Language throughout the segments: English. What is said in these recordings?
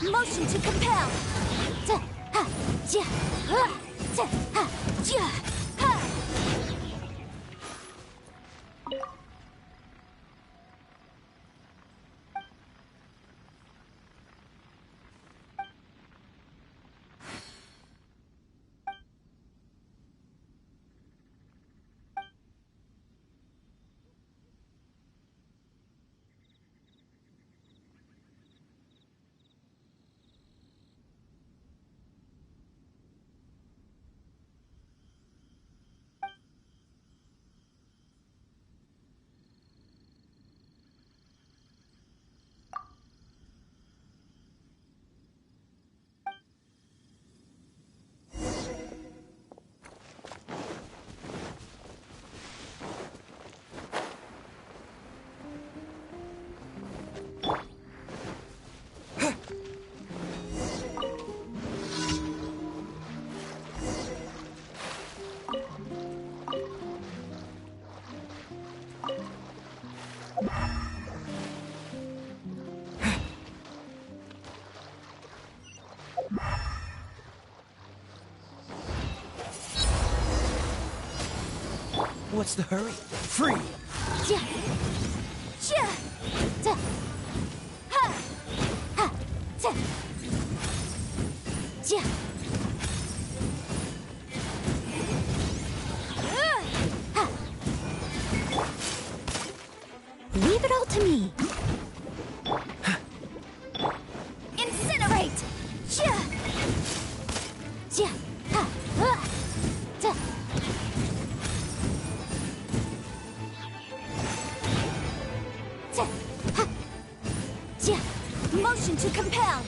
Motion to compel. What's the hurry? Free! Leave it all to me. Incinerate! Motion to compel.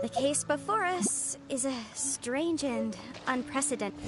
The case before us is a strange and unprecedented.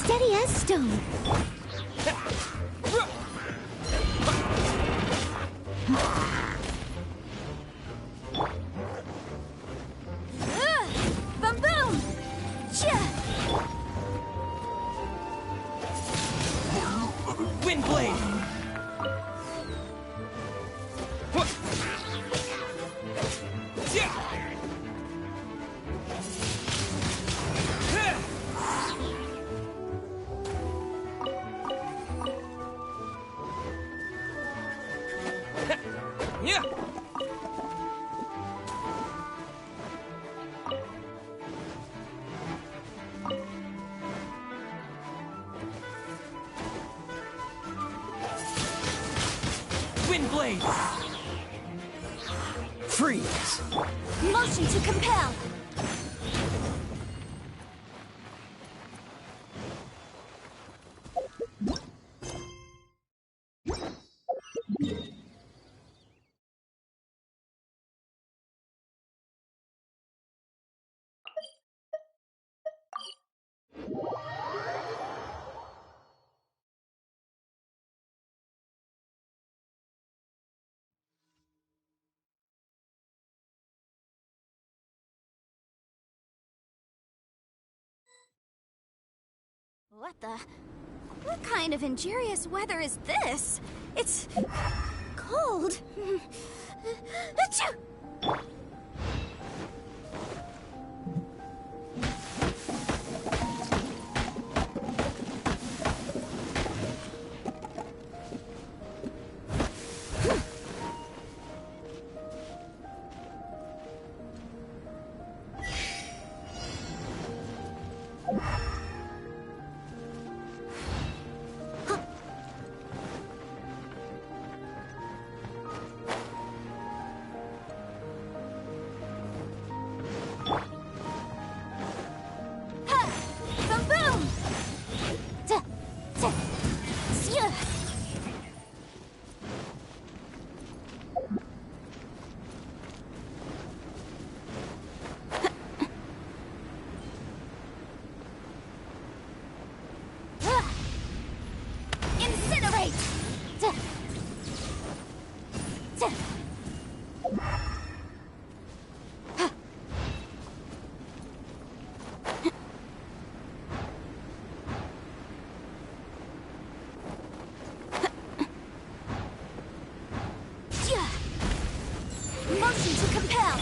Steady as stone. Boom boom! Wind blade! Wind blade! Freeze! Motion to compel. What kind of injurious weather is this? It's cold. Achoo! Motion to compel.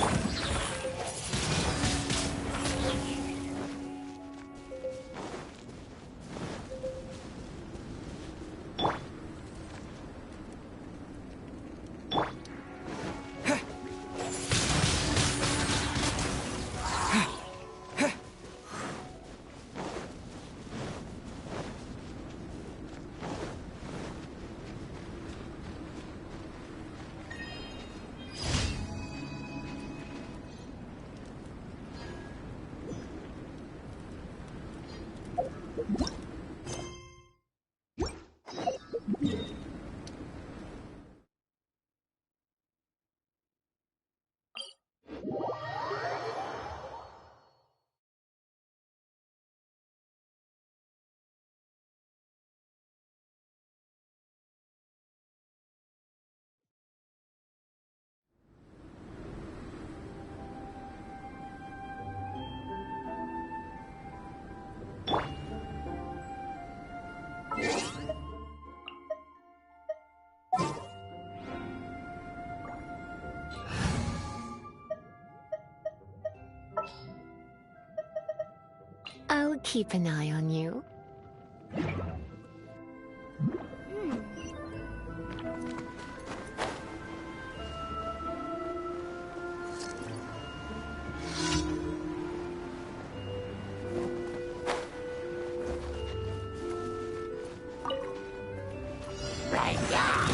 I'll keep an eye on you.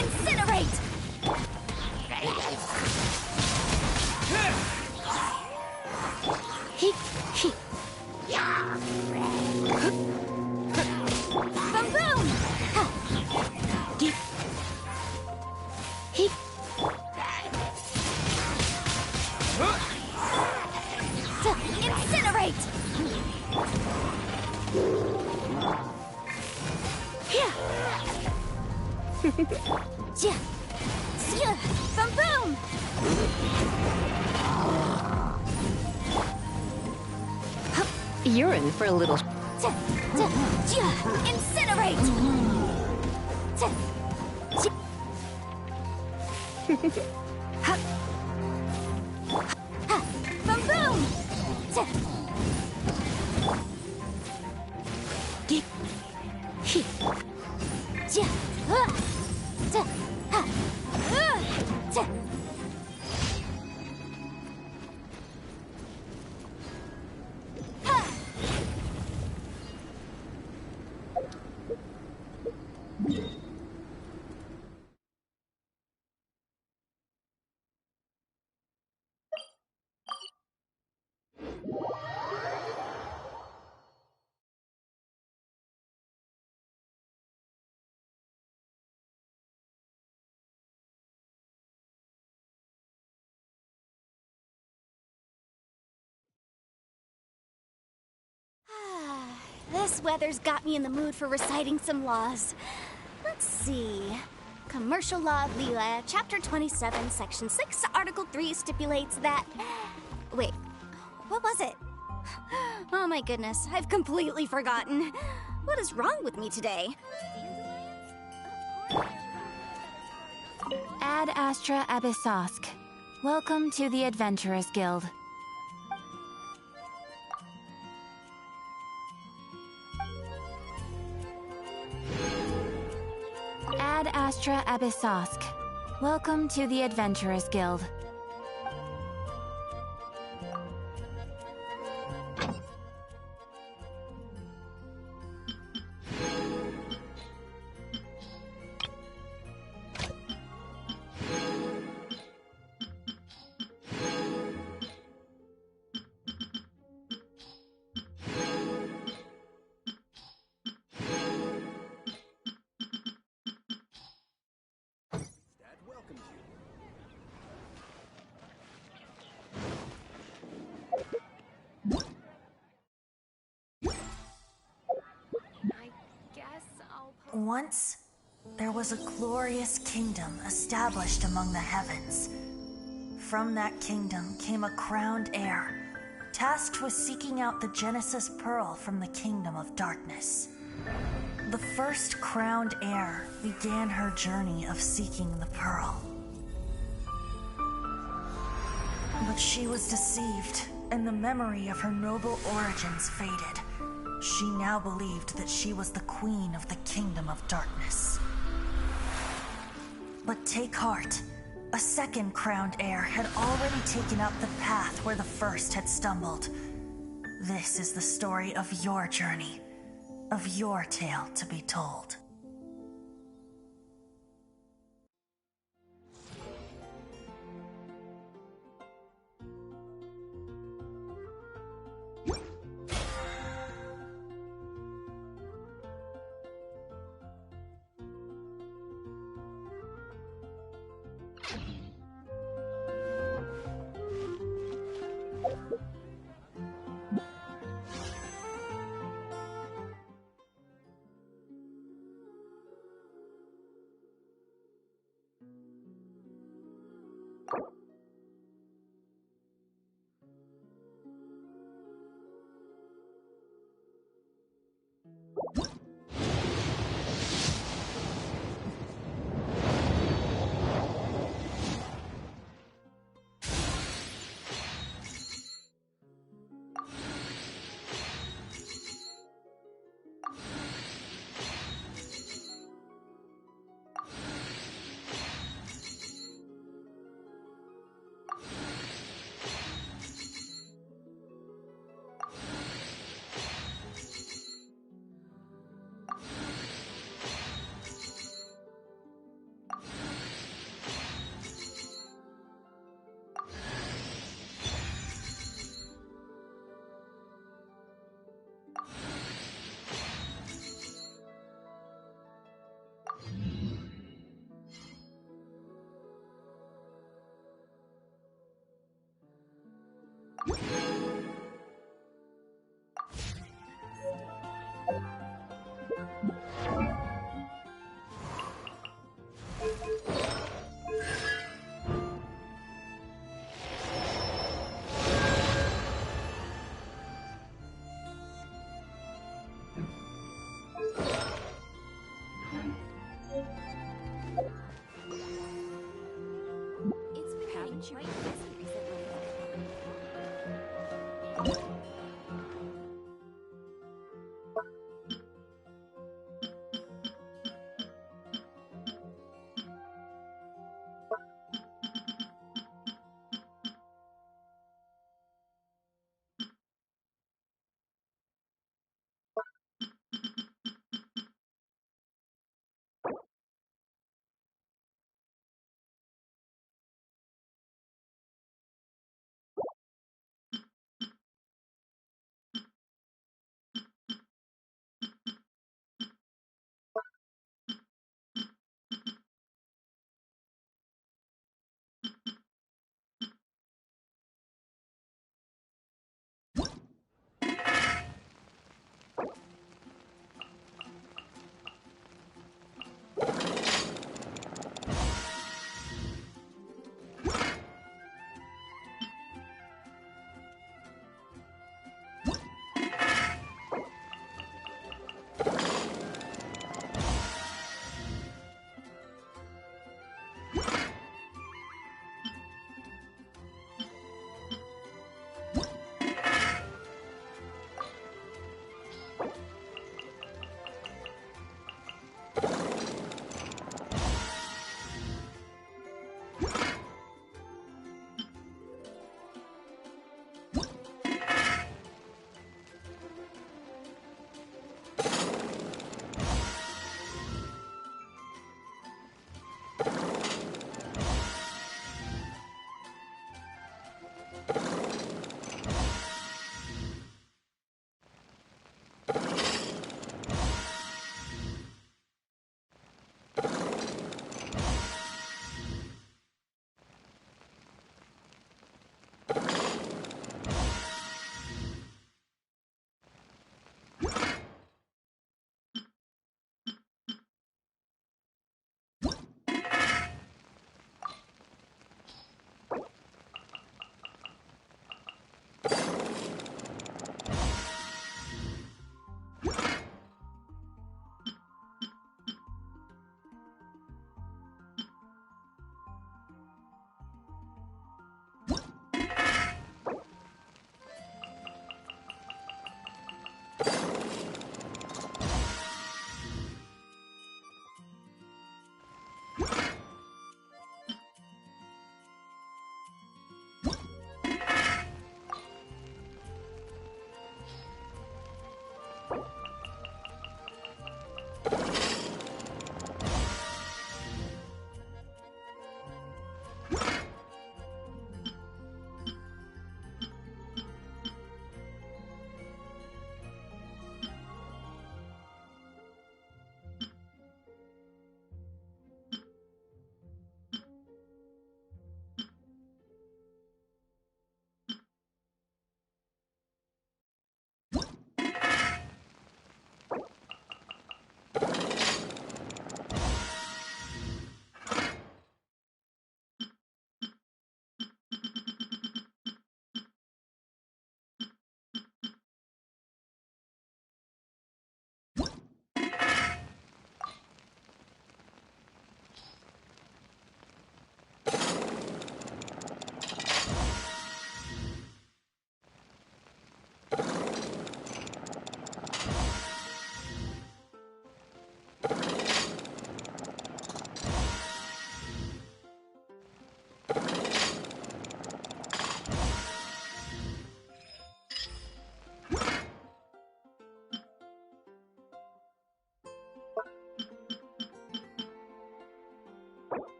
Incinerate! Boom boom! Yeah. Yeah. Boom boom. You're in for a little. Incinerate. Boom boom. This weather's got me in the mood for reciting some laws. Let's see. Commercial Law of Leela, Chapter 27, Section 6, Article 3 stipulates that... Wait, what was it? Oh my goodness, I've completely forgotten. What is wrong with me today? Ad Astra Abyssosk. Welcome to the Adventurers Guild. Ad Astra Abyssosk. Welcome to the Adventurers Guild. Once, there was a glorious kingdom established among the heavens. From that kingdom came a crowned heir, tasked with seeking out the Genesis Pearl from the kingdom of darkness. The first crowned heir began her journey of seeking the pearl. But she was deceived, and the memory of her noble origins faded. She now believed that she was the queen of the kingdom of darkness. But take heart. A second crowned heir had already taken up the path where the first had stumbled. This is the story of your journey, of your tale to be told.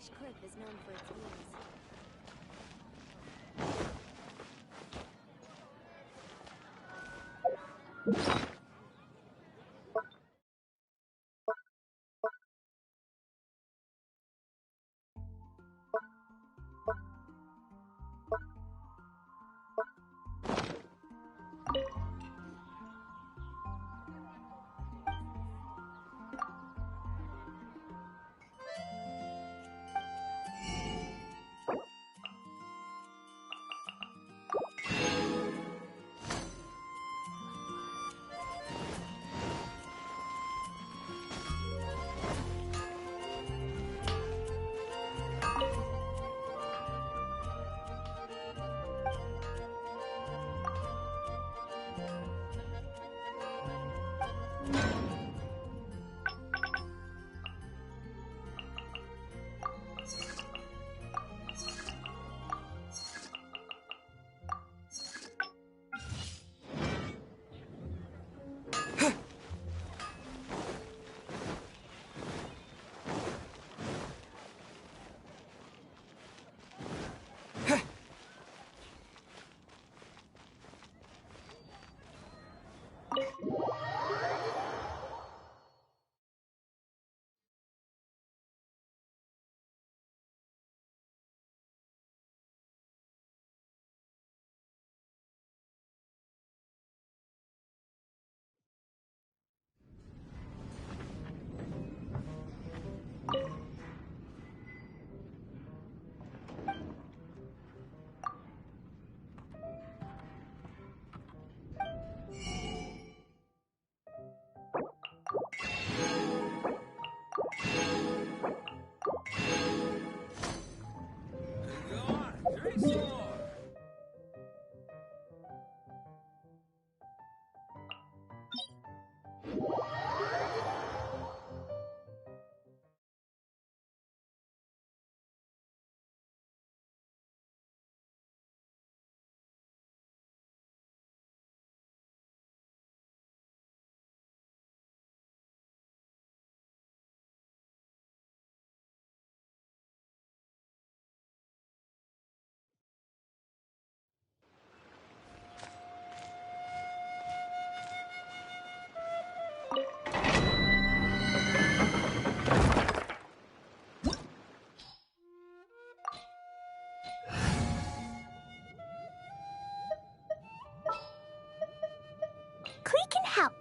Which cliff is known for its views? Help.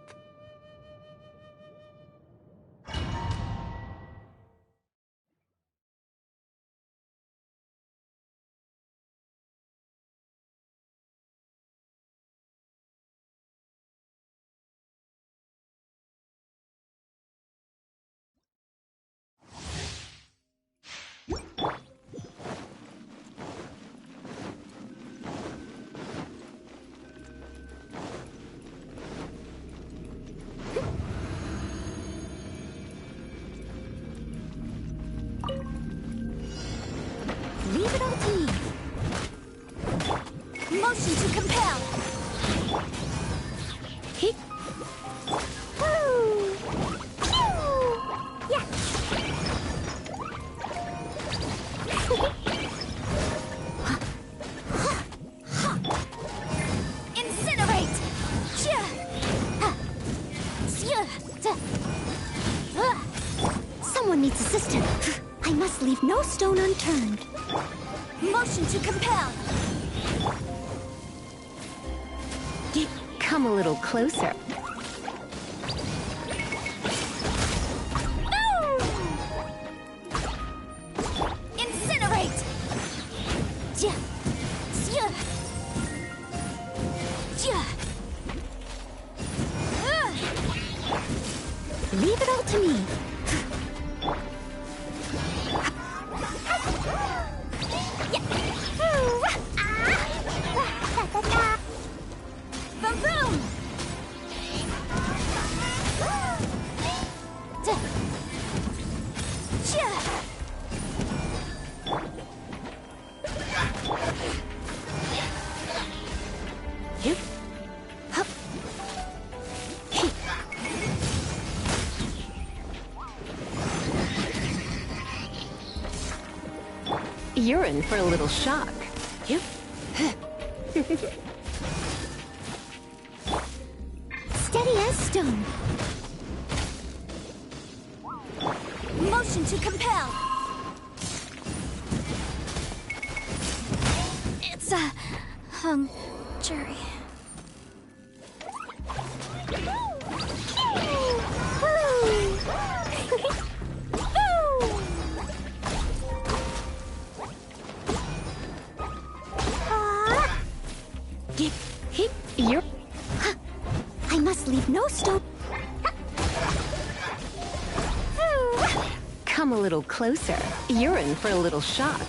Leave it all to me. Motion to compel. Hit. Woo! Yeah. Incinerate. Someone needs assistance. I must leave no stone unturned. Motion to compel. Come a little closer. Boom! Incinerate. Leave it all to me. Boom! in for a little shock. Yep. Steady as stone. Motion to compel. It's a hung jury. You're... I must leave no stone. Come a little closer. You're in for a little shock.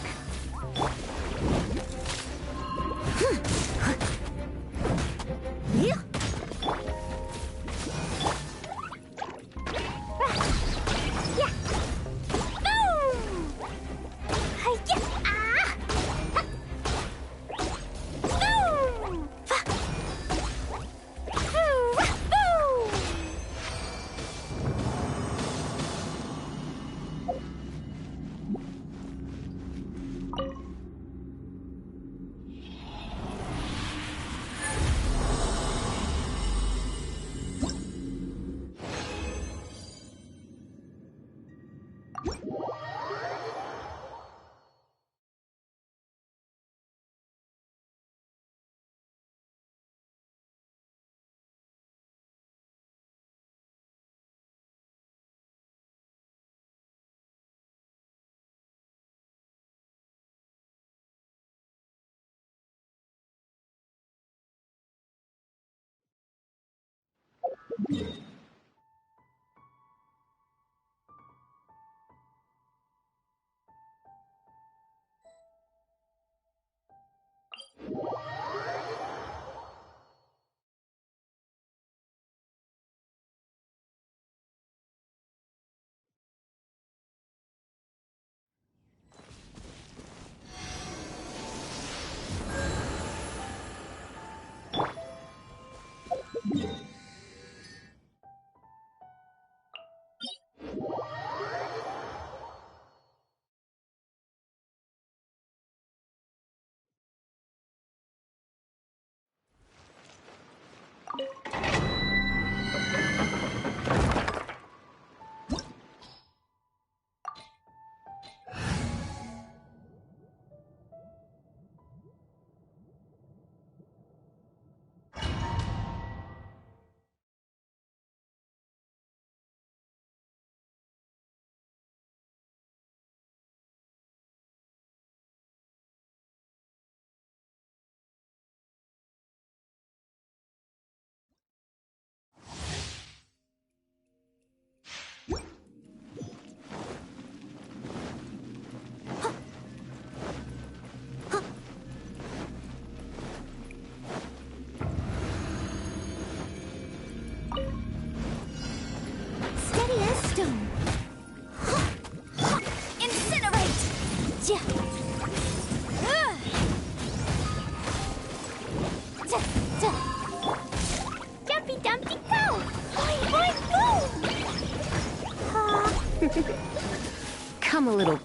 Come a little...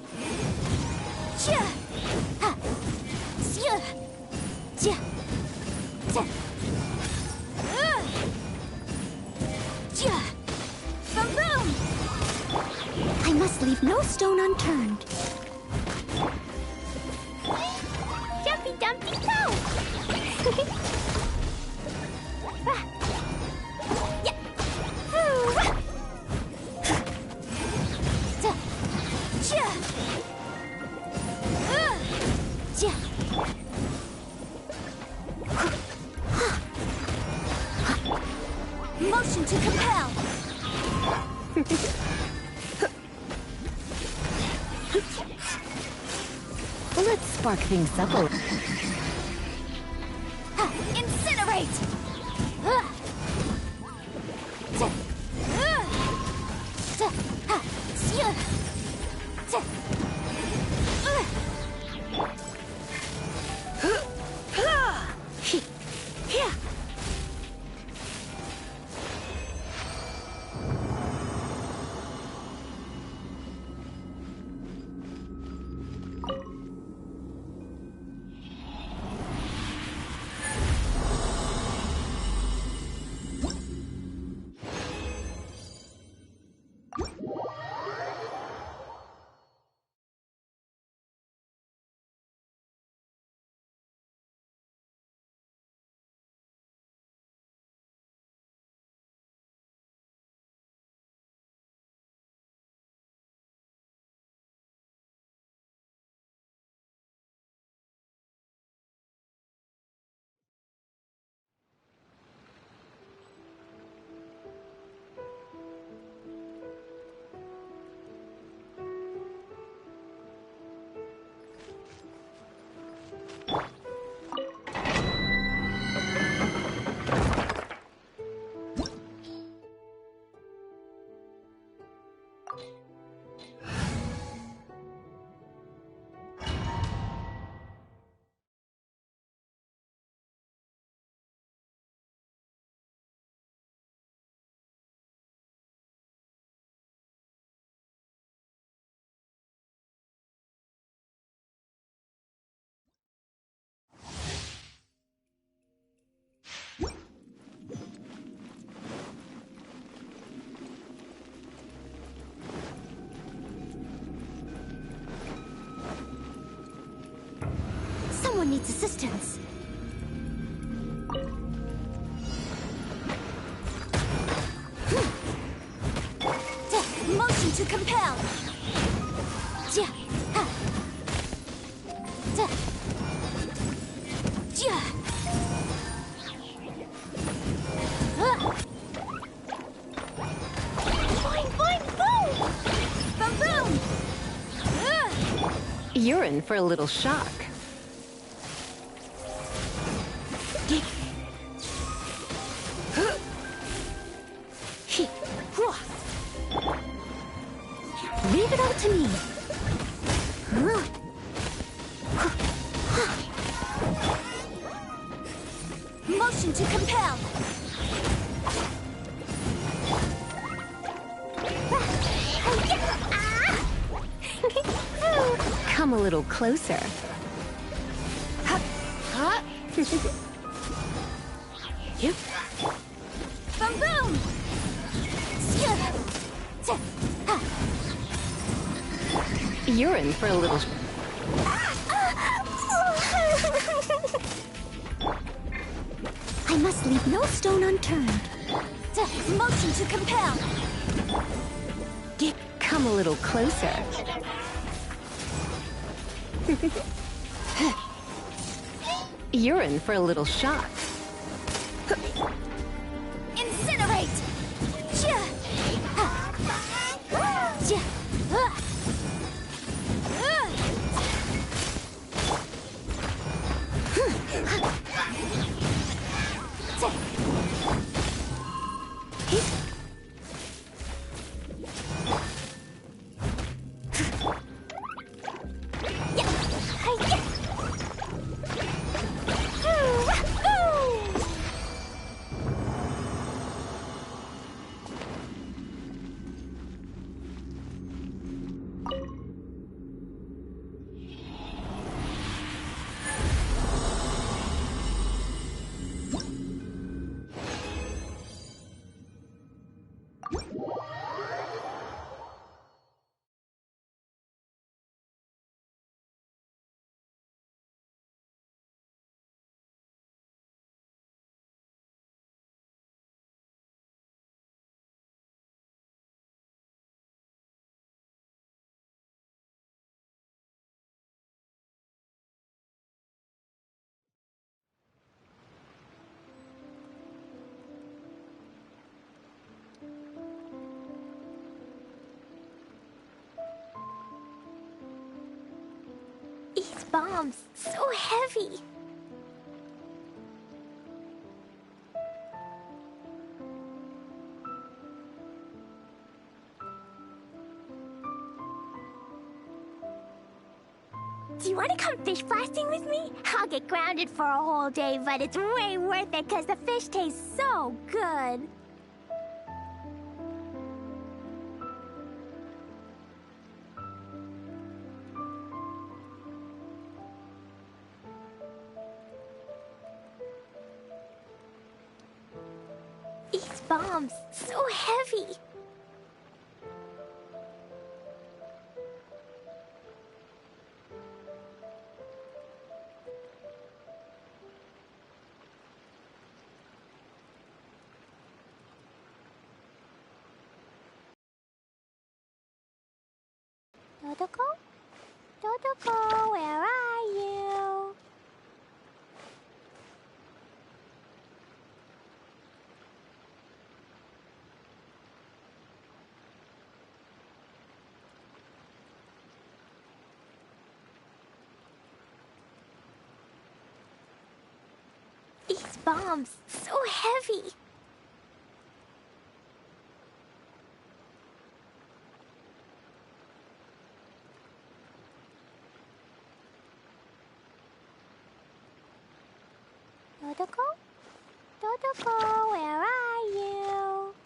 I must leave no stone unturned. Jumpy Dumpty Go! Motion to compel. Let's spark things up a little. Incinerate! Someone needs assistance. Motion to compel. You're in for a little shock. Leave it all to me. Motion to compel. Come a little closer. Yep. Boom boom. You're in for a little... I must leave no stone unturned. Motion to compel. Come a little closer. You're in for a little shock. Incinerate! These bombs, so heavy. Do you want to come fish blasting with me? I'll get grounded for a whole day, but it's way worth it because the fish tastes so good. These bombs, so heavy. Dodoko? Dodoko, where are you? These bombs, so heavy. Dodoko? Dodoko, where are you?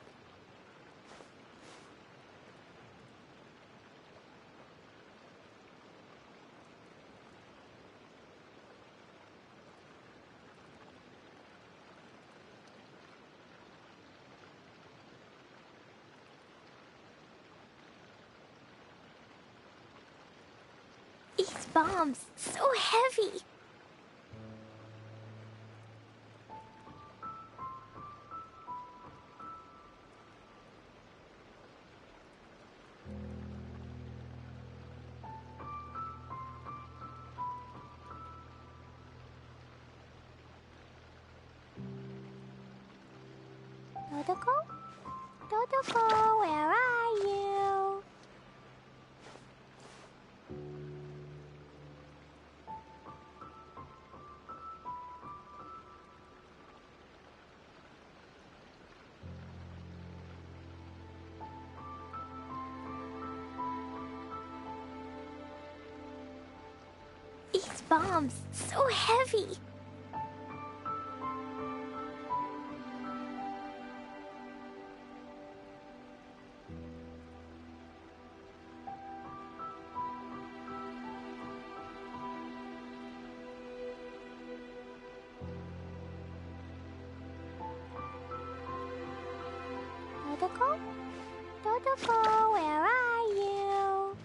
These bombs, so heavy. Totoko? Totoko, where are you? These bombs, so heavy. Totoko? Totoko, where are you?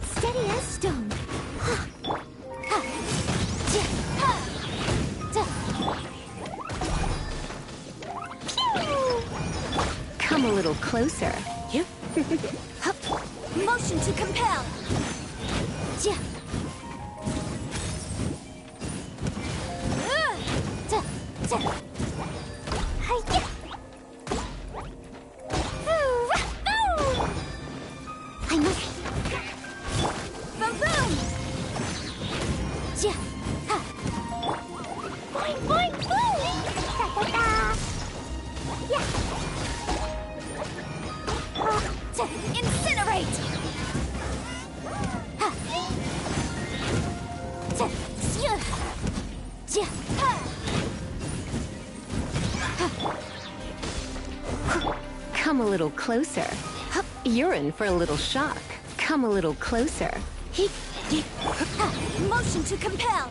Steady as stone. Come a little closer. Motion to compel. I must. Boom, boom. Boing, boing, boom. Da, da, da. Yeah. Incinerate. Come a little closer. You're in for a little shock. Come a little closer. Motion to compel.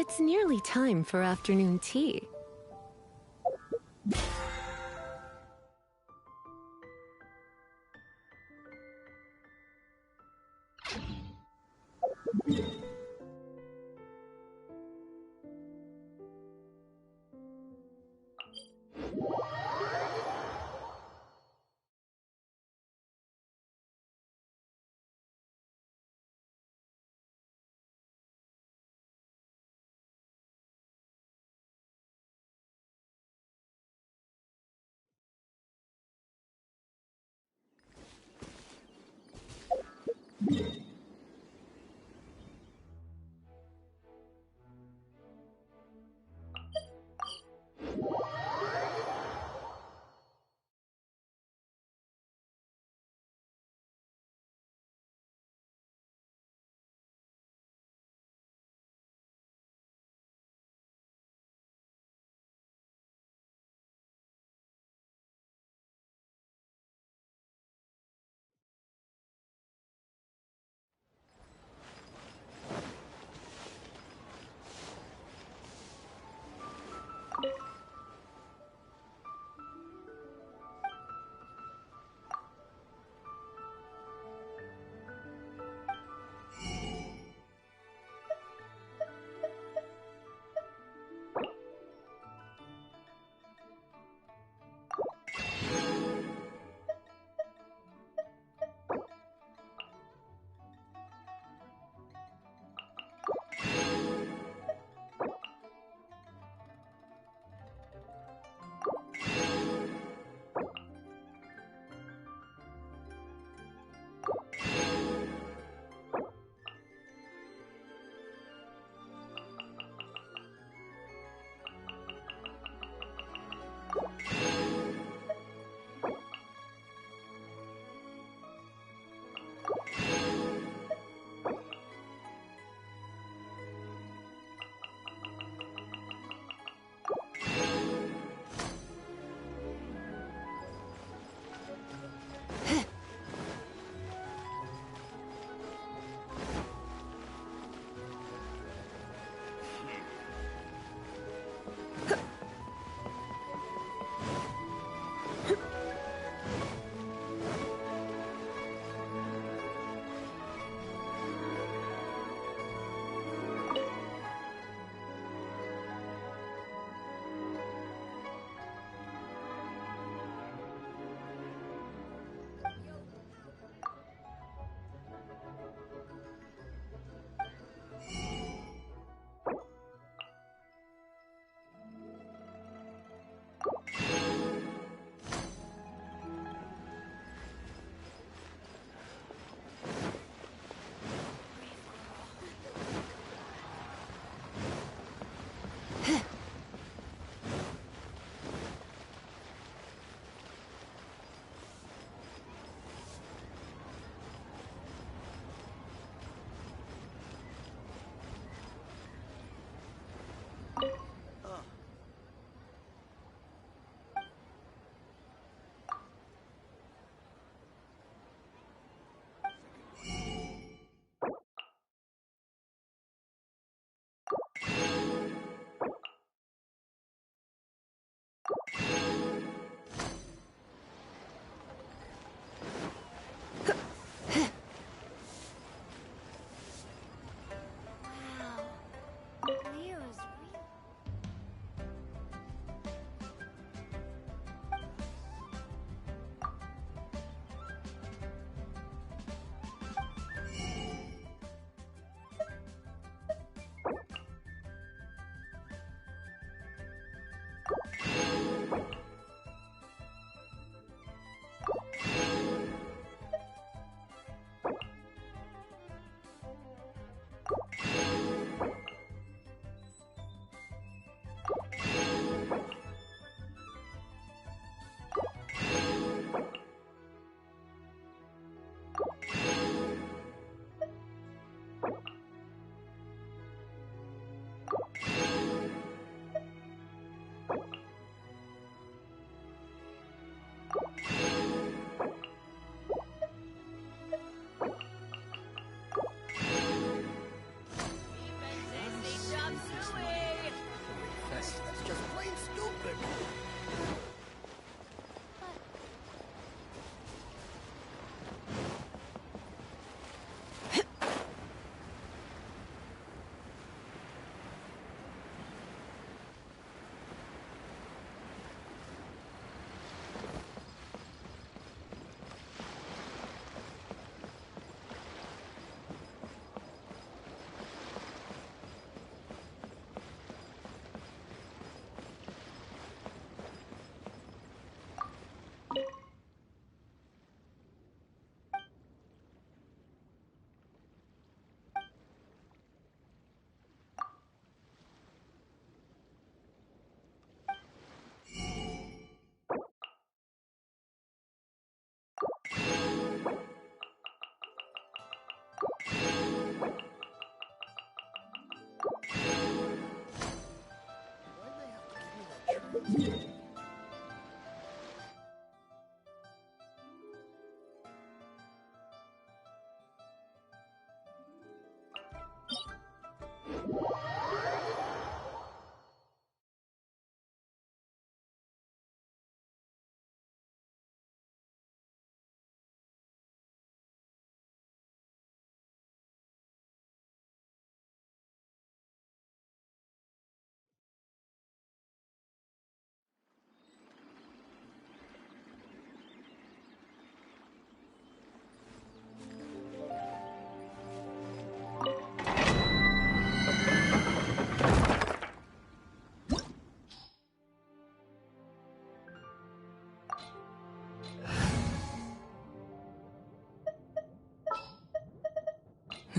It's nearly time for afternoon tea.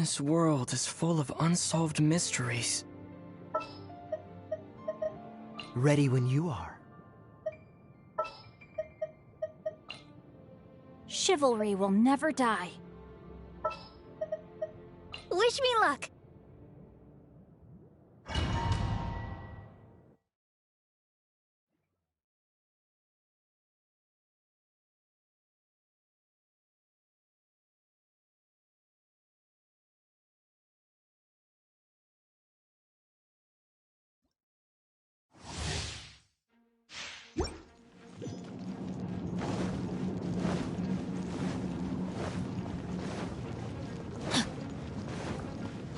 This world is full of unsolved mysteries. Ready when you are. Chivalry will never die. Wish me luck!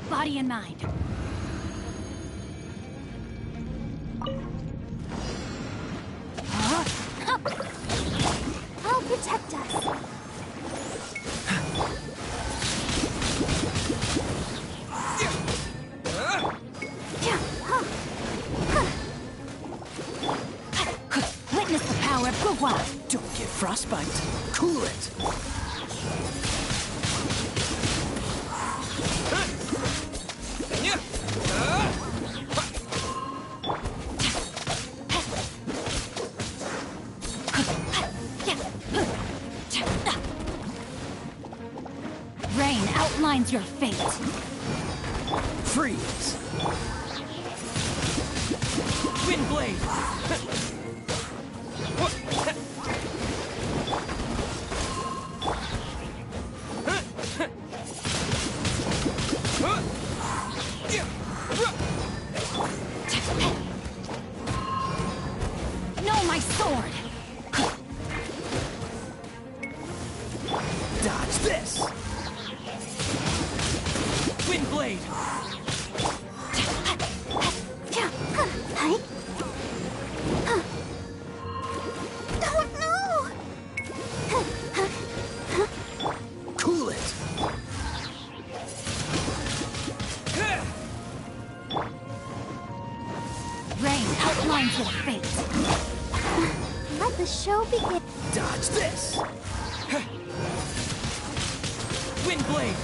Body and mind. I'll protect us. Witness the power of Gugwa. Don't get frostbite. Cool it. Rain outlines your fate. Freeze. Wind blade! Know my sword. Dodge this. Wind blade! Don't know! Cool it. Rain outlines your fate. Let the show begin. Dodge this. Wind blade!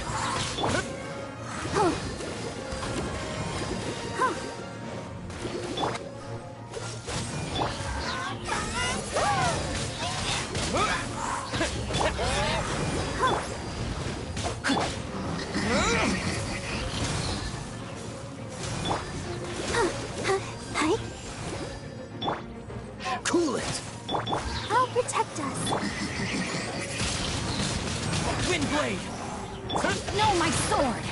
Cool it. I'll protect us. Wind blade! Know my sword.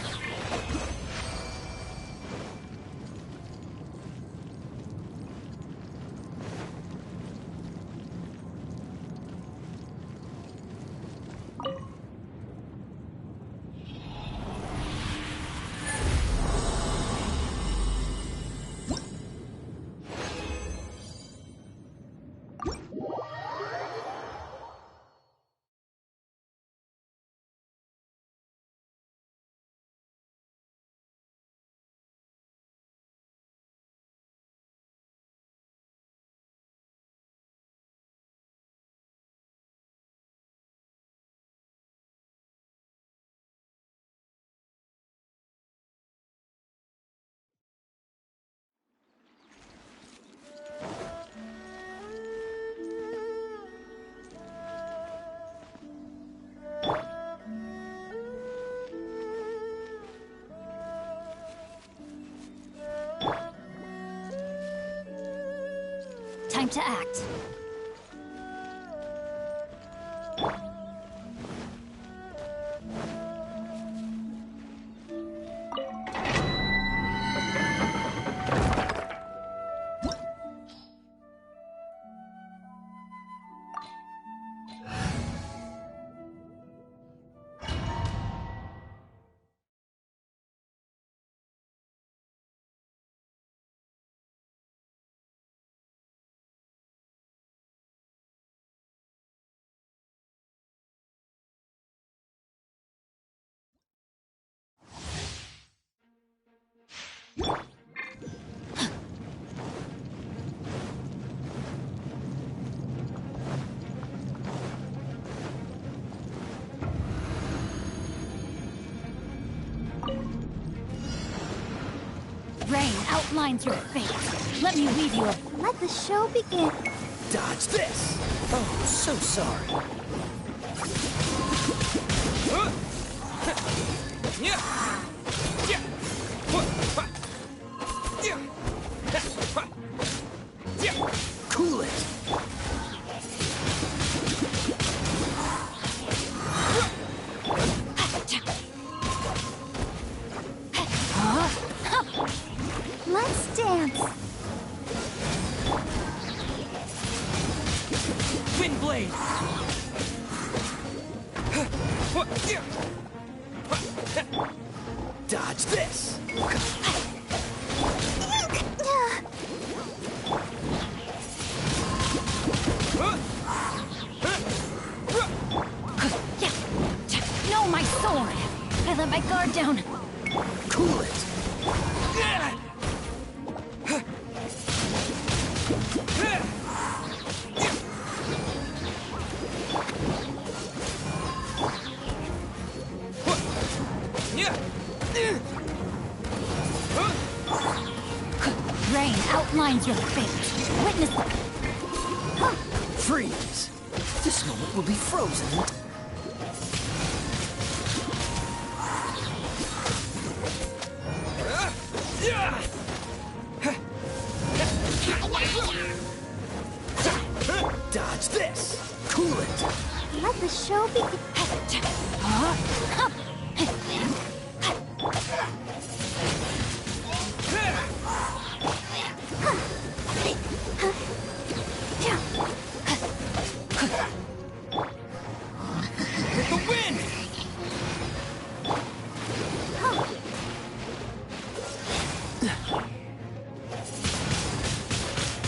Time to act. Rain outlines your fate. Let me weave you a... Let the show begin. Dodge this! Oh, so sorry. Cool it! Let's dance. Wind blade! Dodge this! No, my sword! I let my guard down. Cool it! Rain outlines your fate. Witness it. Freeze! This moment will be frozen. Dodge this! Cool it! Let the show begin. With the wind!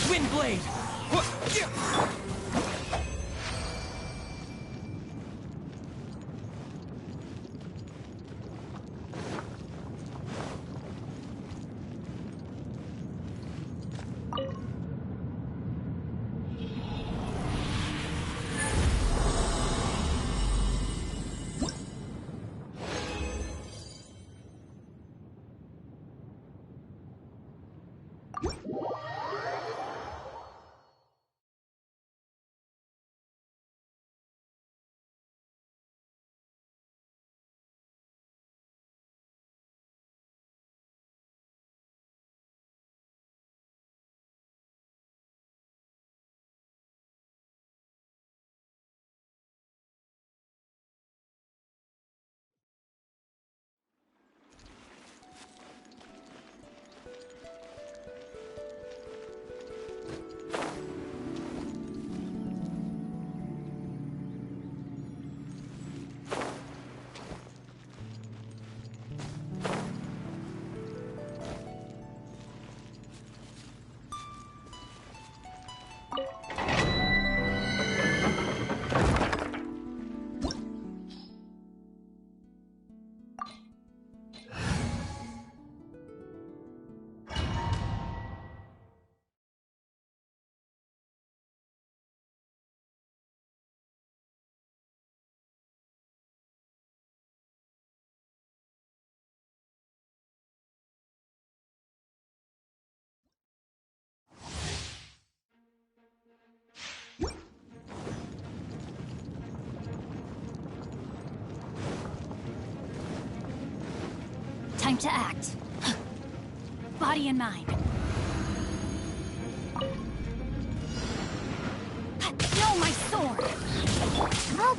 Wind blade! Time to act. Body and mind.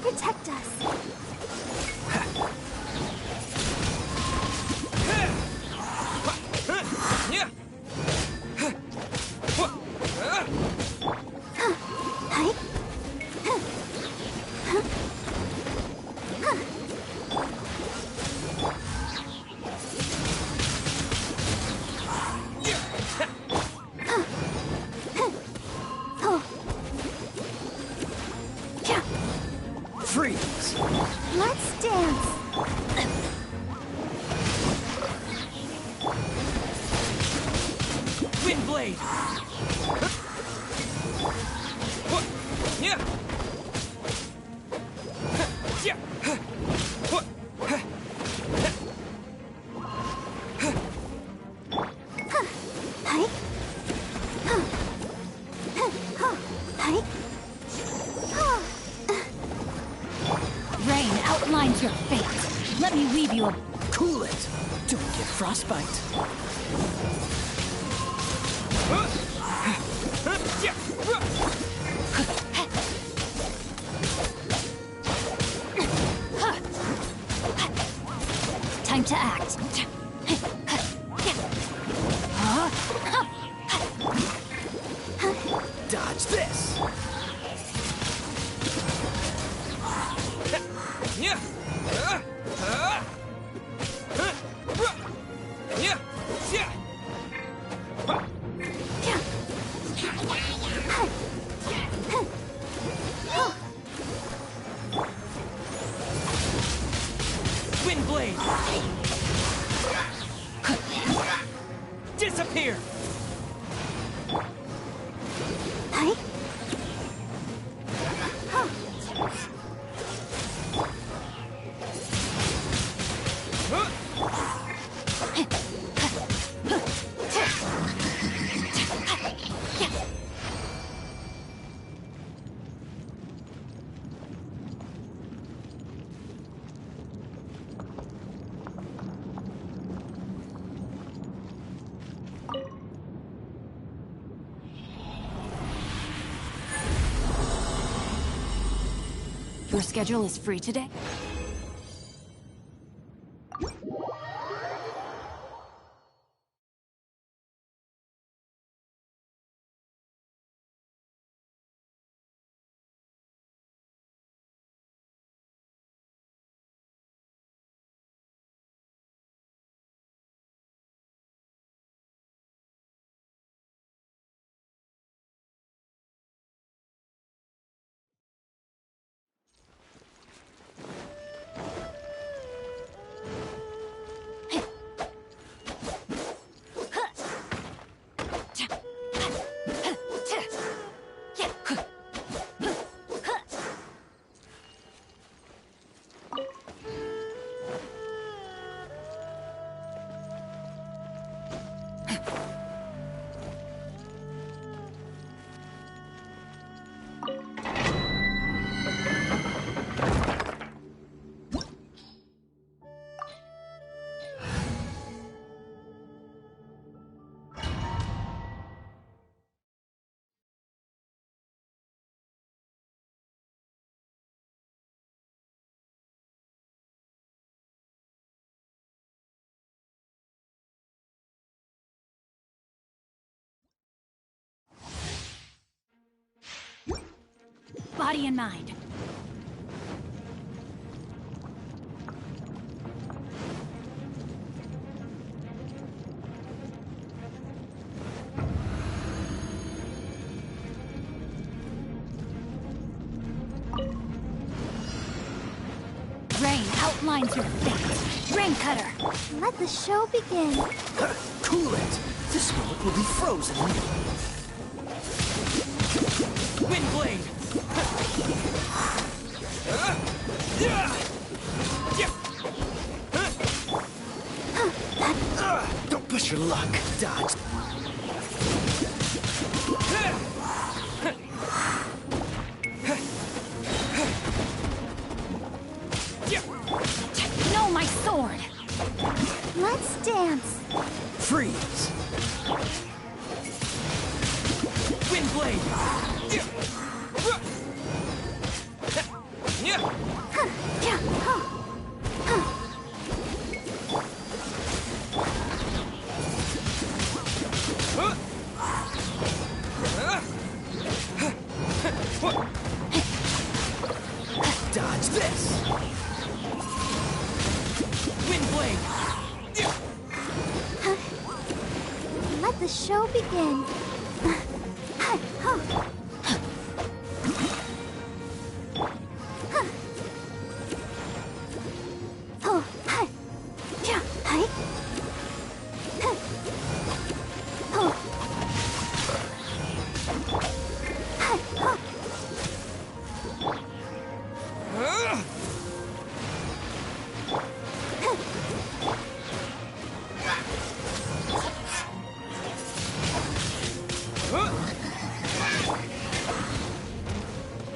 protect us. Freeze! Let's dance. Wind blade! Rain outlines your fate. Let me weave you a... Cool it! Don't get frostbite. Time to act. Dodge this! Wind blade! Disappear! Your schedule is free today? Body and mind. Rain outlines your fate. Rain cutter. Let the show begin. Cool it! This bullet will be frozen. Wind blade! Don't push your luck. Dodge. No, my sword. Let's dance. Freeze! Wind blade! in.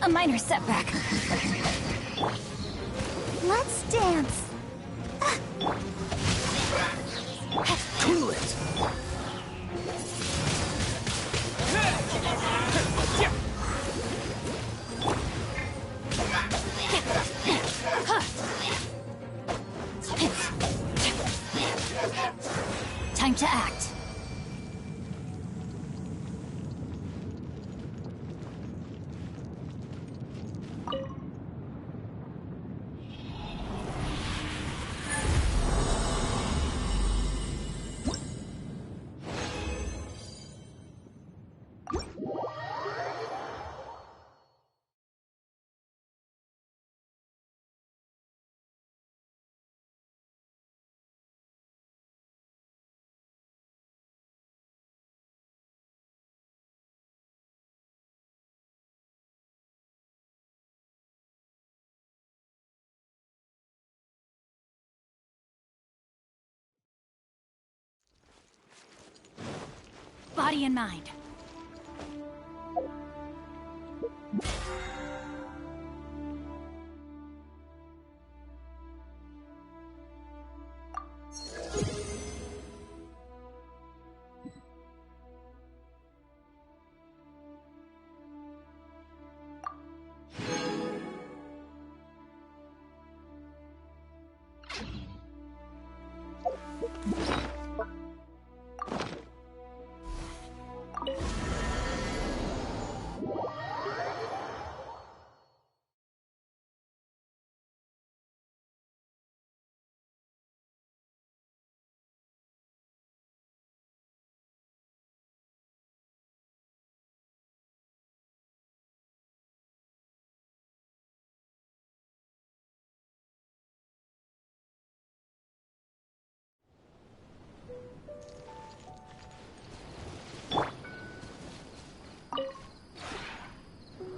A minor setback. Let's dance. Cool it. Time to act. Body and mind.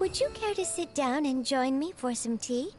Would you care to sit down and join me for some tea?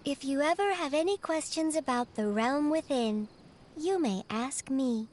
If you ever have any questions about the realm within, you may ask me.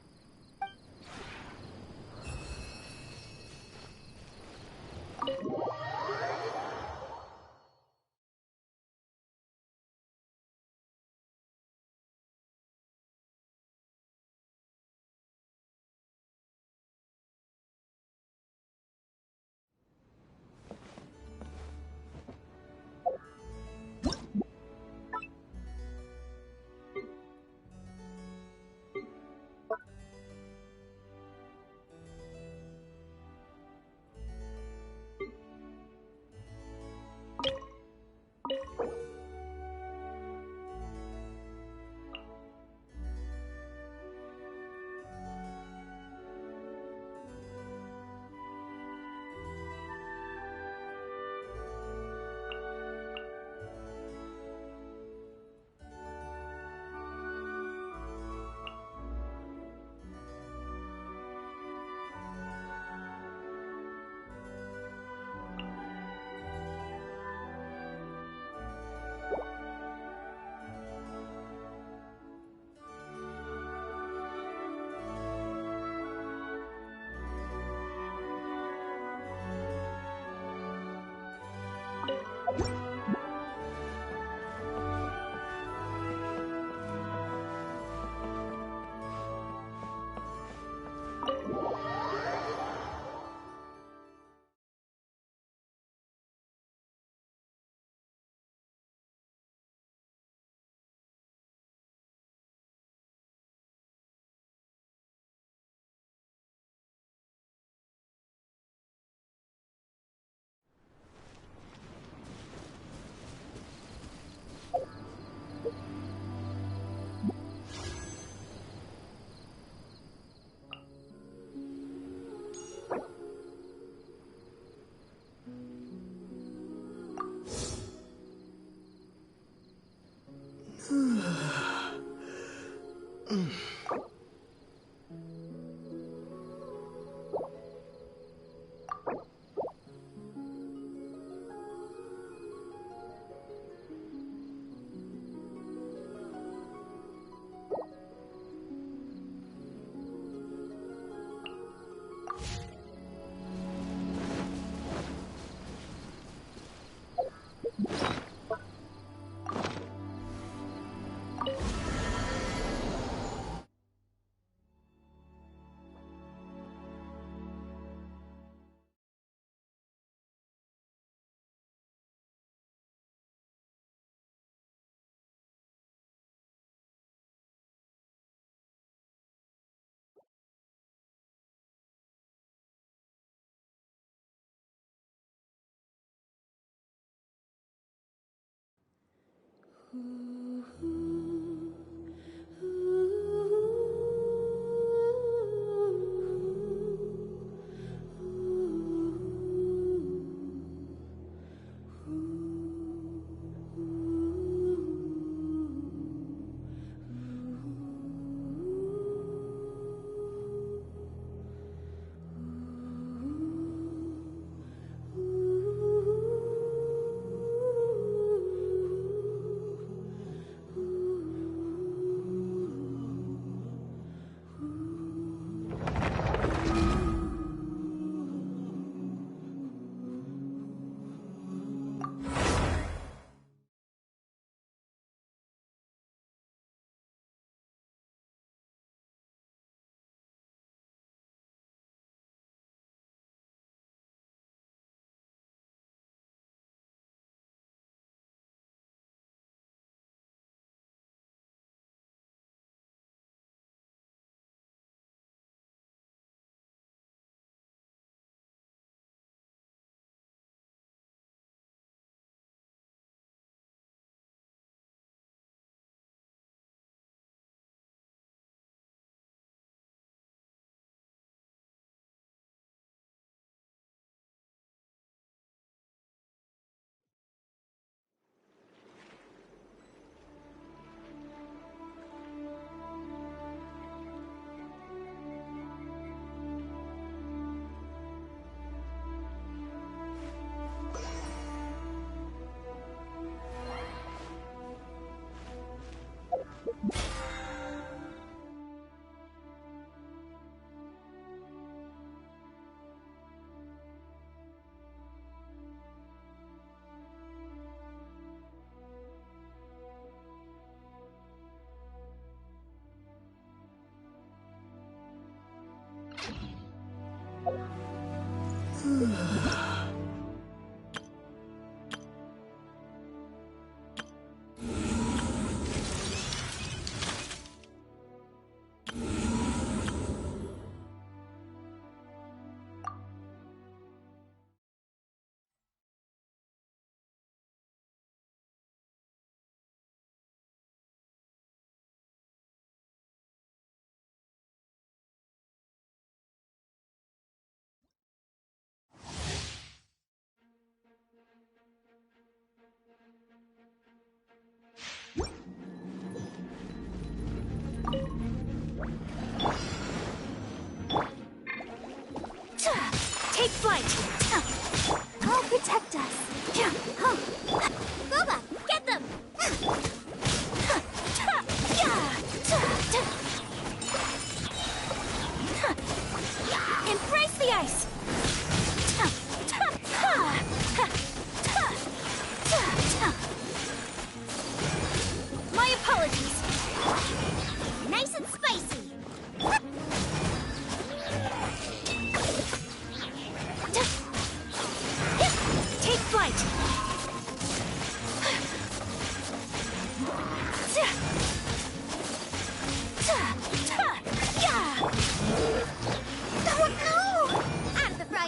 Take flight! I'll protect us. Boba, get them! Embrace the ice! My apologies. Nice and spicy. Take flight. Oh no! Out of the front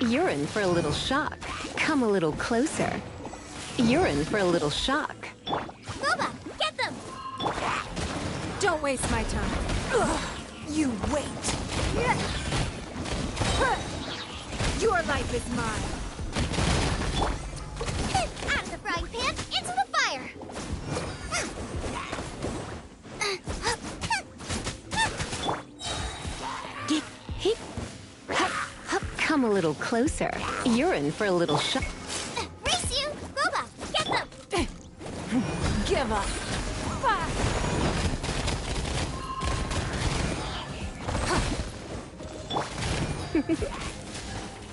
You're in for a little shock. Come a little closer. You're in for a little shock. Boba, get them! Don't waste my time. Ugh, you wait. Your life is mine. Out of the frying pan, into the fire! Get hit. Hup, hup. Come a little closer. You're in for a little shock. Race you! Boba, get them! Give up.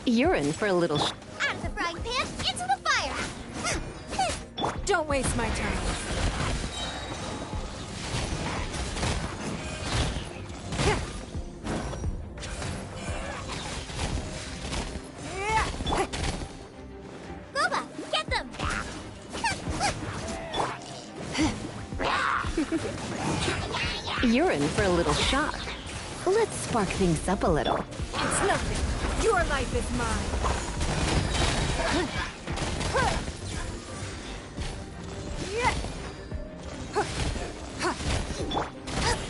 You're in for a little Out of the frying pan, into the fire! Don't waste my time. Boba, get them! You're in for a little shock. Let's spark things up a little. It's nothing. Your life is mine.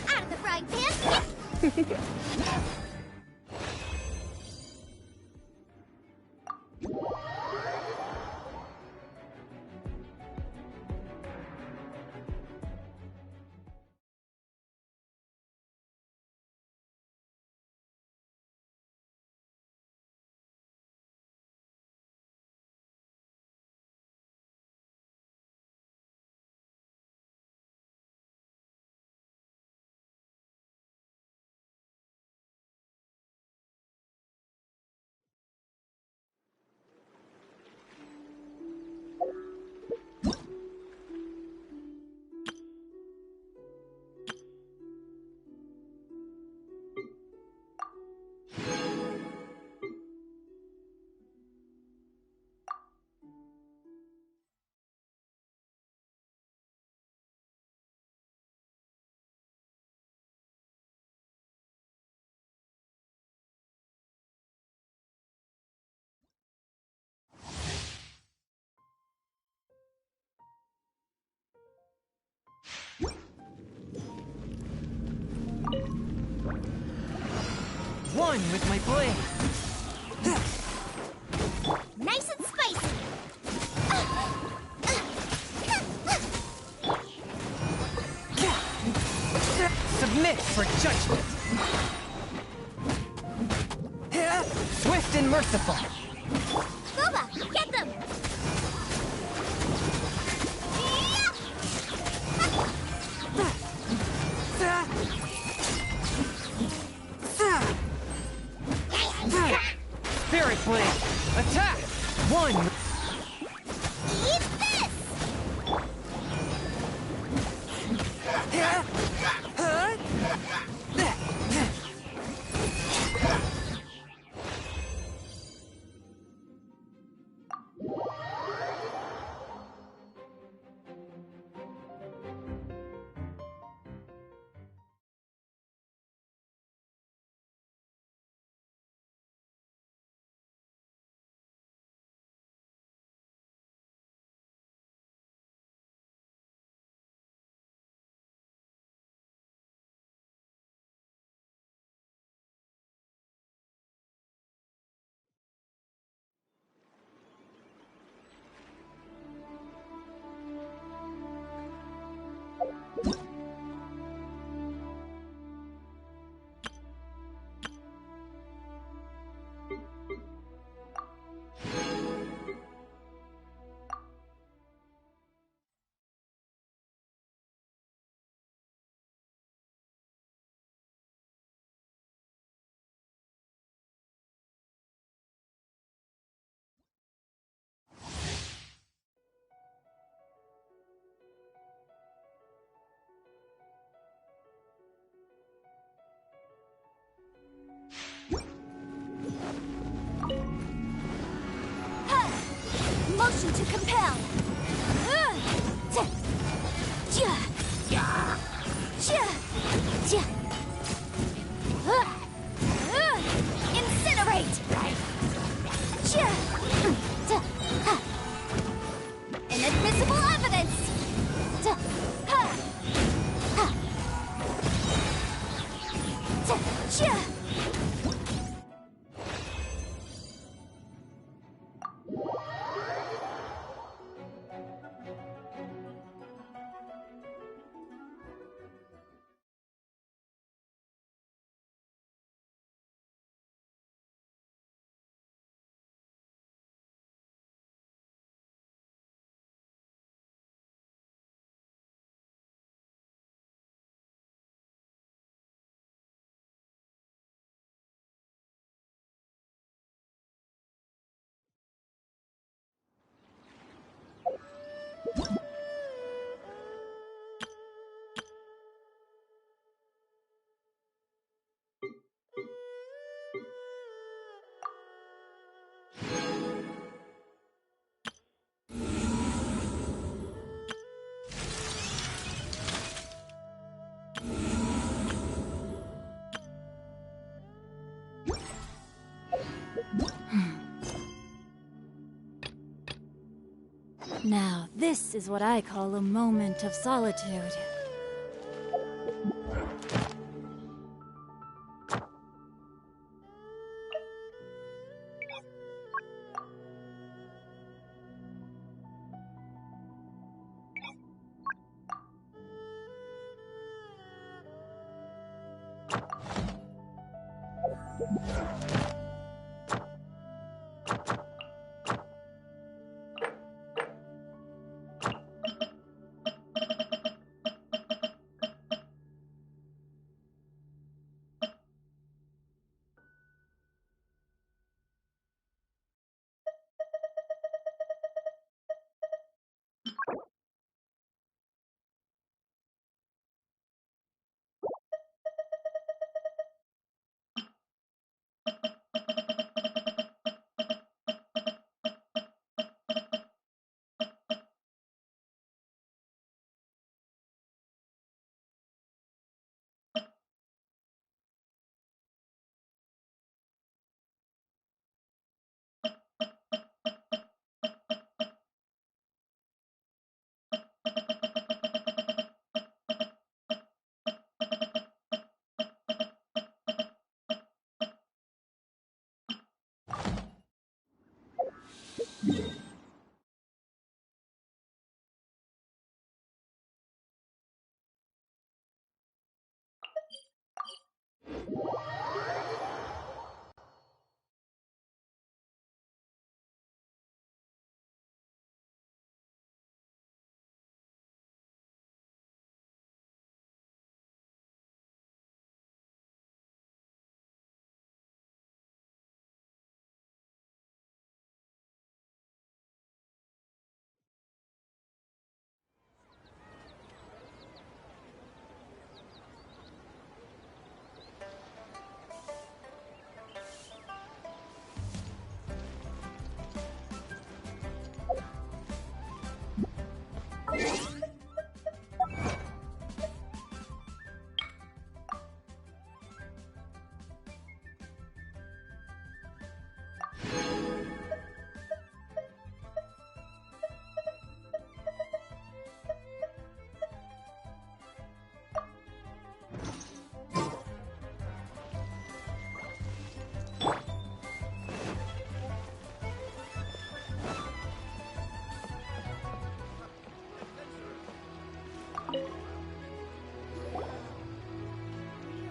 Out of the frying pan! One with my blade. Nice and spicy! Submit for judgment. Swift and merciful. Boba, get them! Spirit blade. Attack. One. Eat this! Motion to compel. Incinerate. Now, this is what I call a moment of solitude.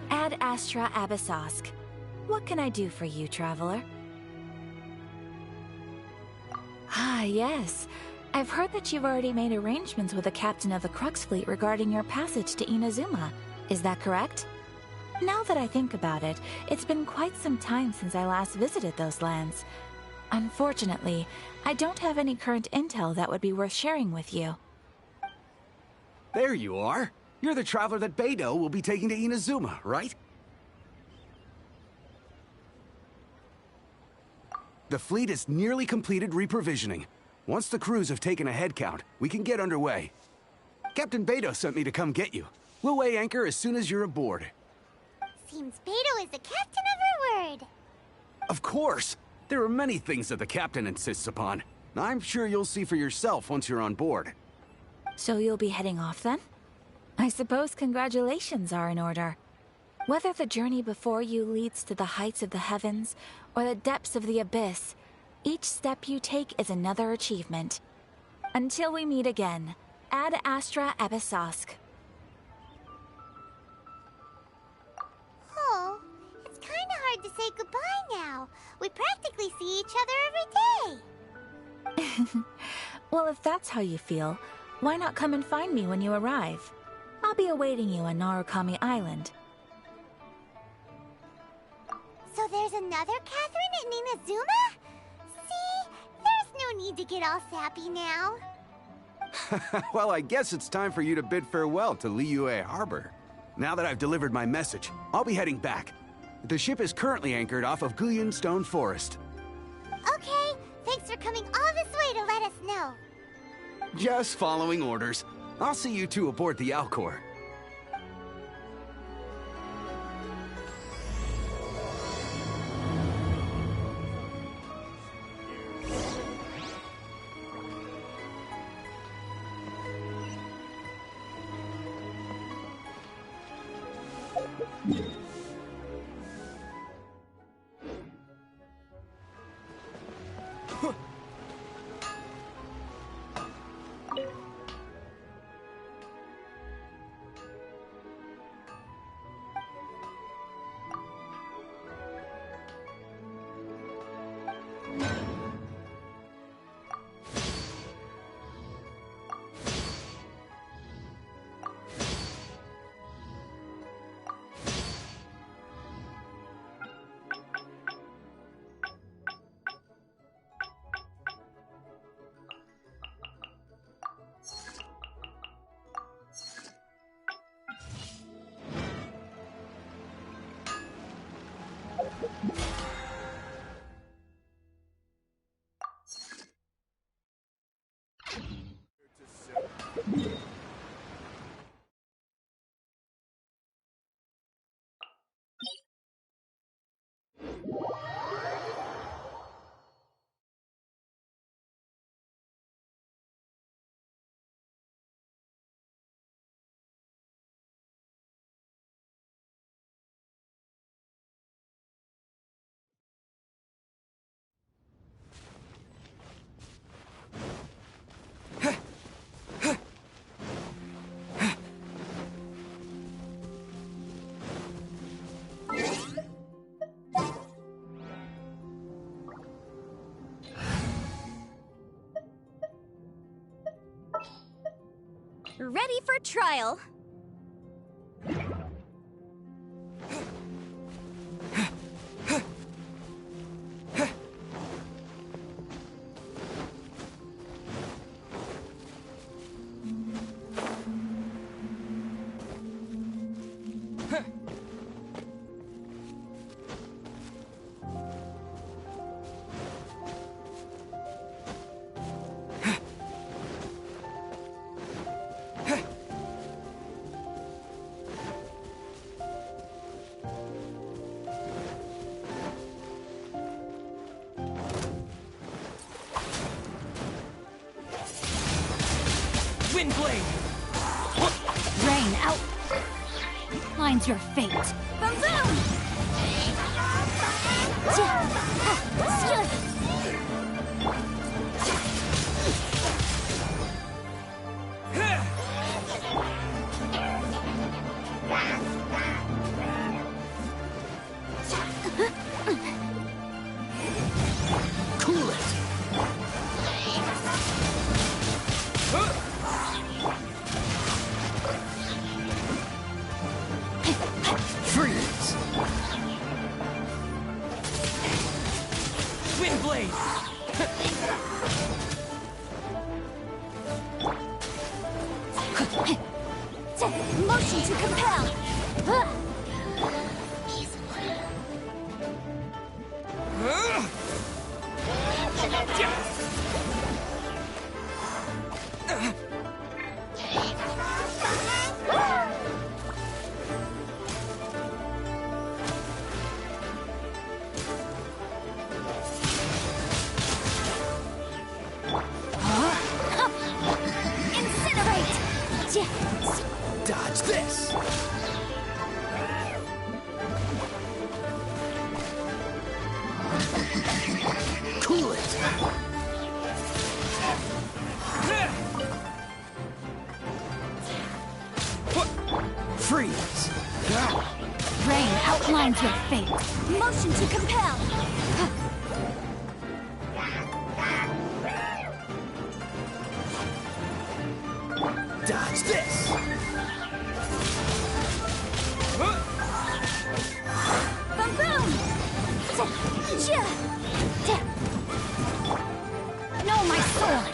Ad Astra Abyssosk. What can I do for you, traveler? Ah, yes. I've heard that you've already made arrangements with the captain of the Crux fleet regarding your passage to Inazuma. Is that correct? Now that I think about it, it's been quite some time since I last visited those lands. Unfortunately, I don't have any current intel that would be worth sharing with you. There you are. You're the traveler that Beidou will be taking to Inazuma, right? The fleet is nearly completed reprovisioning. Once the crews have taken a head count, we can get underway. Captain Beidou sent me to come get you. We'll weigh anchor as soon as you're aboard. Seems Beidou is the captain of her word. Of course! There are many things that the captain insists upon. I'm sure you'll see for yourself once you're on board. So you'll be heading off then? I suppose congratulations are in order. Whether the journey before you leads to the heights of the heavens or the depths of the abyss, each step you take is another achievement. Until we meet again, Ad Astra Abyssosk. Oh, it's kind of hard to say goodbye now. We practically see each other every day. Well, if that's how you feel, why not come and find me when you arrive? I'll be awaiting you on Narukami Island. So there's another Catherine in Inazuma? See, there's no need to get all sappy now. Well, I guess it's time for you to bid farewell to Liyue Harbor. Now that I've delivered my message, I'll be heading back. The ship is currently anchored off of Guyan Stone Forest. Okay, thanks for coming all this way to let us know. Just following orders. I'll see you two aboard the Alcor. Ready for trial. Wind blade! Rain out! Mine's your fate. Boom boom! Cool it! Freeze! Wind blade! Motion to compel! Dodge this! Cool it! Freeze! Rain outlines your fate. Motion to compel! Dodge this! Boom boom! No, my sword!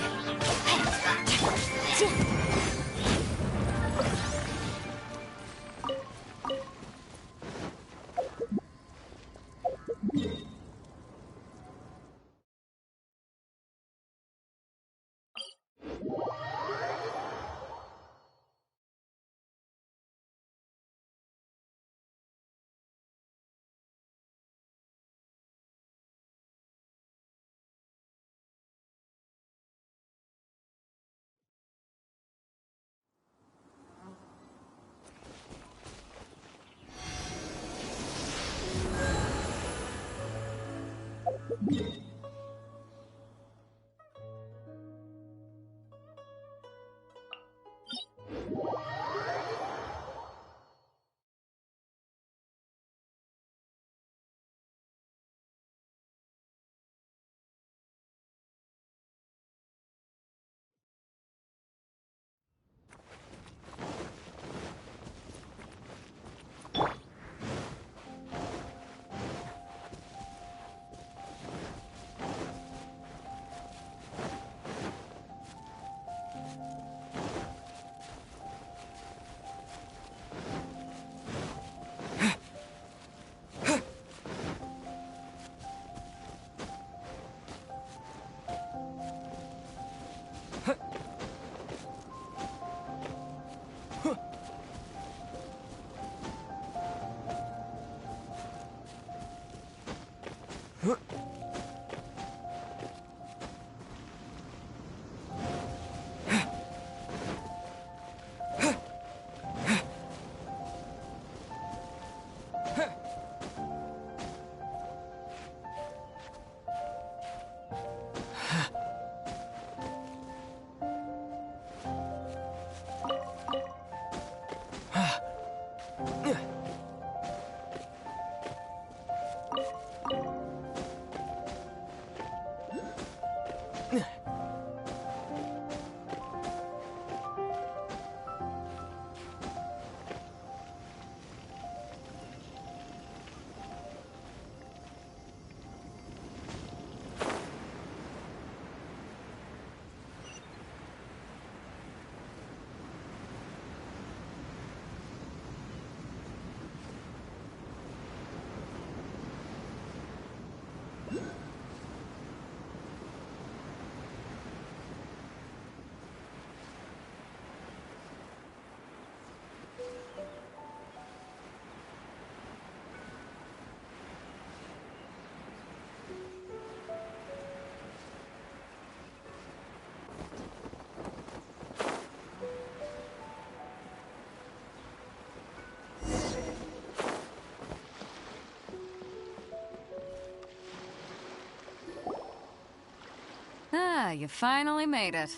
Ah, you finally made it.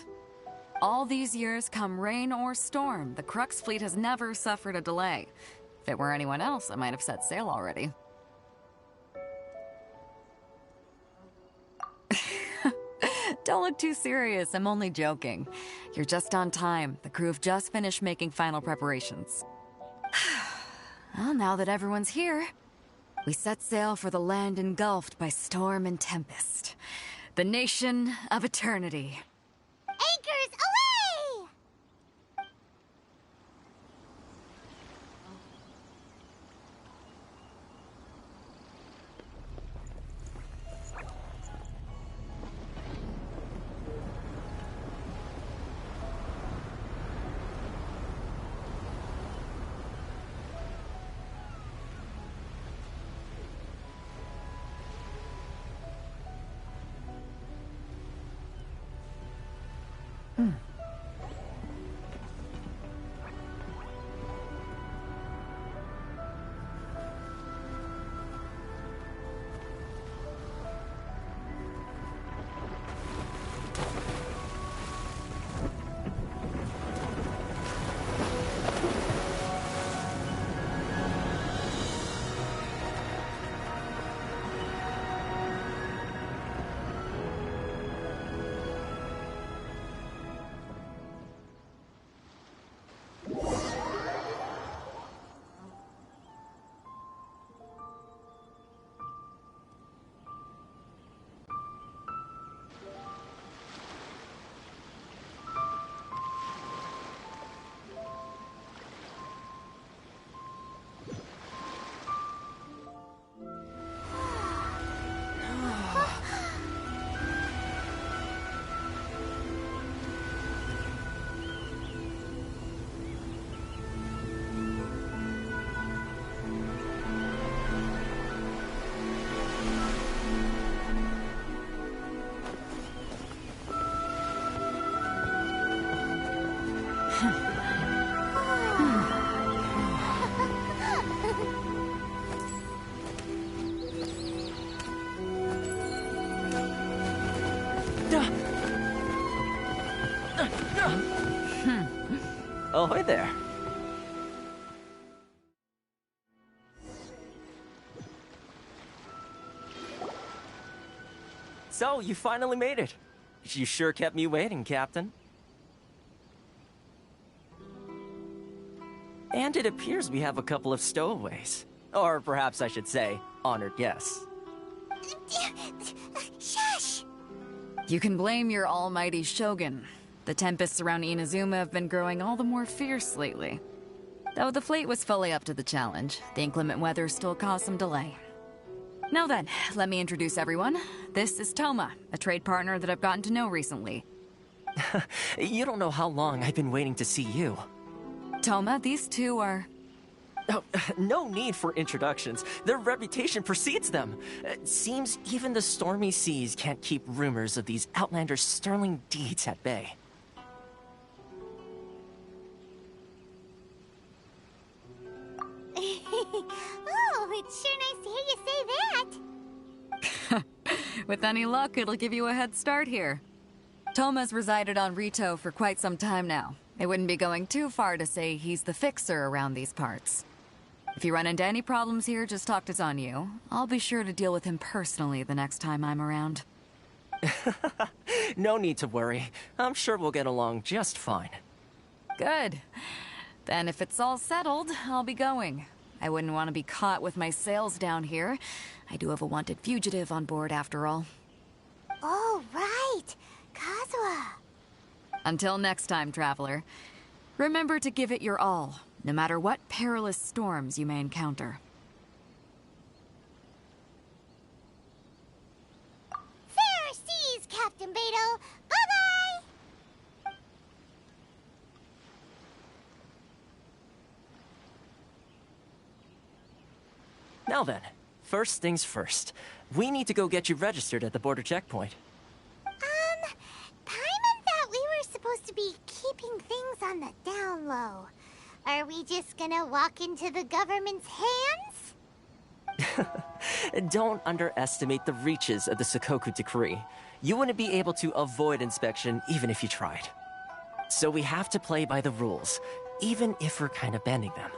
All these years, come rain or storm, the Crux fleet has never suffered a delay. If it were anyone else, I might have set sail already. Don't look too serious, I'm only joking. You're just on time. The crew have just finished making final preparations. Well, now that everyone's here, we set sail for the land engulfed by storm and tempest. The nation of eternity. Anchors away! Ahoy there. So, you finally made it. You sure kept me waiting, Captain. And it appears we have a couple of stowaways. Or perhaps I should say, honored guests. Shush! You can blame your almighty shogun. The tempests around Inazuma have been growing all the more fierce lately. Though the fleet was fully up to the challenge, the inclement weather still caused some delay. Now then, let me introduce everyone. This is Toma, a trade partner that I've gotten to know recently. You don't know how long I've been waiting to see you. Toma, these two are... Oh, no need for introductions. Their reputation precedes them. Seems even the stormy seas can't keep rumors of these Outlanders' sterling deeds at bay. Oh, it's sure nice to hear you say that. With any luck, it'll give you a head start here. Toma's resided on Rito for quite some time now. It wouldn't be going too far to say he's the fixer around these parts. If you run into any problems here, just talk to Zanyu. I'll be sure to deal with him personally the next time I'm around. No need to worry. I'm sure we'll get along just fine. Good. Then if it's all settled, I'll be going. I wouldn't want to be caught with my sails down here. I do have a wanted fugitive on board after all. Oh, right. Kazuha. Until next time, traveler. Remember to give it your all, no matter what perilous storms you may encounter. Fair seas, Captain Beto. Bye-bye! Now then, first things first. We need to go get you registered at the border checkpoint. Paimon thought we were supposed to be keeping things on the down low. Are we just gonna walk into the government's hands? Don't underestimate the reaches of the Sakoku Decree. You wouldn't be able to avoid inspection even if you tried. So we have to play by the rules, even if we're kind of bending them.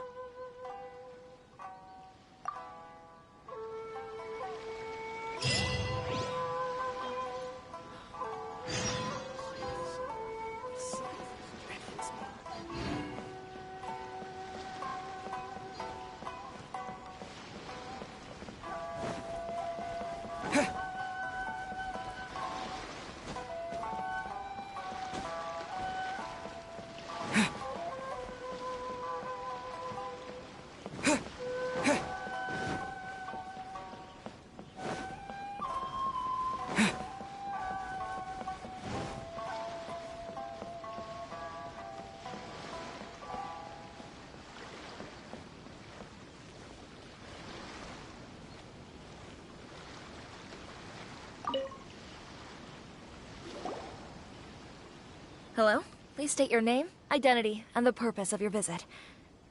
Hello? Please state your name, identity, and the purpose of your visit.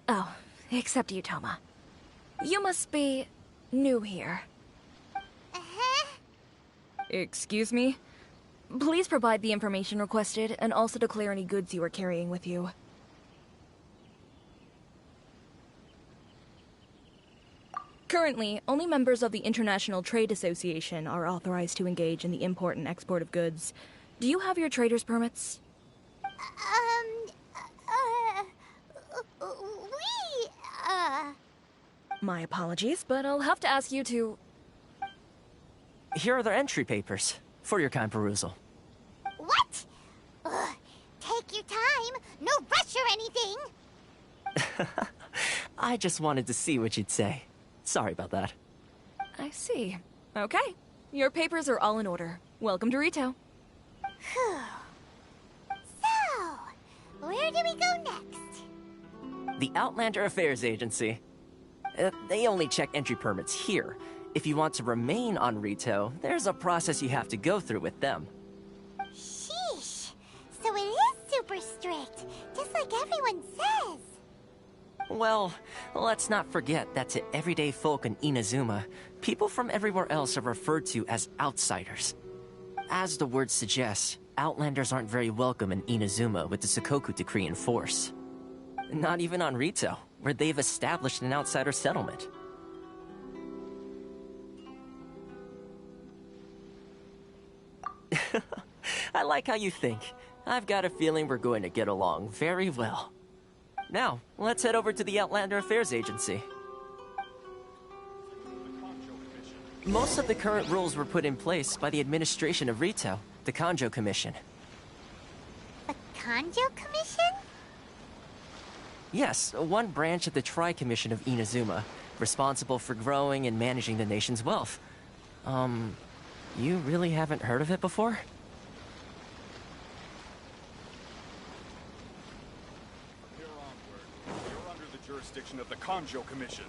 Oh, except you, Toma. You must be new here. Uh-huh. Excuse me? Please provide the information requested and also declare any goods you are carrying with you. Currently, only members of the International Trade Association are authorized to engage in the import and export of goods. Do you have your trader's permits? My apologies, but I'll have to ask you to... Here are the entry papers, for your kind perusal. What? Take your time. No rush or anything. I just wanted to see what you'd say. Sorry about that. I see. Okay. Your papers are all in order. Welcome to Rito. So, where do we go next? The Outlander Affairs Agency. They only check entry permits here. If you want to remain on Rito, there's a process you have to go through with them. Sheesh. So it is super strict, just like everyone says. Well, let's not forget that to everyday folk in Inazuma, people from everywhere else are referred to as outsiders. As the word suggests, Outlanders aren't very welcome in Inazuma with the Sakoku Decree in force. Not even on Rito, where they've established an outsider settlement. I like how you think. I've got a feeling we're going to get along very well. Now, let's head over to the Outlander Affairs Agency. Most of the current rules were put in place by the administration of Rito, the Kanjo Commission. The Kanjo Commission? Yes, one branch of the Tri-Commission of Inazuma, responsible for growing and managing the nation's wealth. You really haven't heard of it before? From here onward, you're under the jurisdiction of the Kanjo Commission.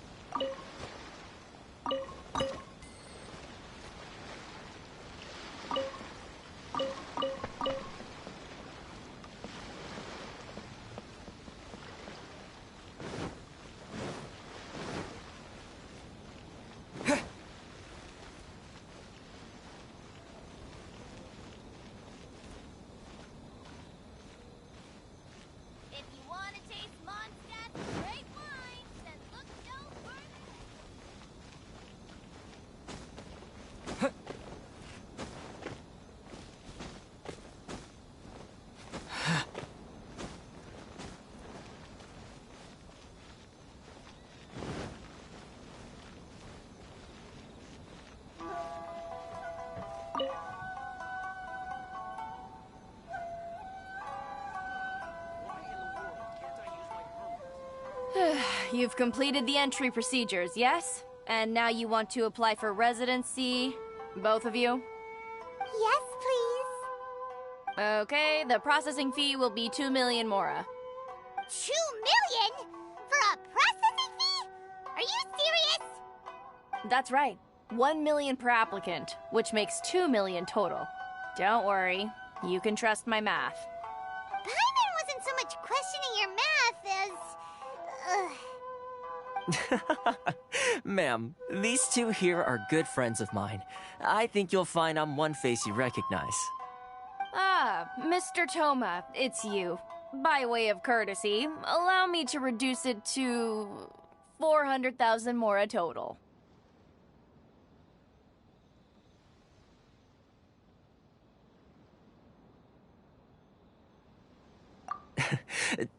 If you want to taste Mondstadt's great wines, then look no further. You've completed the entry procedures, yes? And now you want to apply for residency? Both of you? Yes, please. Okay, the processing fee will be 2 million mora. 2 million? For a processing fee? Are you serious? That's right. 1 million per applicant, which makes 2 million total. Don't worry, you can trust my math. Paimon wasn't so much questioning your math as... Ma'am, these two here are good friends of mine. I think you'll find I'm one face you recognize. Ah, Mr. Toma, it's you. By way of courtesy, allow me to reduce it to 400,000 mora total.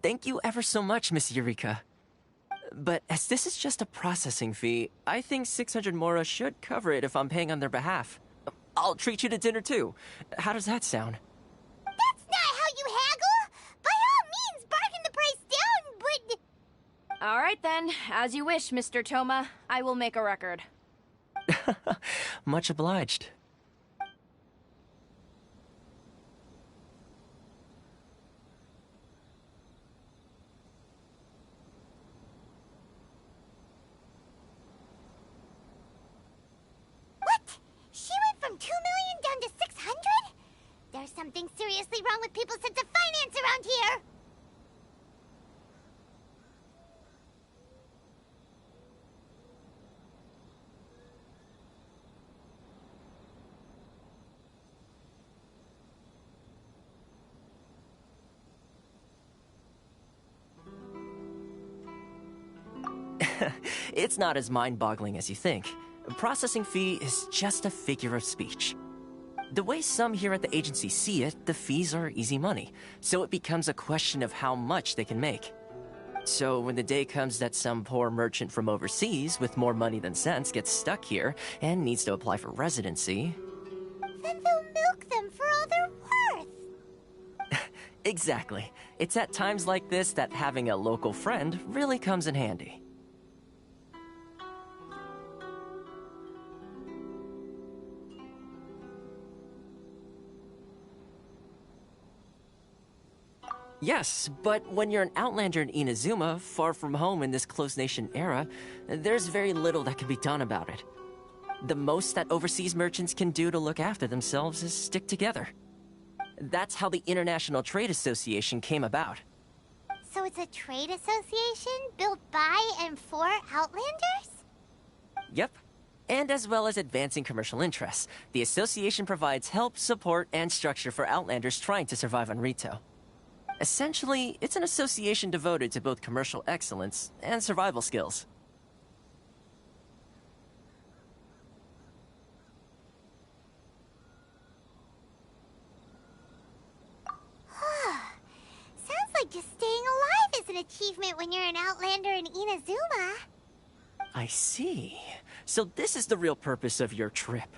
Thank you ever so much, Miss Eureka. But as this is just a processing fee, I think 600 mora should cover it if I'm paying on their behalf. I'll treat you to dinner too. How does that sound? That's not how you haggle! By all means, bargain the price down, but... All right then, as you wish, Mr. Toma. I will make a record. Much obliged. What? She went from 2 million down to 600? There's something seriously wrong with people's sense of finance around here! It's not as mind-boggling as you think. Processing fee is just a figure of speech. The way some here at the agency see it, the fees are easy money, so it becomes a question of how much they can make. So when the day comes that some poor merchant from overseas with more money than sense gets stuck here and needs to apply for residency... Then they'll milk them for all they're worth! Exactly. It's at times like this that having a local friend really comes in handy. Yes, but when you're an outlander in Inazuma, far from home in this closed nation era, there's very little that can be done about it. The most that overseas merchants can do to look after themselves is stick together. That's how the International Trade Association came about. So it's a trade association built by and for Outlanders? Yep. And as well as advancing commercial interests, the association provides help, support, and structure for Outlanders trying to survive on Rito. Essentially, it's an association devoted to both commercial excellence and survival skills. Sounds like just staying alive is an achievement when you're an outlander in Inazuma. I see. So this is the real purpose of your trip.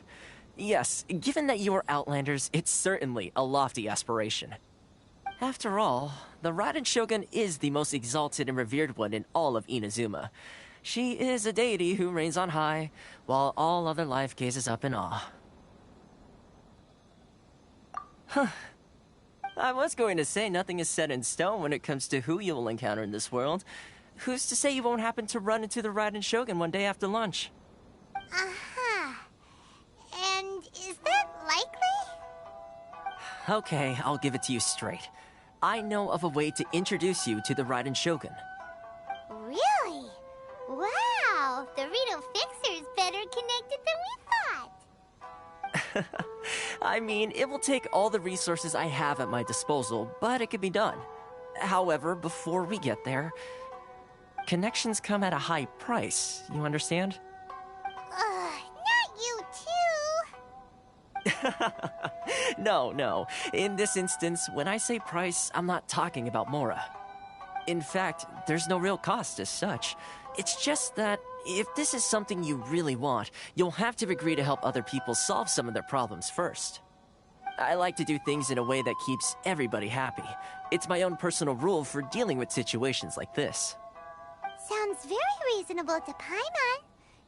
Yes, given that you are outlanders, it's certainly a lofty aspiration. After all, the Raiden Shogun is the most exalted and revered one in all of Inazuma. She is a deity who reigns on high, while all other life gazes up in awe. Huh. I was going to say nothing is set in stone when it comes to who you will encounter in this world. Who's to say you won't happen to run into the Raiden Shogun one day after lunch? Uh-huh. And is that likely? Okay, I'll give it to you straight. I know of a way to introduce you to the Raiden Shogun. Really? Wow! The Rito Fixer is better connected than we thought. I mean, it will take all the resources I have at my disposal, but it can be done. However, before we get there, connections come at a high price, you understand? Not you too! No. In this instance, when I say price, I'm not talking about Mora. In fact, there's no real cost as such. It's just that if this is something you really want, you'll have to agree to help other people solve some of their problems first. I like to do things in a way that keeps everybody happy. It's my own personal rule for dealing with situations like this. Sounds very reasonable to Paimon.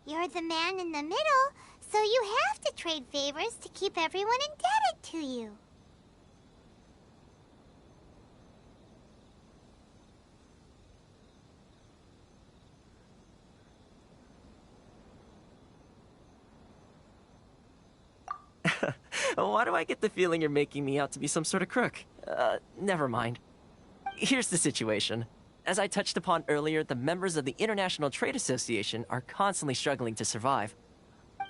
You're the man in the middle, so you have to trade favors to keep everyone indebted to you. Why do I get the feeling you're making me out to be some sort of crook? Never mind. Here's the situation. As I touched upon earlier, the members of the International Trade Association are constantly struggling to survive.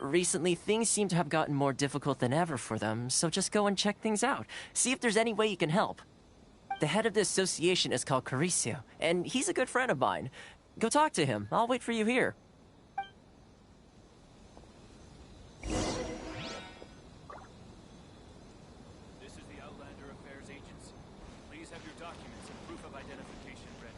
Recently, things seem to have gotten more difficult than ever for them, so just go and check things out. See if there's any way you can help. The head of the association is called Caricio, and he's a good friend of mine. Go talk to him. I'll wait for you here. This is the Outlander Affairs Agency. Please have your documents and proof of identification ready.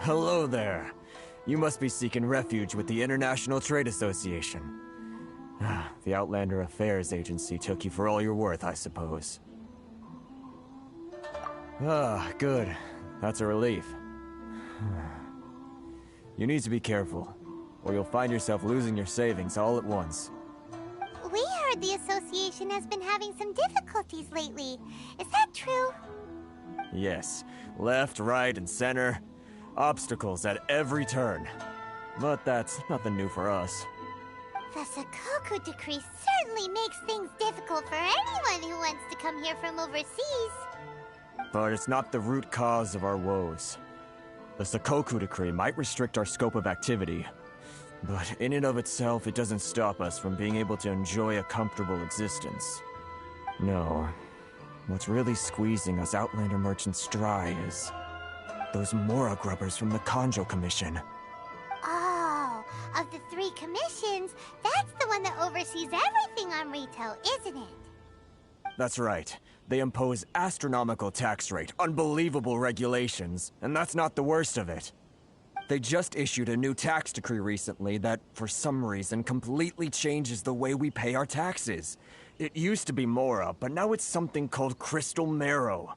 Hello there. You must be seeking refuge with the International Trade Association. The Outlander Affairs Agency took you for all you're worth, I suppose. Good. That's a relief. You need to be careful, or you'll find yourself losing your savings all at once. We heard the association has been having some difficulties lately. Is that true? Yes. Left, right, and center. Obstacles at every turn. But that's nothing new for us. The Sakoku Decree certainly makes things difficult for anyone who wants to come here from overseas. But it's not the root cause of our woes. The Sakoku Decree might restrict our scope of activity, but in and of itself, it doesn't stop us from being able to enjoy a comfortable existence. No. What's really squeezing us Outlander merchants dry is those Mora grubbers from the Kanjo Commission. Oh, of the 3 commissions, that's the one that oversees everything on retail, isn't it? That's right. They impose astronomical tax rate, unbelievable regulations, and that's not the worst of it. They just issued a new tax decree recently that, for some reason, completely changes the way we pay our taxes. It used to be Mora, but now it's something called Crystal Marrow.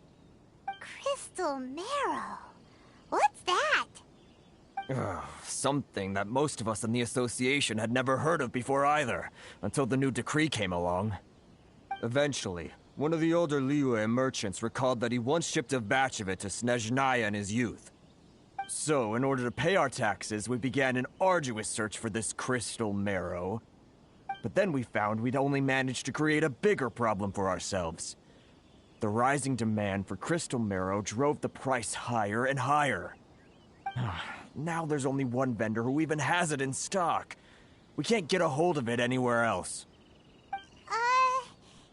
Crystal Marrow? What's that? Something that most of us in the association had never heard of before either, until the new decree came along. Eventually, one of the older Liyue merchants recalled that he once shipped a batch of it to Snezhnaya in his youth. So, in order to pay our taxes, we began an arduous search for this Crystal Marrow. But then we found we'd only managed to create a bigger problem for ourselves. The rising demand for Crystal Marrow drove the price higher and higher. Now there's only one vendor who even has it in stock. We can't get a hold of it anywhere else.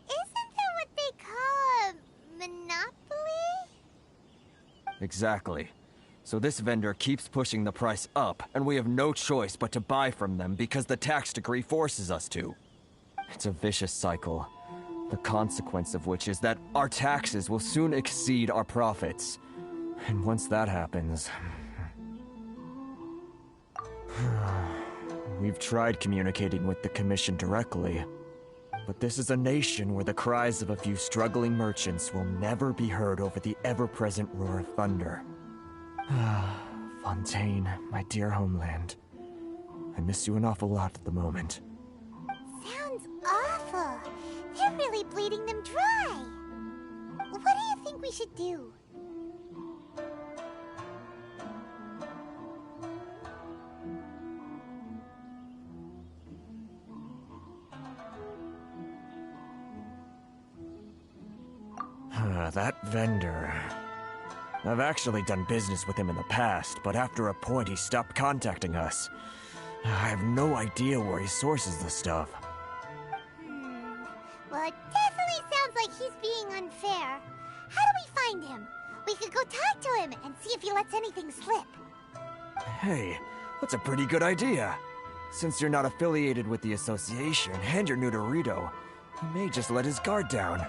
Isn't that what they call a monopoly? Exactly. So this vendor keeps pushing the price up, and we have no choice but to buy from them because the tax decree forces us to. It's a vicious cycle, the consequence of which is that our taxes will soon exceed our profits. And once that happens... We've tried communicating with the Commission directly, but this is a nation where the cries of a few struggling merchants will never be heard over the ever-present roar of thunder. Fontaine, my dear homeland. I miss you an awful lot at the moment. Sounds awful. They're really bleeding them dry. What do you think we should do? That vendor... I've actually done business with him in the past, but after a point he stopped contacting us. I have no idea where he sources the stuff. Well, it definitely sounds like he's being unfair. How do we find him? We could go talk to him and see if he lets anything slip. Hey, that's a pretty good idea. Since you're not affiliated with the association and you're new to Rito, he may just let his guard down.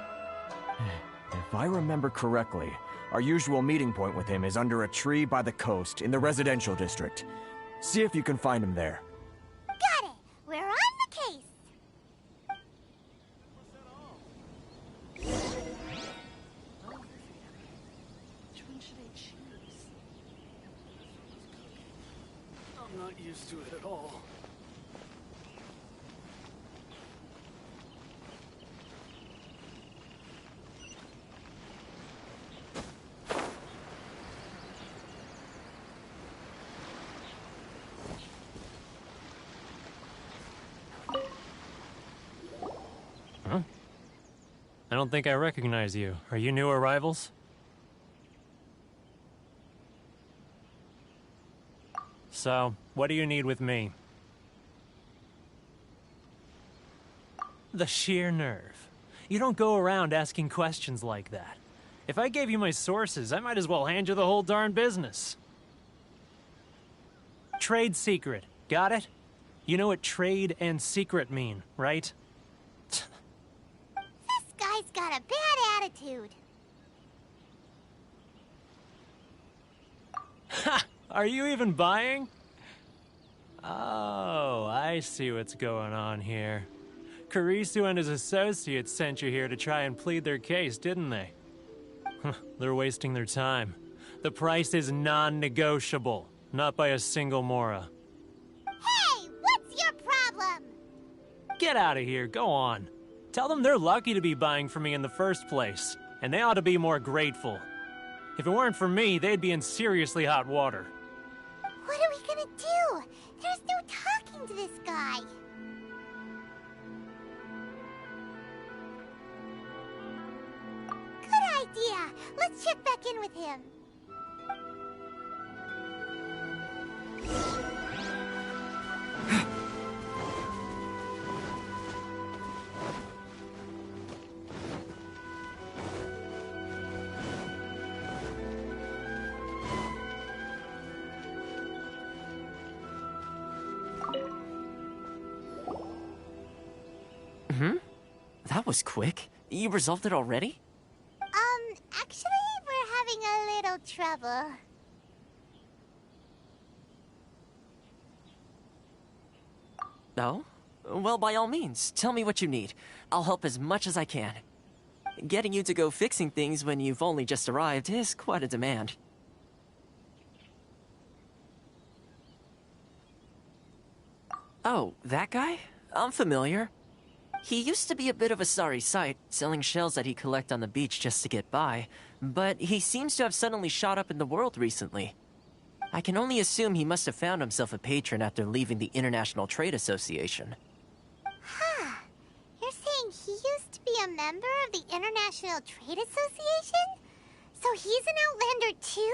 If I remember correctly, our usual meeting point with him is under a tree by the coast in the residential district. See if you can find him there. Got it! We're on the case! Which one should I choose? I'm not used to it at all. I don't think I recognize you. Are you new arrivals? So, what do you need with me? The sheer nerve. You don't go around asking questions like that. If I gave you my sources, I might as well hand you the whole darn business. Trade secret. Got it? You know what trade and secret mean, right? Guy's got a bad attitude. Ha! Are you even buying? Oh, I see what's going on here. Karisu and his associates sent you here to try and plead their case, didn't they? They're wasting their time. The price is non-negotiable, not by a single Mora. Hey, what's your problem? Get out of here, go on. Tell them they're lucky to be buying from me in the first place, and they ought to be more grateful. If it weren't for me, they'd be in seriously hot water. What are we gonna do? There's no talking to this guy. Good idea. Let's check back in with him. That was quick. You resolved it already? Actually, we're having a little trouble. No? Well, by all means, tell me what you need. I'll help as much as I can. Getting you to go fixing things when you've only just arrived is quite a demand. Oh, that guy? I'm familiar. He used to be a bit of a sorry sight, selling shells that he'd collect on the beach just to get by, but he seems to have suddenly shot up in the world recently. I can only assume he must have found himself a patron after leaving the International Trade Association. Huh. You're saying he used to be a member of the International Trade Association? So he's an Outlander too?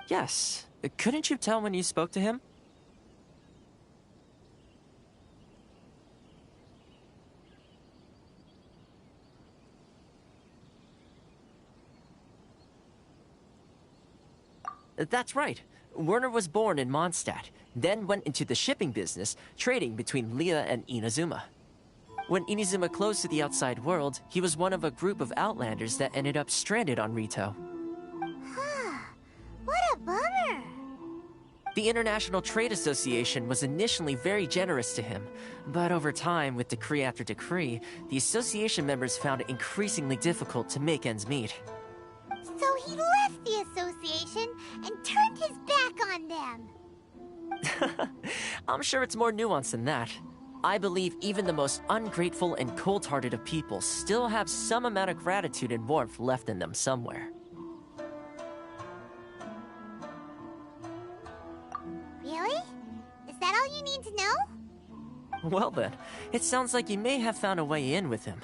Yes. Couldn't you tell when you spoke to him? That's right. Werner was born in Mondstadt, then went into the shipping business, trading between Leah and Inazuma. When Inazuma closed to the outside world, he was one of a group of Outlanders that ended up stranded on Rito. Huh. What a bummer. The International Trade Association was initially very generous to him, but over time, with decree after decree, the association members found it increasingly difficult to make ends meet. So he left the association and turned his back on them. I'm sure it's more nuanced than that. I believe even the most ungrateful and cold-hearted of people still have some amount of gratitude and warmth left in them somewhere. Really? Is that all you need to know? Well then, it sounds like you may have found a way in with him.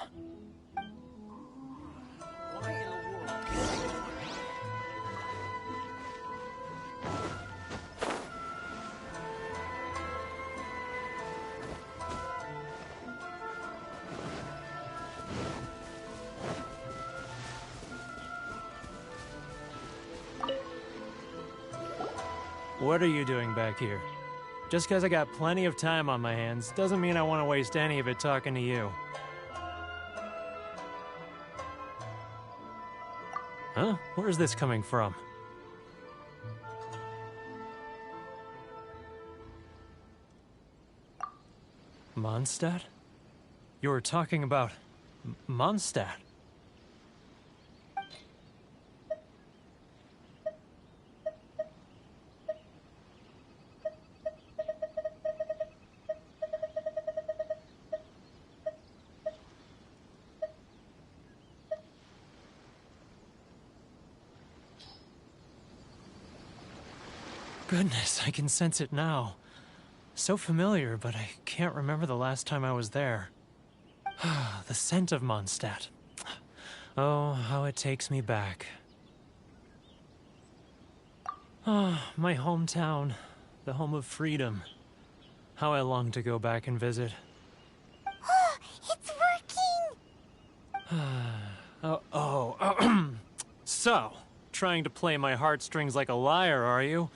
What are you doing back here? Just because I got plenty of time on my hands doesn't mean I want to waste any of it talking to you. Huh? Where's this coming from? Mondstadt? You were talking about Mondstadt. Goodness, I can sense it now. So familiar, but I can't remember the last time I was there. The scent of Mondstadt. Oh, how it takes me back. Ah, my hometown, the home of freedom. How I long to go back and visit. It's working! So, trying to play my heartstrings like a liar, are you?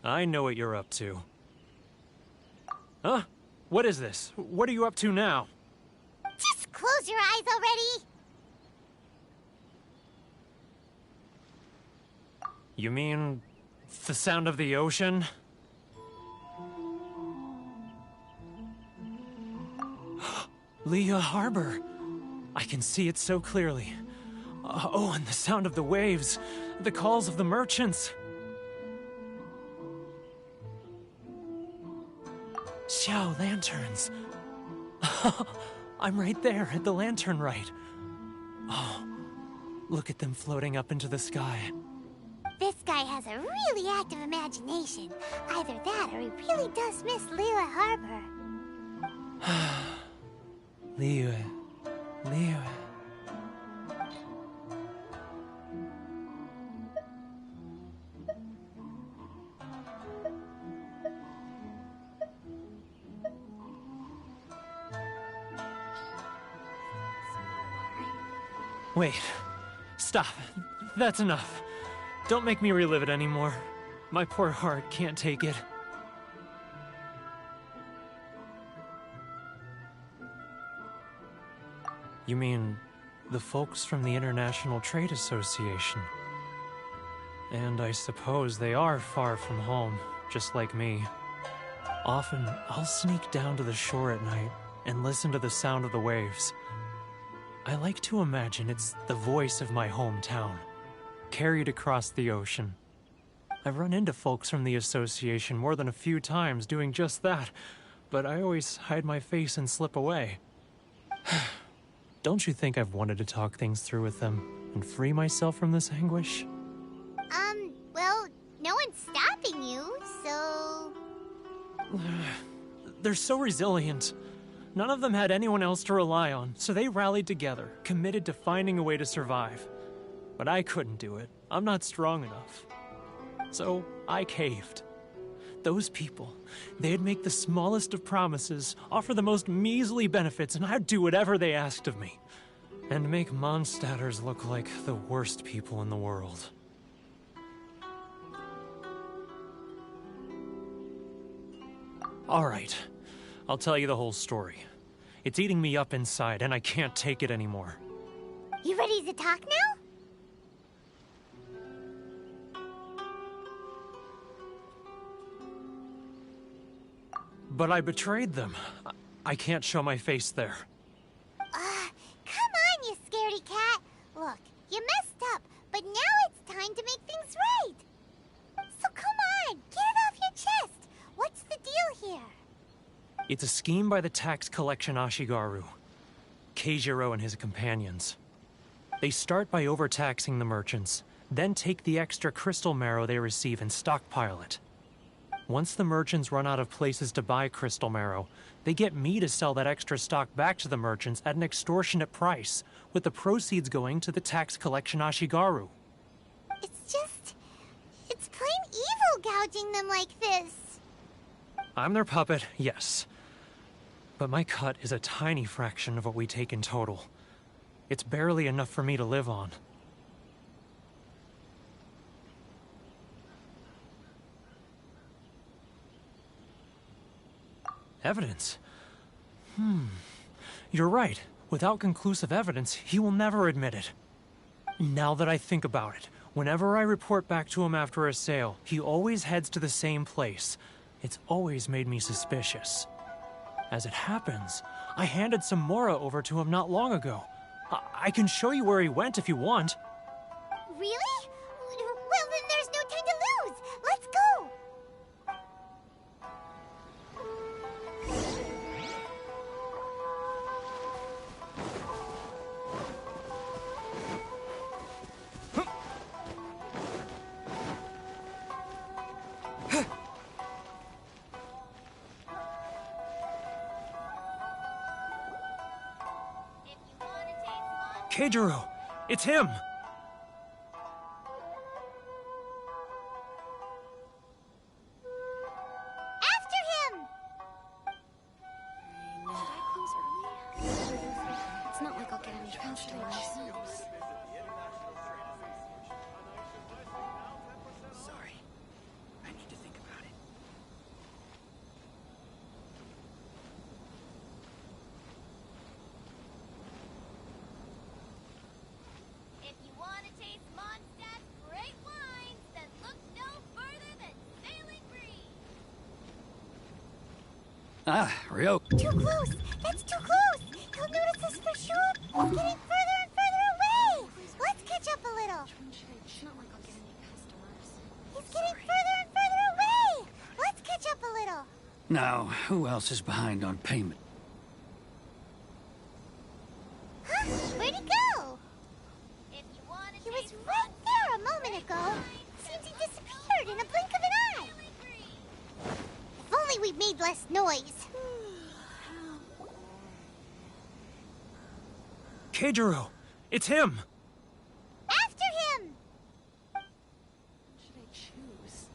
I know what you're up to. Huh? What is this? What are you up to now? Just close your eyes already! You mean The sound of the ocean? Leah Harbor. I can see it so clearly. Oh, and the sound of the waves. The calls of the merchants. Xiao lanterns. I'm right there at the lantern right. Oh, look at them floating up into the sky. This guy has a really active imagination. Either that or he really does miss Liyue Harbor. Liyue. Wait. Stop. That's enough. Don't make me relive it anymore. My poor heart can't take it. You mean the folks from the International Trade Association? And I suppose they are far from home, just like me. Often, I'll sneak down to the shore at night and listen to the sound of the waves. I like to imagine it's the voice of my hometown, carried across the ocean. I've run into folks from the association more than a few times doing just that, but I always hide my face and slip away. Don't you think I've wanted to talk things through with them and free myself from this anguish? Well, no one's stopping you, so... They're so resilient. None of them had anyone else to rely on, so they rallied together, committed to finding a way to survive. But I couldn't do it. I'm not strong enough. So I caved. Those people, they'd make the smallest of promises, offer the most measly benefits, and I'd do whatever they asked of me. And make Mondstadters look like the worst people in the world. All right. I'll tell you the whole story. It's eating me up inside, and I can't take it anymore. You ready to talk now? But I betrayed them. I can't show my face there. Come on, you scaredy cat. Look, you messed up, but now it's time to make things right. So come on, get it off your chest. What's the deal here? It's a scheme by the tax collection Ashigaru, Keijiro and his companions. They start by overtaxing the merchants, then take the extra crystal marrow they receive and stockpile it. Once the merchants run out of places to buy crystal marrow, they get me to sell that extra stock back to the merchants at an extortionate price, with the proceeds going to the tax collection Ashigaru. It's plain evil gouging them like this. I'm their puppet, yes. But my cut is a tiny fraction of what we take in total. It's barely enough for me to live on. Evidence? You're right. Without conclusive evidence, he will never admit it. Now that I think about it, whenever I report back to him after a sale, he always heads to the same place. It's always made me suspicious. As it happens, I handed some Mora over to him not long ago. I can show you where he went if you want. Really? Well, then there's no time to lose. Let's go. Keijiro! It's him! After him! Should I close early? It's not like I'll get any customers. Sorry. I need to think about it. If you Ah, Ryo. Too close! That's too close! He'll notice us for sure! He's getting further and further away! Let's catch up a little! He's getting further and further away! Let's catch up a little! Now, who else is behind on payment? Huh? Where'd he go? He was right there a moment ago. Seems he disappeared in a blink of an eye. If only we made less noise. Keijiro! It's him! After him! Should I choose?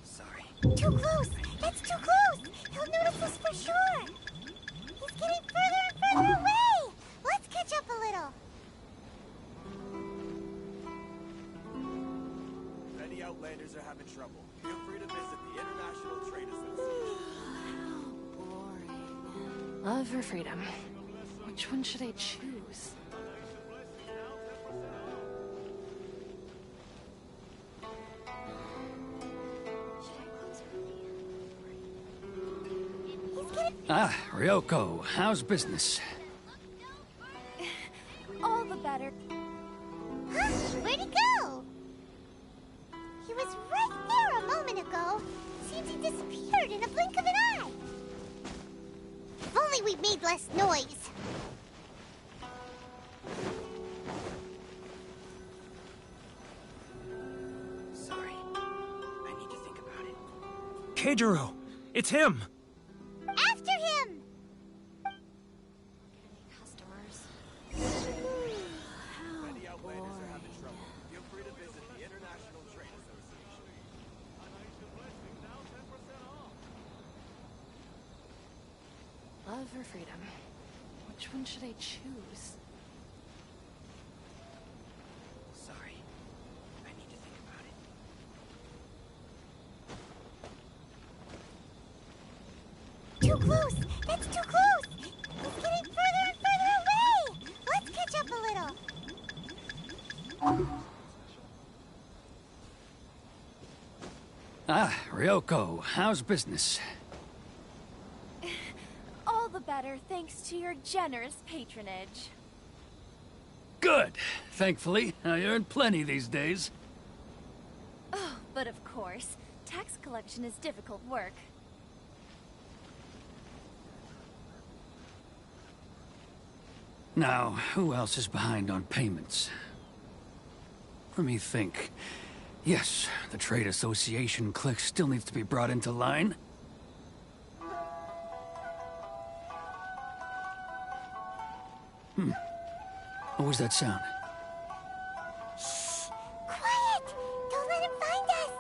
Sorry. Too close! That's too close! He'll notice us for sure! He's getting further and further away! Let's catch up a little! If any Outlanders are having trouble, feel free to visit the International Trade Association. Love or freedom? Which one should I choose? Ah, Ryoko, how's business? All the better. Huh? Where'd he go? He was right there a moment ago. Seems he disappeared in a blink of an eye. If only we made less noise. Sorry. I need to think about it. Keijiro! It's him! After him! Any Outlanders are having trouble, feel free to visit the International Trade Association. Love or freedom? Which one should I choose? Sorry. I need to think about it. Too close! That's too close! He's getting further and further away! Let's catch up a little. Ah, Ryoko, how's business? All the better thanks to your generous patronage. Good. Thankfully, I earn plenty these days. Oh, but of course, tax collection is difficult work. Now, who else is behind on payments? Let me think. Yes, the Trade Association clique still needs to be brought into line. What was that sound? Quiet! Don't let him find us!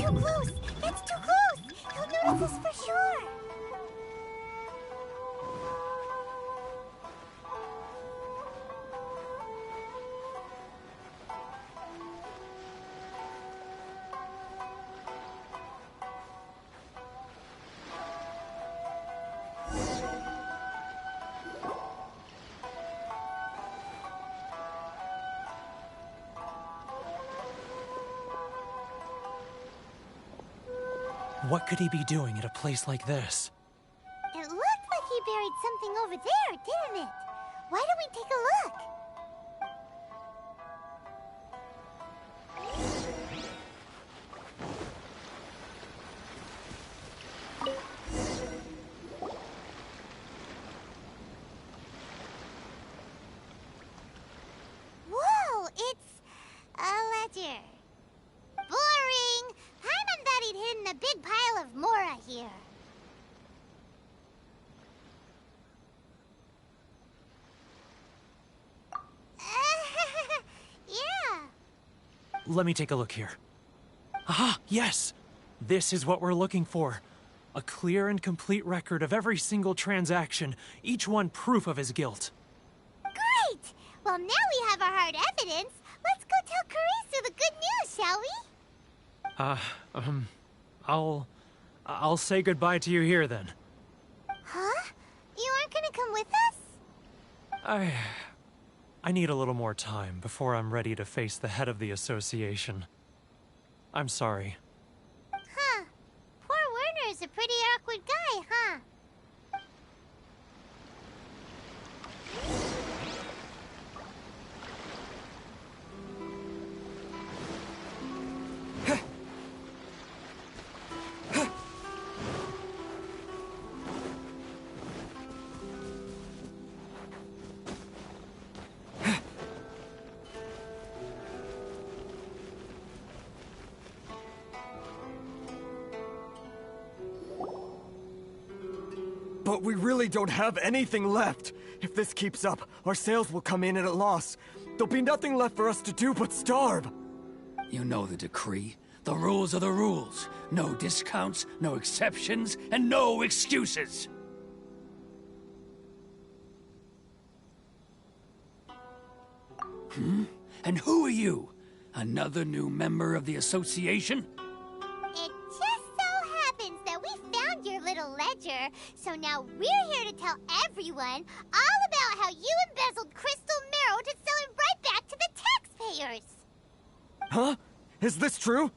Too close! That's too close! He'll notice us for sure! What could he be doing at a place like this? It looked like he buried something over there, didn't it? Why don't we take a look? Whoa, it's a ledger. Boring! Paimon thought he'd hidden a big pile of Mora here. Yeah. Let me take a look here. Ah, yes! This is what we're looking for. A clear and complete record of every single transaction, each one proof of his guilt. Great! Well, now we have our hard evidence. Let's go tell Karisu the good news, shall we? I'll say goodbye to you here then. Huh? You aren't gonna come with us? I need a little more time before I'm ready to face the head of the association. I'm sorry. Huh. Poor Werner's a But we really don't have anything left. If this keeps up, our sales will come in at a loss. There'll be nothing left for us to do but starve. You know the decree. The rules are the rules. No discounts, no exceptions, and no excuses. And who are you? Another new member of the association? It just so happens that we found your little ledger, so now we're here to tell everyone all about how you embezzled crystal marrow to sell it right back to the taxpayers. Huh? Is this true?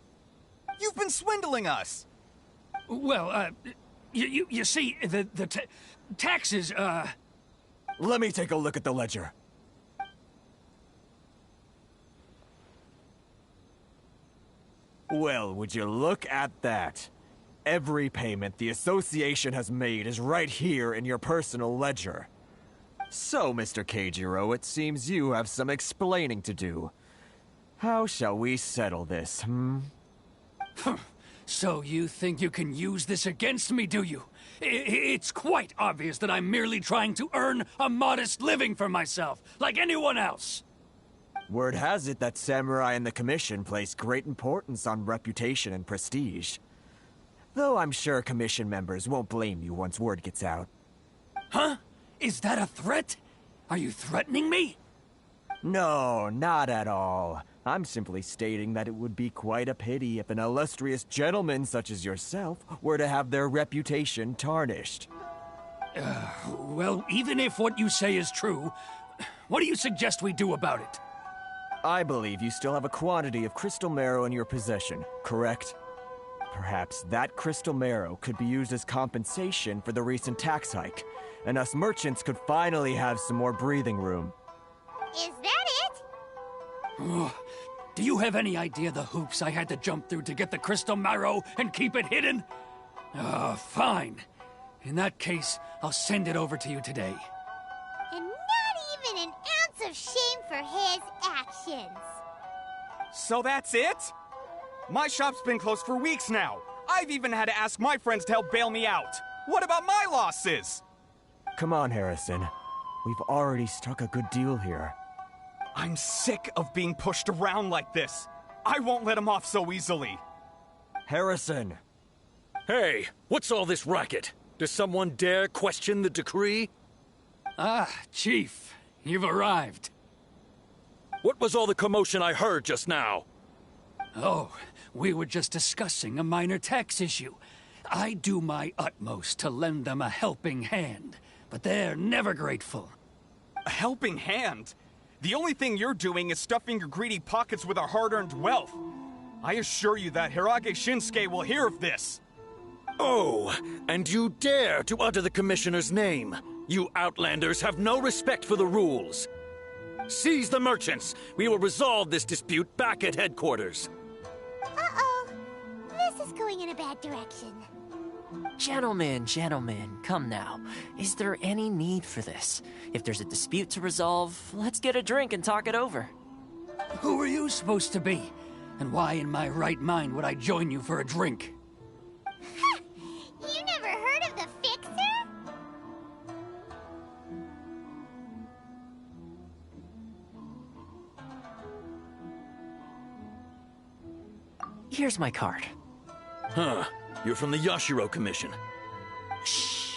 You've been swindling us! Well, you see, the taxes, Let me take a look at the ledger. Well, would you look at that? Every payment the association has made is right here in your personal ledger. So, Mr. Keijiro, it seems you have some explaining to do. How shall we settle this, So you think you can use this against me, do you? It's quite obvious that I'm merely trying to earn a modest living for myself, like anyone else. Word has it that Samurai and the Commission place great importance on reputation and prestige. Though I'm sure Commission members won't blame you once word gets out. Huh? Is that a threat? Are you threatening me? No, not at all. I'm simply stating that it would be quite a pity if an illustrious gentleman such as yourself were to have their reputation tarnished. Well, even if what you say is true, what do you suggest we do about it? I believe you still have a quantity of crystal marrow in your possession, correct? Perhaps that crystal marrow could be used as compensation for the recent tax hike, and us merchants could finally have some more breathing room. Is that it? Do you have any idea the hoops I had to jump through to get the crystal marrow and keep it hidden? Fine. In that case, I'll send it over to you today. And not even an ounce of shame for his actions. So that's it? My shop's been closed for weeks now. I've even had to ask my friends to help bail me out. What about my losses? Come on, Harrison. We've already struck a good deal here. I'm sick of being pushed around like this. I won't let him off so easily. Harrison! Hey, what's all this racket? Does someone dare question the decree? Chief, you've arrived. What was all the commotion I heard just now? Oh, we were just discussing a minor tax issue. I do my utmost to lend them a helping hand, but they're never grateful. A helping hand? The only thing you're doing is stuffing your greedy pockets with our hard-earned wealth. I assure you that Hirage Shinsuke will hear of this. Oh, and you dare to utter the Commissioner's name. You outlanders have no respect for the rules. Seize the merchants. We will resolve this dispute back at headquarters. Uh-oh. This is going in a bad direction. Gentlemen, come now. Is there any need for this? If there's a dispute to resolve, let's get a drink and talk it over. Who are you supposed to be? And why in my right mind would I join you for a drink? You never heard of the Fixer? Here's my card. Huh. You're from the Yashiro Commission. Shh.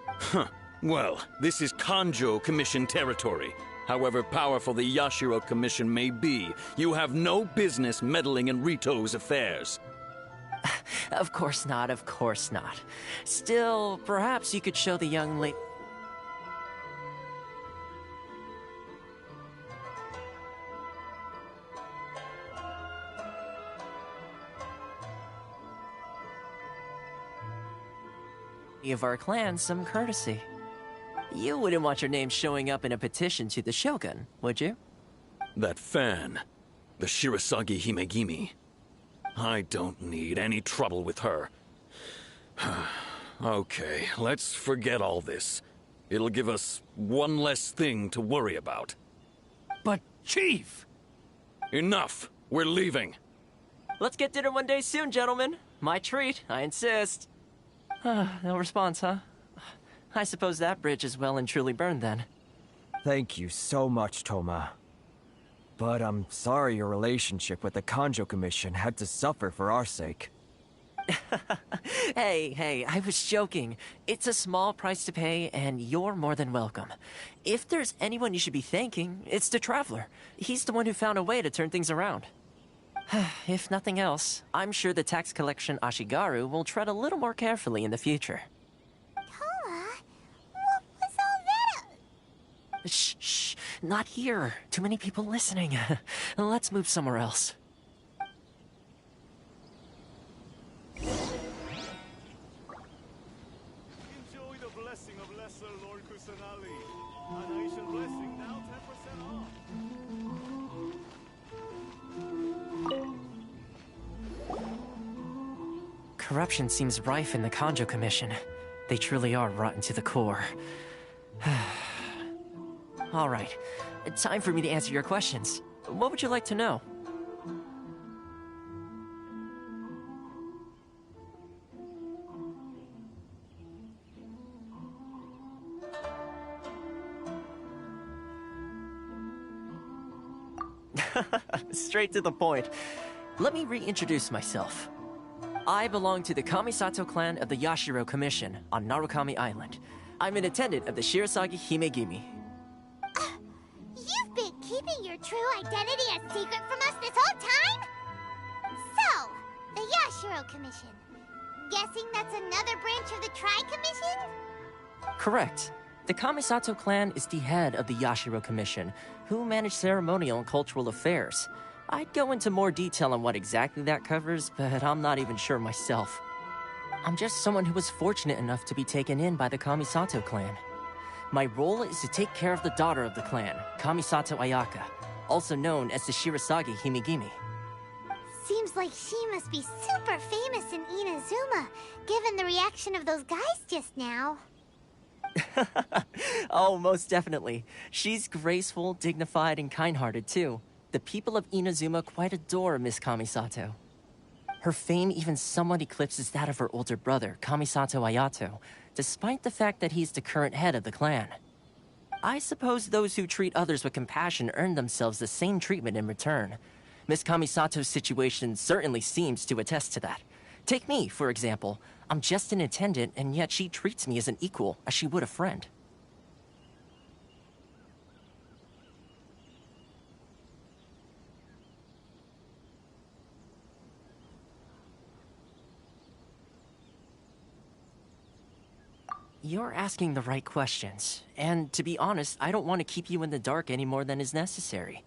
Huh. Well, this is Kanjo Commission territory. However powerful the Yashiro Commission may be, you have no business meddling in Rito's affairs. Of course not. Still, perhaps you could show the young lady... of our clan some courtesy. You wouldn't want your name showing up in a petition to the Shogun, would you? That fan, the Shirasagi Himegimi. I don't need any trouble with her. Okay, let's forget all this. It'll give us one less thing to worry about. But, Chief! Enough! We're leaving. Let's get dinner one day soon, gentlemen. My treat, I insist. No response, huh? I suppose that bridge is well and truly burned then. Thank you so much, Toma. But I'm sorry your relationship with the Kanjo Commission had to suffer for our sake. Hey, I was joking. It's a small price to pay, and you're more than welcome. If there's anyone you should be thanking, it's the Traveler. He's the one who found a way to turn things around. If nothing else, I'm sure the tax collection Ashigaru will tread a little more carefully in the future. Toma, what was all that? Shh, not here. Too many people listening. Let's move somewhere else. Enjoy the blessing of Lesser Lord Kusanali. An Aishan blessing now 10% off. Corruption seems rife in the Kanjo Commission. They truly are rotten to the core. All right, time for me to answer your questions. What would you like to know? Straight to the point. Let me reintroduce myself. I belong to the Kamisato clan of the Yashiro Commission on Narukami Island. I'm an attendant of the Shirasagi Himegimi. You've been keeping your true identity a secret from us this whole time? So, the Yashiro Commission. Guessing that's another branch of the Tri-Commission? Correct. The Kamisato clan is the head of the Yashiro Commission, who manage ceremonial and cultural affairs. I'd go into more detail on what exactly that covers, but I'm not even sure myself. I'm just someone who was fortunate enough to be taken in by the Kamisato clan. My role is to take care of the daughter of the clan, Kamisato Ayaka, also known as the Shirasagi Himegimi. Seems like she must be super famous in Inazuma, given the reaction of those guys just now. Oh, most definitely. She's graceful, dignified, and kind-hearted, too. The people of Inazuma quite adore Miss Kamisato. Her fame even somewhat eclipses that of her older brother, Kamisato Ayato, despite the fact that he's the current head of the clan. I suppose those who treat others with compassion earn themselves the same treatment in return. Miss Kamisato's situation certainly seems to attest to that. Take me, for example. I'm just an attendant, and yet she treats me as an equal, as she would a friend. You're asking the right questions, and to be honest, I don't want to keep you in the dark any more than is necessary.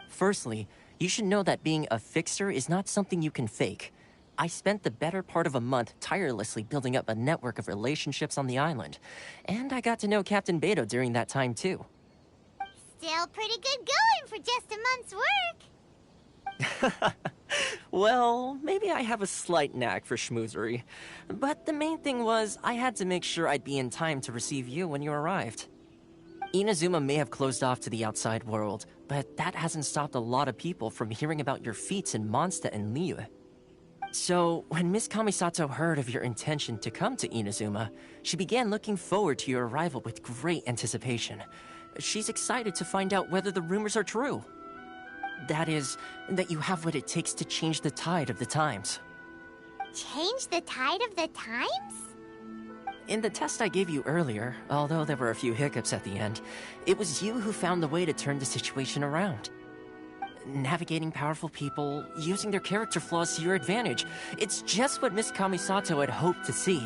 Firstly, you should know that being a fixer is not something you can fake. I spent the better part of a month tirelessly building up a network of relationships on the island, and I got to know Captain Beto during that time too. Still pretty good going for just a month's work. Well, maybe I have a slight knack for schmoozery, but the main thing was I had to make sure I'd be in time to receive you when you arrived. Inazuma may have closed off to the outside world, but that hasn't stopped a lot of people from hearing about your feats in Mondstadt and Liyue. So, when Miss Kamisato heard of your intention to come to Inazuma, she began looking forward to your arrival with great anticipation. She's excited to find out whether the rumors are true. That is, that you have what it takes to change the tide of the times. Change the tide of the times? In the test I gave you earlier, although there were a few hiccups at the end, it was you who found the way to turn the situation around. Navigating powerful people, using their character flaws to your advantage. It's just what Miss Kamisato had hoped to see.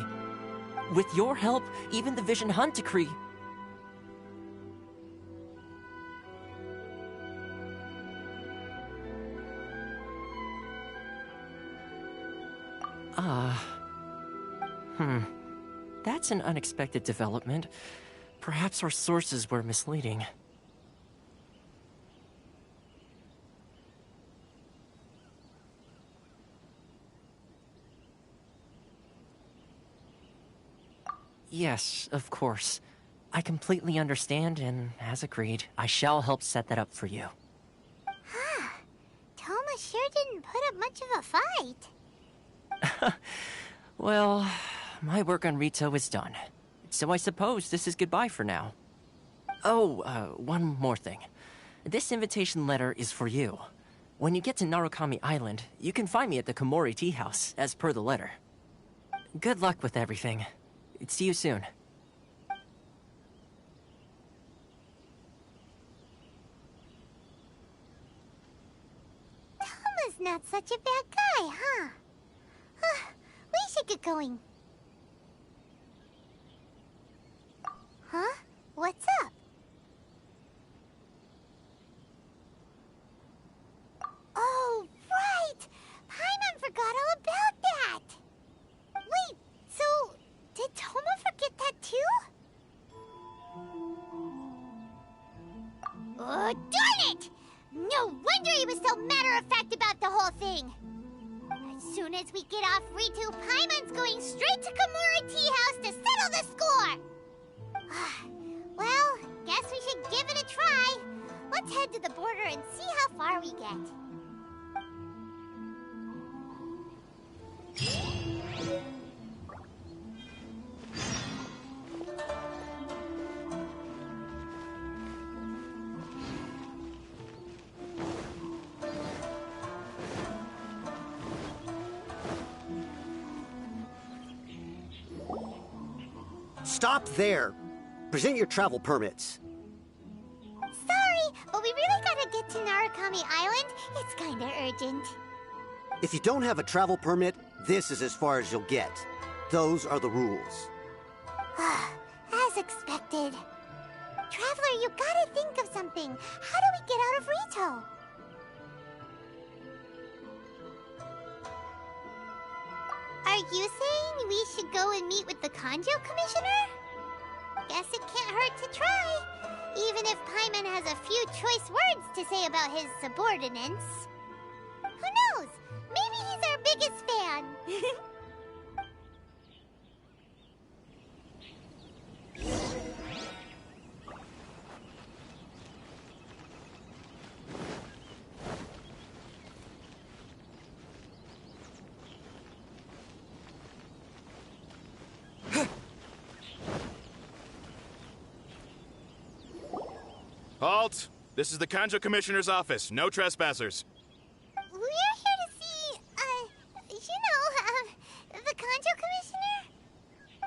With your help, even the Vision Hunt decree... That's an unexpected development. Perhaps our sources were misleading. Yes, of course. I completely understand, and as agreed, I shall help set that up for you. Toma sure didn't put up much of a fight. Well, my work on Rito is done. So I suppose this is goodbye for now. Oh, one more thing. This invitation letter is for you. When you get to Narukami Island, you can find me at the Komori Tea House, as per the letter. Good luck with everything. See you soon. Toma's not such a bad guy, huh? We should get going. Huh? What's up? Oh, right! Paimon forgot all about that! Wait, so did Toma forget that too? Oh, darn it! No wonder he was so matter-of-fact about the whole thing! As soon as we get off Ritu, Paimon's going straight to Komori Tea House to settle the score! Well, guess we should give it a try. Let's head to the border and see how far we get. Stop there! Present your travel permits. Sorry, but we really gotta get to Narukami Island. It's kinda urgent. If you don't have a travel permit, this is as far as you'll get. Those are the rules. As expected. Traveler, you gotta think of something. How do we get out of Rito? Are you saying we should go and meet with the Kanjo Commissioner? Guess it can't hurt to try. Even if Paimon has a few choice words to say about his subordinates. Who knows? Maybe he's our biggest fan. Halt! This is the Kanjo Commissioner's office. No trespassers. We're here to see, the Kanjo Commissioner?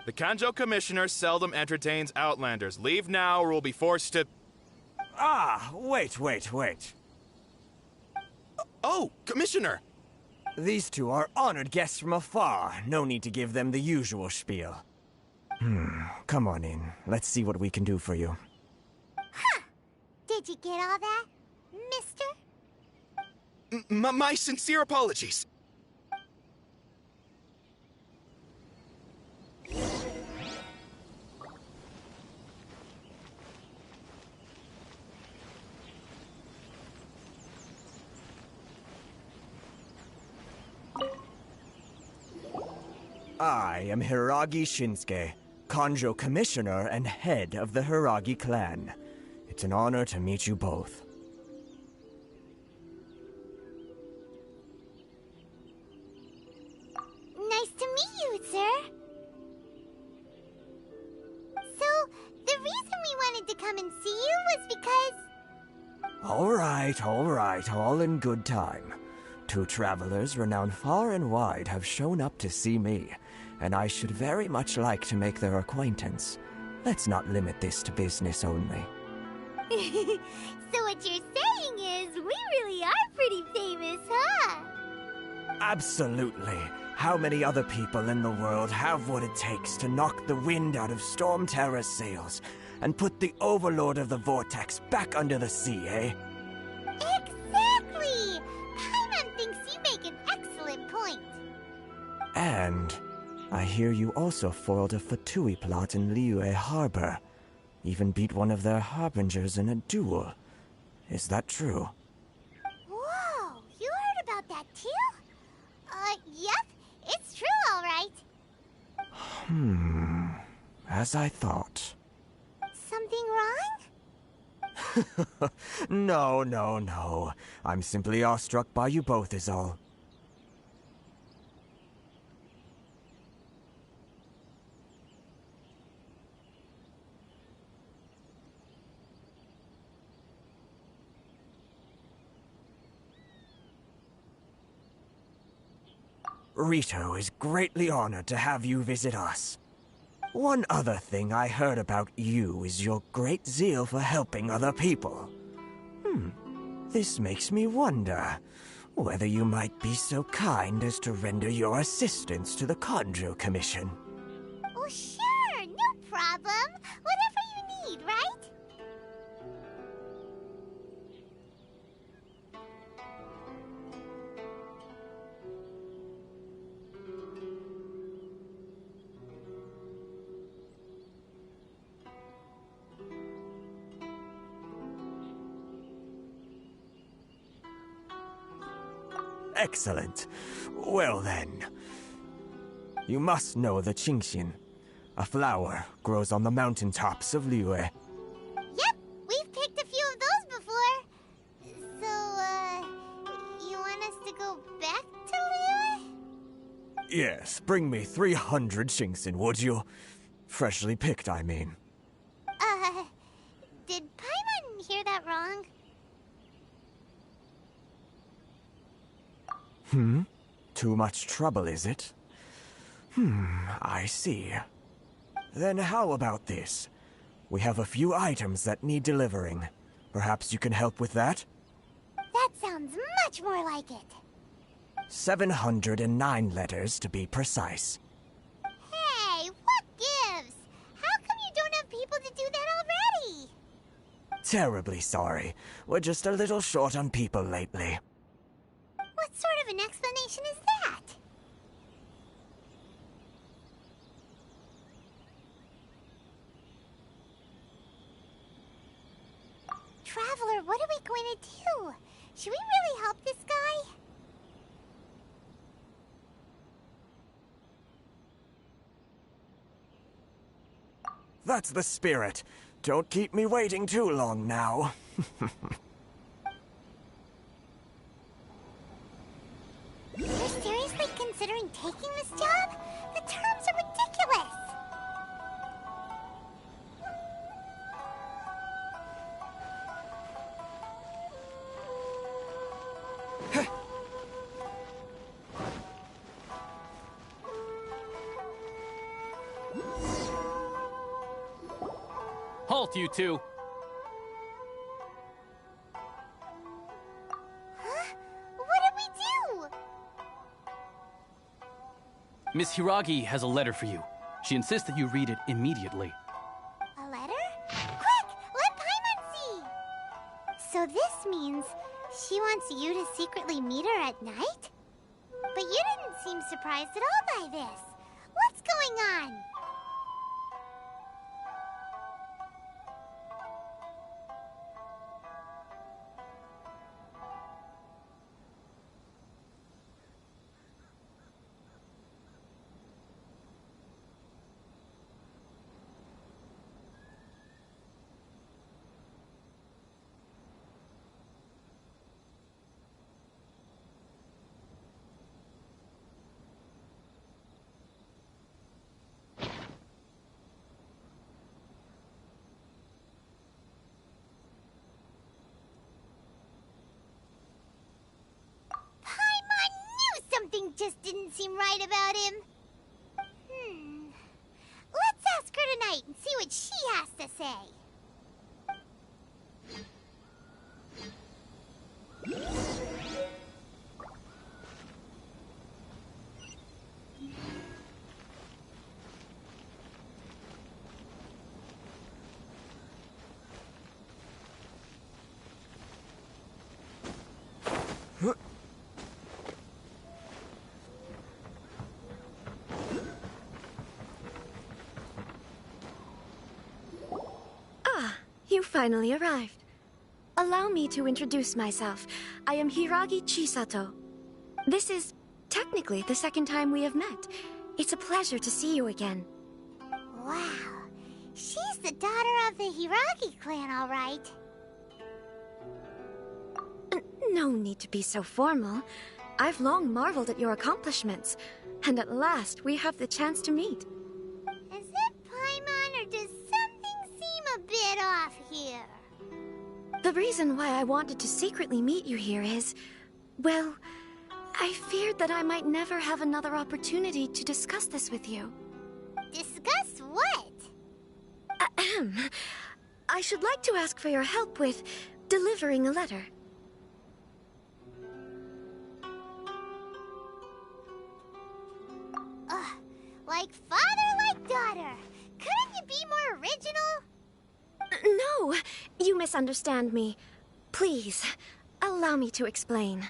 The Kanjo Commissioner seldom entertains Outlanders. Leave now or we'll be forced to... Ah, wait. Oh, Commissioner! These two are honored guests from afar. No need to give them the usual spiel. Come on in. Let's see what we can do for you. Did you get all that, mister? My sincere apologies. I am Hiragi Shinsuke, Kanjo Commissioner and head of the Hiragi clan. It's an honor to meet you both. Nice to meet you, sir. So, the reason we wanted to come and see you was because... All right, all in good time. Two travelers renowned far and wide have shown up to see me, and I should very much like to make their acquaintance. Let's not limit this to business only. So what you're saying is, we really are pretty famous, huh? Absolutely. How many other people in the world have what it takes to knock the wind out of Storm Terror's sails and put the Overlord of the Vortex back under the sea, eh? Exactly! Paimon thinks you make an excellent point. And I hear you also foiled a Fatui plot in Liyue Harbor. Even beat one of their harbingers in a duel. Is that true? Whoa, you heard about that too? Yep, it's true, all right. As I thought. Something wrong? No. I'm simply awestruck by you both is all. Rito is greatly honored to have you visit us. One other thing I heard about you is your great zeal for helping other people. This makes me wonder whether you might be so kind as to render your assistance to the Conjo Commission. Oh, sure, no problem. Whatever you need, right? Excellent. Well then, you must know the Qingxian. A flower grows on the mountaintops of Liyue. Yep, we've picked a few of those before. So, you want us to go back to Liyue? Yes, bring me 300 Qingxian, would you? Freshly picked, I mean. Did Paimon hear that wrong? Too much trouble, is it? I see. Then how about this? We have a few items that need delivering. Perhaps you can help with that? That sounds much more like it. 709 letters, to be precise. Hey, what gives? How come you don't have people to do that already? Terribly sorry. We're just a little short on people lately. What sort of an explanation is that? Traveler, what are we going to do? Should we really help this guy? That's the spirit. Don't keep me waiting too long now. You're seriously considering taking this job? The terms are ridiculous! Halt, you two! Miss Hiragi has a letter for you. She insists that you read it immediately. A letter? Quick! Let Paimon see! So this means she wants you to secretly meet her at night? But you didn't seem surprised at all by this. What's going on? Something just didn't seem right about him. Let's ask her tonight and see what she has to say. You finally arrived. Allow me to introduce myself. I am Hiragi Chisato. This is technically the second time we have met. It's a pleasure to see you again. Wow. She's the daughter of the Hiragi clan, all right. No need to be so formal. I've long marveled at your accomplishments. And at last, we have the chance to meet. Is it Paimon, or does something seem a bit off here? The reason why I wanted to secretly meet you here is, well, I feared that I might never have another opportunity to discuss this with you. Discuss what? I should like to ask for your help with delivering a letter. Like father, like daughter. Couldn't you be more original? No, you misunderstand me. Please, allow me to explain.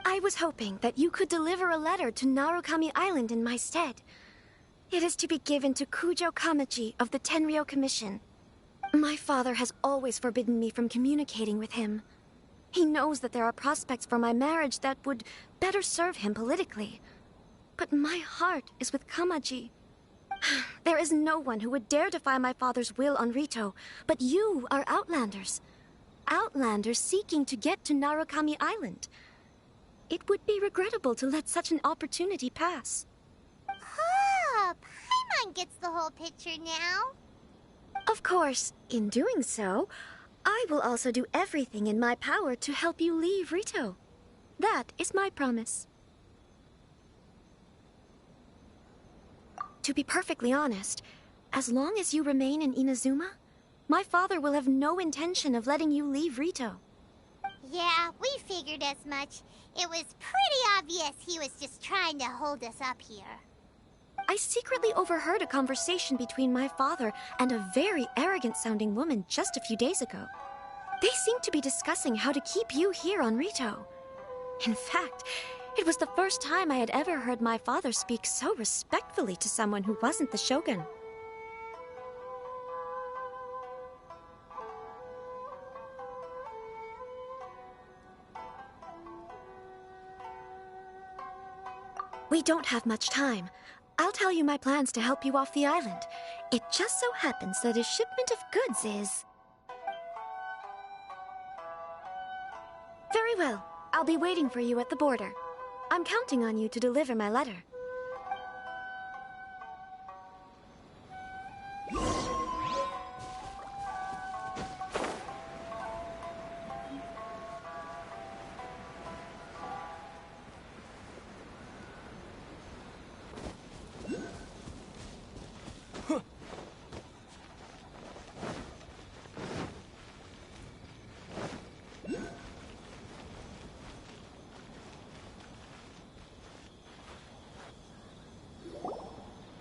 I was hoping that you could deliver a letter to Narukami Island in my stead. It is to be given to Kujo Kamaji of the Tenryou Commission. My father has always forbidden me from communicating with him. He knows that there are prospects for my marriage that would better serve him politically. But my heart is with Kamaji. There is no one who would dare defy my father's will on Rito, but you are Outlanders. Outlanders seeking to get to Narukami Island. It would be regrettable to let such an opportunity pass. Paimon gets the whole picture now. Of course, in doing so, I will also do everything in my power to help you leave Rito. That is my promise. To be perfectly honest, as long as you remain in Inazuma, my father will have no intention of letting you leave Rito. Yeah, we figured as much. It was pretty obvious he was just trying to hold us up here. I secretly overheard a conversation between my father and a very arrogant-sounding woman just a few days ago. They seemed to be discussing how to keep you here on Rito. In fact, it was the first time I had ever heard my father speak so respectfully to someone who wasn't the shogun. We don't have much time. I'll tell you my plans to help you off the island. It just so happens that a shipment of goods is... Very well. I'll be waiting for you at the border. I'm counting on you to deliver my letter.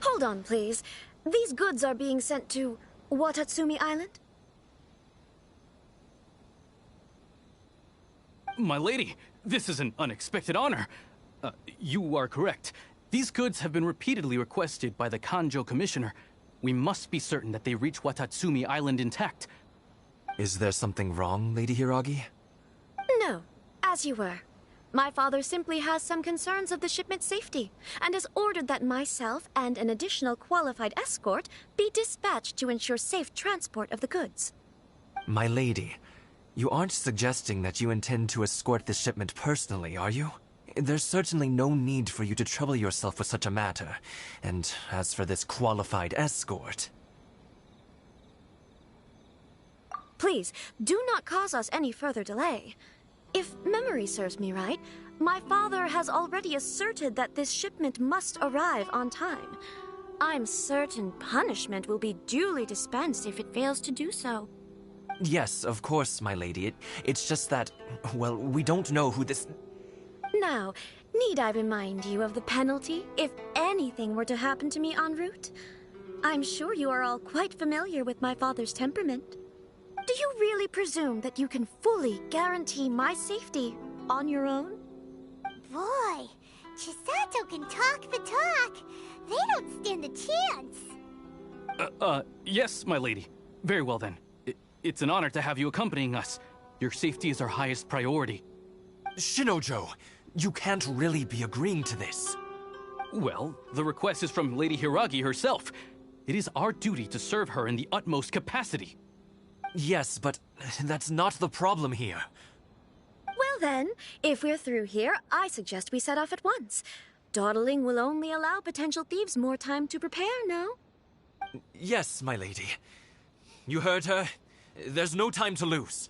Hold on, please. These goods are being sent to Watatsumi Island? My lady, this is an unexpected honor. You are correct. These goods have been repeatedly requested by the Kanjo Commissioner. We must be certain that they reach Watatsumi Island intact. Is there something wrong, Lady Hiragi? No, as you were. My father simply has some concerns of the shipment's safety, and has ordered that myself and an additional qualified escort be dispatched to ensure safe transport of the goods. My lady, you aren't suggesting that you intend to escort this shipment personally, are you? There's certainly no need for you to trouble yourself with such a matter. And as for this qualified escort... Please, do not cause us any further delay. If memory serves me right, my father has already asserted that this shipment must arrive on time. I'm certain punishment will be duly dispensed if it fails to do so. Yes, of course, my lady. It's just that, well, we don't know who this... Now, need I remind you of the penalty if anything were to happen to me en route? I'm sure you are all quite familiar with my father's temperament. Do you really presume that you can fully guarantee my safety on your own? Boy, Chisato can talk the talk. They don't stand a chance. Yes, my lady. Very well then. It's an honor to have you accompanying us. Your safety is our highest priority. Shinojo, you can't really be agreeing to this. Well, the request is from Lady Hiragi herself. It is our duty to serve her in the utmost capacity. Yes, but that's not the problem here. Well then, if we're through here, I suggest we set off at once. Dawdling will only allow potential thieves more time to prepare, no? Yes, my lady. You heard her. There's no time to lose.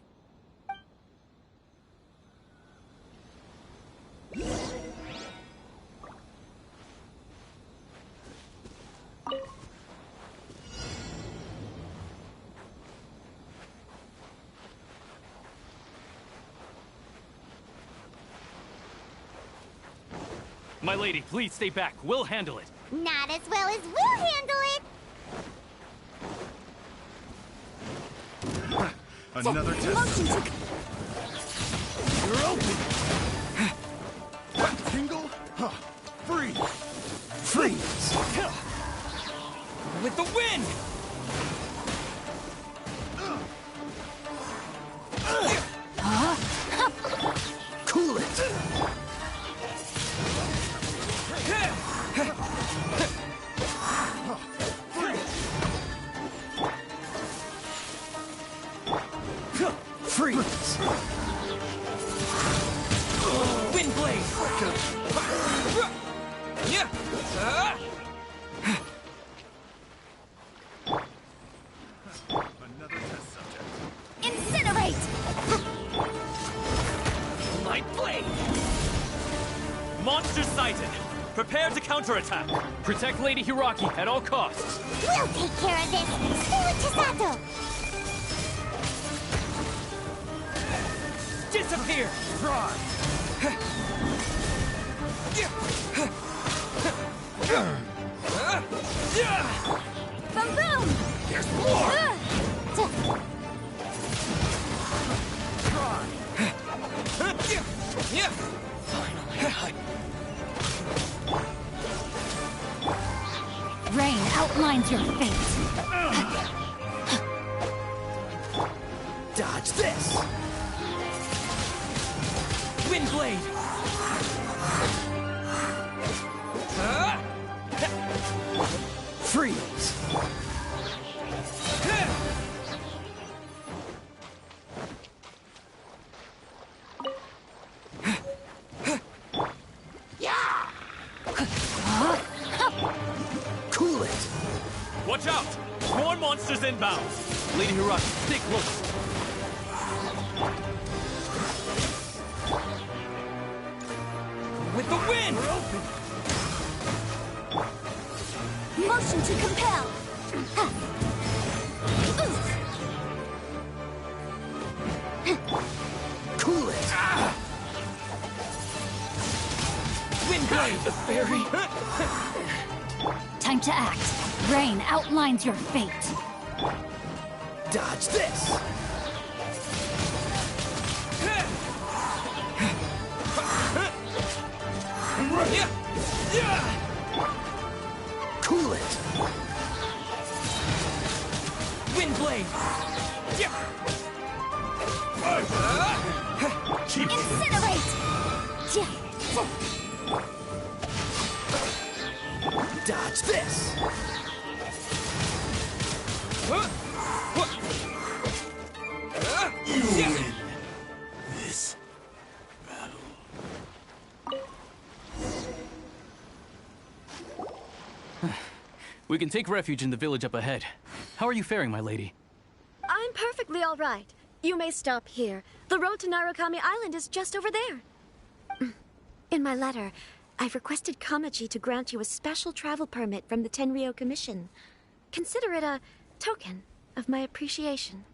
My lady, please stay back. We'll handle it. Not as well as we'll handle it. Another test. You're open. Tingle. Freeze. Freeze. With the wind! Cool it. Freeze! Wind blade! Yeah! Another test subject. Incinerate! Light blade! Monster sighted! Prepare to counterattack! Protect Lady Hiraki at all costs! We'll take care of this. Stay with Chisato. Disappear! Try. Boom boom! There's more! Try. Rain outlines your fate. Dodge this! Wind blade! Freeze. Cool it. Watch out! More monsters inbound! Lady Hiraki, stay close! With the wind! Motion to compel. Cool it. Wind blade, the fairy! Time to act. Rain outlines your fate. Dodge this! Cool it. Wind blade! Incinerate! Dodge this! You win this battle. We can take refuge in the village up ahead. How are you faring, my lady? I'm perfectly all right. You may stop here. The road to Narukami Island is just over there. In my letter, I've requested Kamaji to grant you a special travel permit from the Tenryou Commission. Consider it a token of my appreciation.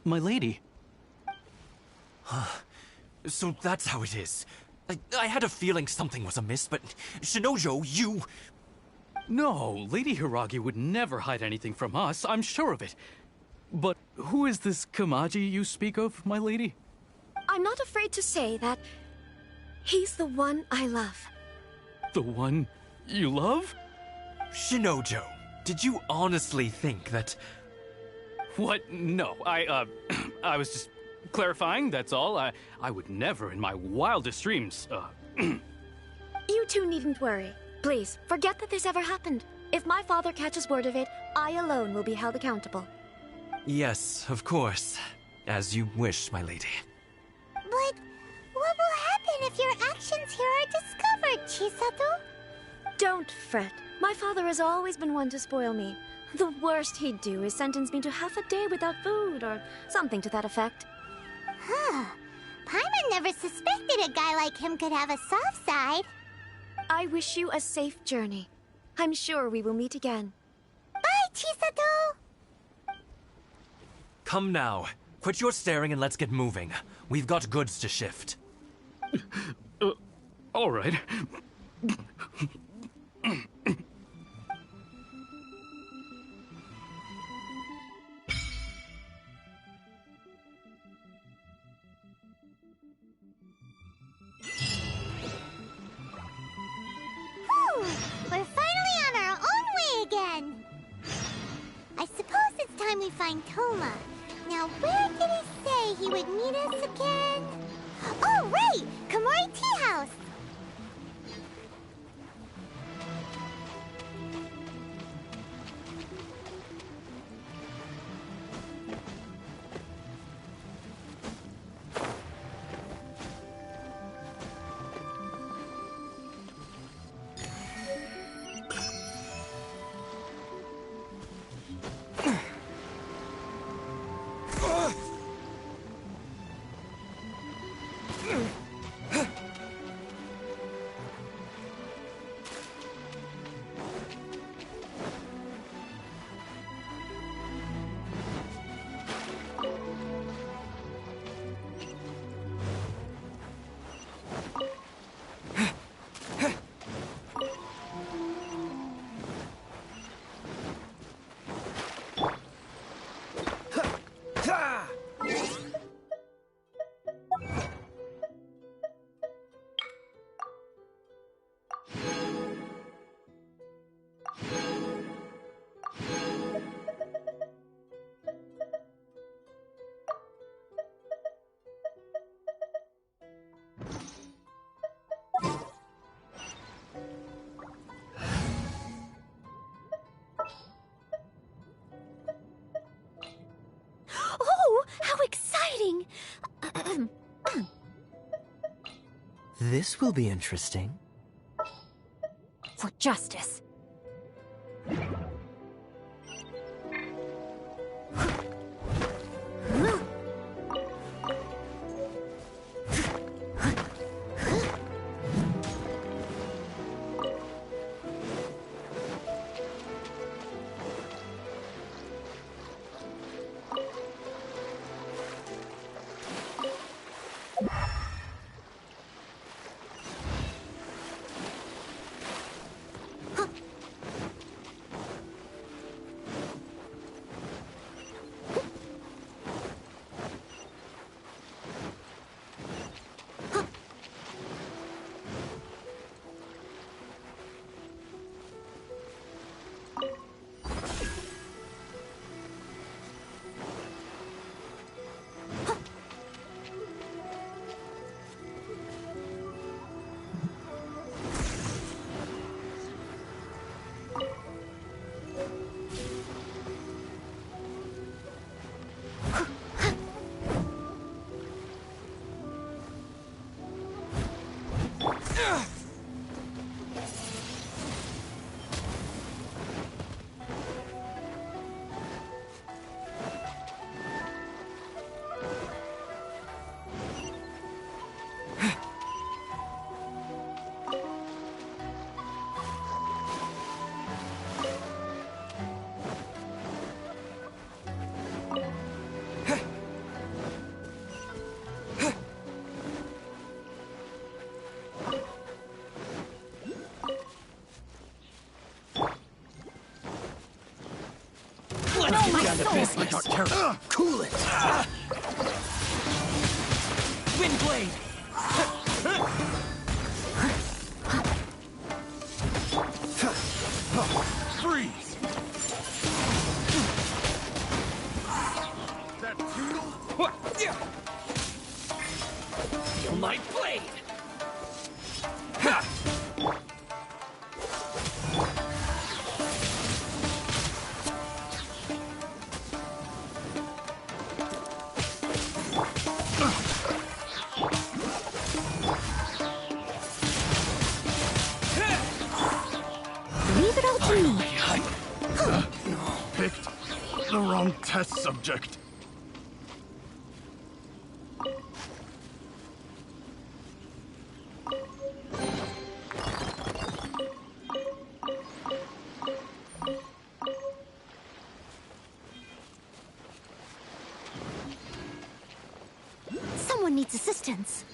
My lady? So that's how it is. I had a feeling something was amiss, but Shinojo, you... No, Lady Hiragi would never hide anything from us, I'm sure of it. But who is this Kamaji you speak of, my lady? I'm not afraid to say that he's the one I love. The one you love? Shinojo, did you honestly think that... What? No, I was just clarifying, that's all. I would never in my wildest dreams, You two needn't worry. Please, forget that this ever happened. If my father catches word of it, I alone will be held accountable. Yes, of course. As you wish, my lady. But what will happen if your actions here are discovered, Chisato? Don't fret. My father has always been one to spoil me. The worst he'd do is sentence me to half a day without food or something to that effect. Huh. Paimon never suspected a guy like him could have a soft side. I wish you a safe journey. I'm sure we will meet again. Bye, Chisato! Come now. Quit your staring and let's get moving. We've got goods to shift. All right. We're finally on our own way again. I suppose it's time we find Toma. Now, where did he say he would meet us again? Oh, right! Komori Tea House! This will be interesting. For justice. I got carried. Cool it. Windblade. Freeze. That futile? Feel my blade. Picked the wrong test subject. Someone needs assistance.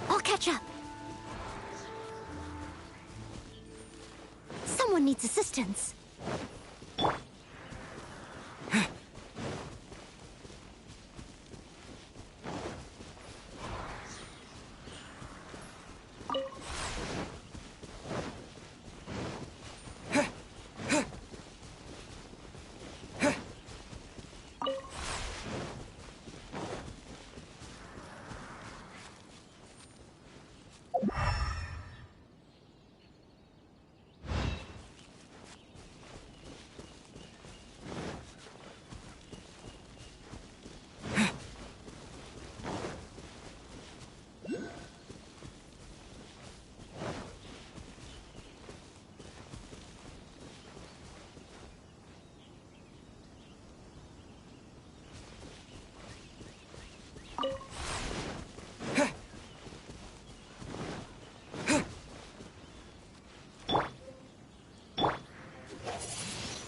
I'll catch up. Someone needs assistance.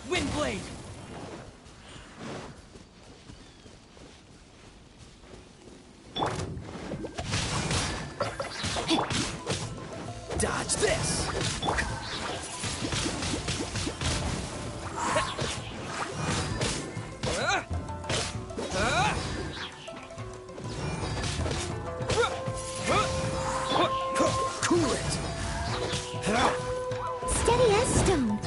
Windblade! Dodge this! Cool it! Steady as stone.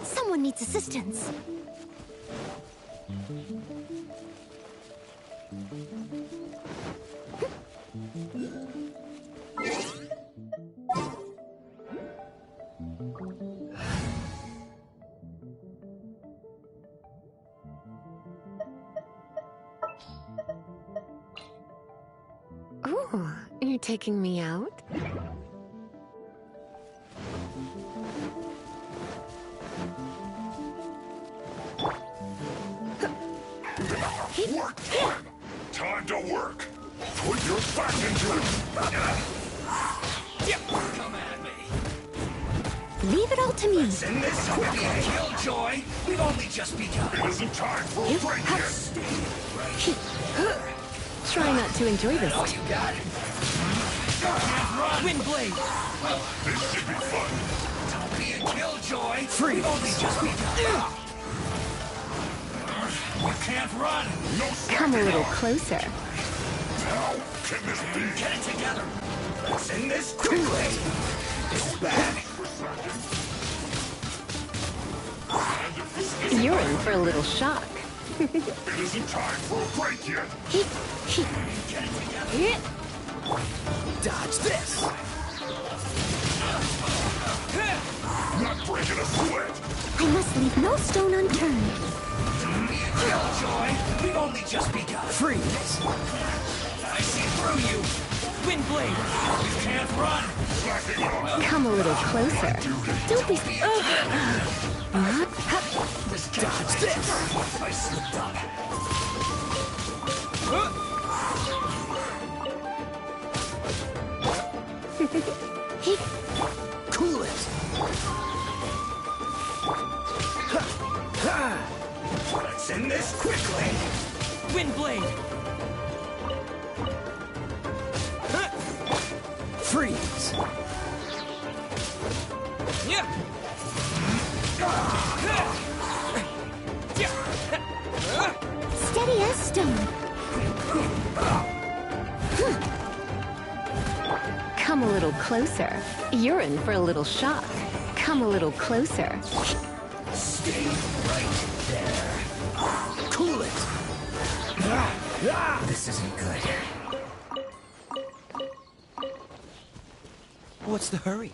Someone needs assistance. Ooh, you're taking me out? Work done! Time to work! Put your back into it! Come at me! Leave it all to me. In this killjoy, we've only just begun. It isn't time for a break yet! Try not to enjoy this. Oh, you got it. Windblade! This should be fun! Don't be a killjoy! Freeze. We've only just begun. You can't run! No Come a slacking little off. closer. How can this be? Get it together! Let's end this quickly! This is bad. You're in for a little shock. It isn't time for a break yet! Get it together! Dodge this! Not breaking a sweat! I must leave no stone unturned. Killjoy, we've only just begun. Freeze! I see through you. Windblade! You can't run! Come a little closer. Don't be... Dodge this! I slipped up. Cool it! Let's end this quickly! Windblade! Freeze! Steady as stone. Come a little closer. You're in for a little shock. Come a little closer. Stay right there. Cool it! This isn't good. What's the hurry?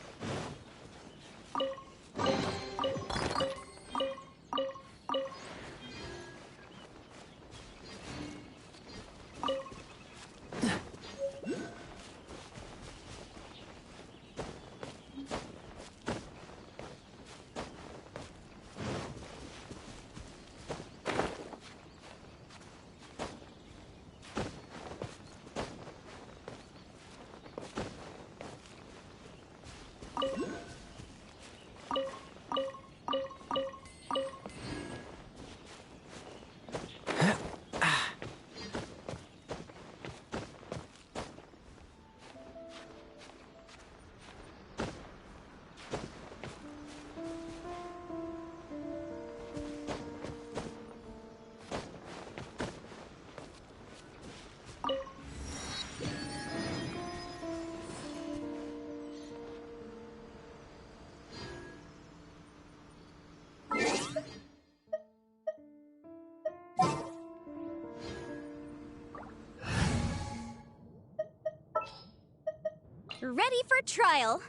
Ready for trial.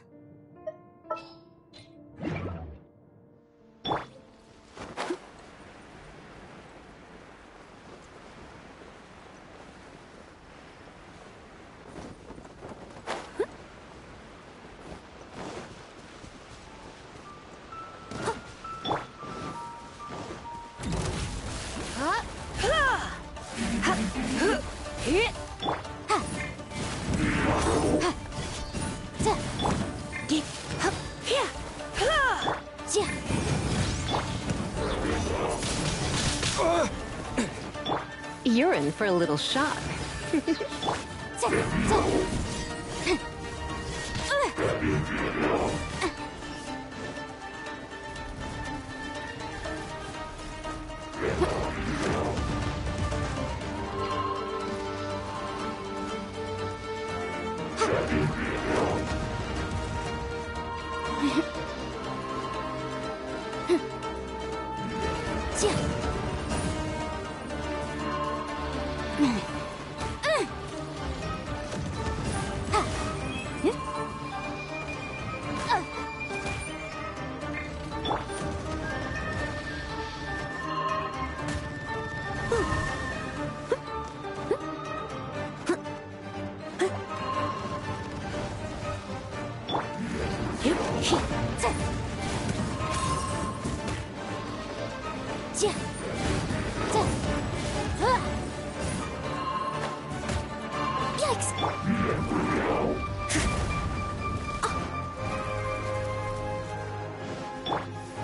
You're in for a little shock.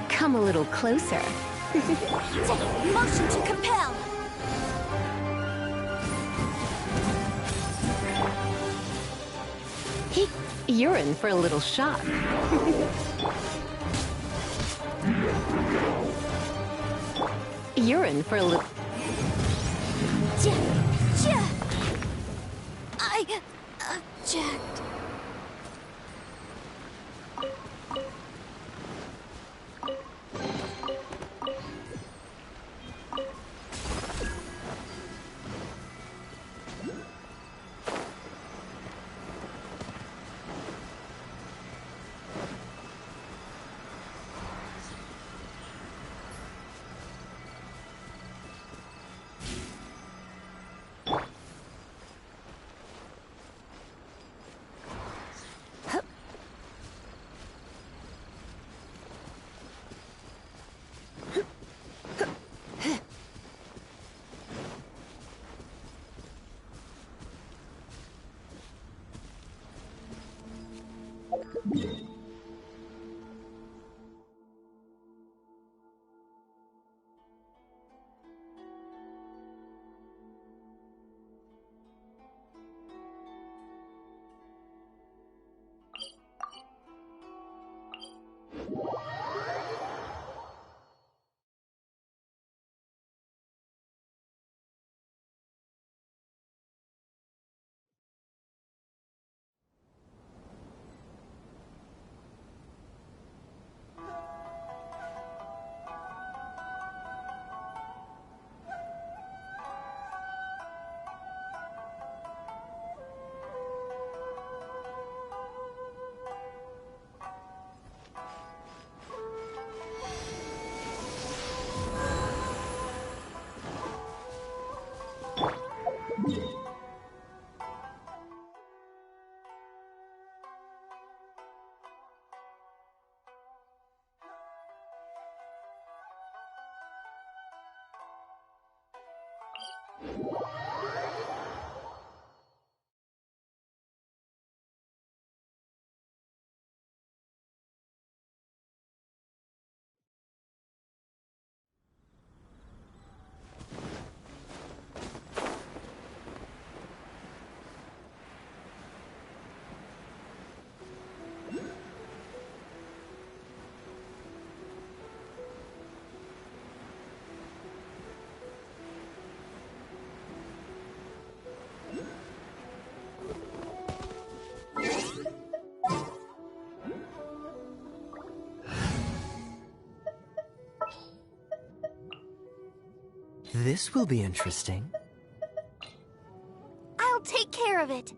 Come a little closer. Motion to compel. You're in for a little shock. You're in for a little... I object. This will be interesting. I'll take care of it.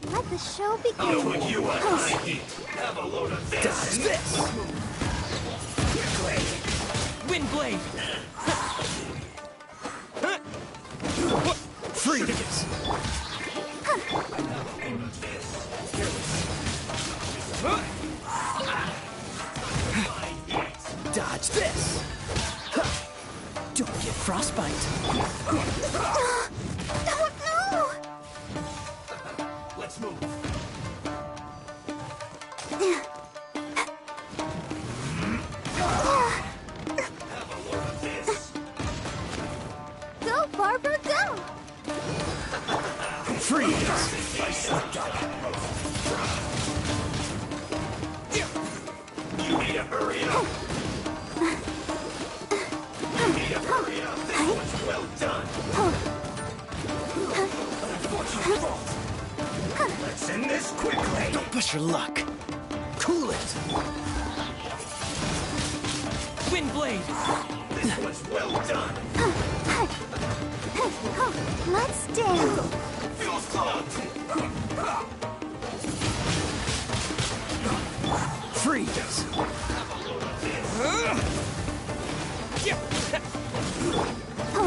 Let the show begin. I'll put you on high heat. Have a load of this. Dodge this. Quickly. Windblade! Freeze! Dodge this! Don't get frostbite. Don't know! Let's move. Go, Barbara, go! Freeze! You need to hurry up. You need to hurry up. This one's well done. Unfortunate fault. Let's end this quickly. Don't push your luck. Cool it. Windblade! This one's well done. Let's dance. Feels clogged. Freeze.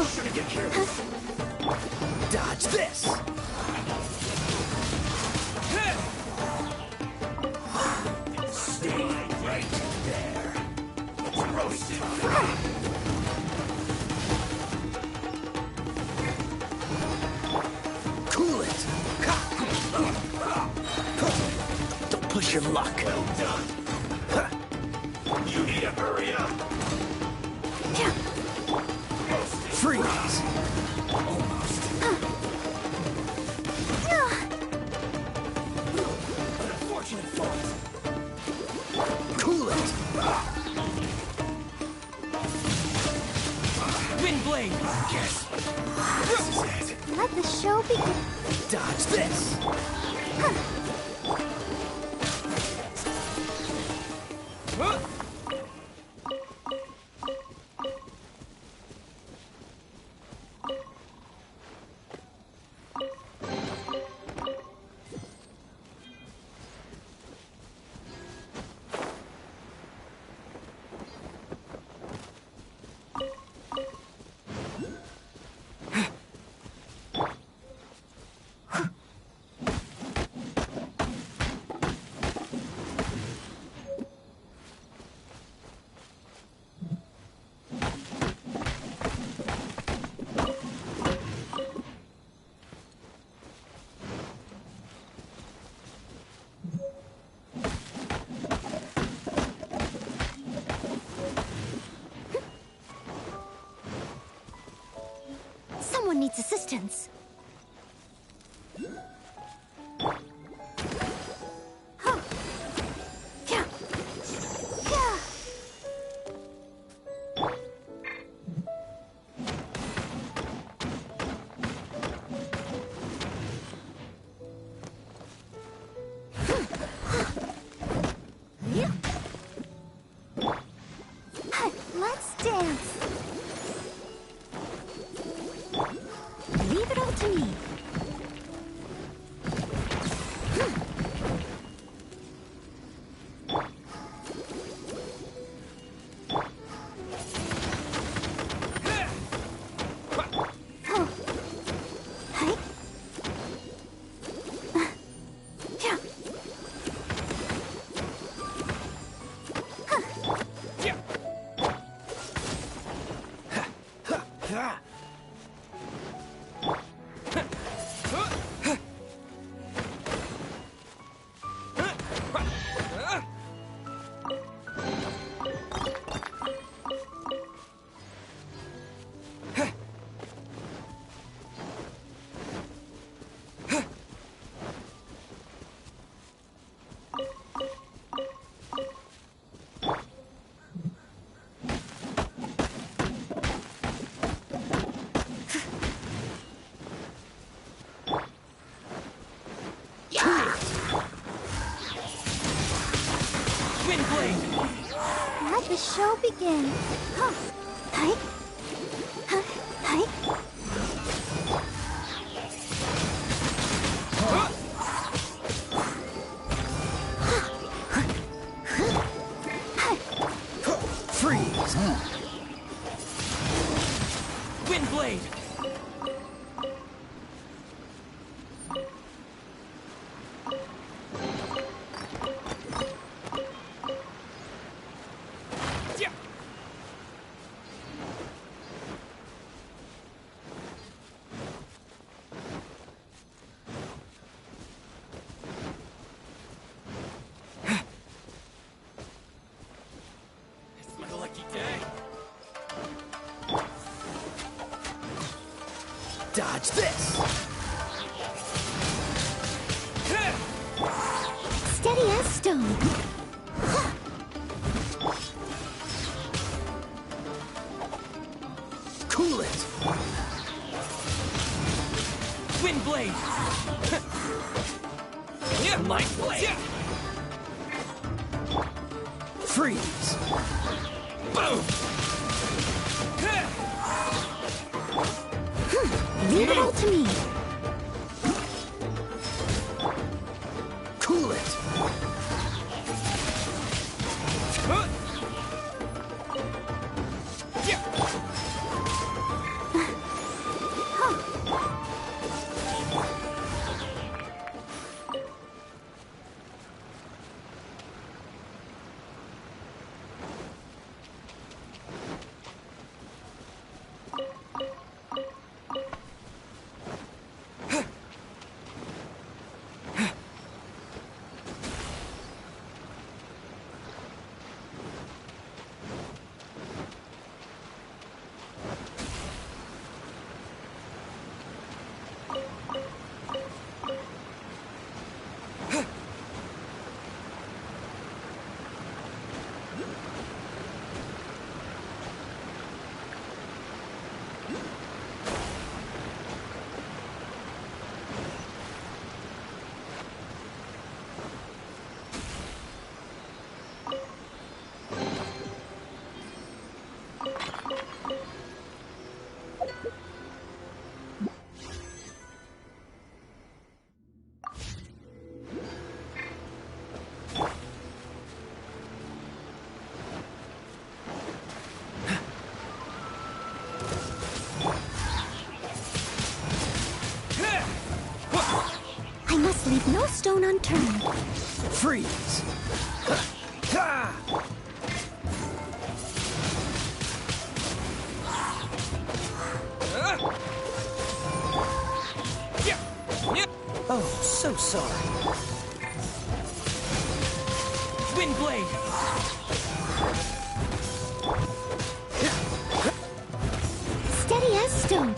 Should get careful. Dodge this. Stay right there. Roasted. Cool it. Don't push your luck. Well done. You need to hurry up. Freeze. Almost. Unfortunate fault. Cool it. Windblade! Yes. This is it. Let the show begin. Dodge this. Someone needs assistance. Huh. Yeah. Yeah. Let's dance. Leave it all to me. Oh. Hey. Yeah. Let the show begin. Huh. Hey. Huh. Hey. Freeze. Windblade. Dodge this! Steady as stone. Cool it! Windblade! Light blade! Freeze! Boom! Leave it all to me. Cool it! I must leave no stone unturned. Freeze! Oh, so sorry. Windblade! Steady as stone.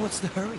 What's the hurry?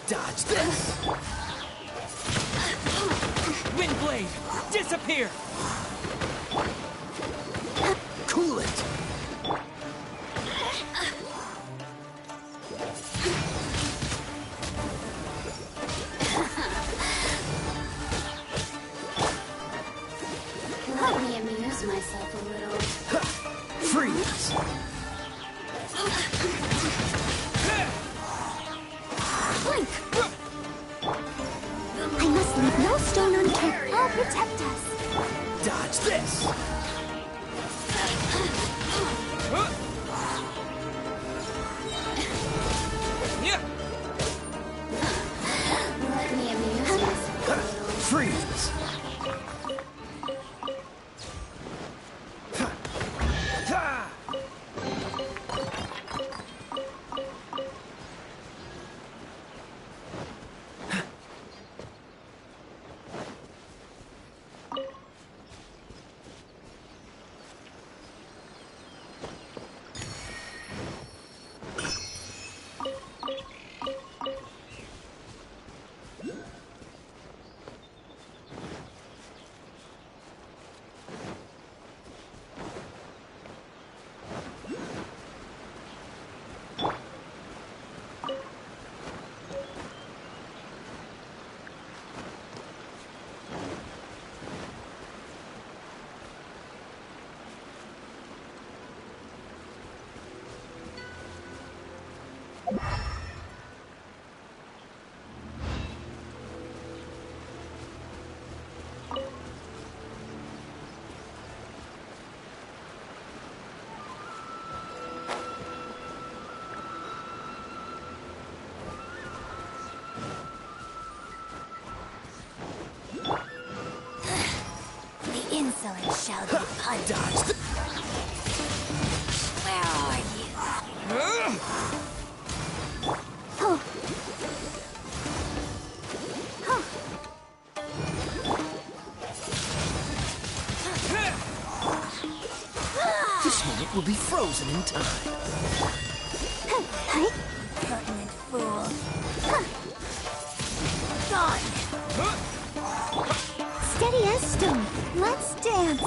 Dodge this! Windblade! Disappear! Cool it! Let me amuse myself a little. Freeze! Blink! I must leave no stone unturned. I'll protect us. Dodge this! Let me amuse myself a little. Freeze! The insolent shall be punished. Where are you? Oh. Huh. This moment will be frozen in time. Pertinent fool. Gone. Steady as stone. Let's dance.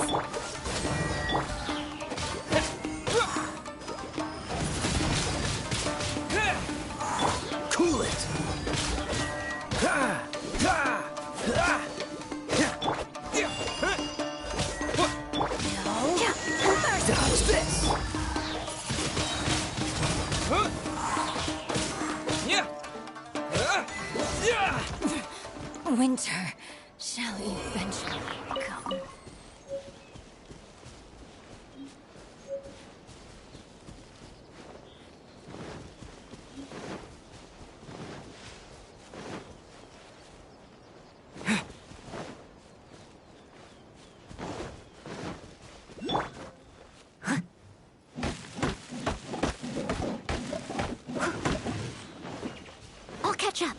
Cool it. Dodge this. Winter shall eventually come. I'll catch up.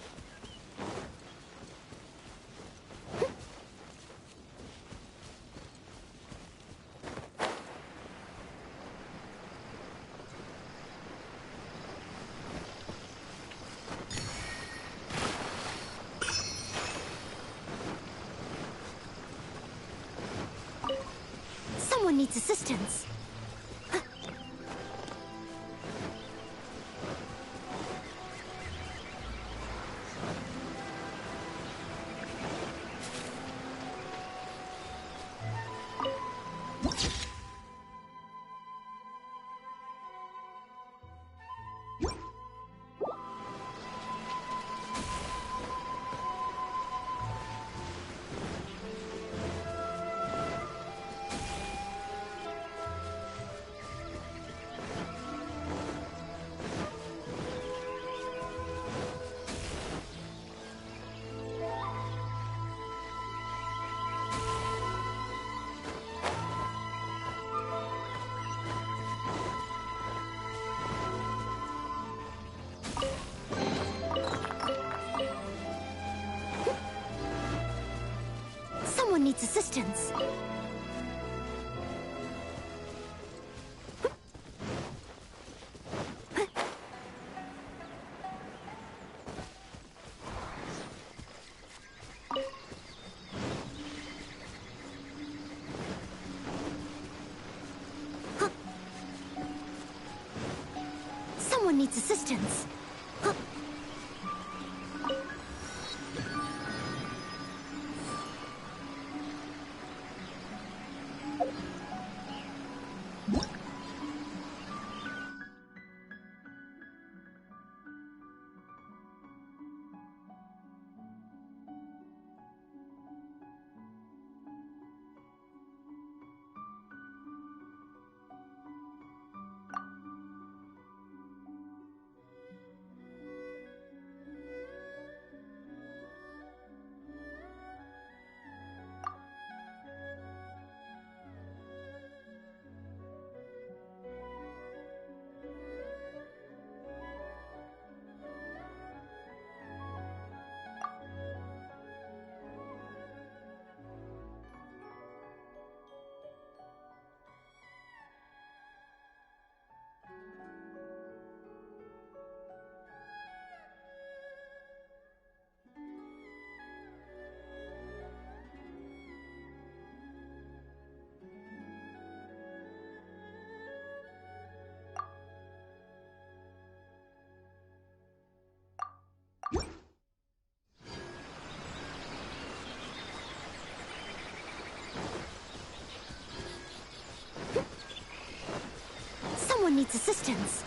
needs assistance. Someone needs assistance. Someone needs assistance. Someone needs assistance.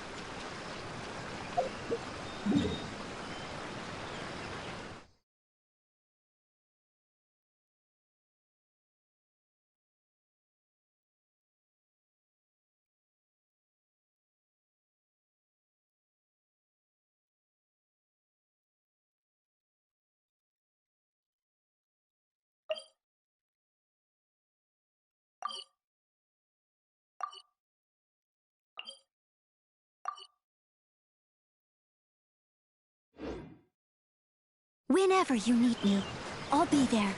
Whenever you need me, I'll be there.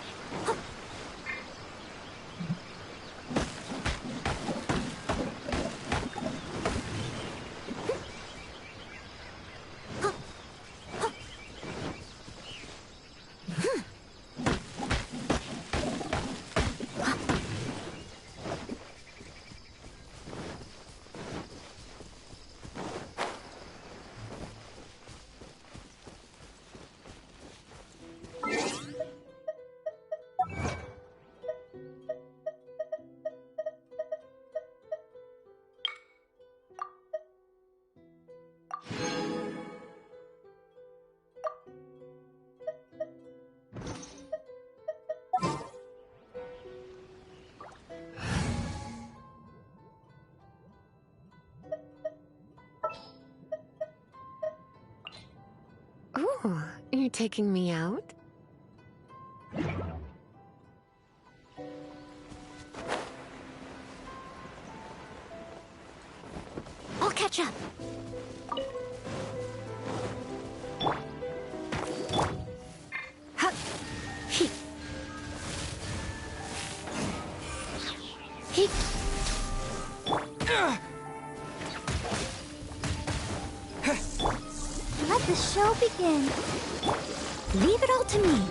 Ooh, you're taking me out? I'll catch up. Let the show begin. Leave it all to me.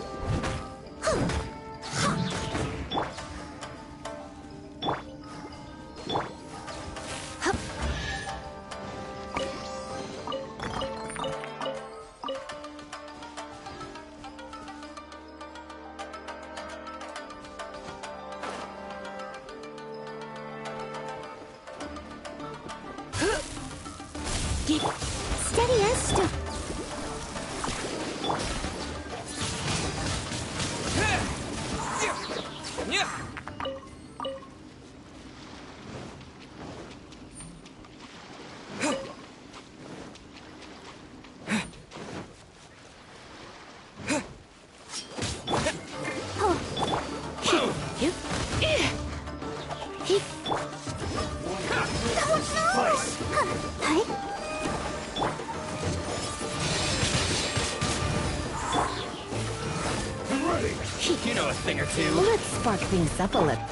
Steady as stone. You know a thing or two. Let's spark things up a little.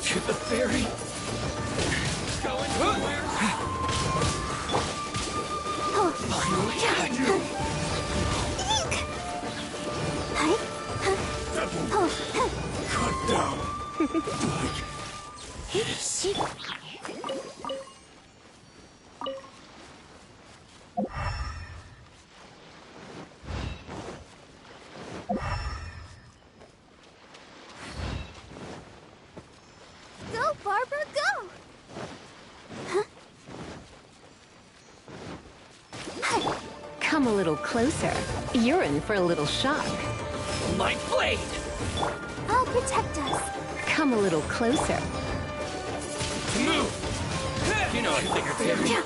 To the ferry. Going somewhere. Cut down. Go, Barbara, go! Come a little closer. You're in for a little shock. My blade! I'll protect us. Come a little closer. Move! You know a thing or two.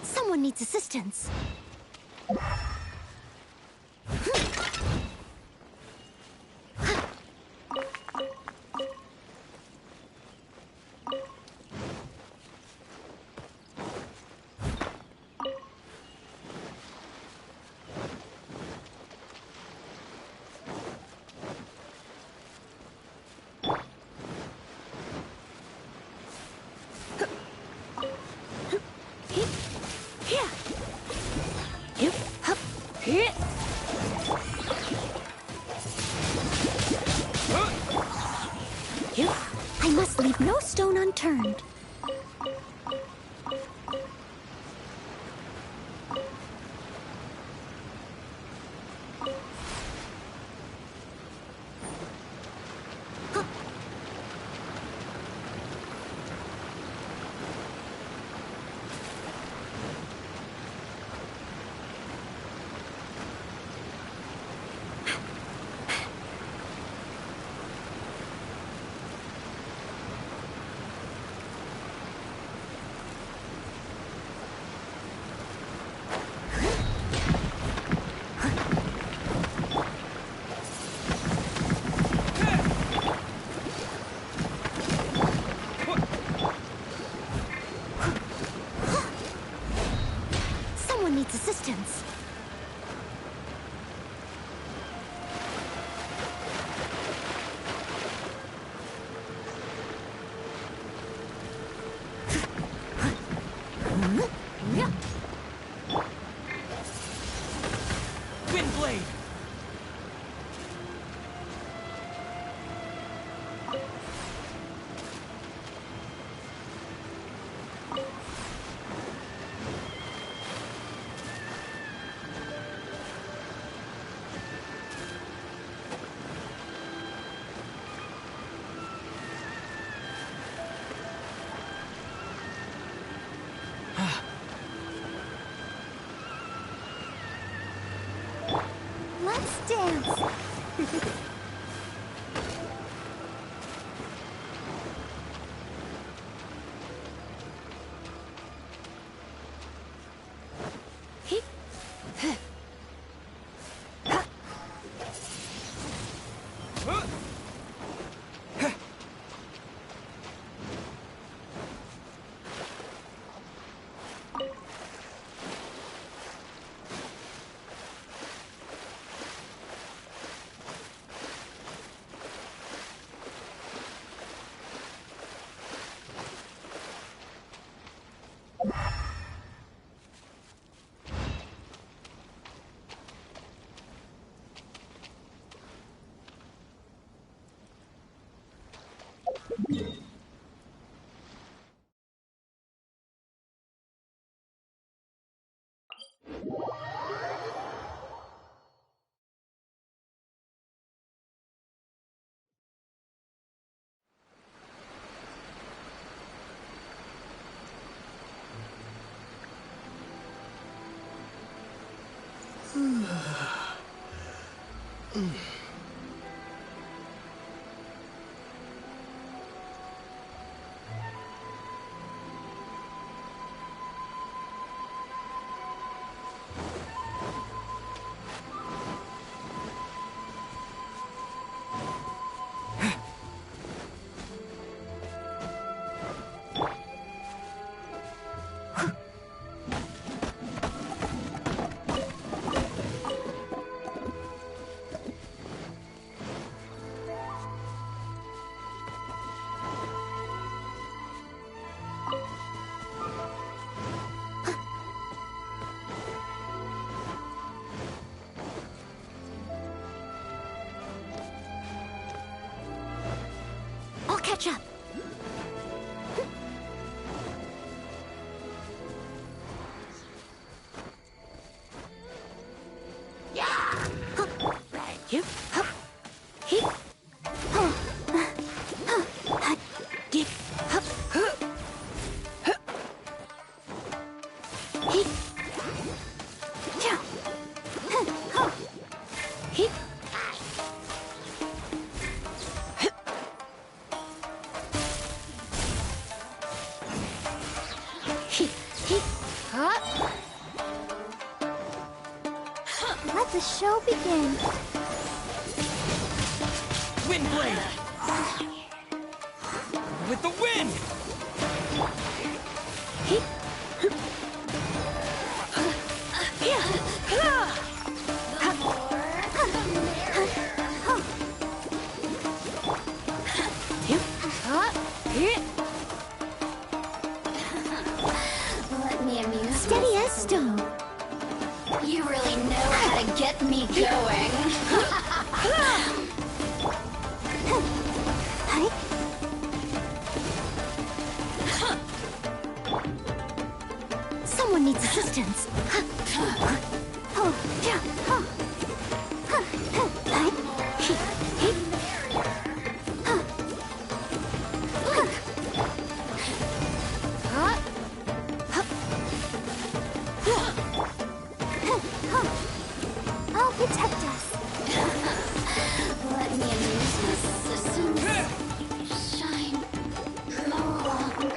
Someone needs assistance. I must leave no stone unturned. Needs assistance. Windblade! Let's dance. I'll catch up. Thank you. Let the show begin. Windblade! With the wind! Let me amuse Steady as stone. You really know how to get me going. Someone needs assistance. I'll protect us. Let me amuse my systems. Shine no longer.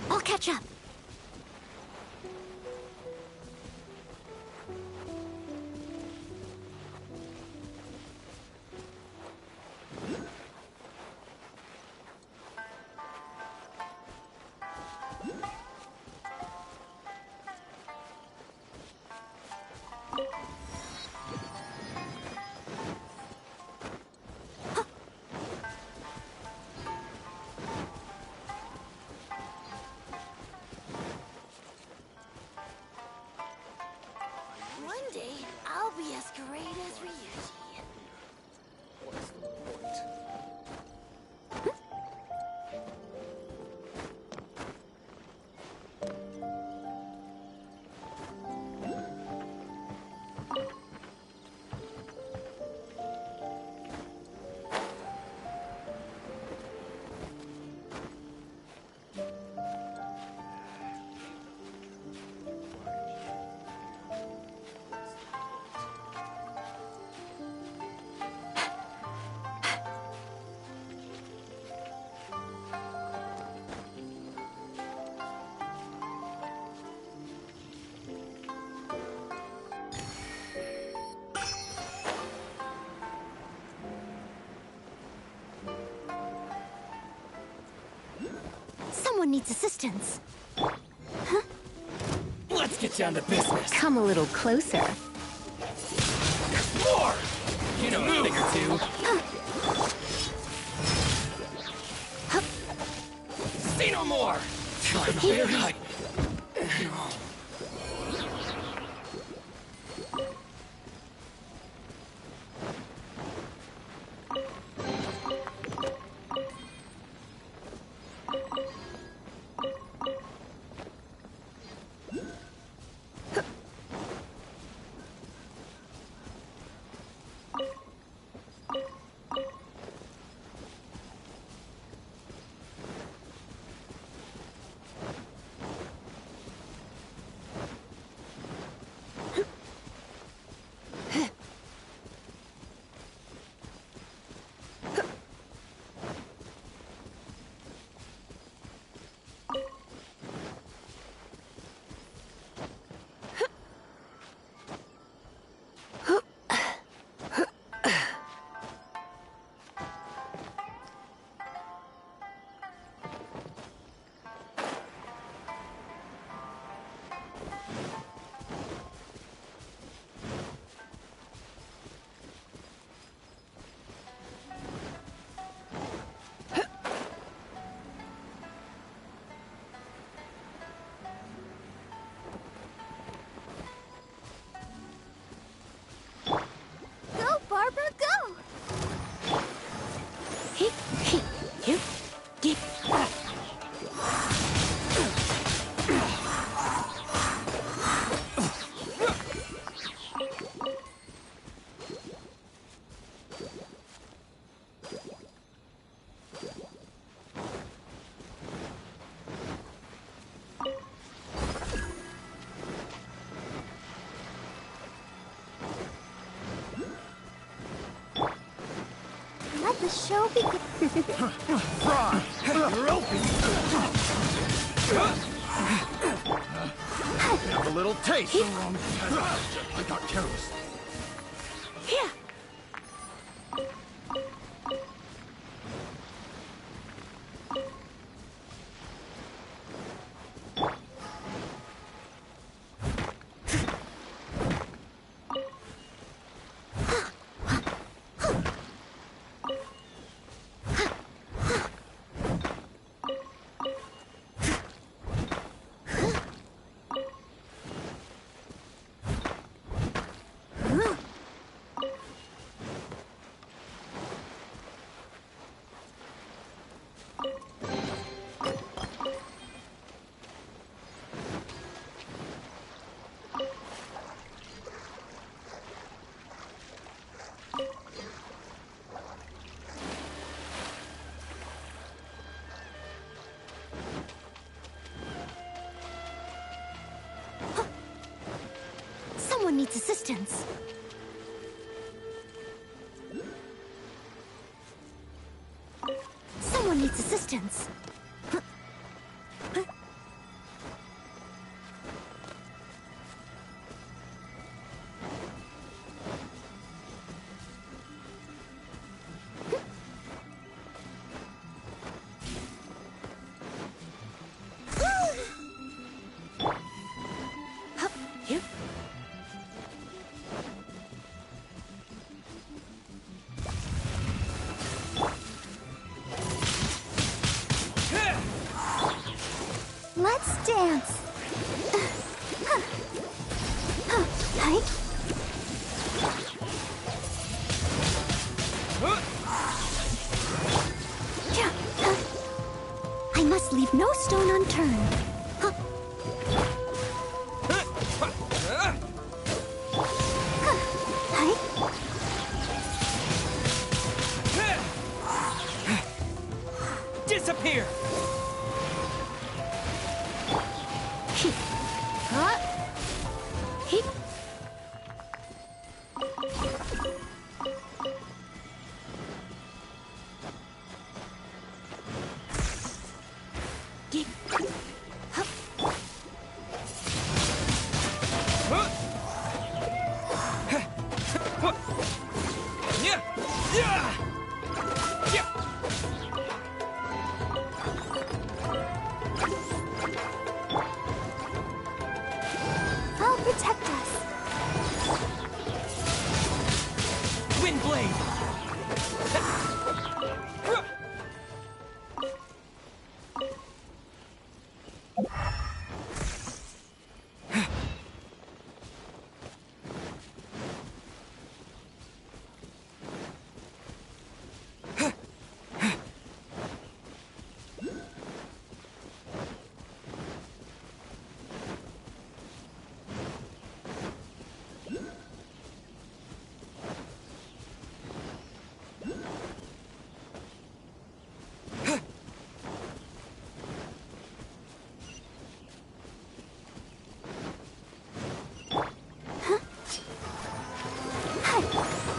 I'll catch up. Someone needs assistance. Let's get down to business. Come a little closer. More! You know a thing or two. Say no more! I'm very... The show begins. You're open. Have a little taste. I got careless. Here. Someone needs assistance. Someone needs assistance. Let's dance. I must leave no stone unturned. Disappear!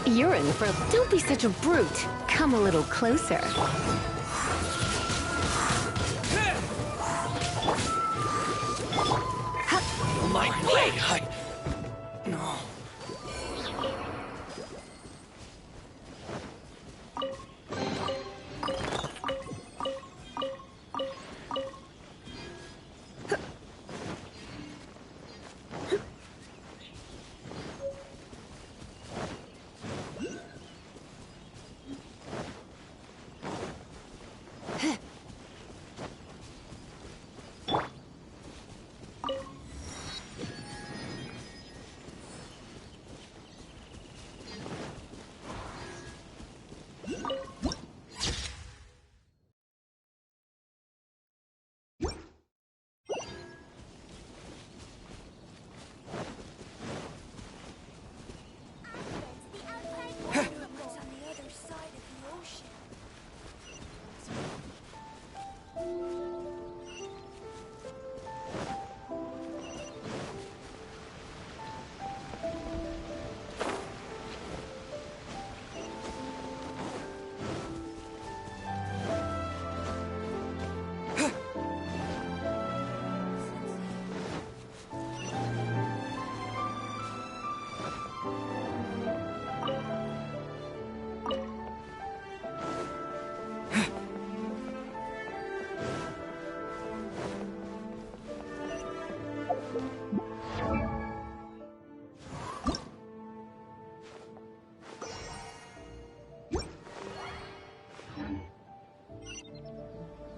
You're in for... Don't be such a brute. Come a little closer. My blade! No.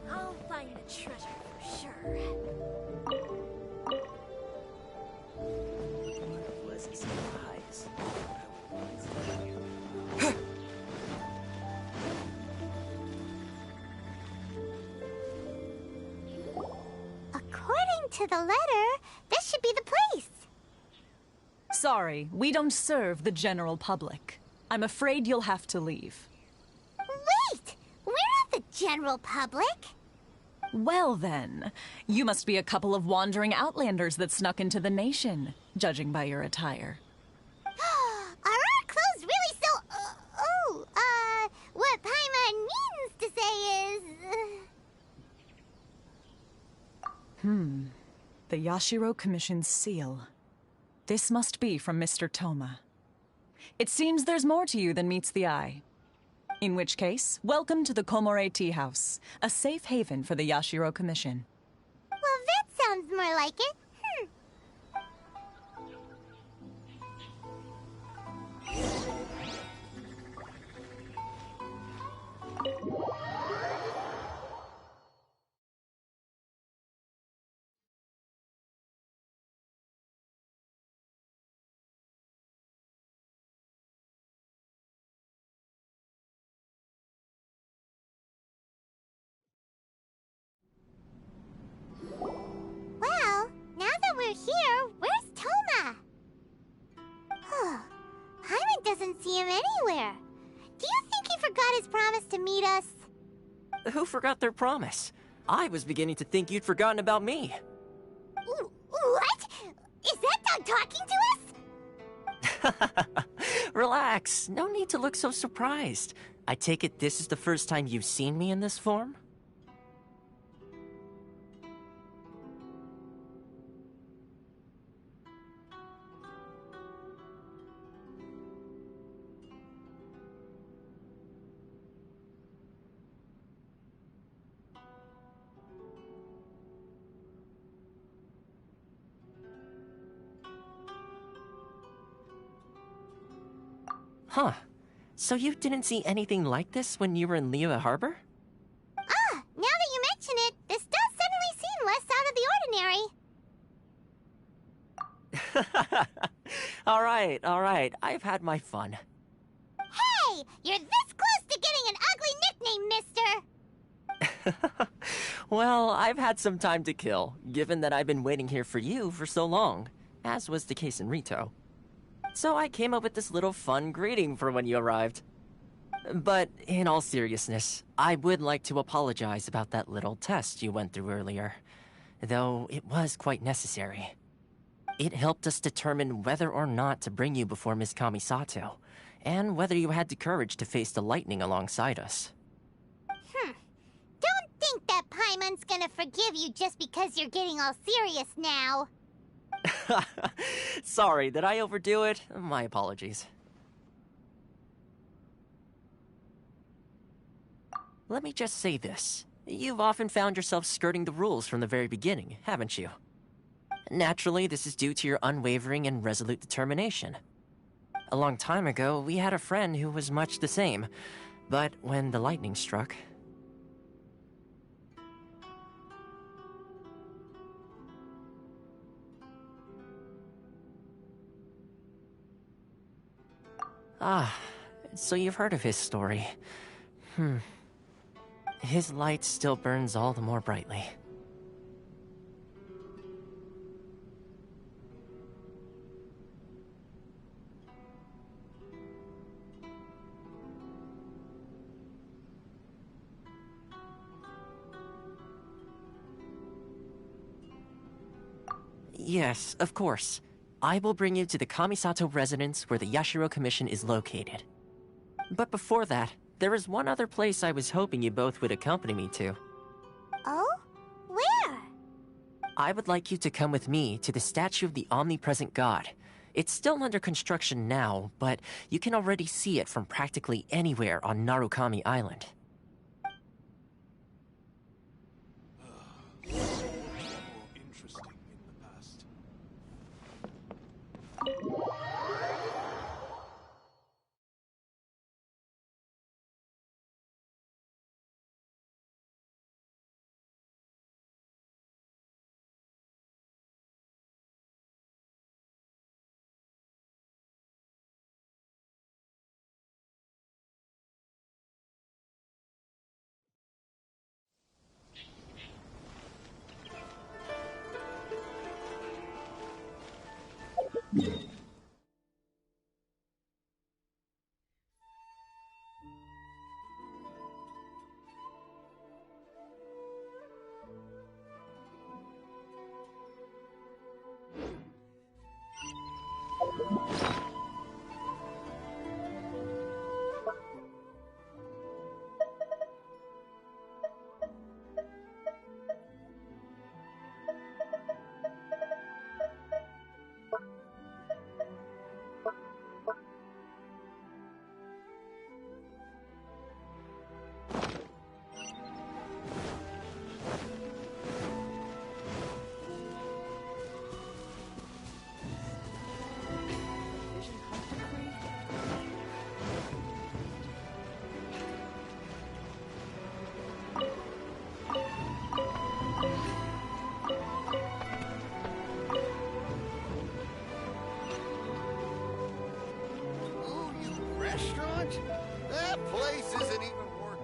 I'll find the treasure for sure. What was a surprise? According to the letter, this should be the place. Sorry, we don't serve the general public. I'm afraid you'll have to leave. Wait! We're not the general public. Well then, you must be a couple of wandering outlanders that snuck into the nation, judging by your attire. Are our clothes really so... what Paimon means to say is... The Yashiro Commission's seal. This must be from Mr. Toma. It seems there's more to you than meets the eye. In which case, welcome to the Komore Tea House, a safe haven for the Yashiro Commission. Well, that sounds more like it. Well, now that we're here, where's Toma? Paimon doesn't see him anywhere. Do you think he forgot his promise to meet us? Who forgot their promise? I was beginning to think you'd forgotten about me. What? Is that dog talking to us? Relax. No need to look so surprised. I take it this is the first time you've seen me in this form? Huh. So you didn't see anything like this when you were in Liyue Harbor? Now that you mention it, this does suddenly seem less out of the ordinary. All right. I've had my fun. Hey! You're this close to getting an ugly nickname, mister! Well, I've had some time to kill, given that I've been waiting here for you for so long, as was the case in Rito. So I came up with this little fun greeting for when you arrived. But in all seriousness, I would like to apologize about that little test you went through earlier, though it was quite necessary. It helped us determine whether or not to bring you before Miss Kamisato, and whether you had the courage to face the lightning alongside us. Don't think that Paimon's gonna forgive you just because you're getting all serious now. Sorry, did I overdo it? My apologies. Let me just say this. You've often found yourself skirting the rules from the very beginning, haven't you? Naturally, this is due to your unwavering and resolute determination. A long time ago, we had a friend who was much the same, but when the lightning struck... Ah, so you've heard of his story. His light still burns all the more brightly. Yes, of course. I will bring you to the Kamisato residence where the Yashiro Commission is located. But before that, there is one other place I was hoping you both would accompany me to. Oh? Where? I would like you to come with me to the statue of the omnipresent god. It's still under construction now, but you can already see it from practically anywhere on Narukami Island. Restaurant? That place isn't even worth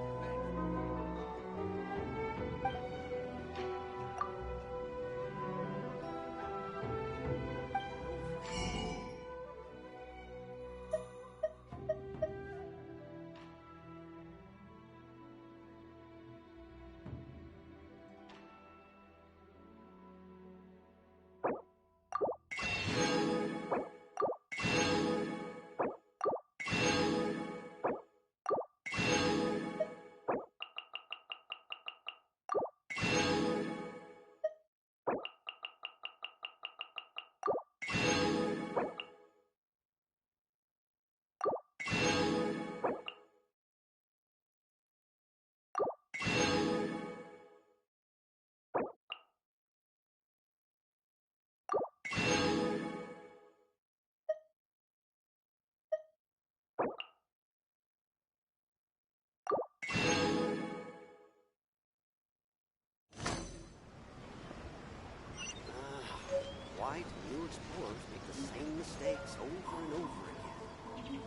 Why do new explorers make the same mistakes over and over again?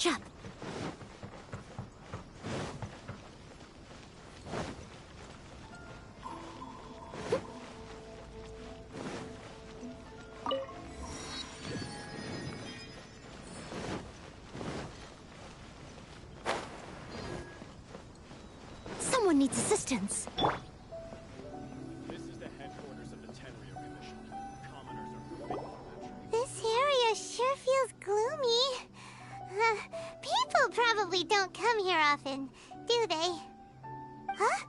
catch up. Someone needs assistance. This is the headquarters of the Tenryo Commission. Commoners are forbidden from entry. This area sure feels gloomy. People probably don't come here often, do they? Huh?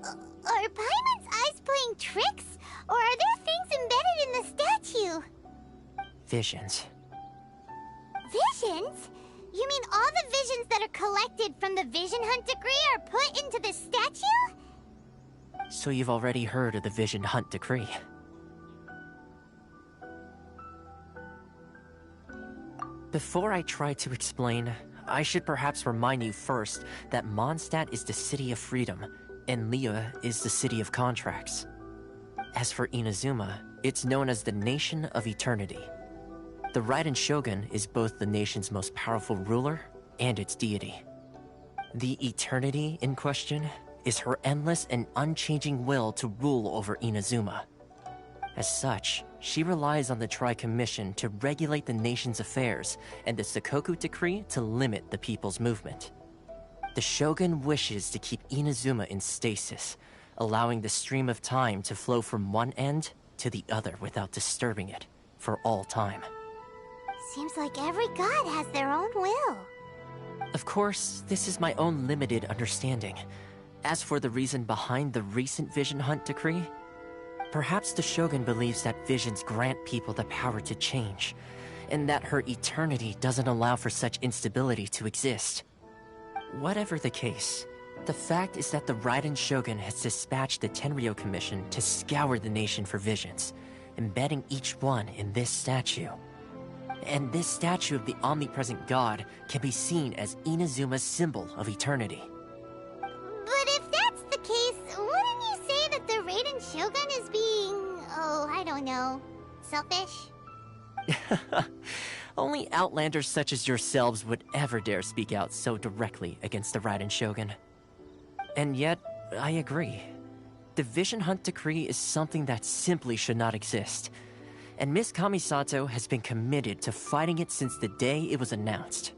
Are Paimon's eyes playing tricks? Or are there things embedded in the statue? Visions. Visions? You mean all the visions that are collected from the Vision Hunt decree are put into the statue? So you've already heard of the Vision Hunt decree. Before I try to explain, I should perhaps remind you first that Mondstadt is the city of freedom, and Liyue is the city of contracts. As for Inazuma, it's known as the Nation of Eternity. The Raiden Shogun is both the nation's most powerful ruler and its deity. The Eternity in question is her endless and unchanging will to rule over Inazuma. As such, she relies on the Tri-Commission to regulate the nation's affairs and the Sakoku Decree to limit the people's movement. The Shogun wishes to keep Inazuma in stasis, allowing the stream of time to flow from one end to the other without disturbing it for all time. Seems like every god has their own will. Of course, this is my own limited understanding. As for the reason behind the recent Vision Hunt decree, perhaps the Shogun believes that visions grant people the power to change, and that her eternity doesn't allow for such instability to exist. Whatever the case, the fact is that the Raiden Shogun has dispatched the Tenryo Commission to scour the nation for visions, embedding each one in this statue. And this statue of the omnipresent god can be seen as Inazuma's symbol of eternity. But if that's the case, wouldn't you say that the Raiden Shogun is being, I don't know, selfish? Only outlanders such as yourselves would ever dare speak out so directly against the Raiden Shogun. And yet, I agree. The Vision Hunt decree is something that simply should not exist. And Miss Kamisato has been committed to fighting it since the day it was announced.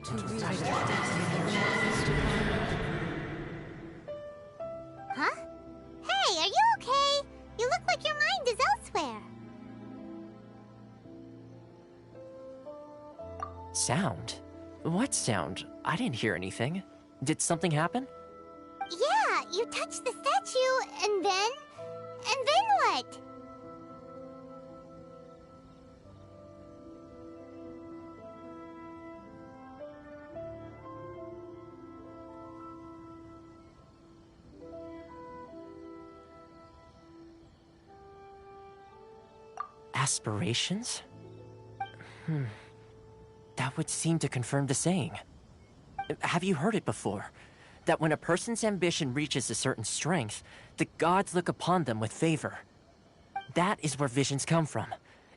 Huh? Hey, are you okay? You look like your mind is elsewhere. Sound? What sound? I didn't hear anything. Did something happen? Yeah, you touched the statue, and then what? Aspirations? That would seem to confirm the saying. Have you heard it before? That when a person's ambition reaches a certain strength, the gods look upon them with favor. That is where visions come from.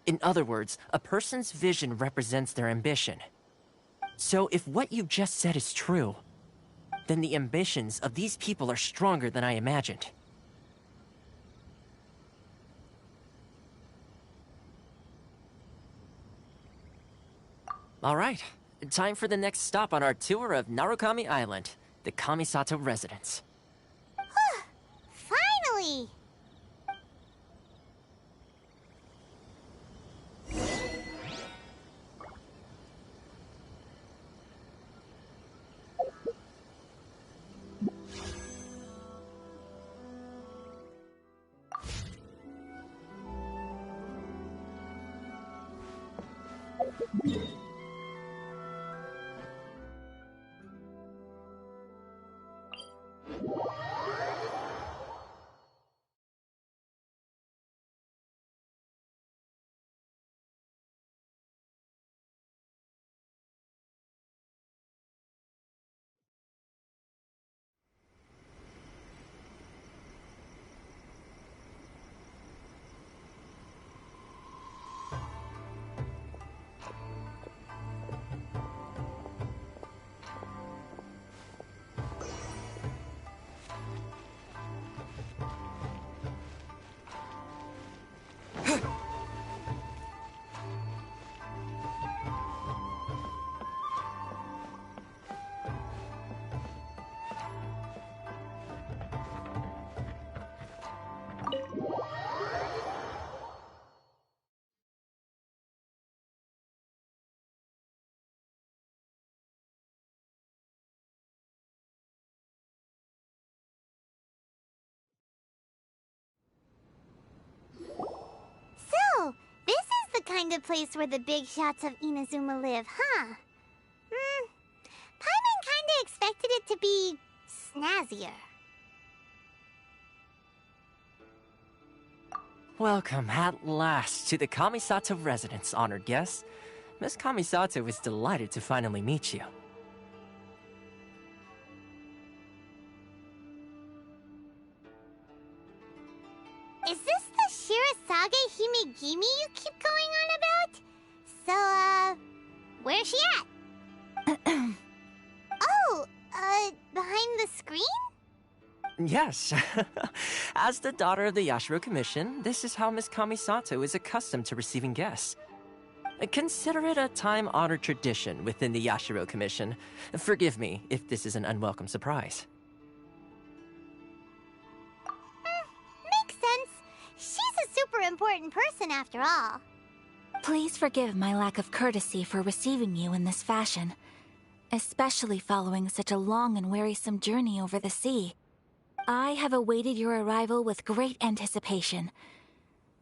In other words, a person's vision represents their ambition. So if what you just said is true, then the ambitions of these people are stronger than I imagined. All right, time for the next stop on our tour of Narukami Island, the Kamisato residence. Finally! kind of place where the big shots of Inazuma live, huh? Paimon kinda expected it to be snazzier. Welcome at last to the Kamisato residence, honored guests. Miss Kamisato is delighted to finally meet you. Is this the Shirasage Himegimi you keep going on about? So, where's she at? Oh, behind the screen? Yes. As the daughter of the Yashiro Commission, this is how Miss Kamisato is accustomed to receiving guests. Consider it a time-honored tradition within the Yashiro Commission. Forgive me if this is an unwelcome surprise. Makes sense. She's a super important person after all. Please forgive my lack of courtesy for receiving you in this fashion, especially following such a long and wearisome journey over the sea. I have awaited your arrival with great anticipation,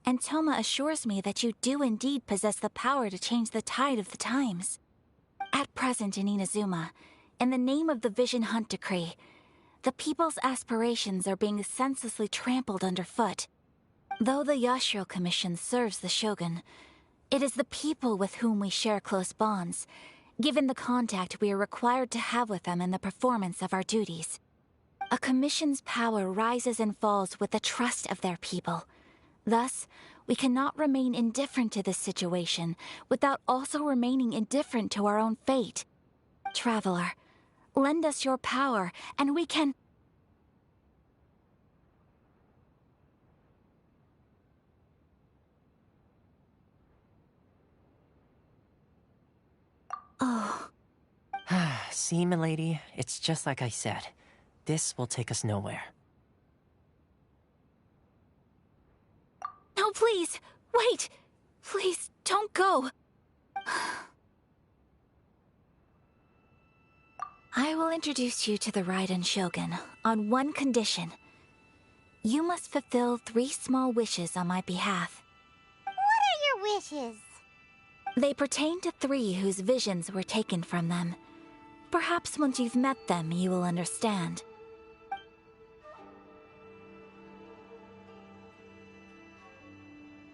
and Toma assures me that you do indeed possess the power to change the tide of the times. At present in Inazuma, in the name of the Vision Hunt Decree, the people's aspirations are being senselessly trampled underfoot. Though the Yashiro Commission serves the Shogun, it is the people with whom we share close bonds, given the contact we are required to have with them in the performance of our duties. A commission's power rises and falls with the trust of their people. Thus, we cannot remain indifferent to this situation without also remaining indifferent to our own fate. Traveler, lend us your power, and we can... Oh. See, milady, it's just like I said. This will take us nowhere. No, please! Wait! Please, don't go! I will introduce you to the Raiden Shogun on one condition. You must fulfill 3 small wishes on my behalf. What are your wishes? They pertain to 3 whose visions were taken from them. Perhaps once you've met them, you will understand.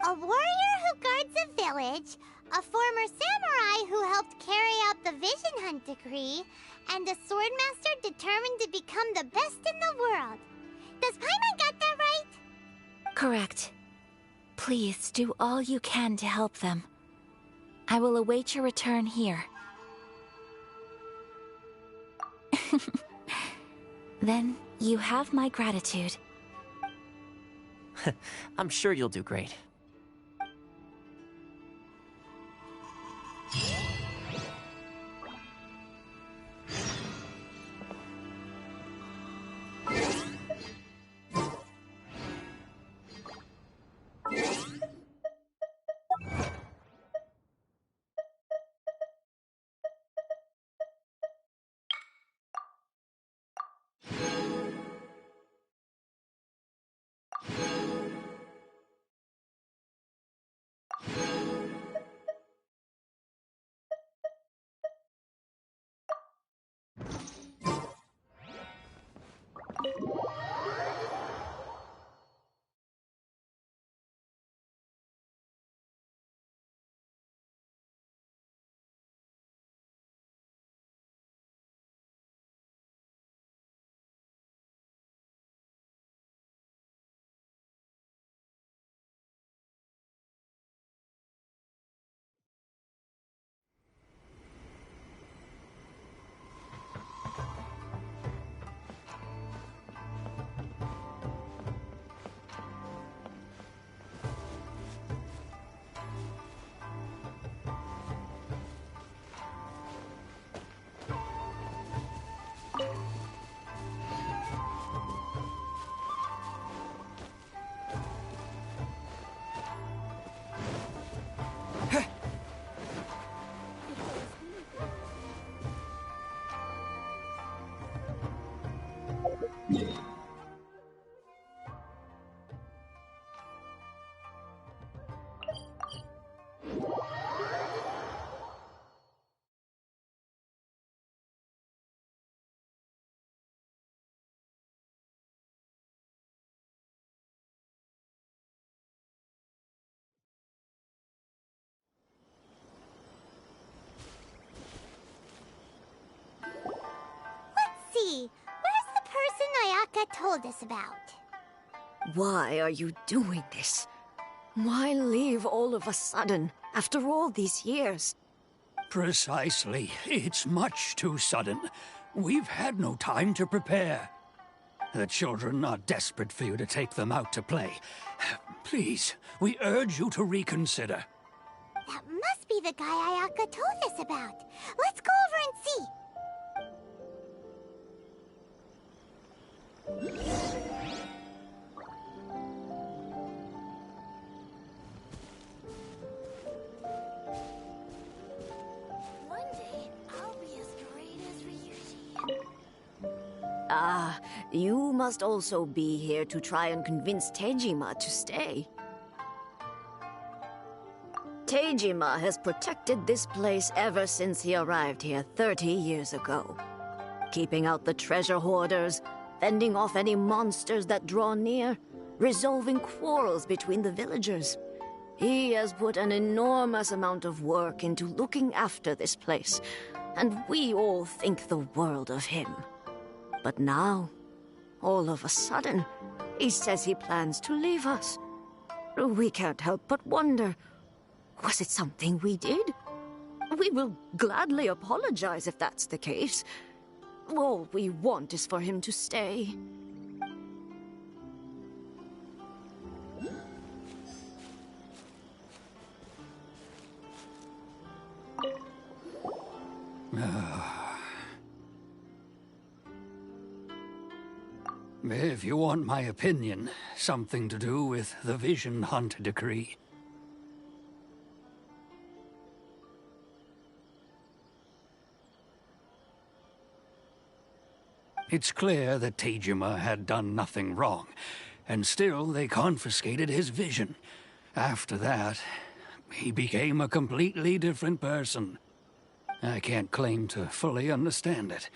A warrior who guards a village, a former samurai who helped carry out the Vision Hunt Decree, and a swordmaster determined to become the best in the world. Does Paimon get that right? Correct. Please do all you can to help them. I will await your return here. Then you have my gratitude. I'm sure you'll do great. Ayaka told us about. Why are you doing this? Why leave all of a sudden, after all these years? Precisely. It's much too sudden. We've had no time to prepare. The children are desperate for you to take them out to play. Please, we urge you to reconsider. That must be the guy Ayaka told us about. Let's go over and see. One day, I'll be as great as Ryuji. Ah, you must also be here to try and convince Tejima to stay. Tejima has protected this place ever since he arrived here 30 years ago. Keeping out the treasure hoarders, fending off any monsters that draw near, resolving quarrels between the villagers. He has put an enormous amount of work into looking after this place, and we all think the world of him. But now, all of a sudden, he says he plans to leave us. We can't help but wonder, was it something we did? We will gladly apologize if that's the case. All we want is for him to stay. If you want my opinion, something to do with the Vision Hunt decree. It's clear that Tejima had done nothing wrong, and still they confiscated his vision. After that, he became a completely different person. I can't claim to fully understand it,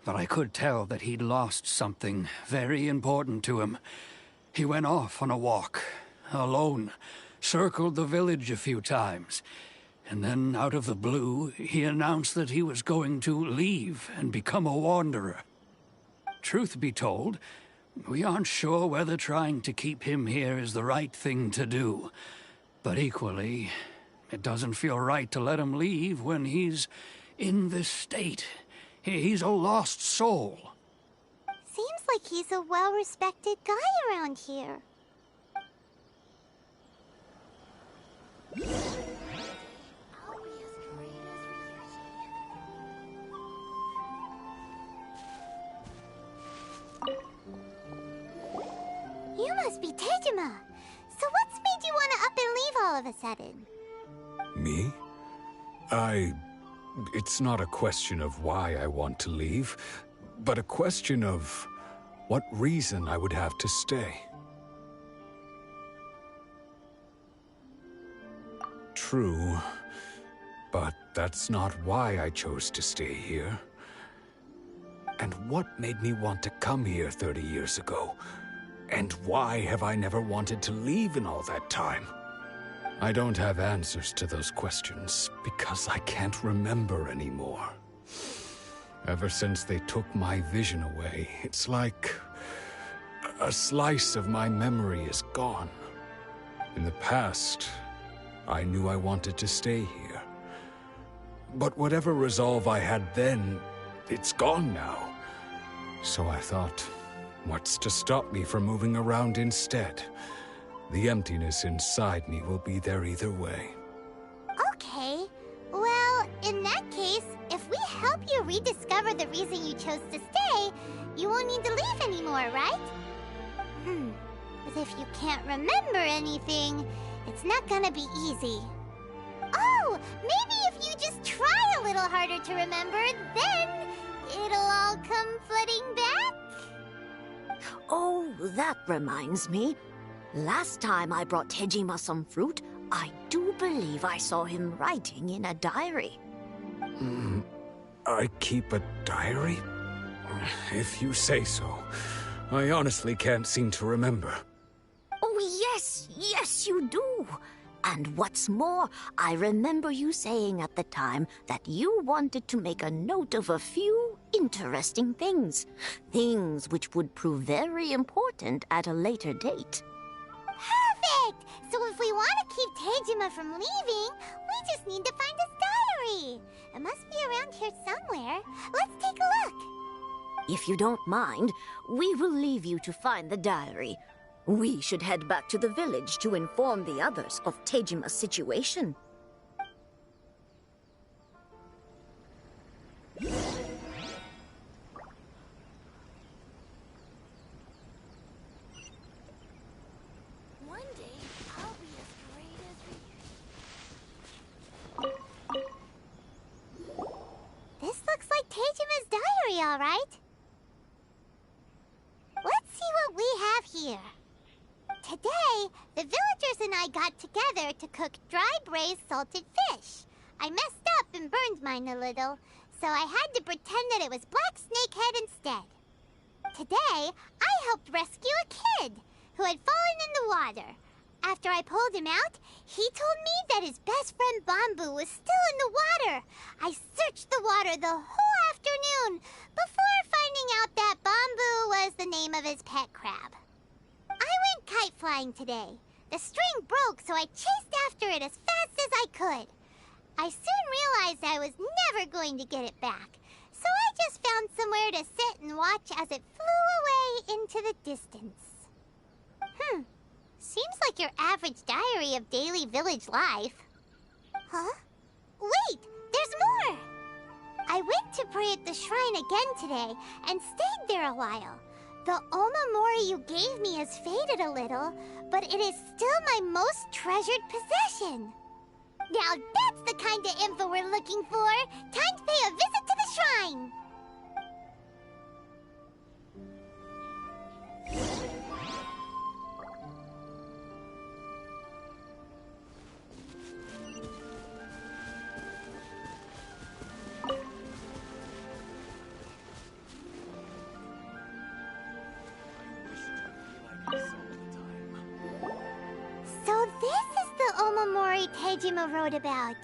but I could tell that he'd lost something very important to him. He went off on a walk, alone, circled the village a few times, and then out of the blue, he announced that he was going to leave and become a wanderer. Truth be told, we aren't sure whether trying to keep him here is the right thing to do. But equally, it doesn't feel right to let him leave when he's in this state. He's a lost soul. Seems like he's a well-respected guy around here. You must be Tejima. So what's made you want to up and leave all of a sudden? Me? It's not a question of why I want to leave, but a question of what reason I would have to stay. True, but that's not why I chose to stay here. And what made me want to come here 30 years ago? And why have I never wanted to leave in all that time? I don't have answers to those questions because I can't remember anymore. Ever since they took my vision away, it's like a slice of my memory is gone. In the past, I knew I wanted to stay here. But whatever resolve I had then, it's gone now. So I thought, what's to stop me from moving around instead? The emptiness inside me will be there either way. Okay. Well, in that case, if we help you rediscover the reason you chose to stay, you won't need to leave anymore, right? But if you can't remember anything, it's not gonna be easy. Oh, maybe if you just try a little harder to remember, then it'll all come flooding back? Oh, that reminds me. Last time I brought Tejima some fruit, I do believe I saw him writing in a diary. I keep a diary? If you say so. I honestly can't seem to remember. Oh, yes, you do. And what's more, I remember you saying at the time that you wanted to make a note of a few interesting things. Things which would prove very important at a later date. Perfect! So if we want to keep Taijima from leaving, we just need to find his diary. It must be around here somewhere. Let's take a look. If you don't mind, we will leave you to find the diary. We should head back to the village to inform the others of Teijima's situation. One day, I'll be as great as This looks like Teijima's diary, all right. Let's see what we have here. Today, the villagers and I got together to cook dry braised salted fish. I messed up and burned mine a little, so I had to pretend that it was black snakehead instead. Today, I helped rescue a kid who had fallen in the water. After I pulled him out, he told me that his best friend Bamboo was still in the water. I searched the water the whole afternoon before finding out that Bamboo was the name of his pet crab. I went kite flying today. The string broke, so I chased after it as fast as I could. I soon realized I was never going to get it back, so I just found somewhere to sit and watch as it flew away into the distance. Seems like your average diary of daily village life. Huh? Wait, there's more! I went to pray at the shrine again today and stayed there a while. The omamori you gave me has faded a little, but it is still my most treasured possession. Now that's the kind of info we're looking for. Time to pay a visit to the shrine. So this is the omamori Taijima wrote about.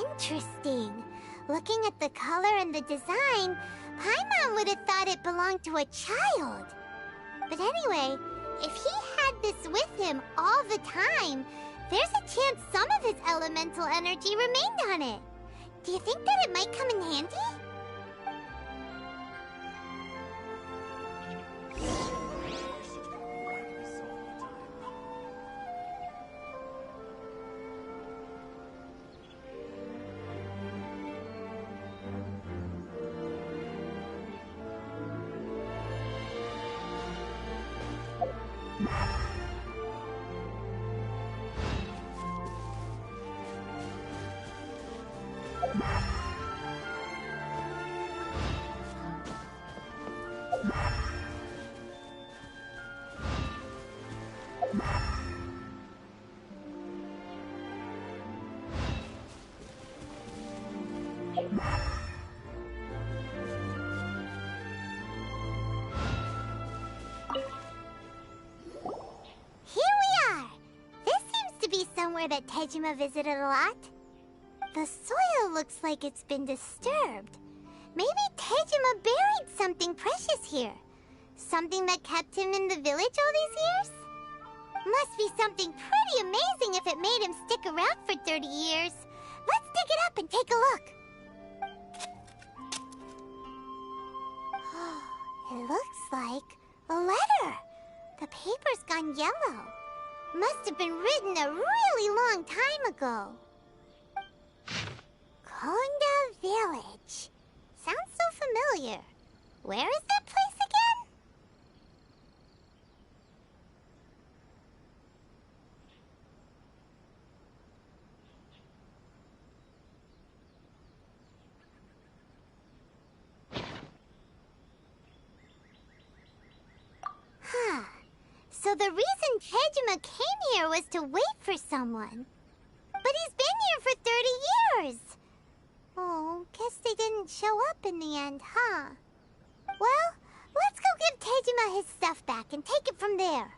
Interesting. Looking at the color and the design, Paimon would have thought it belonged to a child. But anyway, if he had this with him all the time, there's a chance some of his elemental energy remained on it. Do you think that it might come in handy? Somewhere that Taijima visited a lot. The soil looks like it's been disturbed. Maybe Taijima buried something precious here. Something that kept him in the village all these years? Must be something pretty amazing if it made him stick around for 30 years. Let's dig it up and take a look. It looks like a letter. The paper's gone yellow. Must have been written a really long time ago. Konda Village. Sounds so familiar. Where is that place again? So the reason Taijima came here was to wait for someone. But he's been here for 30 years. Oh, guess they didn't show up in the end, huh? Well, let's go give Taijima his stuff back and take it from there.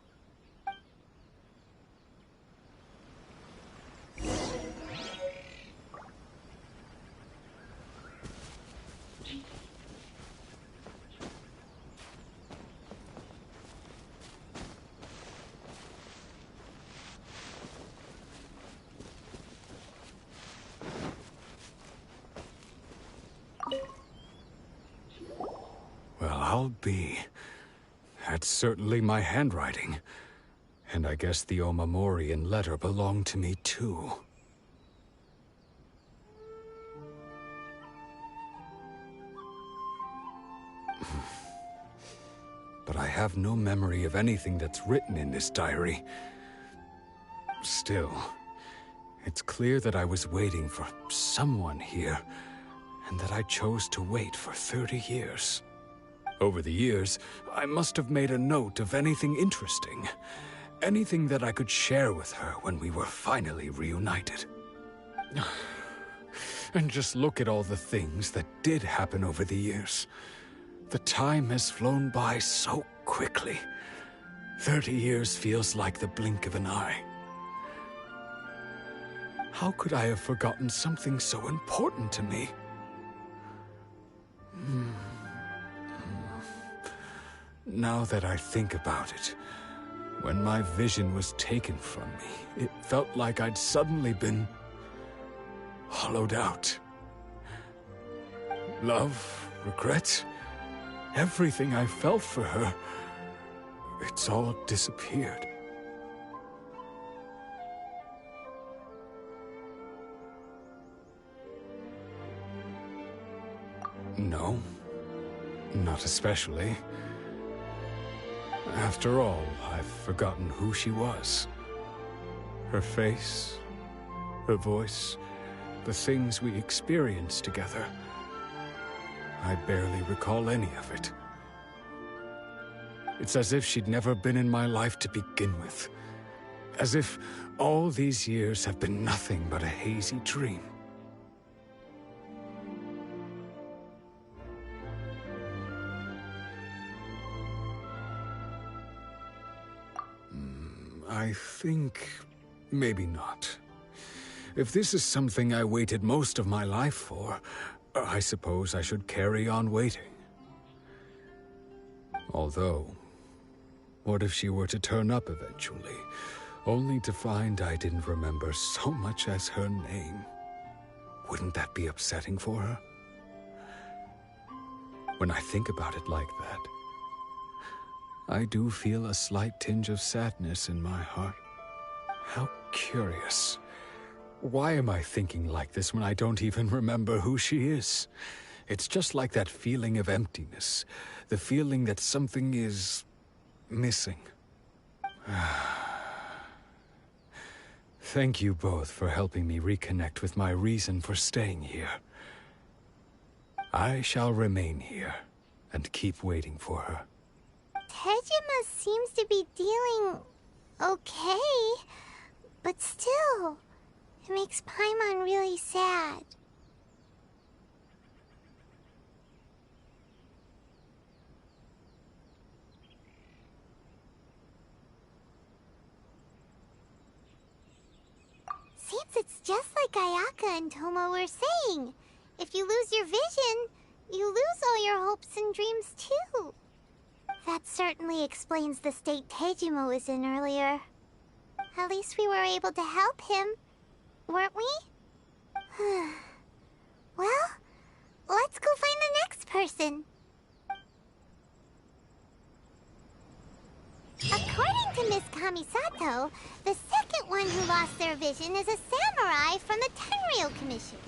I'll be. That's certainly my handwriting. And I guess the Omamorian letter belonged to me too. But I have no memory of anything that's written in this diary. Still, it's clear that I was waiting for someone here, and that I chose to wait for 30 years. Over the years, I must have made a note of anything interesting. Anything that I could share with her when we were finally reunited. And just look at all the things that did happen over the years. The time has flown by so quickly. 30 years feels like the blink of an eye. How could I have forgotten something so important to me? Now that I think about it, when my vision was taken from me, it felt like I'd suddenly been hollowed out. Love, regret, everything I felt for her, it's all disappeared. No, not especially. After all, I've forgotten who she was. Her face, her voice, the things we experienced together. I barely recall any of it. It's as if she'd never been in my life to begin with. As if all these years have been nothing but a hazy dream. I think maybe not. If this is something I waited most of my life for, I suppose I should carry on waiting. Although, what if she were to turn up eventually, only to find I didn't remember so much as her name? Wouldn't that be upsetting for her? When I think about it like that, I do feel a slight tinge of sadness in my heart. How curious. Why am I thinking like this when I don't even remember who she is? It's just like that feeling of emptiness, the feeling that something is missing. Thank you both for helping me reconnect with my reason for staying here. I shall remain here and keep waiting for her. Tejima seems to be dealing okay, but still, it makes Paimon really sad. Seems it's just like Ayaka and Toma were saying. If you lose your vision, you lose all your hopes and dreams too. That certainly explains the state Tejima was in earlier. At least we were able to help him, weren't we? Well, let's go find the next person. According to Miss Kamisato, the second one who lost their vision is a samurai from the Tenryou Commission.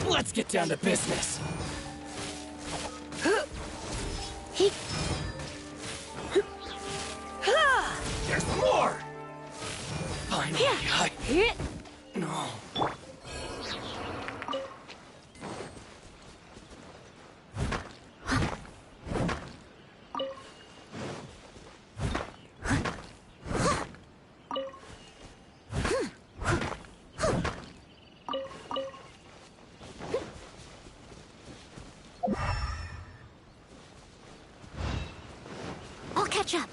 Let's get down to business. There's more! Finally, No. I'll catch up.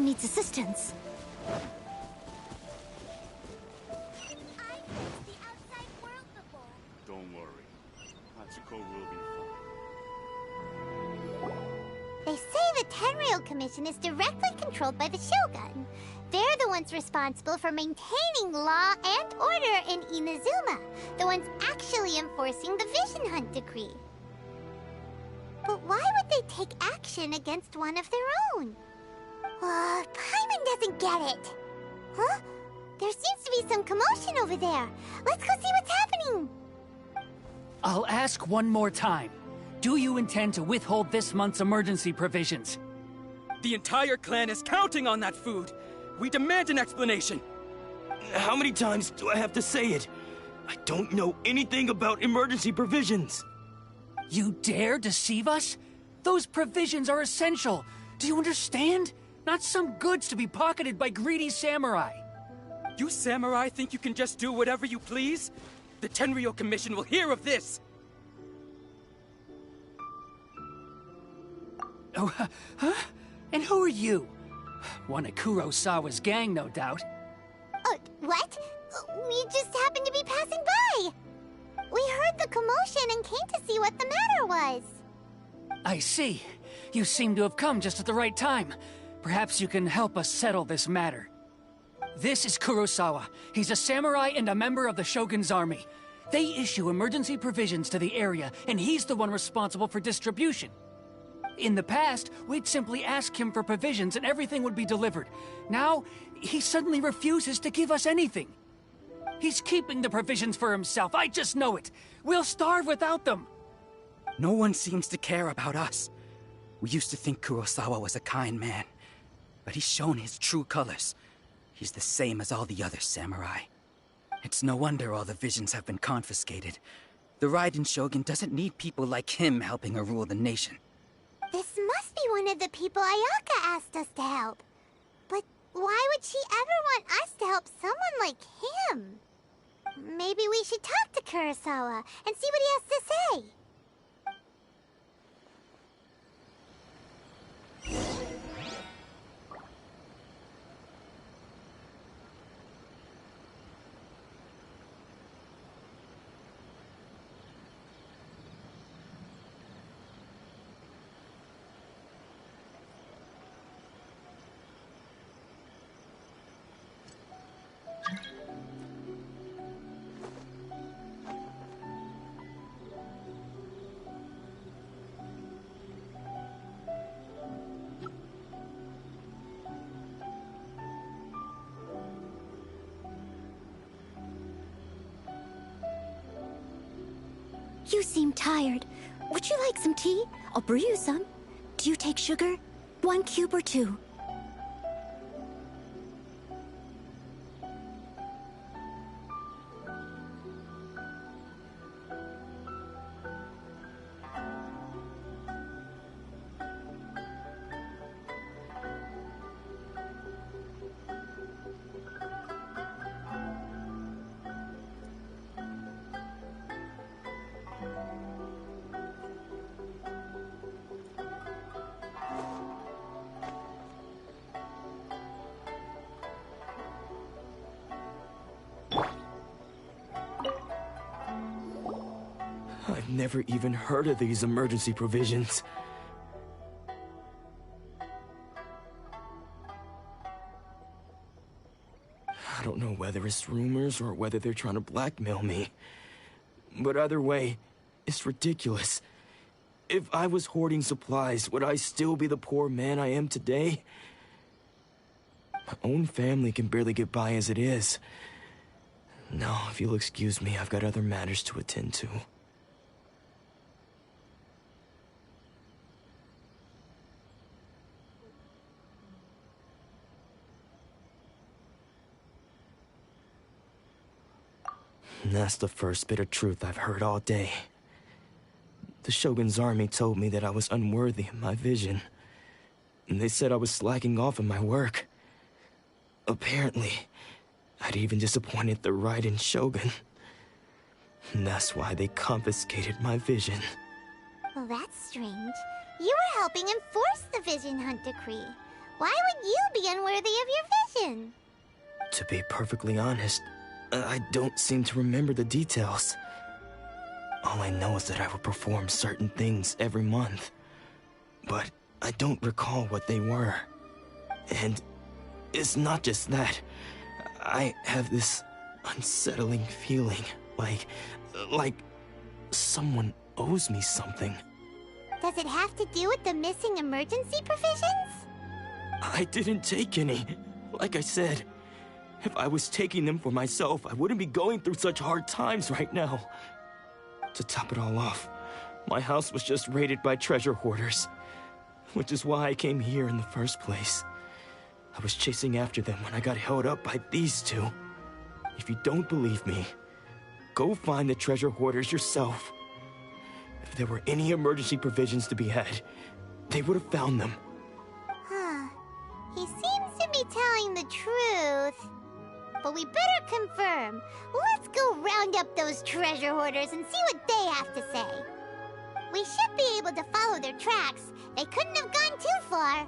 needs assistance. Don't worry. Hachiko will be fine. They say the Tenryou Commission is directly controlled by the Shogun. They're the ones responsible for maintaining law and order in Inazuma, the ones actually enforcing the Vision Hunt Decree. But why would they take action against one of their own? Paimon doesn't get it. Huh? There seems to be some commotion over there. Let's go see what's happening. I'll ask one more time. Do you intend to withhold this month's emergency provisions? The entire clan is counting on that food. We demand an explanation. How many times do I have to say it? I don't know anything about emergency provisions. You dare deceive us? Those provisions are essential. Do you understand? Not some goods to be pocketed by greedy samurai. You samurai think you can just do whatever you please? The Tenryou Commission will hear of this. Oh, huh? And who are you? One of Kurosawa's gang, no doubt. What? We just happened to be passing by. We heard the commotion and came to see what the matter was. I see. You seem to have come just at the right time. Perhaps you can help us settle this matter. This is Kurosawa. He's a samurai and a member of the Shogun's army. They issue emergency provisions to the area, and he's the one responsible for distribution. In the past, we'd simply ask him for provisions and everything would be delivered. Now, he suddenly refuses to give us anything. He's keeping the provisions for himself. I just know it. We'll starve without them. No one seems to care about us. We used to think Kurosawa was a kind man, but he's shown his true colors. He's the same as all the other samurai. It's no wonder all the visions have been confiscated. The Raiden Shogun doesn't need people like him helping her rule the nation. This must be one of the people Ayaka asked us to help. But why would she ever want us to help someone like him? Maybe we should talk to Kurosawa and see what he has to say. You seem tired. Would you like some tea? I'll brew you some. Do you take sugar? 1 cube or 2? I've never even heard of these emergency provisions. I don't know whether it's rumors or whether they're trying to blackmail me. But either way, it's ridiculous. If I was hoarding supplies, would I still be the poor man I am today? My own family can barely get by as it is. No, if you'll excuse me, I've got other matters to attend to. And that's the first bit of truth I've heard all day. The Shogun's army told me that I was unworthy of my vision. And they said I was slacking off in my work. Apparently, I'd even disappointed the Raiden Shogun. And that's why they confiscated my vision. Well, that's strange. You were helping enforce the Vision Hunt Decree. Why would you be unworthy of your vision? To be perfectly honest, I don't seem to remember the details. All I know is that I would perform certain things every month. But I don't recall what they were. And it's not just that. I have this unsettling feeling, like someone owes me something. Does it have to do with the missing emergency provisions? I didn't take any. Like I said, if I was taking them for myself, I wouldn't be going through such hard times right now. To top it all off, my house was just raided by treasure hoarders, which is why I came here in the first place. I was chasing after them when I got held up by these two. If you don't believe me, go find the treasure hoarders yourself. If there were any emergency provisions to be had, they would have found them. Huh. He seems to be telling the truth. But we better confirm. Let's go round up those treasure hoarders and see what they have to say. We should be able to follow their tracks. They couldn't have gone too far.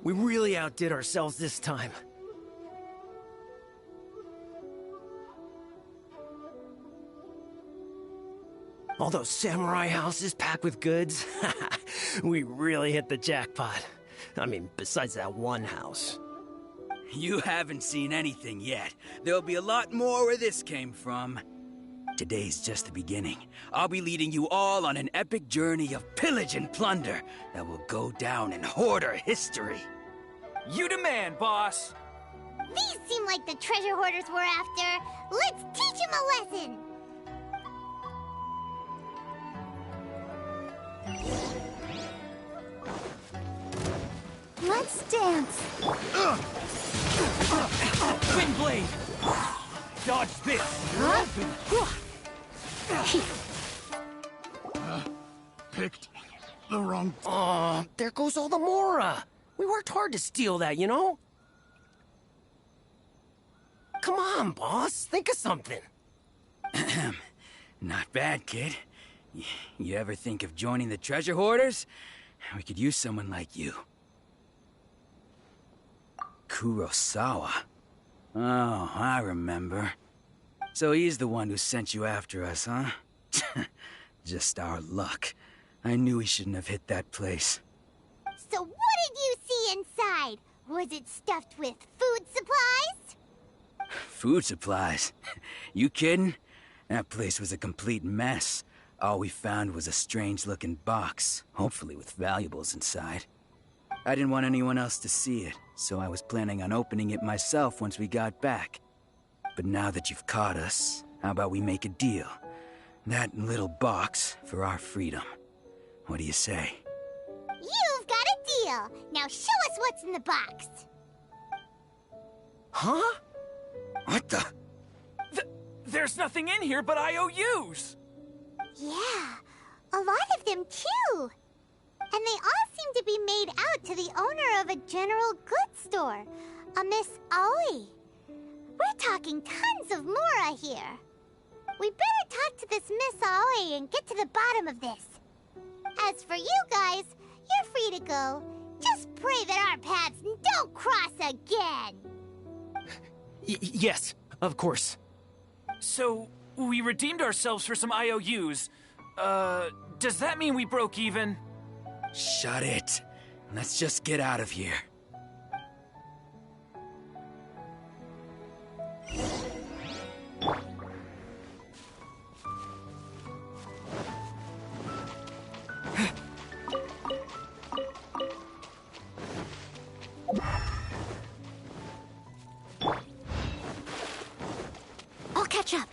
We really outdid ourselves this time. All those samurai houses packed with goods. We really hit the jackpot. I mean, besides that one house. You haven't seen anything yet. There'll be a lot more where this came from. Today's just the beginning. I'll be leading you all on an epic journey of pillage and plunder that will go down in hoarder history. You demand, boss! These seem like the treasure hoarders we're after. Let's teach them a lesson! Let's dance! Wind blade! Dodge this! Picked the wrong... Aw, there goes all the Mora! We worked hard to steal that, you know? Come on, boss. Think of something. Not bad, kid. You ever think of joining the treasure hoarders? We could use someone like you. Kurosawa. Oh, I remember. So he's the one who sent you after us, huh? Just our luck. I knew he shouldn't have hit that place. So what did you see inside? Was it stuffed with food supplies? Food supplies? You kidding? That place was a complete mess. All we found was a strange-looking box, hopefully with valuables inside. I didn't want anyone else to see it, so I was planning on opening it myself once we got back. But now that you've caught us, how about we make a deal? That little box for our freedom. What do you say? You've got a deal! Now show us what's in the box! Huh? What the? There's nothing in here but IOUs! Yeah, a lot of them too! And they all seem to be made out to the owner of a general goods store, a Miss Aoi. We're talking tons of Mora here. We better talk to this Miss Aoi and get to the bottom of this. As for you guys, you're free to go. Just pray that our paths don't cross again. Yes, of course. So, we redeemed ourselves for some IOUs. Does that mean we broke even? Shut it. Let's just get out of here. I'll catch up.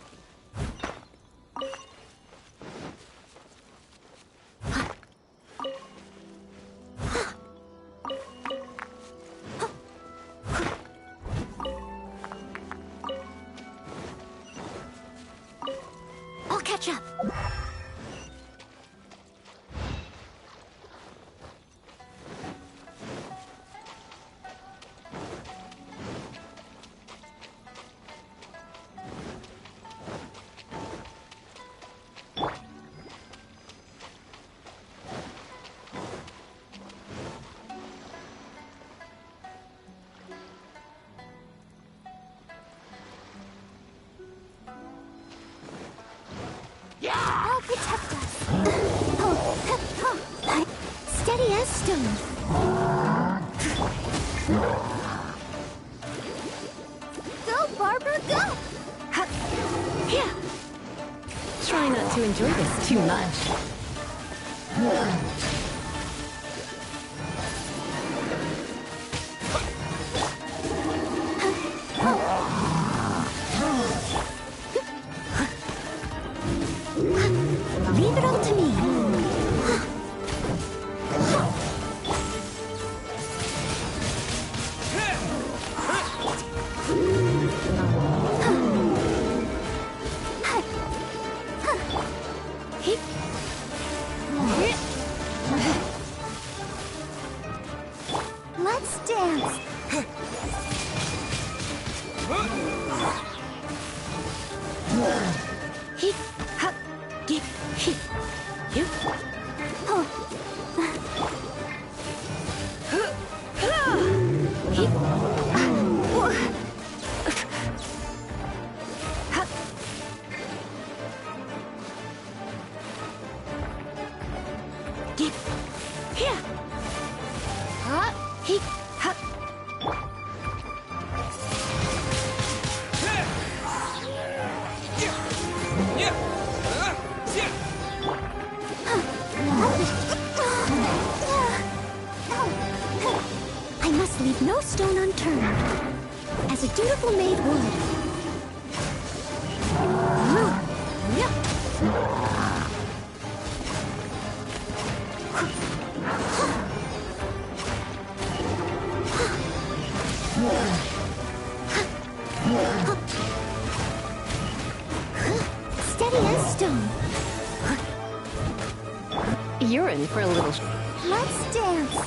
I'll protect us. Steady as stone. Go, Barber, go! Yeah. Try not to enjoy this too much. Leave it all to me. Let's dance. He, ha, get, he, you, oh, he, ha, get, here, ha, he, ha. I must leave no stone unturned, as a dutiful maid would. Steady as stone. You're in for a little... Let's dance.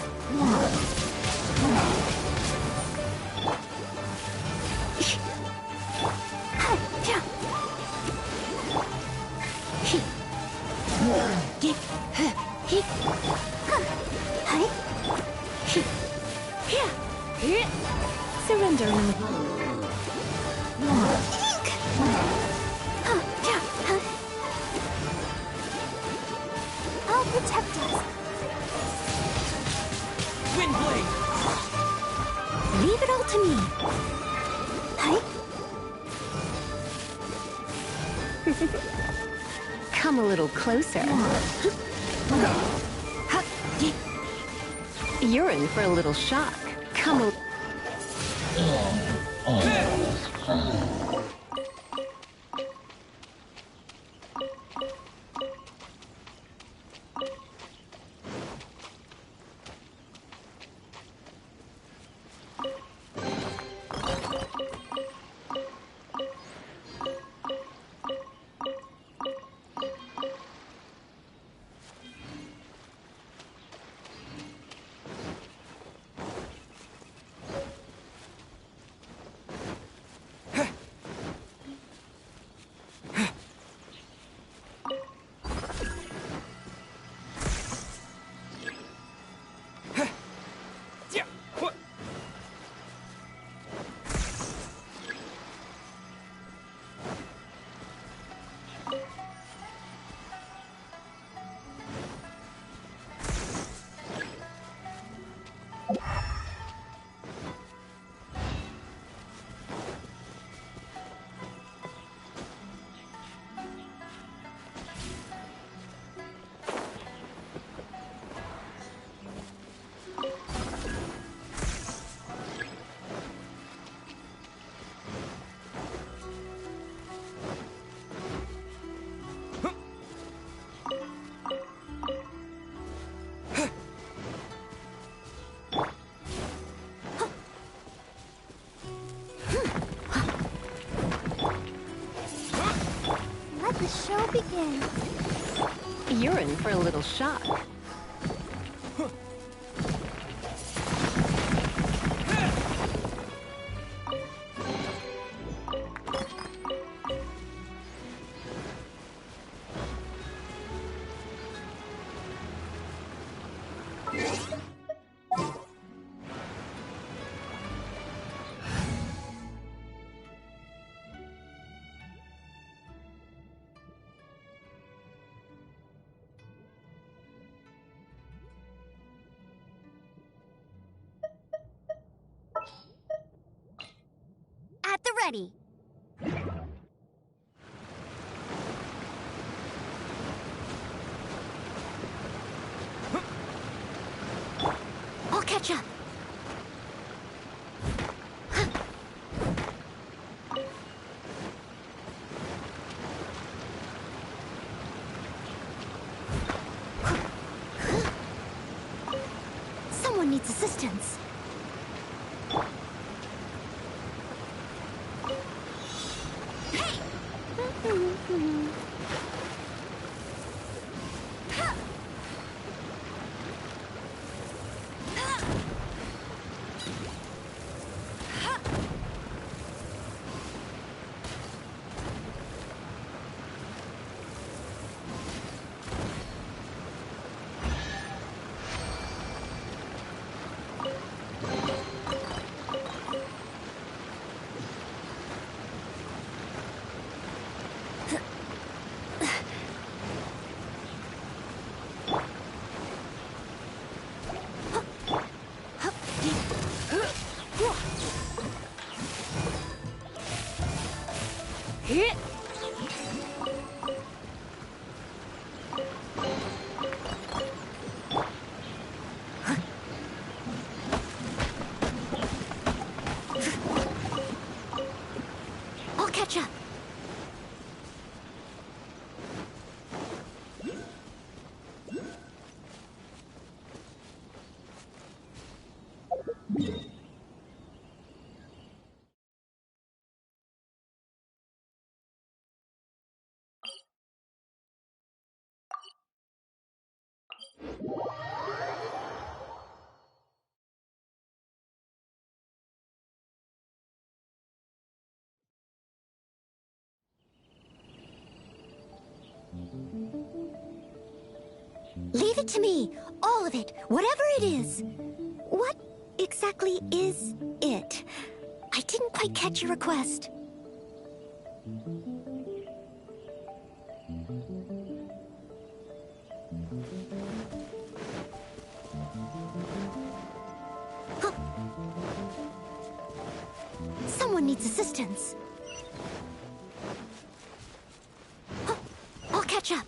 Surrender now. I'll protect us. Windblade! Leave it all to me. Come a little closer. You're in for a little shock. Come a... You're in for a little shock. At the ready. I'll catch up. Someone needs assistance. I'll catch up. Leave it to me. All of it. Whatever it is. What exactly is it? I didn't quite catch your request. Huh. Someone needs assistance. Huh. I'll catch up.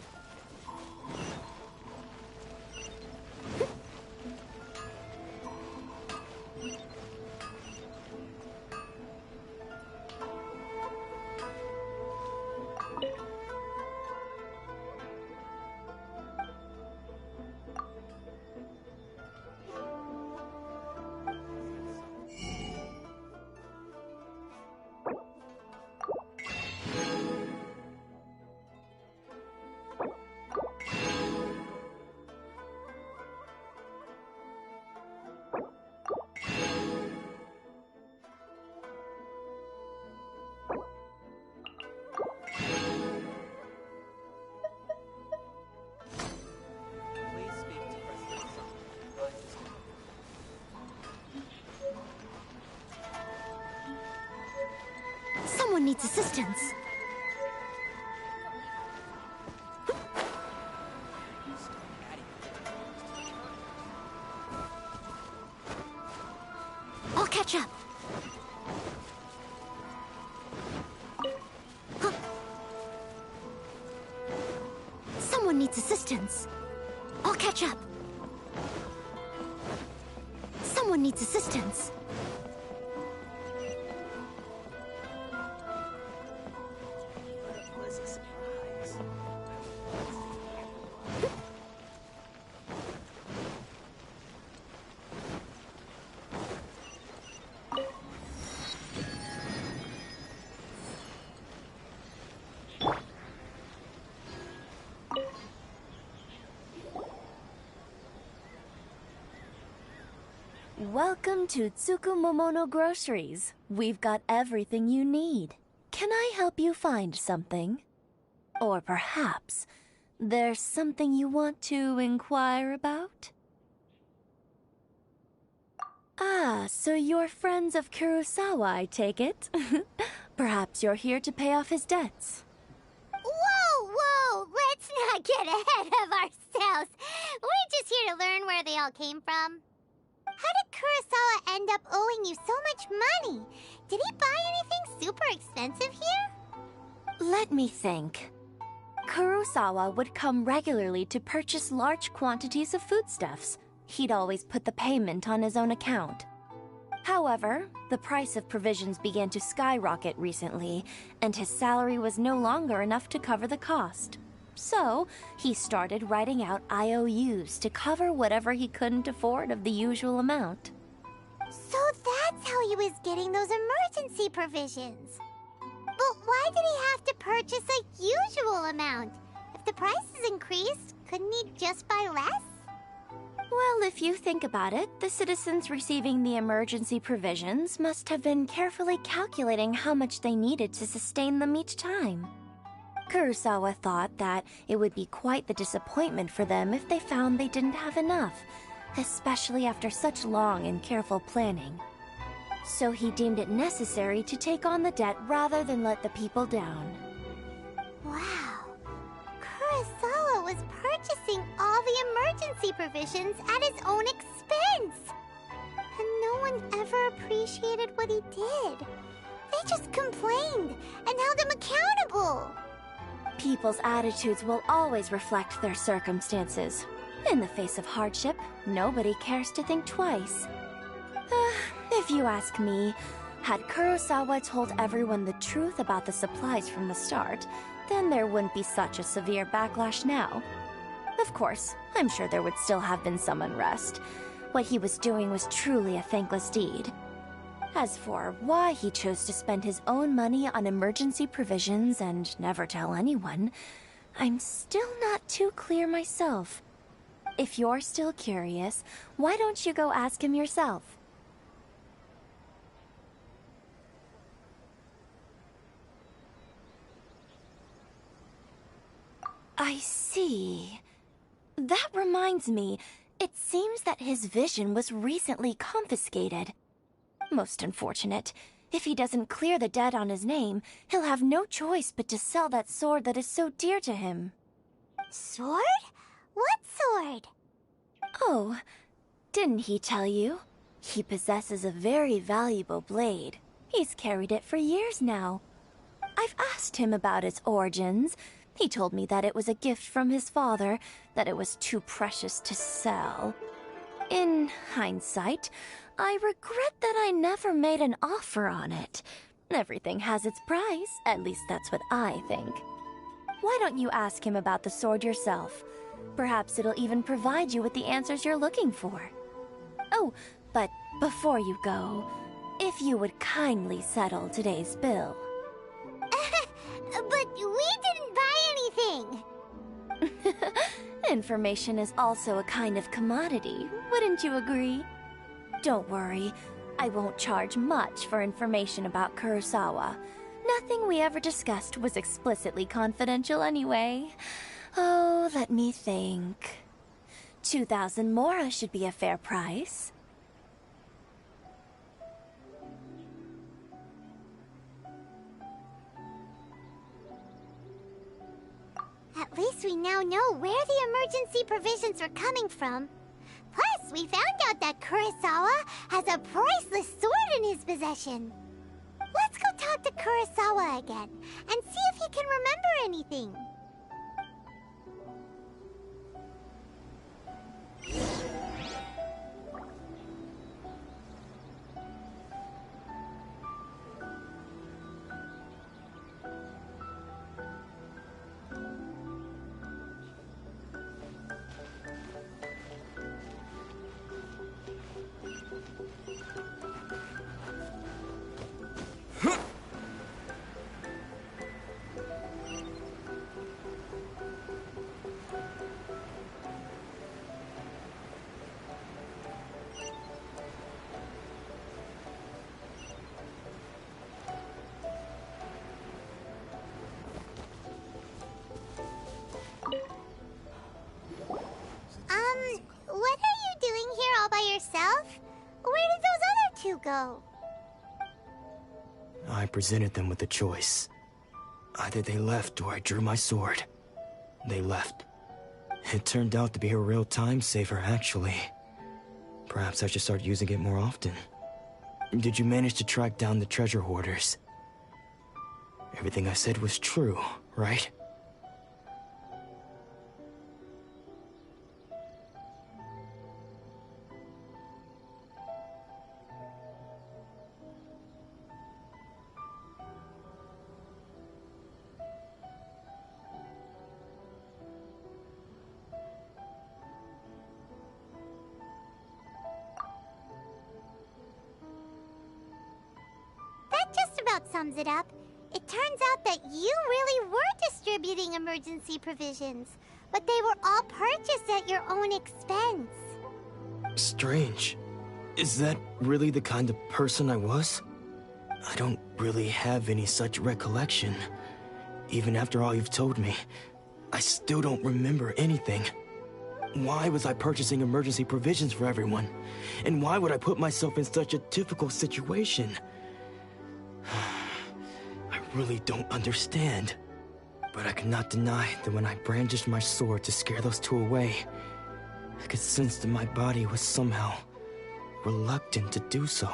Someone needs assistance. I'll catch up. Huh. Someone needs assistance. I'll catch up. Someone needs assistance. Welcome to Tsukumomono Groceries. We've got everything you need. Can I help you find something? Or perhaps there's something you want to inquire about? Ah, so you're friends of Kurosawa, I take it? Perhaps you're here to pay off his debts. Whoa! Let's not get ahead of ourselves. We're just here to learn where they all came from. How did Kurosawa end up owing you so much money? Did he buy anything super expensive here? Let me think. Kurosawa would come regularly to purchase large quantities of foodstuffs. He'd always put the payment on his own account. However, the price of provisions began to skyrocket recently, and his salary was no longer enough to cover the cost. So, he started writing out IOUs to cover whatever he couldn't afford of the usual amount. So that's how he was getting those emergency provisions. But why did he have to purchase a usual amount? If the prices increased, couldn't he just buy less? Well, if you think about it, the citizens receiving the emergency provisions must have been carefully calculating how much they needed to sustain them each time. Kurosawa thought that it would be quite the disappointment for them if they found they didn't have enough, especially after such long and careful planning. So he deemed it necessary to take on the debt rather than let the people down. Wow. Kurosawa was purchasing all the emergency provisions at his own expense. And no one ever appreciated what he did. They just complained and held him accountable. People's attitudes will always reflect their circumstances. In the face of hardship, nobody cares to think twice. If you ask me, had Kurosawa told everyone the truth about the supplies from the start, then there wouldn't be such a severe backlash now. Of course, I'm sure there would still have been some unrest. What he was doing was truly a thankless deed. As for why he chose to spend his own money on emergency provisions and never tell anyone, I'm still not too clear myself. If you're still curious, why don't you go ask him yourself? I see. That reminds me, it seems that his vision was recently confiscated. Most unfortunate. If he doesn't clear the debt on his name, he'll have no choice but to sell that sword that is so dear to him. Sword? What sword? Oh, didn't he tell you? He possesses a very valuable blade. He's carried it for years now. I've asked him about its origins. He told me that it was a gift from his father, that it was too precious to sell. In hindsight, I regret that I never made an offer on it. Everything has its price, at least that's what I think. Why don't you ask him about the sword yourself? Perhaps it'll even provide you with the answers you're looking for. Oh, but before you go, if you would kindly settle today's bill. But we didn't buy anything! Information is also a kind of commodity, wouldn't you agree? Don't worry, I won't charge much for information about Kurosawa. Nothing we ever discussed was explicitly confidential anyway. Oh, let me think. 2,000 mora should be a fair price. At least we now know where the emergency provisions are coming from. Plus, we found out that Kurosawa has a priceless sword in his possession. Let's go talk to Kurosawa again, and see if he can remember anything. go? I presented them with a choice. Either they left or I drew my sword. They left. It turned out to be a real time saver, actually. Perhaps I should start using it more often. Did you manage to track down the treasure hoarders? Everything I said was true, right? Sums it up. It turns out that you really were distributing emergency provisions, but they were all purchased at your own expense. Strange. Is that really the kind of person I was? I don't really have any such recollection. Even after all you've told me, I still don't remember anything. Why was I purchasing emergency provisions for everyone? And why would I put myself in such a difficult situation? I really don't understand. But I cannot deny that when I brandished my sword to scare those two away, I could sense that my body was somehow reluctant to do so.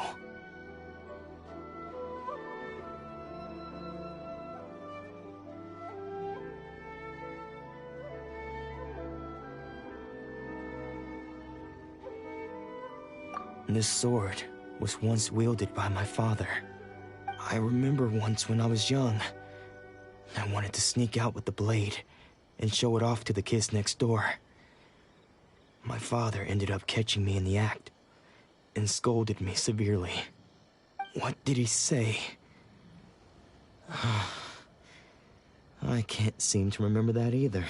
This sword was once wielded by my father. I remember once when I was young, I wanted to sneak out with the blade and show it off to the kids next door. My father ended up catching me in the act and scolded me severely. What did he say? I can't seem to remember that either.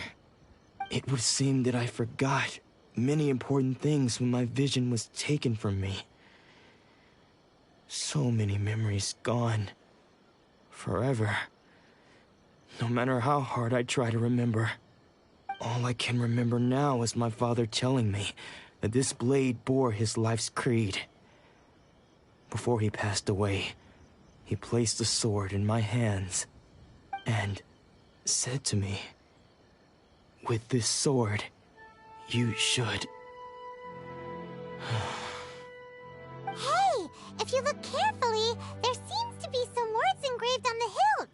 It would seem that I forgot many important things when my vision was taken from me. So many memories gone. Forever. No matter how hard I try to remember. All I can remember now is my father telling me that this blade bore his life's creed. Before he passed away, he placed the sword in my hands and said to me, "With this sword, you should..." Hey! If you look carefully, there seems to be some words engraved on the hilt.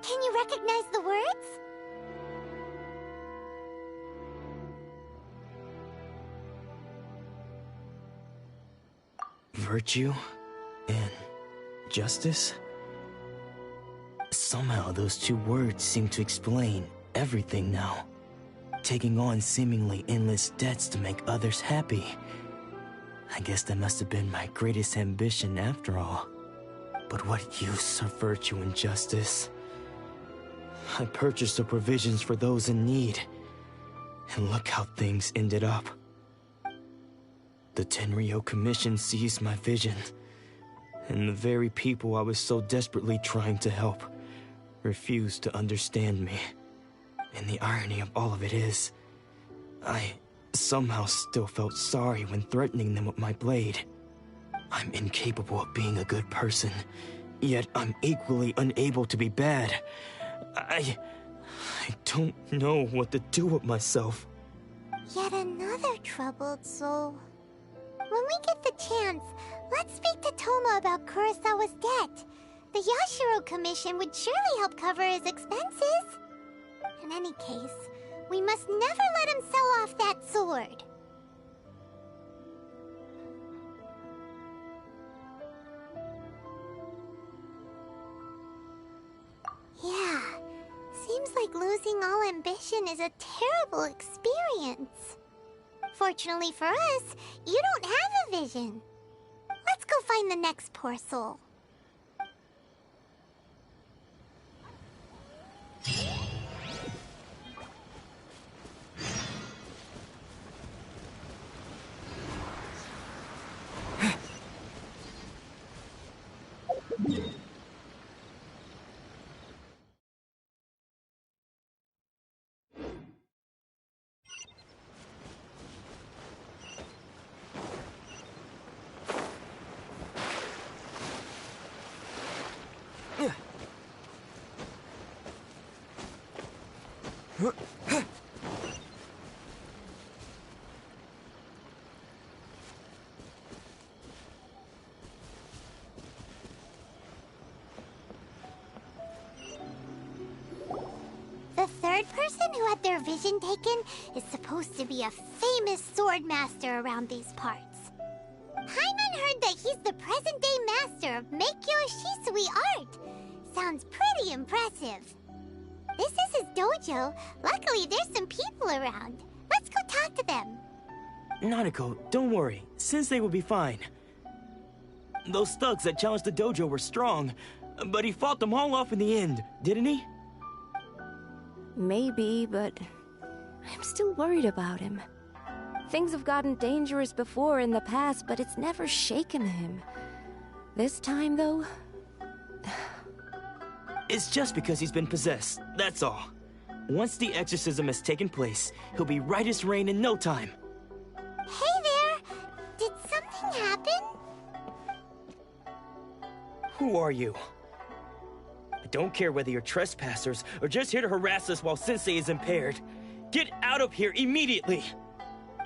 Can you recognize the words? Virtue and justice? Somehow those two words seem to explain everything now. Taking on seemingly endless debts to make others happy. I guess that must have been my greatest ambition after all. But what use of virtue and justice? I purchased the provisions for those in need. And look how things ended up. The Tenryo Commission seized my vision. And the very people I was so desperately trying to help refused to understand me. And the irony of all of it is, I somehow still felt sorry when threatening them with my blade. I'm incapable of being a good person, yet I'm equally unable to be bad. I don't know what to do with myself. Yet another troubled soul. When we get the chance, let's speak to Toma about Kurosawa's debt. The Yashiro Commission would surely help cover his expenses. In any case, we must never let him sell off that sword. Yeah, seems like losing all ambition is a terrible experience. Fortunately for us, you don't have a vision. Let's go find the next poor soul. person who had their vision taken is supposed to be a famous sword master around these parts. Paimon heard that he's the present-day master of Meikyo Shisui art. Sounds pretty impressive. This is his dojo. Luckily, there's some people around. Let's go talk to them. Nanako, don't worry. Sensei will be fine. Those thugs that challenged the dojo were strong, but he fought them all off in the end, didn't he? Maybe, but I'm still worried about him. Things have gotten dangerous before in the past, but it's never shaken him. This time, though... It's just because he's been possessed, that's all. Once the exorcism has taken place, he'll be right as rain in no time. Hey there! Did something happen? Who are you? I don't care whether you're trespassers or just here to harass us while Sensei is impaired. Get out of here immediately!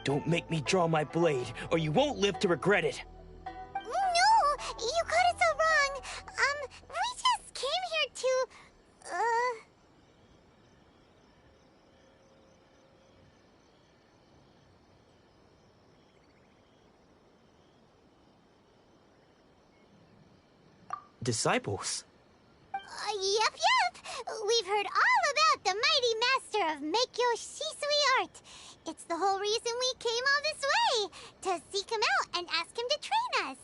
Don't make me draw my blade, or you won't live to regret it. No! You got it so wrong! We just came here to... Disciples? Yep. We've heard all about the mighty master of Meikyo Shisui art. It's the whole reason we came all this way, to seek him out and ask him to train us.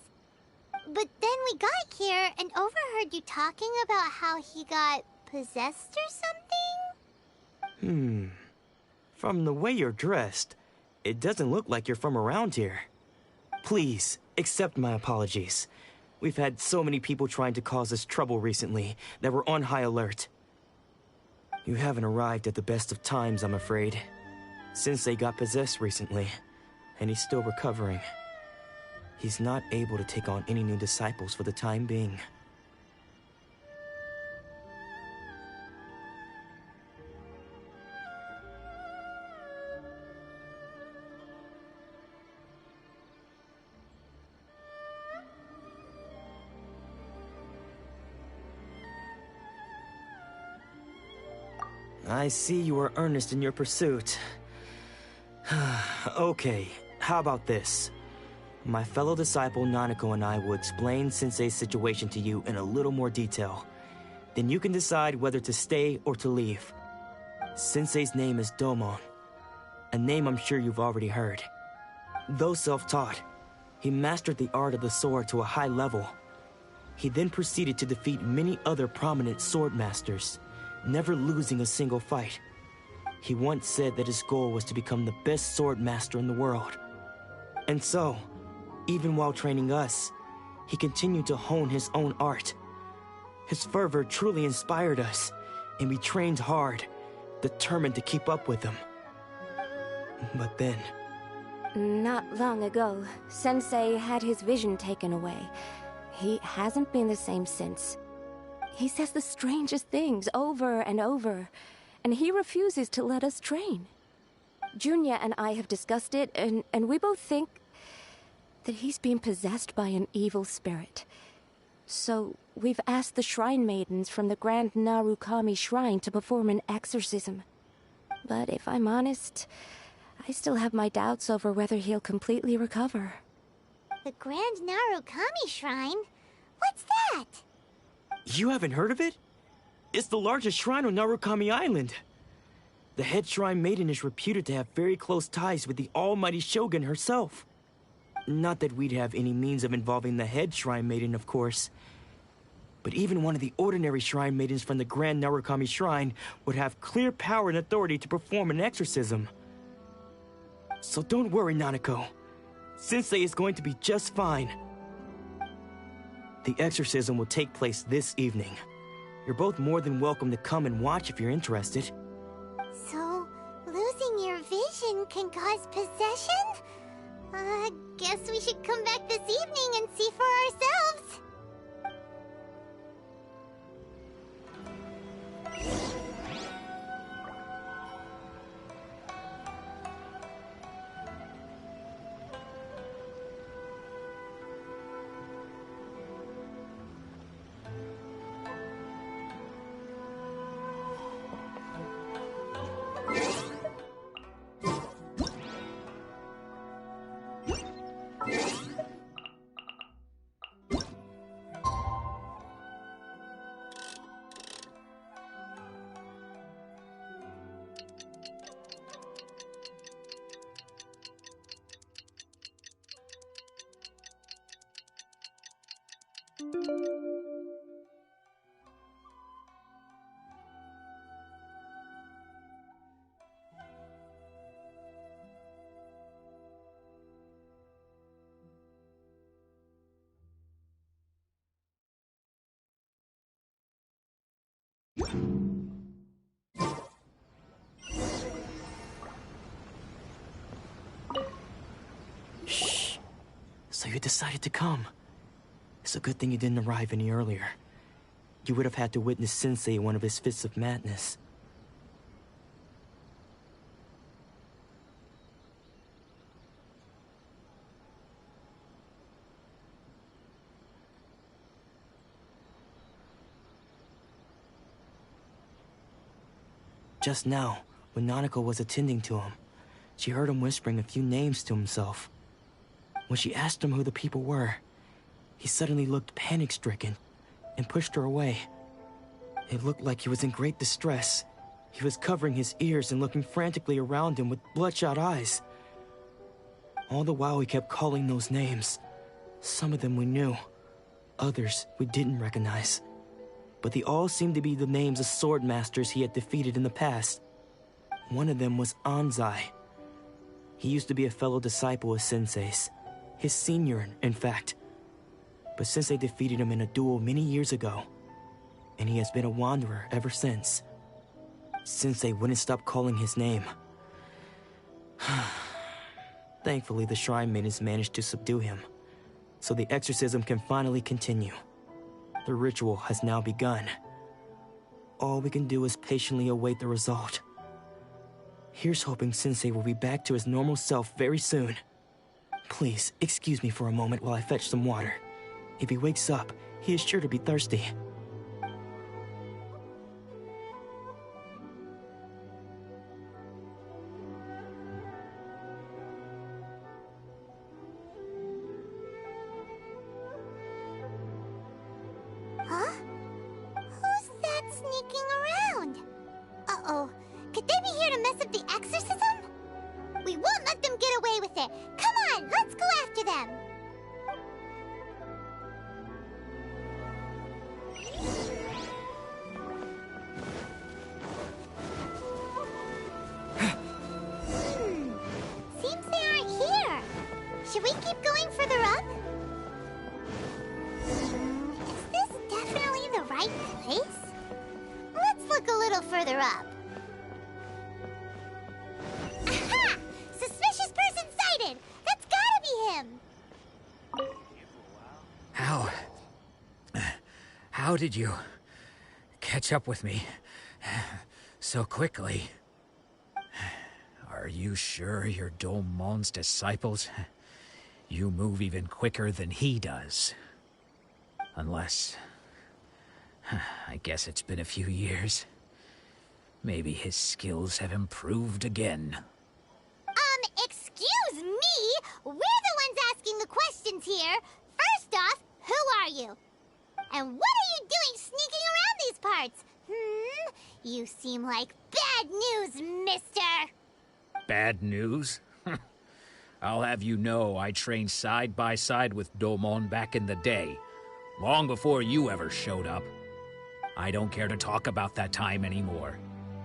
But then we got here and overheard you talking about how he got possessed or something? From the way you're dressed, it doesn't look like you're from around here. Please, accept my apologies. We've had so many people trying to cause us trouble recently that we're on high alert. You haven't arrived at the best of times, I'm afraid. Sensei got possessed recently, and he's still recovering. He's not able to take on any new disciples for the time being. I see you are earnest in your pursuit. Okay, how about this? My fellow disciple Nanako and I will explain Sensei's situation to you in a little more detail. Then you can decide whether to stay or to leave. Sensei's name is Domon, a name I'm sure you've already heard. Though self-taught, he mastered the art of the sword to a high level. He then proceeded to defeat many other prominent sword masters, never losing a single fight. He once said that his goal was to become the best sword master in the world. And so, even while training us, he continued to hone his own art. His fervor truly inspired us, and we trained hard, determined to keep up with him. But then... Not long ago, Sensei had his vision taken away. He hasn't been the same since. He says the strangest things over and over, and he refuses to let us train. Junya and I have discussed it, and we both think that he's been possessed by an evil spirit. So we've asked the shrine maidens from the Grand Narukami Shrine to perform an exorcism. But if I'm honest, I still have my doubts over whether he'll completely recover. The Grand Narukami Shrine? What's that? You haven't heard of it? It's the largest shrine on Narukami Island. The head shrine maiden is reputed to have very close ties with the almighty Shogun herself. Not that we'd have any means of involving the head shrine maiden, of course. But even one of the ordinary shrine maidens from the Grand Narukami Shrine would have clear power and authority to perform an exorcism. So don't worry, Nanako. Sensei is going to be just fine. The exorcism will take place this evening. You're both more than welcome to come and watch if you're interested. So, losing your vision can cause possession? Guess we should come back this evening and see for ourselves. Shh. So you decided to come. It's a good thing you didn't arrive any earlier. You would have had to witness Sensei in one of his fits of madness. Just now, when Nanako was attending to him, she heard him whispering a few names to himself. When she asked him who the people were, he suddenly looked panic-stricken and pushed her away. It looked like he was in great distress. He was covering his ears and looking frantically around him with bloodshot eyes. All the while he kept calling those names. Some of them we knew, others we didn't recognize. But they all seemed to be the names of sword masters he had defeated in the past. One of them was Anzai. He used to be a fellow disciple of Sensei's. His senior, in fact. But Sensei defeated him in a duel many years ago, and he has been a wanderer ever since. Sensei wouldn't stop calling his name. Thankfully, the shrine maidens managed to subdue him, so the exorcism can finally continue. The ritual has now begun. All we can do is patiently await the result. Here's hoping Sensei will be back to his normal self very soon. Please, excuse me for a moment while I fetch some water. If he wakes up, he is sure to be thirsty. Huh? Who's that sneaking around? Uh-oh. Could they be here to mess up the exorcism? We won't let them get away with it. Come on, let's go after them. Seems they aren't here. Should we keep going further up? Is this definitely the right place? Let's look a little further up. Aha! Suspicious person sighted! That's gotta be him! How did you catch up with me so quickly? Are you sure you're Domon's disciples? You move even quicker than he does. Unless... I guess it's been a few years. Maybe his skills have improved again. Excuse me? We're the ones asking the questions here. First off, who are you? And what are you doing sneaking around these parts? You seem like bad news, mister. Bad news? I'll have you know I trained side by side with Domon back in the day, long before you ever showed up. I don't care to talk about that time anymore.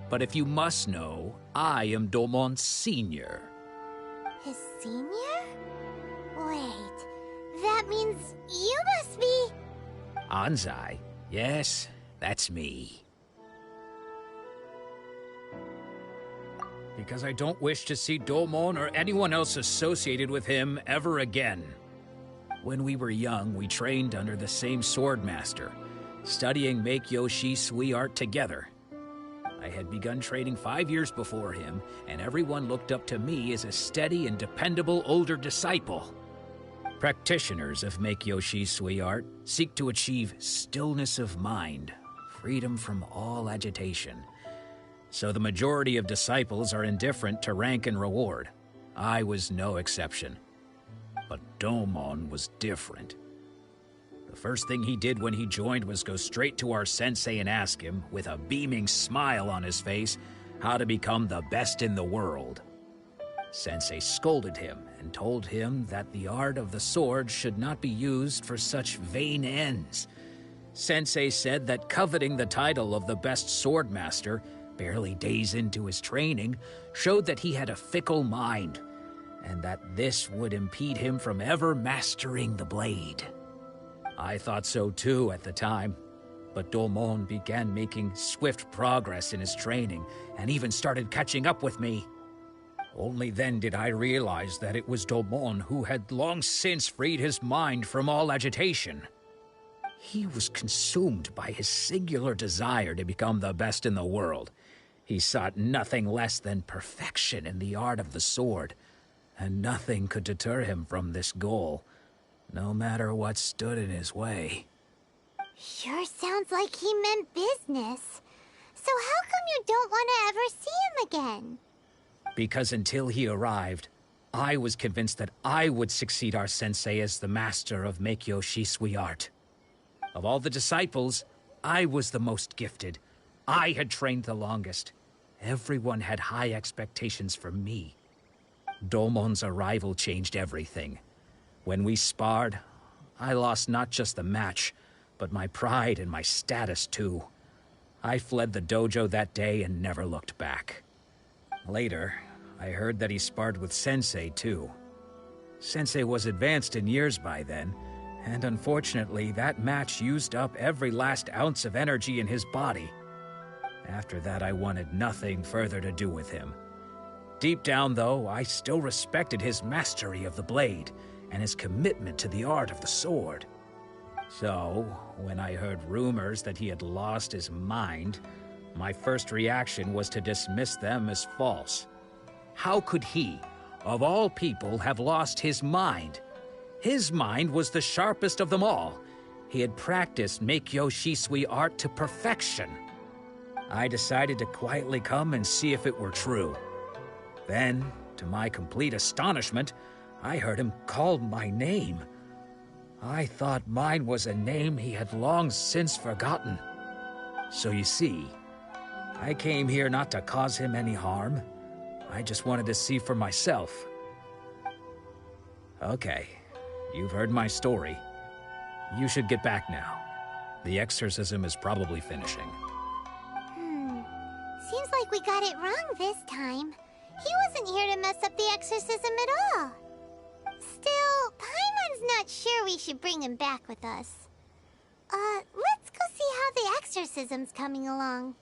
But if you must know, I am Domon's senior. His senior? Wait, that means you must be... Anzai? Yes, that's me. Because I don't wish to see Domon or anyone else associated with him ever again. When we were young, we trained under the same sword master, studying Make-Yoshi Sui art together. I had begun training 5 years before him, and everyone looked up to me as a steady and dependable older disciple. Practitioners of Make-Yoshi Sui art seek to achieve stillness of mind, freedom from all agitation. So the majority of disciples are indifferent to rank and reward. I was no exception. But Domon was different. The first thing he did when he joined was go straight to our sensei and ask him, with a beaming smile on his face, how to become the best in the world. Sensei scolded him and told him that the art of the sword should not be used for such vain ends. Sensei said that coveting the title of the best sword master, barely days into his training, showed that he had a fickle mind, and that this would impede him from ever mastering the blade. I thought so too at the time, but Domon began making swift progress in his training and even started catching up with me. Only then did I realize that it was Domon who had long since freed his mind from all agitation. He was consumed by his singular desire to become the best in the world. He sought nothing less than perfection in the art of the sword, and nothing could deter him from this goal, no matter what stood in his way. Sure sounds like he meant business. So how come you don't want to ever see him again? Because until he arrived, I was convinced that I would succeed our sensei as the master of Meikyo Shisui art. Of all the disciples, I was the most gifted. I had trained the longest. Everyone had high expectations from me. Domon's arrival changed everything. When we sparred, I lost not just the match, but my pride and my status too. I fled the dojo that day and never looked back. Later, I heard that he sparred with Sensei too. Sensei was advanced in years by then, and unfortunately that match used up every last ounce of energy in his body. After that, I wanted nothing further to do with him. Deep down, though, I still respected his mastery of the blade and his commitment to the art of the sword. So, when I heard rumors that he had lost his mind, my first reaction was to dismiss them as false. How could he, of all people, have lost his mind? His mind was the sharpest of them all. He had practiced Meikyo Shisui art to perfection. I decided to quietly come and see if it were true. Then, to my complete astonishment, I heard him call my name. I thought mine was a name he had long since forgotten. So you see, I came here not to cause him any harm. I just wanted to see for myself. Okay, you've heard my story. You should get back now. The exorcism is probably finishing. Seems like we got it wrong this time. He wasn't here to mess up the exorcism at all. Still, Paimon's not sure we should bring him back with us. Let's go see how the exorcism's coming along.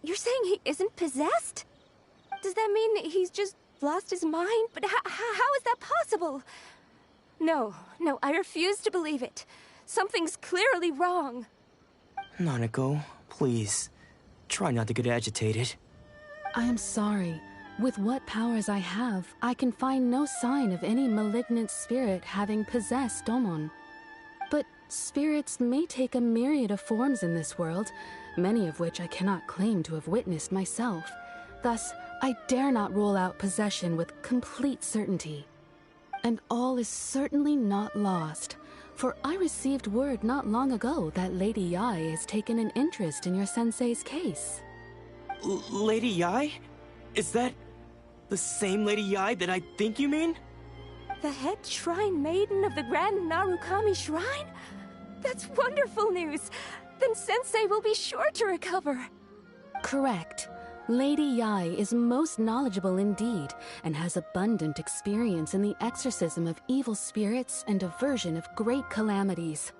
You're saying he isn't possessed? Does that mean he's just lost his mind? But how is that possible? No, I refuse to believe it. Something's clearly wrong. Nanako, please. Try not to get agitated. I am sorry. With what powers I have, I can find no sign of any malignant spirit having possessed Domon. But spirits may take a myriad of forms in this world, many of which I cannot claim to have witnessed myself. Thus, I dare not rule out possession with complete certainty. And all is certainly not lost, for I received word not long ago that Lady Yai has taken an interest in your sensei's case. Lady Yai? Is that the same Lady Yai that I think you mean? The head shrine maiden of the Grand Narukami Shrine? That's wonderful news! Then Sensei will be sure to recover. Correct. Lady Yai is most knowledgeable indeed, and has abundant experience in the exorcism of evil spirits and aversion of great calamities.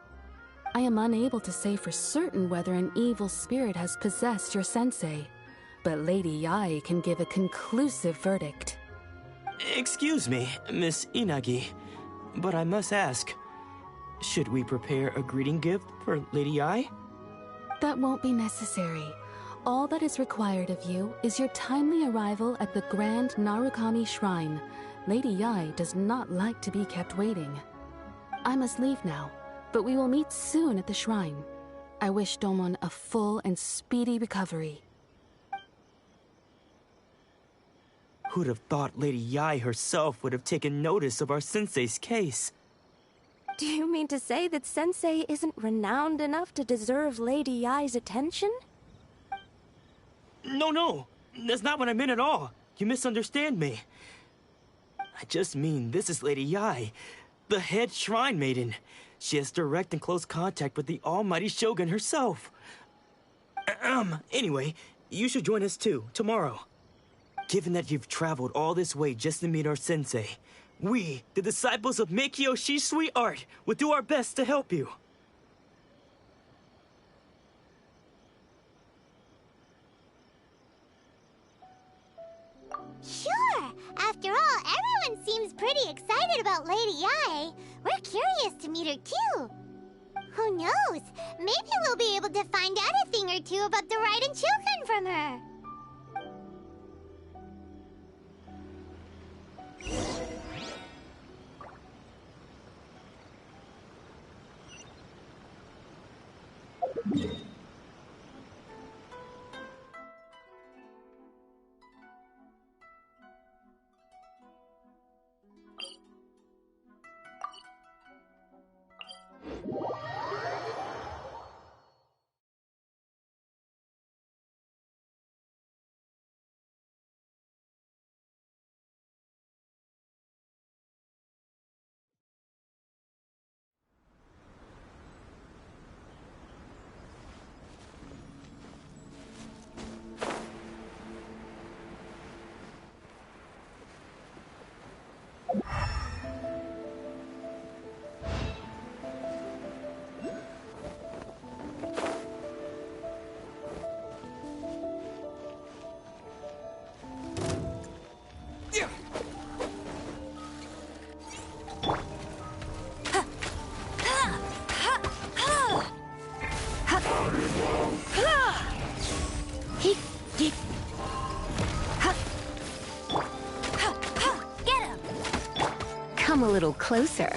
I am unable to say for certain whether an evil spirit has possessed your sensei, but Lady Yai can give a conclusive verdict. Excuse me, Miss Inagi, but I must ask, should we prepare a greeting gift for Lady Yai? That won't be necessary. All that is required of you is your timely arrival at the Grand Narukami Shrine. Lady Yai does not like to be kept waiting. I must leave now, but we will meet soon at the shrine. I wish Domon a full and speedy recovery. Who'd have thought Lady Yai herself would have taken notice of our sensei's case? Do you mean to say that Sensei isn't renowned enough to deserve Lady Yai's attention? No. That's not what I meant at all. You misunderstand me. I just mean this is Lady Yai, the head shrine maiden. She has direct and close contact with the almighty Shogun herself. Anyway, you should join us too, tomorrow. Given that you've traveled all this way just to meet our sensei, we, the disciples of Meikyo Shisui Art, will do our best to help you. Sure! After all, everyone seems pretty excited about Lady Yai. We're curious to meet her too. Who knows? Maybe we'll be able to find out a thing or two about the Raiden children from her. Come a little closer.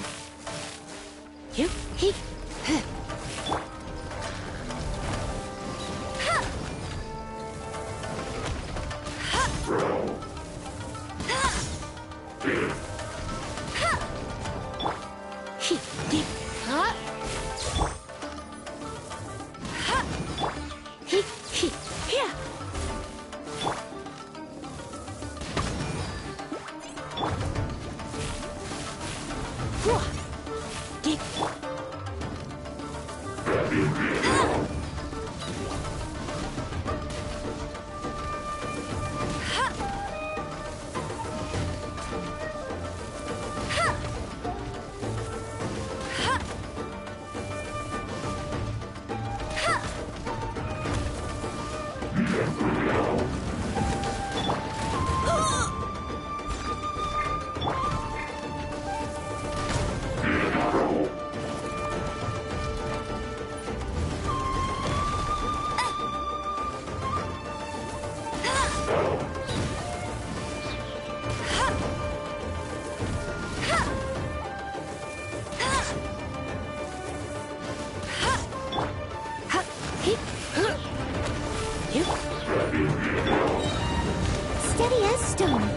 Steady as stone.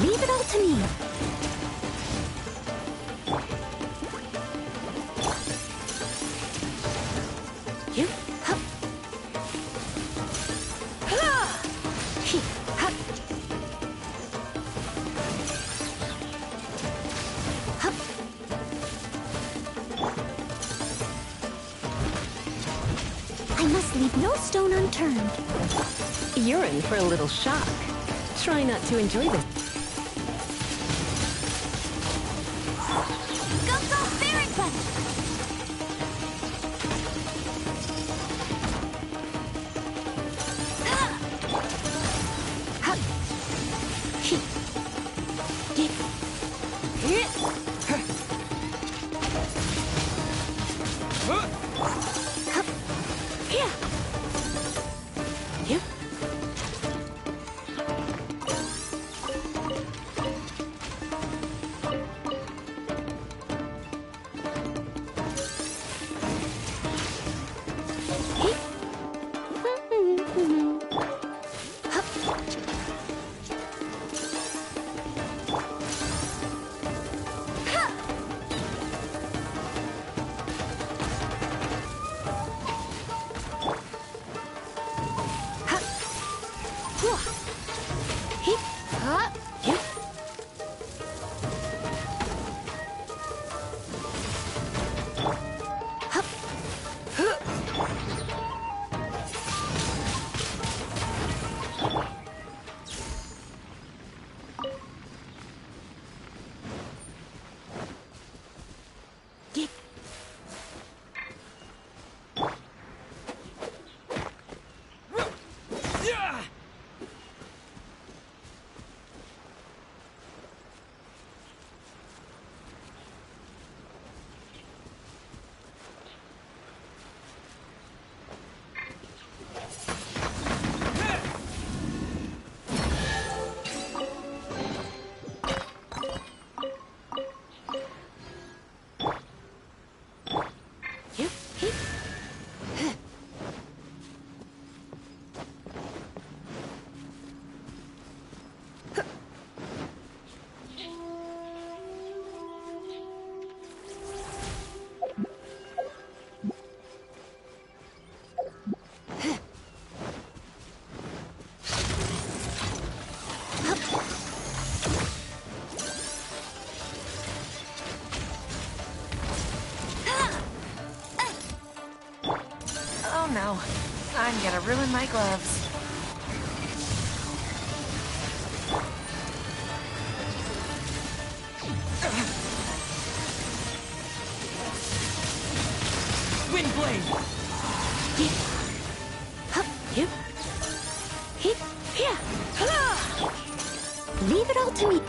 Leave it all to me. You, hup. He, hup. Hup. I must leave no stone unturned. You're in for a little shock. Try not to enjoy this. No, I'm gonna ruin my gloves. Wind blade. Leave it all to me.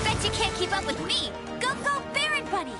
Bet you can't keep up with me. Go, go, Baron Bunny.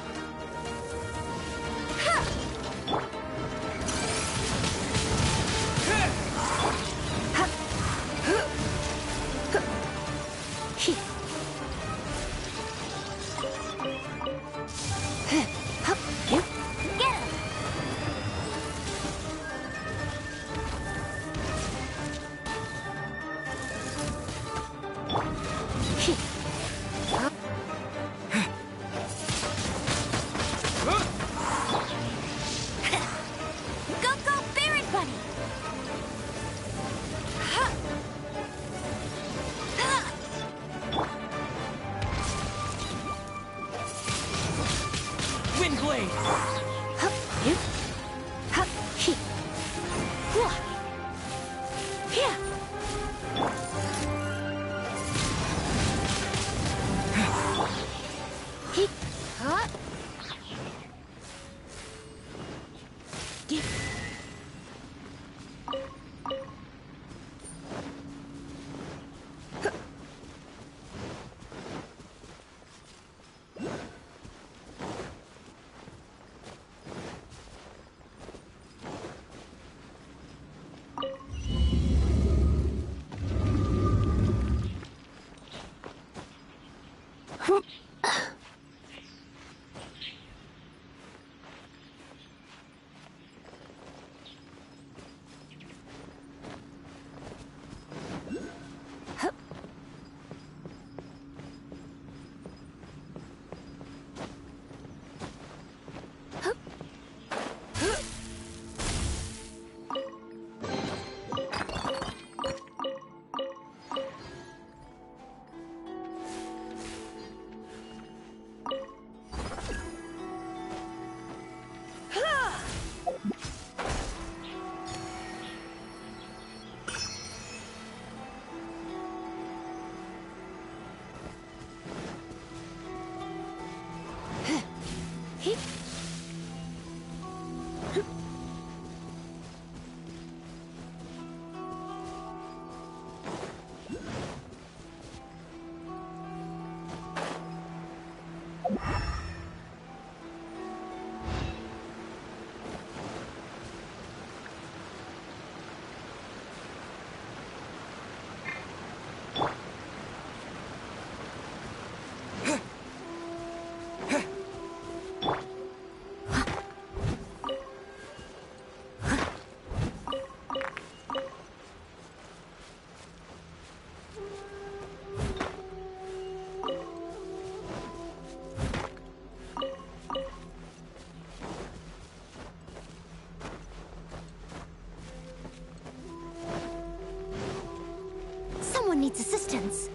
Someone needs assistance.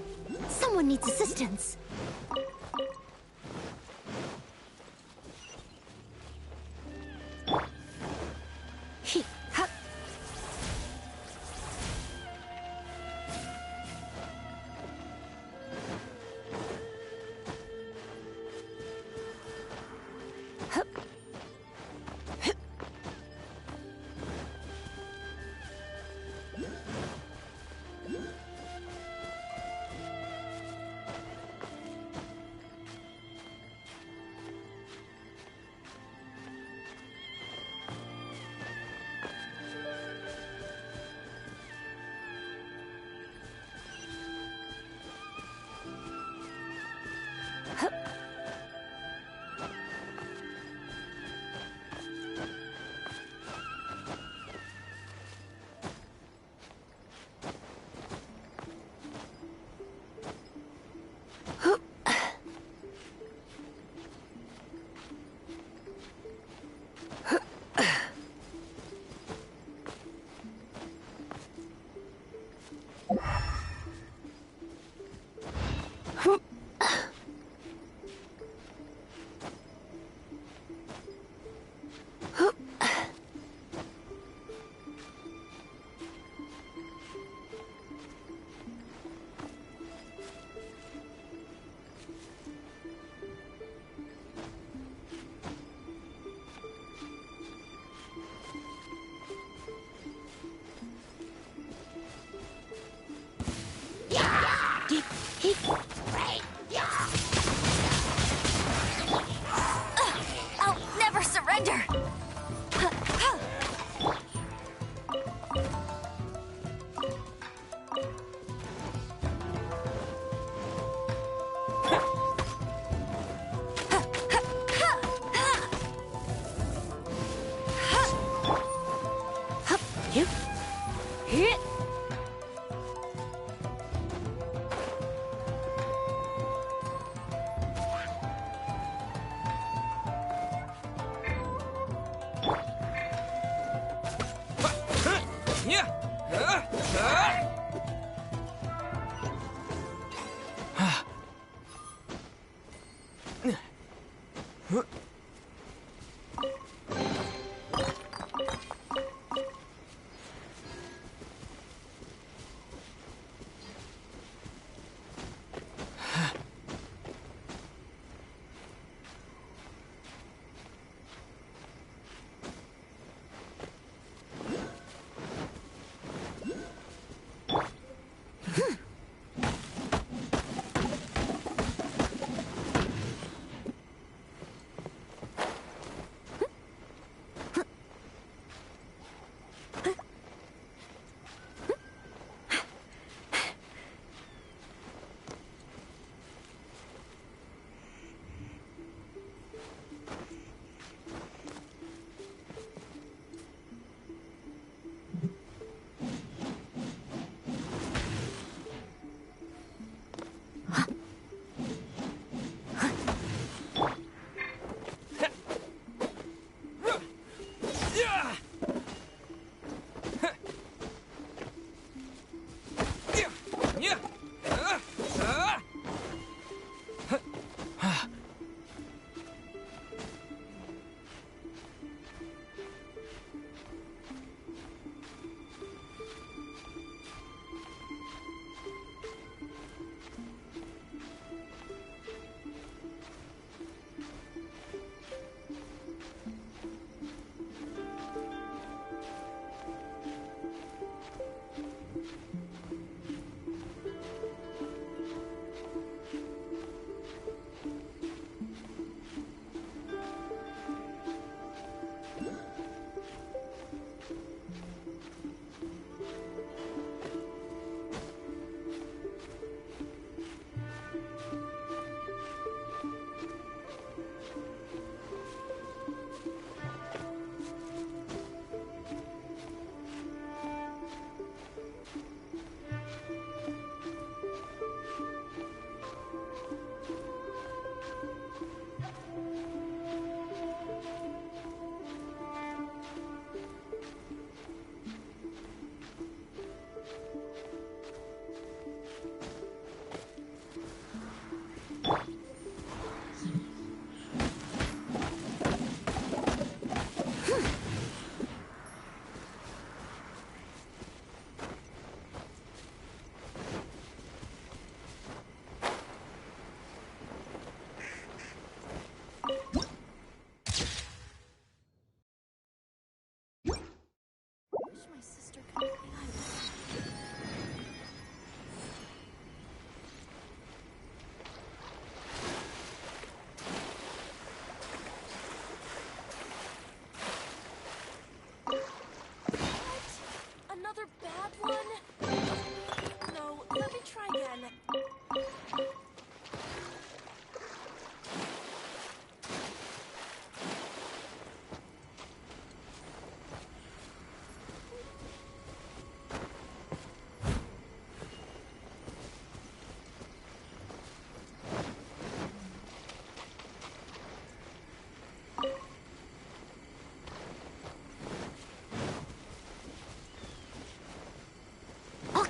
Someone needs assistance. I'll never surrender!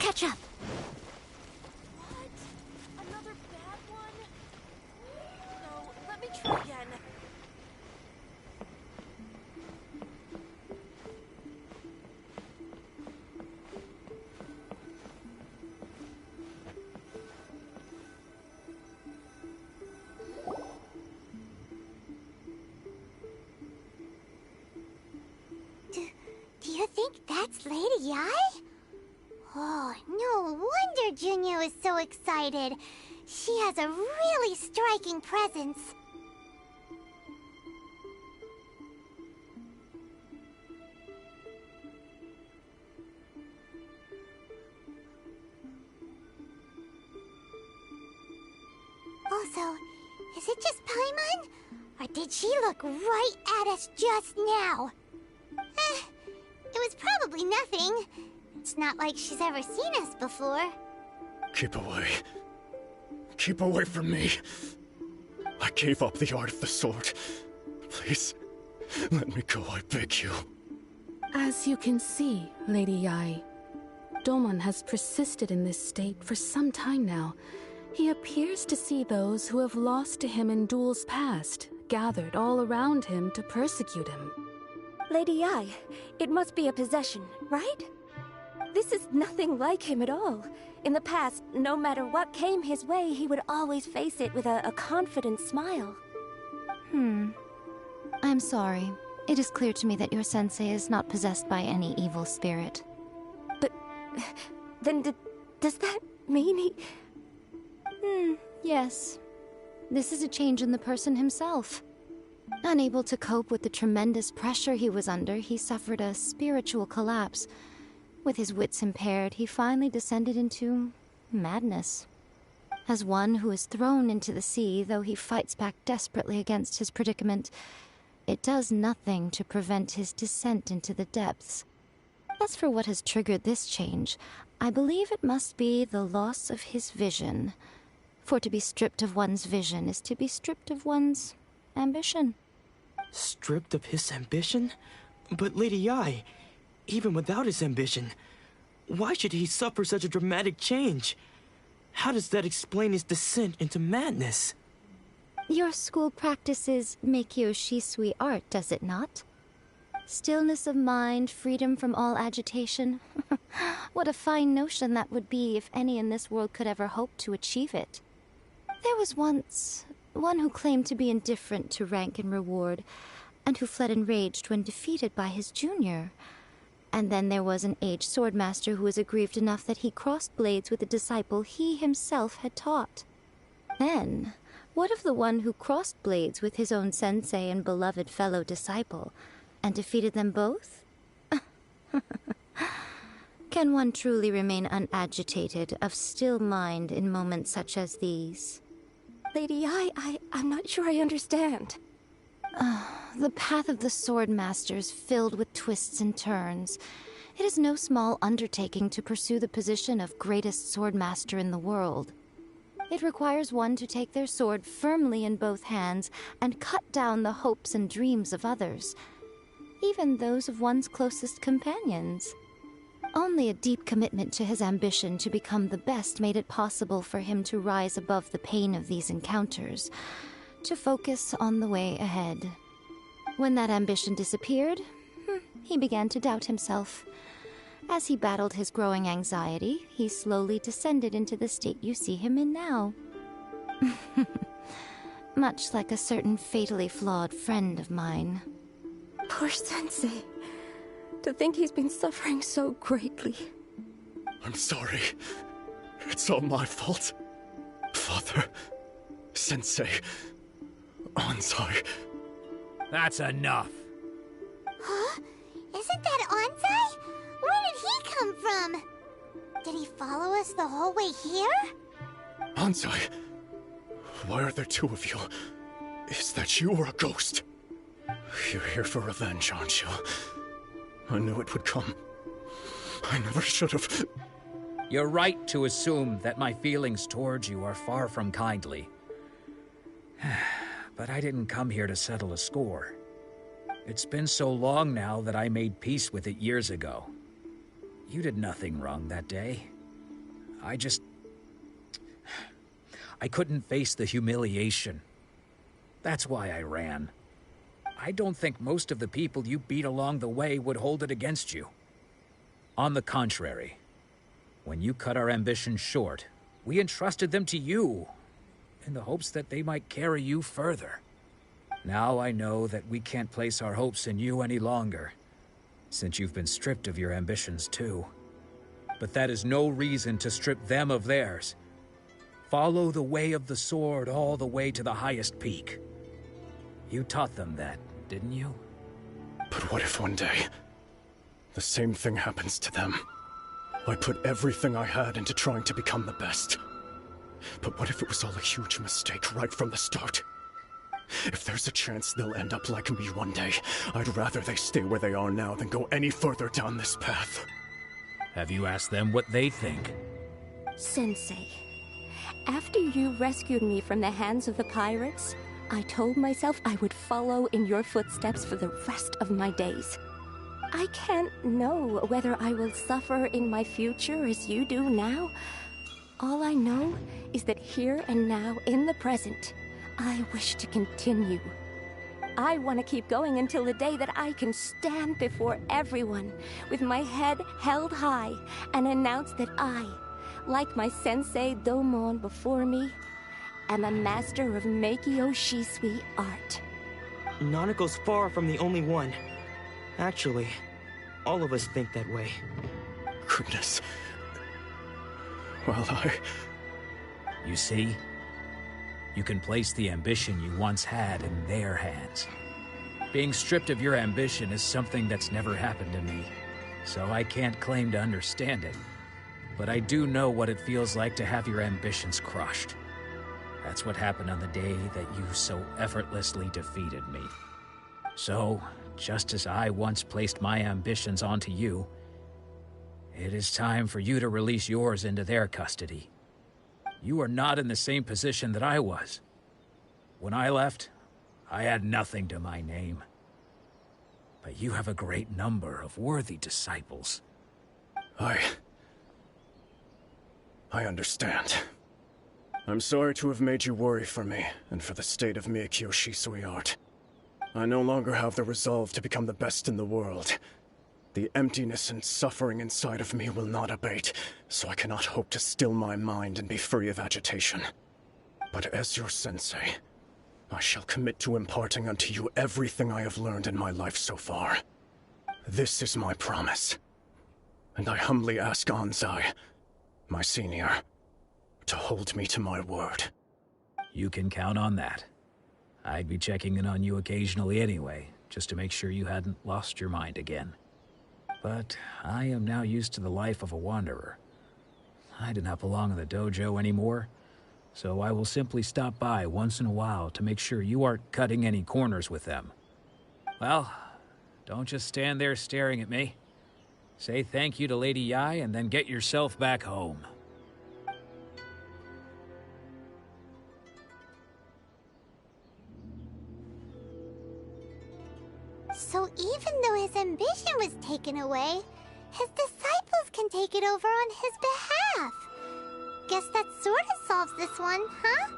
catch up. What? Another bad one? No, let me try again. Do you think that's Lady Yi? Oh, no wonder Junior is so excited. She has a really striking presence. Also, is it just Paimon? Or did she look right at us just now? It was probably nothing. It's not like she's ever seen us before. Keep away. Keep away from me. I gave up the art of the sword. Please, let me go, I beg you. As you can see, Lady Yi, Domon has persisted in this state for some time now. He appears to see those who have lost to him in duels past, gathered all around him to persecute him. Lady Yi, it must be a possession, right? This is nothing like him at all. In the past, no matter what came his way, he would always face it with a confident smile. I'm sorry. It is clear to me that your sensei is not possessed by any evil spirit. But then does that mean he... Yes. This is a change in the person himself. Unable to cope with the tremendous pressure he was under, he suffered a spiritual collapse. With his wits impaired, he finally descended into madness. As one who is thrown into the sea, though he fights back desperately against his predicament, it does nothing to prevent his descent into the depths. As for what has triggered this change, I believe it must be the loss of his vision. For to be stripped of one's vision is to be stripped of one's ambition. Stripped of his ambition? But Lady Yi, even without his ambition, why should he suffer such a dramatic change? How does that explain his descent into madness? Your school practices Meikyo Shisui art, does it not? Stillness of mind, freedom from all agitation. What a fine notion that would be if any in this world could ever hope to achieve it. There was once one who claimed to be indifferent to rank and reward, and who fled enraged when defeated by his junior. And then there was an aged swordmaster who was aggrieved enough that he crossed blades with a disciple he himself had taught. Then, what of the one who crossed blades with his own sensei and beloved fellow disciple, and defeated them both? Can one truly remain unagitated, of still mind in moments such as these? Lady Yi, I'm not sure I understand. The path of the sword master is filled with twists and turns. It is no small undertaking to pursue the position of greatest sword master in the world. It requires one to take their sword firmly in both hands and cut down the hopes and dreams of others, even those of one's closest companions. Only a deep commitment to his ambition to become the best made it possible for him to rise above the pain of these encounters, to focus on the way ahead. When that ambition disappeared, he began to doubt himself. As he battled his growing anxiety, he slowly descended into the state you see him in now. Much like a certain fatally flawed friend of mine. Poor sensei. To think he's been suffering so greatly. I'm sorry. It's all my fault. Father, Sensei, Ansai. That's enough. Huh? Isn't that Ansai? Where did he come from? Did he follow us the whole way here? Ansai, why are there two of you? Is that you or a ghost? You're here for revenge, aren't you? I knew it would come. I never should have. You're right to assume that my feelings towards you are far from kindly. But I didn't come here to settle a score. It's been so long now that I made peace with it years ago. You did nothing wrong that day. I couldn't face the humiliation. That's why I ran. I don't think most of the people you beat along the way would hold it against you. On the contrary, when you cut our ambitions short, we entrusted them to you, in the hopes that they might carry you further. Now I know that we can't place our hopes in you any longer, since you've been stripped of your ambitions too. But that is no reason to strip them of theirs. Follow the way of the sword all the way to the highest peak. You taught them that, didn't you? But what if one day, the same thing happens to them? I put everything I had into trying to become the best. But what if it was all a huge mistake right from the start? If there's a chance they'll end up like me one day, I'd rather they stay where they are now than go any further down this path. Have you asked them what they think? Sensei, after you rescued me from the hands of the pirates, I told myself I would follow in your footsteps for the rest of my days. I can't know whether I will suffer in my future as you do now. All I know is that here and now, in the present, I wish to continue. I want to keep going until the day that I can stand before everyone with my head held high and announce that I, like my sensei Domon before me, am a master of Meikyo Shisui art. Nanako's far from the only one. Actually, all of us think that way. Goodness. Well, You see? You can place the ambition you once had in their hands. Being stripped of your ambition is something that's never happened to me, so I can't claim to understand it. But I do know what it feels like to have your ambitions crushed. That's what happened on the day that you so effortlessly defeated me. So, just as I once placed my ambitions onto you, it is time for you to release yours into their custody. You are not in the same position that I was. When I left, I had nothing to my name. But you have a great number of worthy disciples. I understand. I'm sorry to have made you worry for me, and for the state of Meikyo Shisui art. I no longer have the resolve to become the best in the world. The emptiness and suffering inside of me will not abate, so I cannot hope to still my mind and be free of agitation. But as your sensei, I shall commit to imparting unto you everything I have learned in my life so far. This is my promise. And I humbly ask Anzai, my senior, to hold me to my word. You can count on that. I'd be checking in on you occasionally anyway, just to make sure you hadn't lost your mind again. But I am now used to the life of a wanderer. I do not belong in the dojo anymore, so I will simply stop by once in a while to make sure you aren't cutting any corners with them. Well, don't just stand there staring at me. Say thank you to Lady Yai and then get yourself back home. So even though his ambition was taken away, his disciples can take it over on his behalf. Guess that sort of solves this one, huh?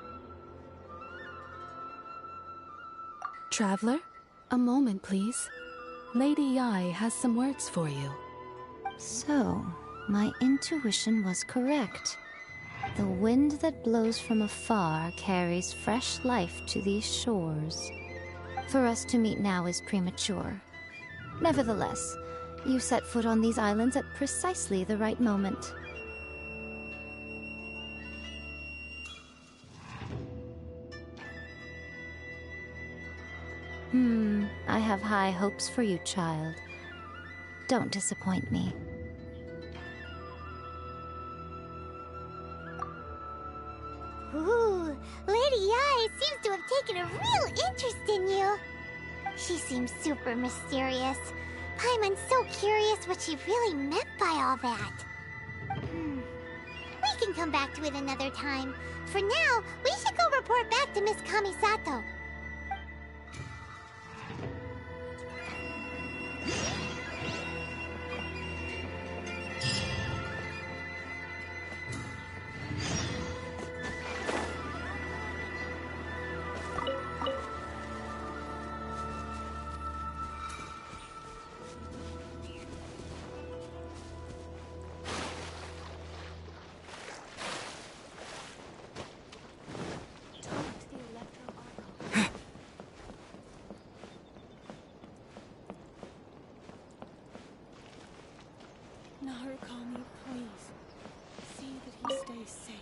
Traveler, a moment, please. Lady Yai has some words for you. So, my intuition was correct. The wind that blows from afar carries fresh life to these shores. For us to meet now is premature. Nevertheless, you set foot on these islands at precisely the right moment. I have high hopes for you, child. Don't disappoint me. Ooh, Lady Yai seems to have taken a real interest in you. She seems super mysterious. Paimon's so curious what she really meant by all that. We can come back to it another time. For now, we should go report back to Miss Kamisato. Narukami, please. See that he stays safe.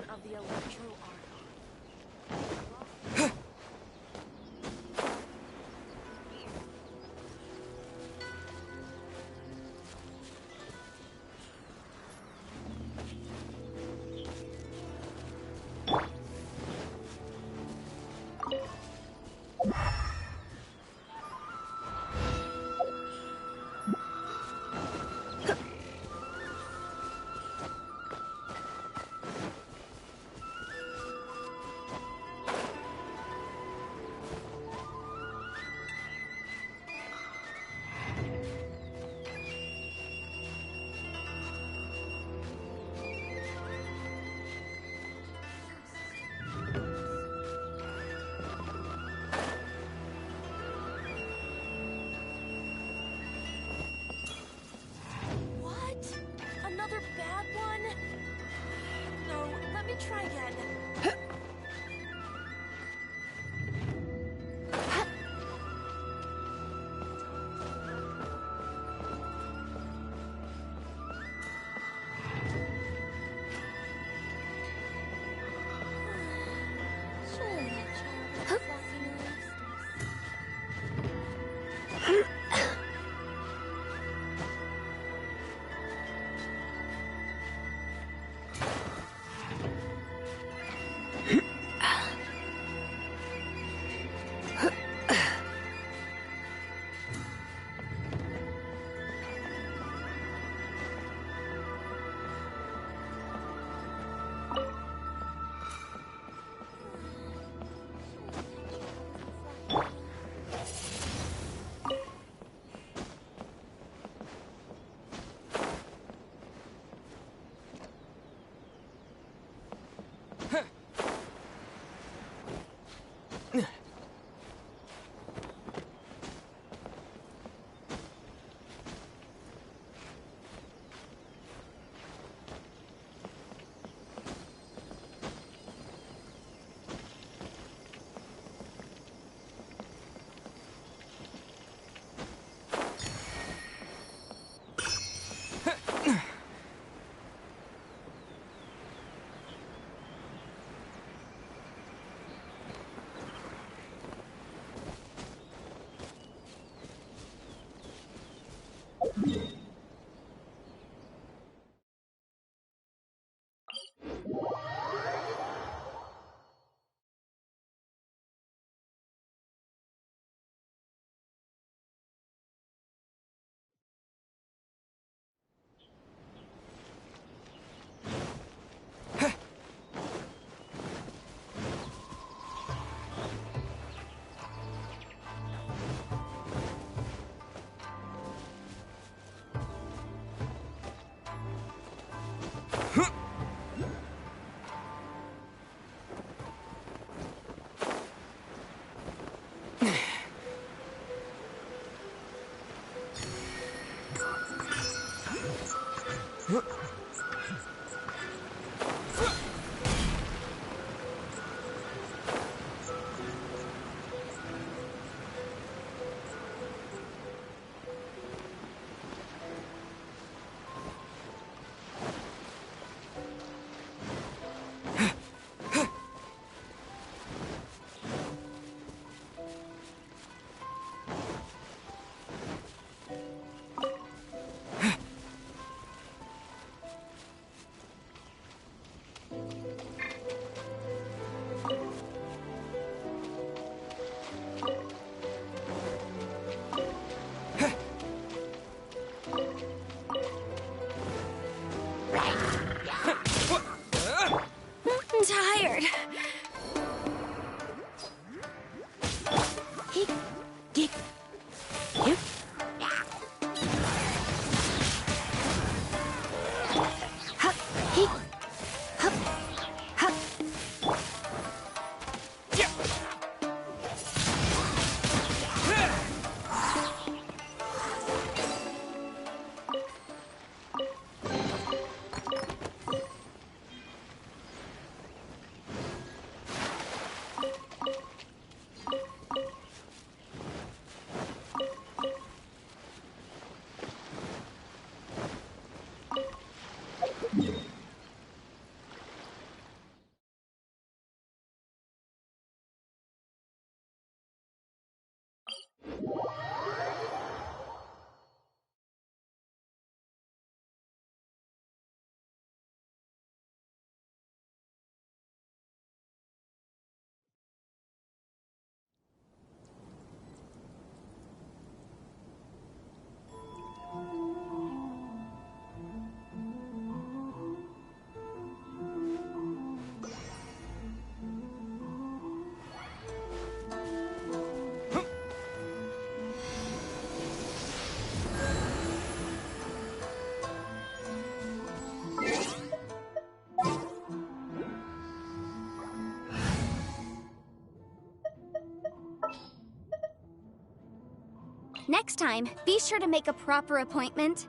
Of the electro arc. Try again. tired. Next time, be sure to make a proper appointment.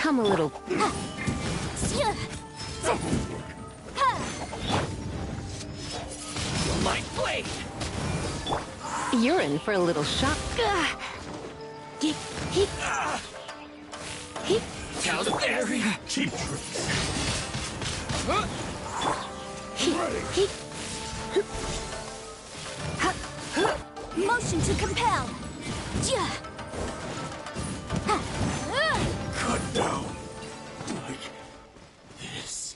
Come a little. My blade! You're in for a little shock. How dare you! Keep Motion to compel. Cut down like this.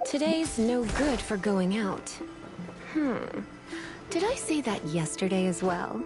Today's no good for going out. Did I say that yesterday as well?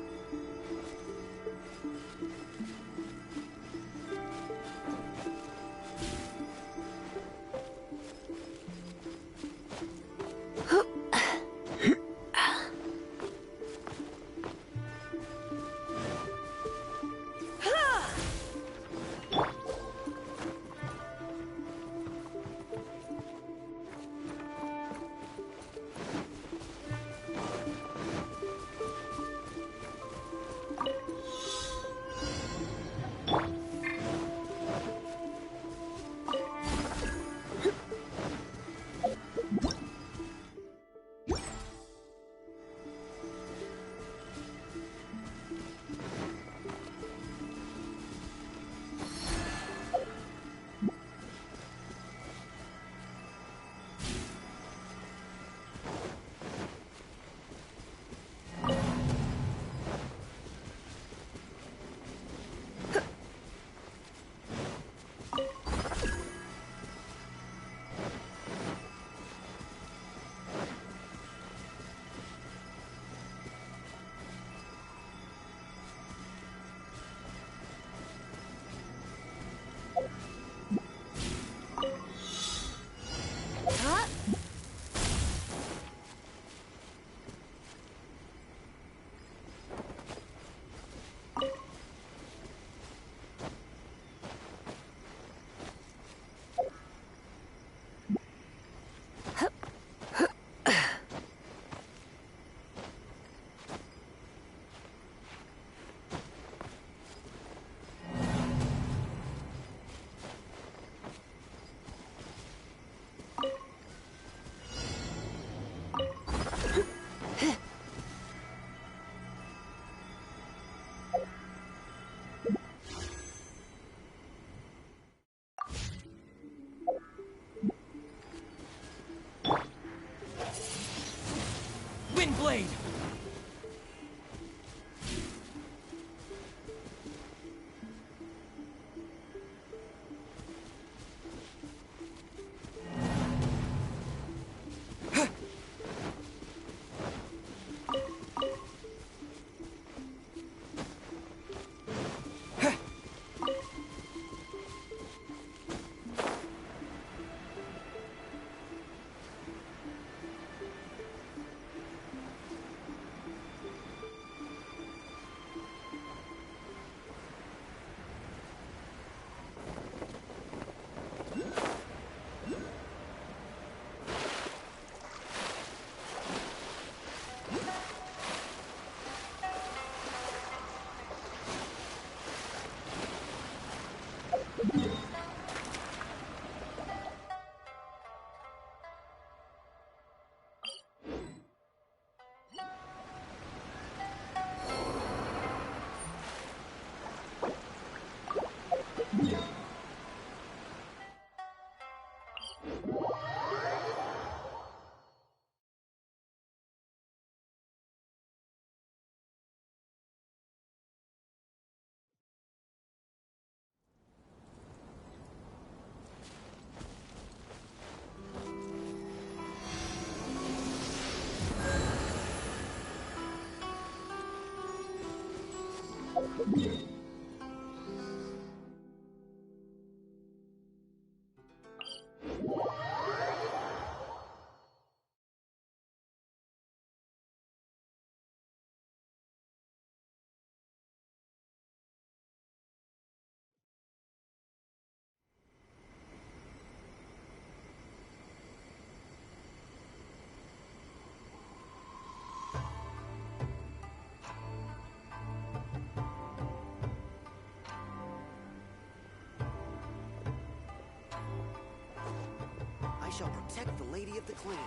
I shall protect the Lady of the Clan.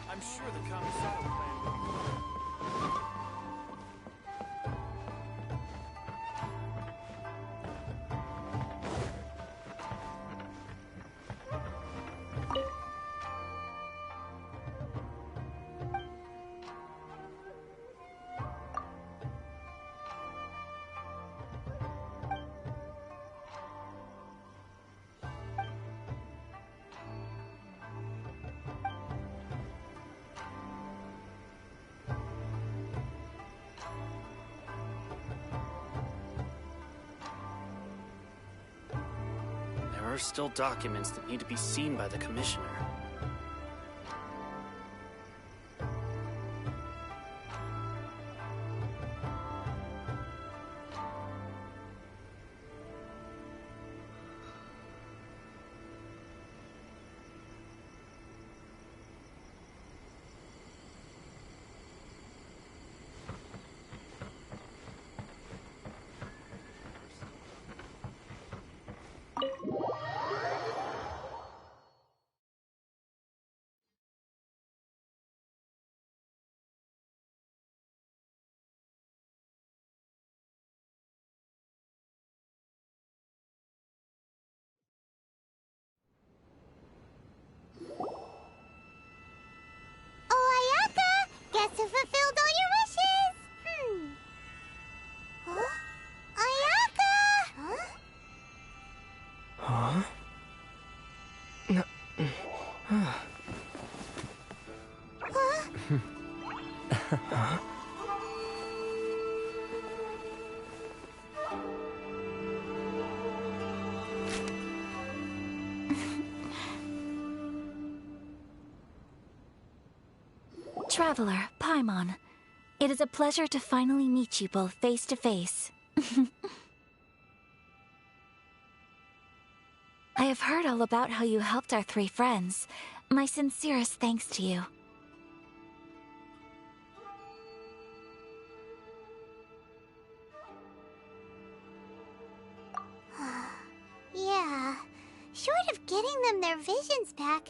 I'm sure the Commissar plan will be... There are still documents that need to be seen by the Commissioner. Guess who fulfilled all your wishes? Huh? Ayaka! Huh? No. Huh? Huh? Traveler, Paimon, it is a pleasure to finally meet you both face to face. I have heard all about how you helped our three friends. My sincerest thanks to you. Yeah, short of getting them their visions back,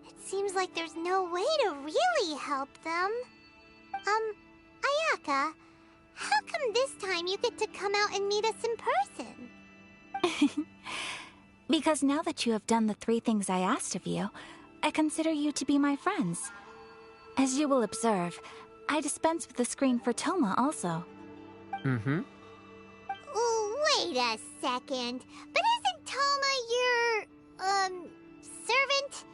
it seems like there's no way to really help them. Ayaka, how come this time you get to come out and meet us in person? Because now that you have done the three things I asked of you, I consider you to be my friends. As you will observe, I dispense with the screen for Toma also. Mm-hmm. Wait a second. But isn't Toma your, servant?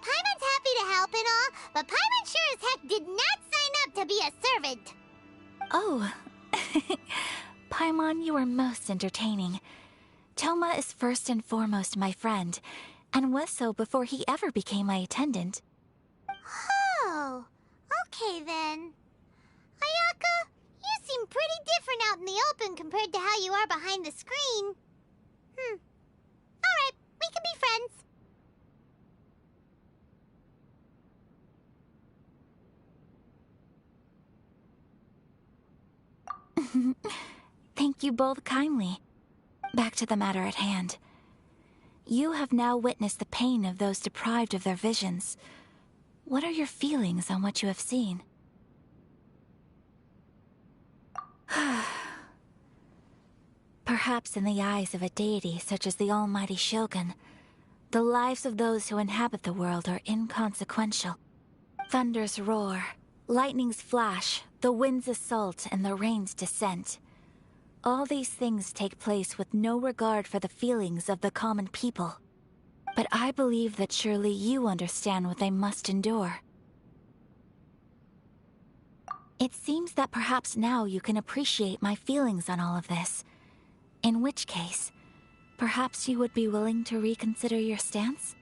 Paimon's happy to help and all, but Paimon sure as heck did not sign up to be a servant. Oh. Paimon, you are most entertaining. Toma is first and foremost my friend, and was so before he ever became my attendant. Oh, okay then. Ayaka, you seem pretty different out in the open compared to how you are behind the screen. Alright, we can be friends. Thank you both kindly. Back to the matter at hand. You have now witnessed the pain of those deprived of their visions. What are your feelings on what you have seen? Perhaps in the eyes of a deity such as the almighty Shogun, the lives of those who inhabit the world are inconsequential. Thunders roar, lightnings flash, the winds assault, and the rains descent. All these things take place with no regard for the feelings of the common people. But I believe that surely you understand what they must endure. It seems that perhaps now you can appreciate my feelings on all of this. In which case, perhaps you would be willing to reconsider your stance?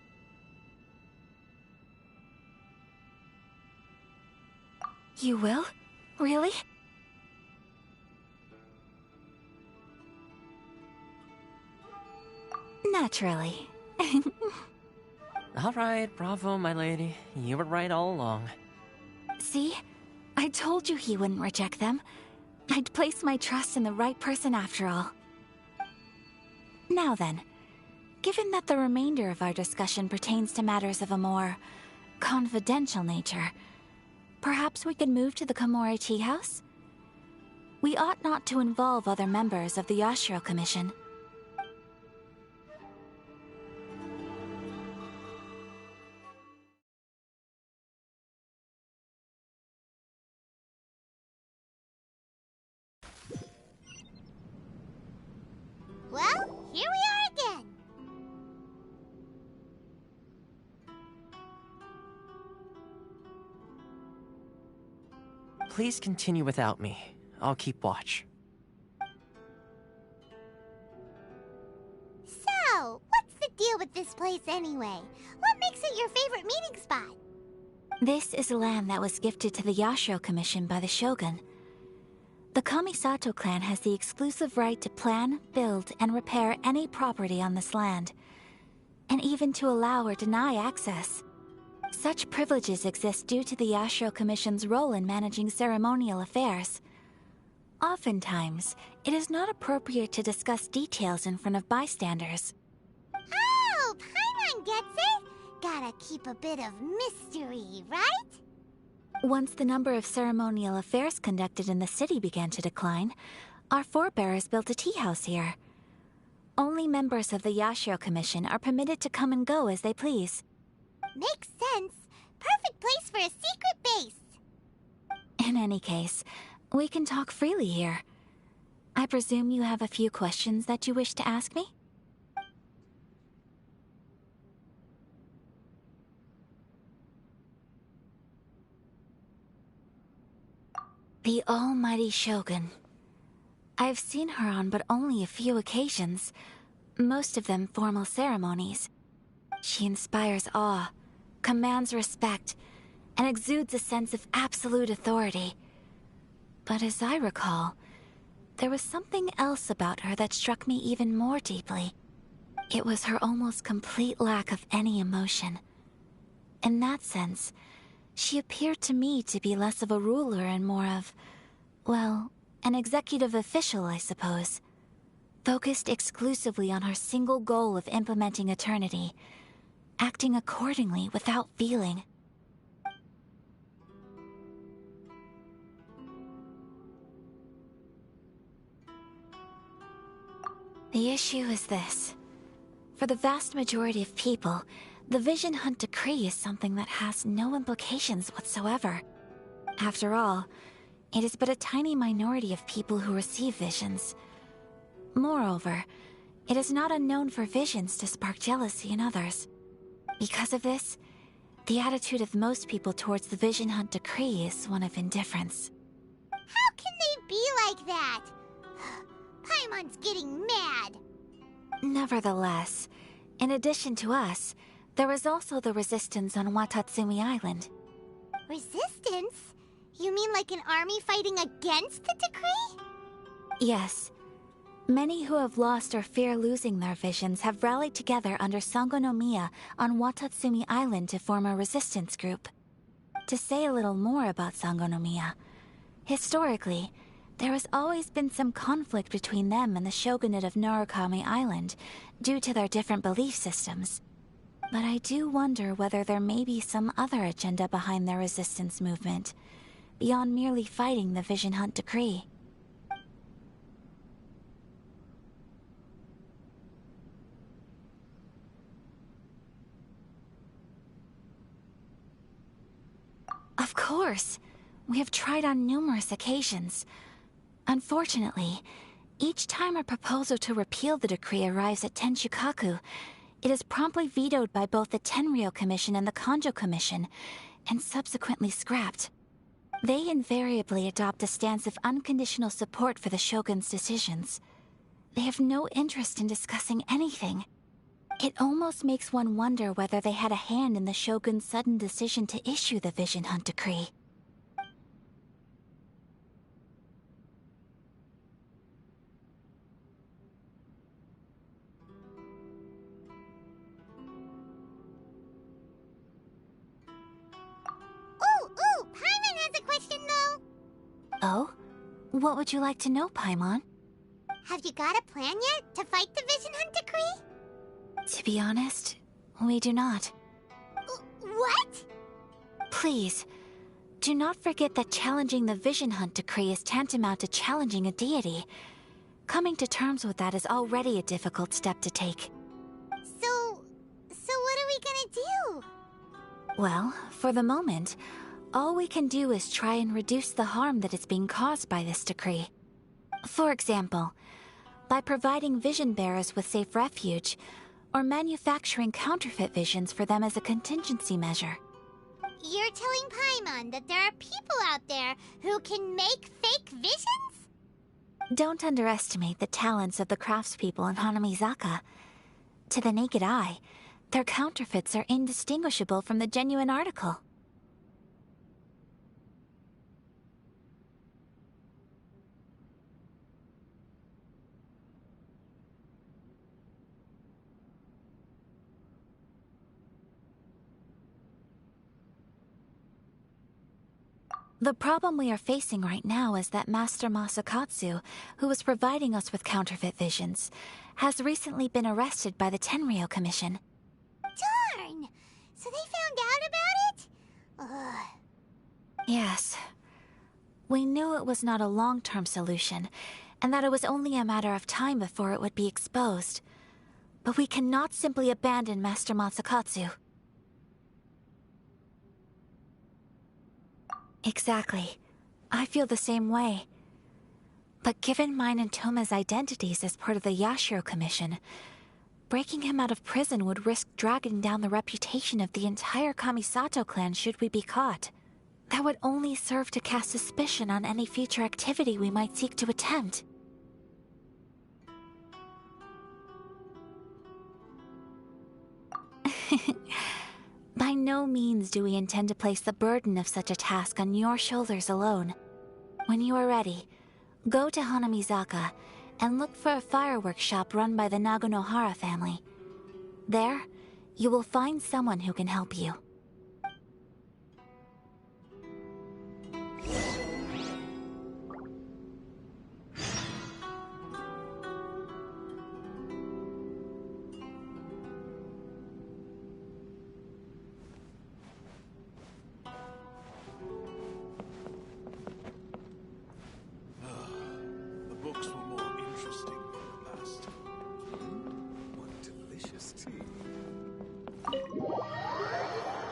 You will? Really? Naturally. All right, bravo, my lady. You were right all along. See? I told you he wouldn't reject them. I'd placed my trust in the right person after all. Now then, given that the remainder of our discussion pertains to matters of a more confidential nature, perhaps we could move to the Komori Tea House? We ought not to involve other members of the Yashiro Commission. Well, here we are again. Please continue without me. I'll keep watch. So, what's the deal with this place anyway? What makes it your favorite meeting spot? This is land that was gifted to the Yashiro Commission by the Shogun. The Kamisato clan has the exclusive right to plan, build, and repair any property on this land, and even to allow or deny access. Such privileges exist due to the Yashiro Commission's role in managing ceremonial affairs. Oftentimes, it is not appropriate to discuss details in front of bystanders. Oh, Paimon gets it! Gotta keep a bit of mystery, right? Once the number of ceremonial affairs conducted in the city began to decline, our forebears built a tea house here. Only members of the Yashiro Commission are permitted to come and go as they please. Makes sense. Perfect place for a secret base. In any case, we can talk freely here. I presume you have a few questions that you wish to ask me? The almighty Shogun. I've seen her on but only a few occasions, most of them formal ceremonies. She inspires awe, commands respect, and exudes a sense of absolute authority. But as I recall, there was something else about her that struck me even more deeply. It was her almost complete lack of any emotion. In that sense, she appeared to me to be less of a ruler and more of, well, an executive official, I suppose. Focused exclusively on her single goal of implementing eternity, acting accordingly without feeling. The issue is this. For the vast majority of people, the Vision Hunt Decree is something that has no implications whatsoever. After all, it is but a tiny minority of people who receive visions. Moreover, it is not unknown for visions to spark jealousy in others. Because of this, the attitude of most people towards the Vision Hunt Decree is one of indifference. How can they be like that? Paimon's getting mad. Nevertheless, in addition to us, there is also the resistance on Watatsumi Island. Resistance? You mean like an army fighting against the decree? Yes. Many who have lost or fear losing their visions have rallied together under Sangonomiya on Watatsumi Island to form a resistance group. To say a little more about Sangonomiya, historically, there has always been some conflict between them and the shogunate of Narukami Island due to their different belief systems. But I do wonder whether there may be some other agenda behind their resistance movement, beyond merely fighting the Vision Hunt Decree. Of course! We have tried on numerous occasions. Unfortunately, each time a proposal to repeal the decree arrives at Tenshukaku, it is promptly vetoed by both the Tenryou Commission and the Kanjo Commission, and subsequently scrapped. They invariably adopt a stance of unconditional support for the Shogun's decisions. They have no interest in discussing anything. It almost makes one wonder whether they had a hand in the Shogun's sudden decision to issue the Vision Hunt Decree. Ooh, Paimon has a question though. Oh? What would you like to know, Paimon? Have you got a plan yet to fight the Vision Hunt Decree? To be honest, we do not. What? Please, do not forget that challenging the Vision Hunt Decree is tantamount to challenging a deity. Coming to terms with that is already a difficult step to take. So what are we gonna do? Well, for the moment, all we can do is try and reduce the harm that is being caused by this decree. For example, by providing vision bearers with safe refuge, or manufacturing counterfeit visions for them as a contingency measure. You're telling Paimon that there are people out there who can make fake visions? Don't underestimate the talents of the craftspeople in Hanamizaka. To the naked eye, their counterfeits are indistinguishable from the genuine article. The problem we are facing right now is that Master Masakatsu, who was providing us with counterfeit visions, has recently been arrested by the Tenryou Commission. Darn! So they found out about it? Ugh. Yes. We knew it was not a long-term solution, and that it was only a matter of time before it would be exposed. But we cannot simply abandon Master Masakatsu. Exactly. I feel the same way. But given mine and Toma's identities as part of the Yashiro Commission, breaking him out of prison would risk dragging down the reputation of the entire Kamisato clan should we be caught. That would only serve to cast suspicion on any future activity we might seek to attempt. By no means do we intend to place the burden of such a task on your shoulders alone. When you are ready, go to Hanamizaka and look for a fireworks shop run by the Nagonohara family. There, you will find someone who can help you. What delicious tea. เ What? ดี๋ยว What? เดี๋ยว What? เดี๋ยว What? เดี๋ยว What? เดี๋ยว What? เดี๋ยว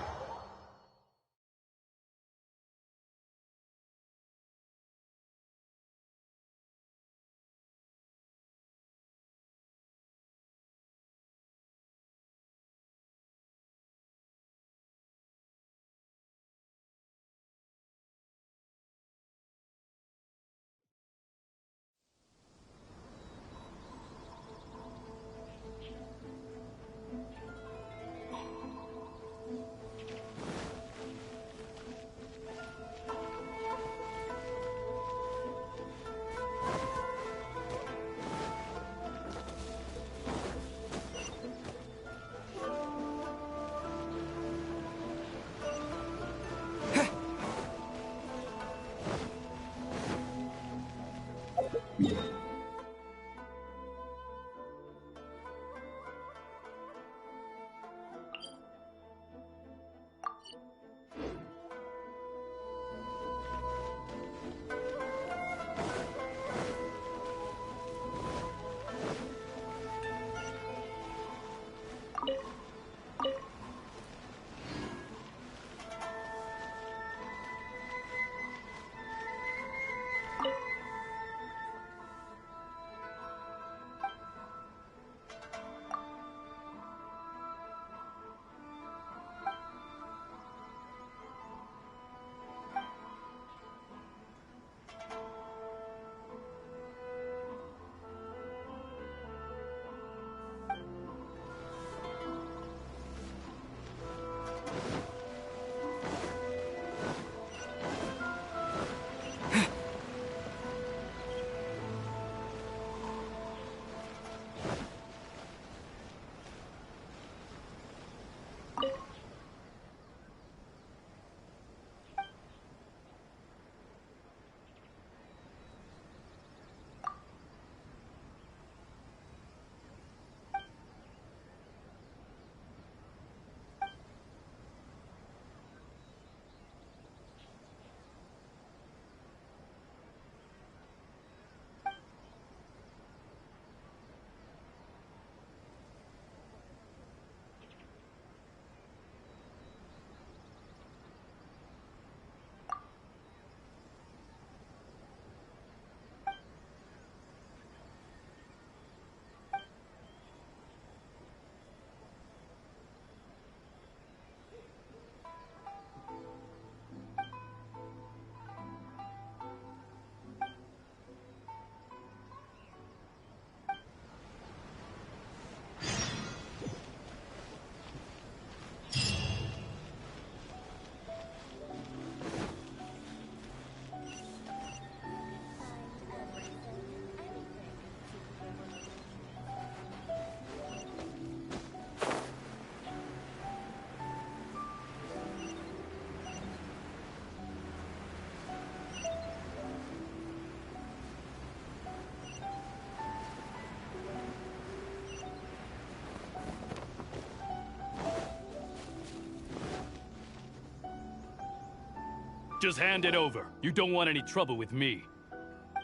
Just hand it over. You don't want any trouble with me.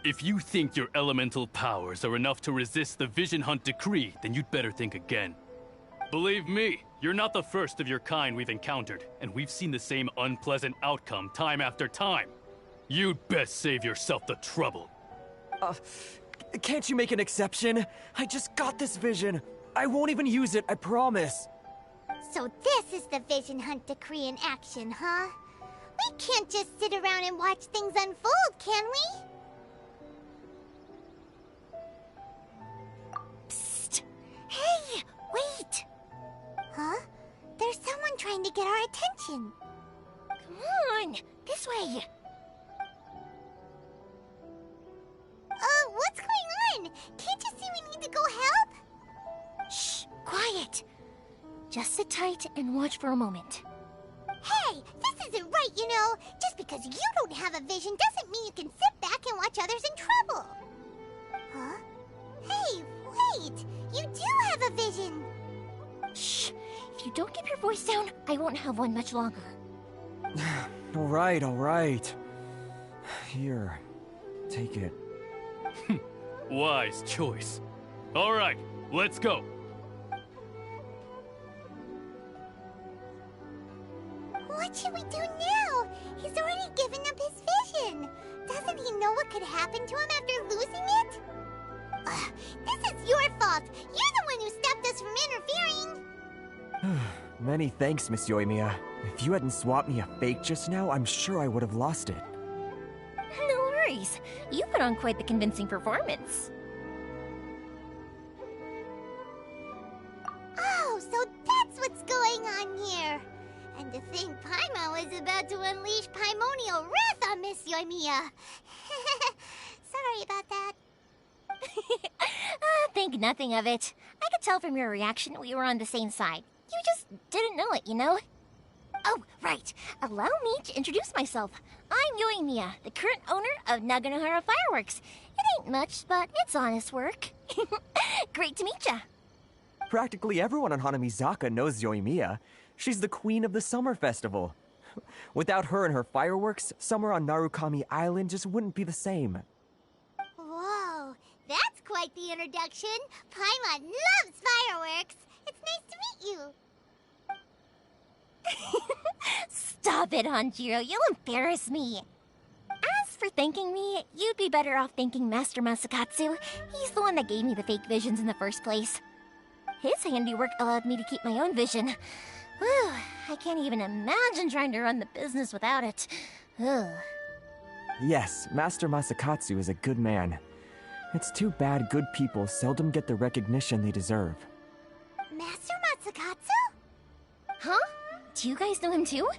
If you think your elemental powers are enough to resist the Vision Hunt decree, then you'd better think again. Believe me, you're not the first of your kind we've encountered, and we've seen the same unpleasant outcome time after time. You'd best save yourself the trouble. Can't you make an exception? I just got this vision. I won't even use it, I promise. So this is the Vision Hunt decree in action, huh? We can't just sit around and watch things unfold, can we? Psst! Hey, wait! Huh? There's someone trying to get our attention. Come on, this way. What's going on? Can't you see we need to go help? Shh, quiet. Just sit tight and watch for a moment. Hey, this isn't right, you know. Just because you don't have a vision doesn't mean you can sit back and watch others in trouble. Huh? Hey, wait! You do have a vision! Shh! If you don't keep your voice down, I won't have one much longer. All right. Here, take it. Wise choice. All right, let's go. What should we do now? He's already given up his vision. Doesn't he know what could happen to him after losing it? This is your fault. You're the one who stopped us from interfering. Many thanks, Miss Yoimiya. If you hadn't swapped me a fake just now, I'm sure I would have lost it. No worries. You put on quite the convincing performance. Oh, so that's what's going on here. And to think Paimon was about to unleash Paimonial wrath on Miss Yoimiya. Sorry about that. Think nothing of it. I could tell from your reaction we were on the same side. You just didn't know it, you know? Oh, right. Allow me to introduce myself. I'm Yoimiya, the current owner of Naganohara Fireworks. It ain't much, but it's honest work. Great to meet ya. Practically everyone on Hanamizaka knows Yoimiya. She's the queen of the summer festival. Without her and her fireworks, summer on Narukami Island just wouldn't be the same. Whoa, that's quite the introduction. Paimon loves fireworks. It's nice to meet you. Stop it, Hanjiro. You'll embarrass me. As for thanking me, you'd be better off thanking Master Masakatsu. He's the one that gave me the fake visions in the first place. His handiwork allowed me to keep my own vision. Whew, I can't even imagine trying to run the business without it. Ugh. Yes, Master Masakatsu is a good man. It's too bad good people seldom get the recognition they deserve. Master Masakatsu? Huh? Do you guys know him too?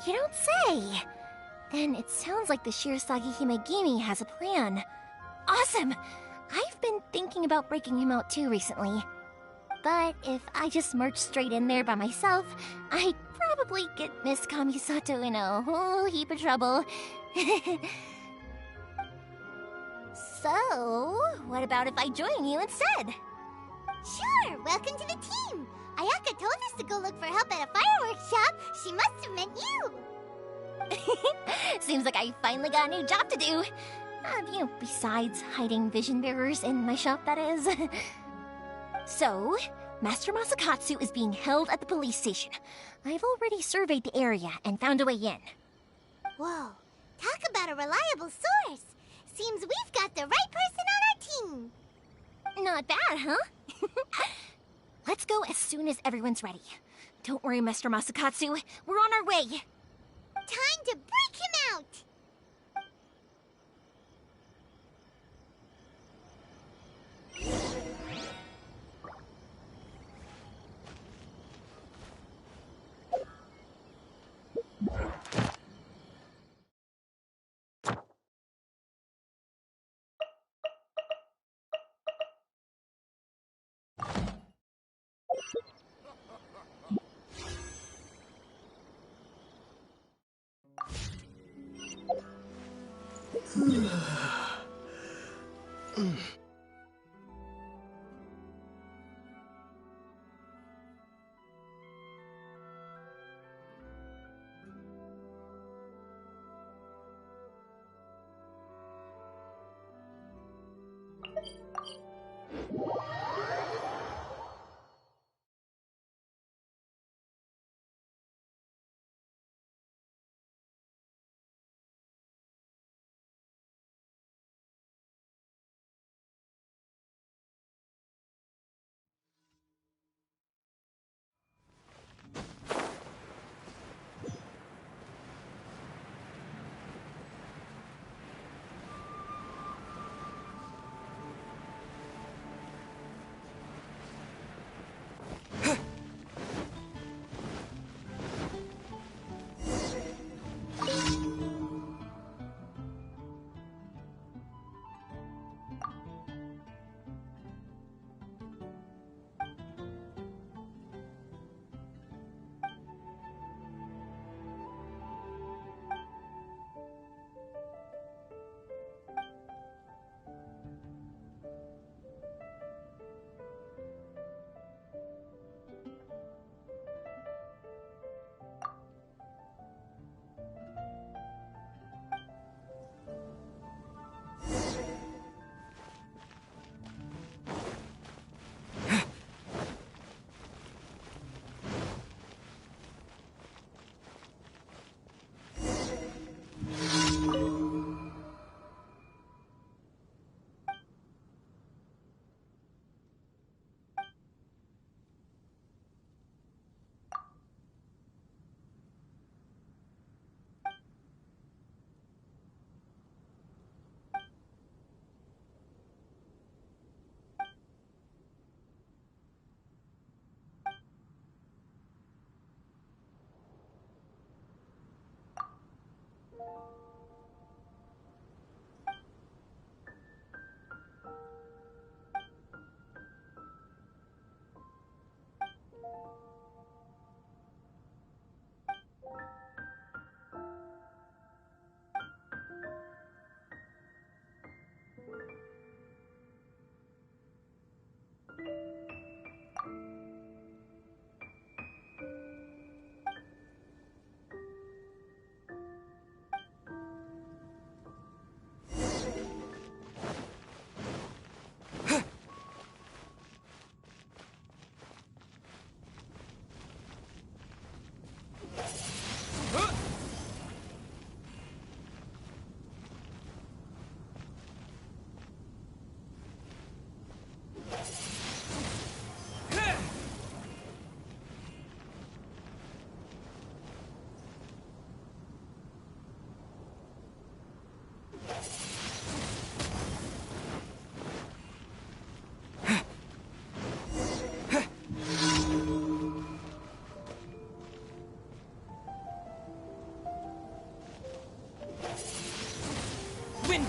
You don't say! Then it sounds like the Shirasagi Himegimi has a plan. Awesome! I've been thinking about breaking him out too recently. But if I just marched straight in there by myself, I'd probably get Miss Kamisato in a whole heap of trouble. So, what about if I join you instead? Sure, welcome to the team! Ayaka told us to go look for help at a fireworks shop. She must have meant you. Seems like I finally got a new job to do. Besides hiding vision bearers in my shop, that is. So, Master Masakatsu is being held at the police station. I've already surveyed the area and found a way in. Whoa, talk about a reliable source. Seems we've got the right person on our team. Not bad, huh? Let's go as soon as everyone's ready. Don't worry, Master Masakatsu. We're on our way. Time to break him out!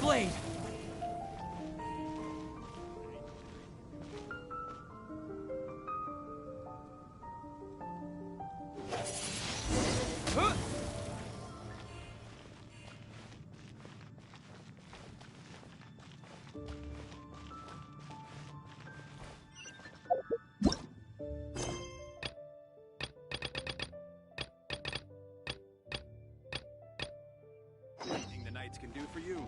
Blade! Anything the knights can do for you.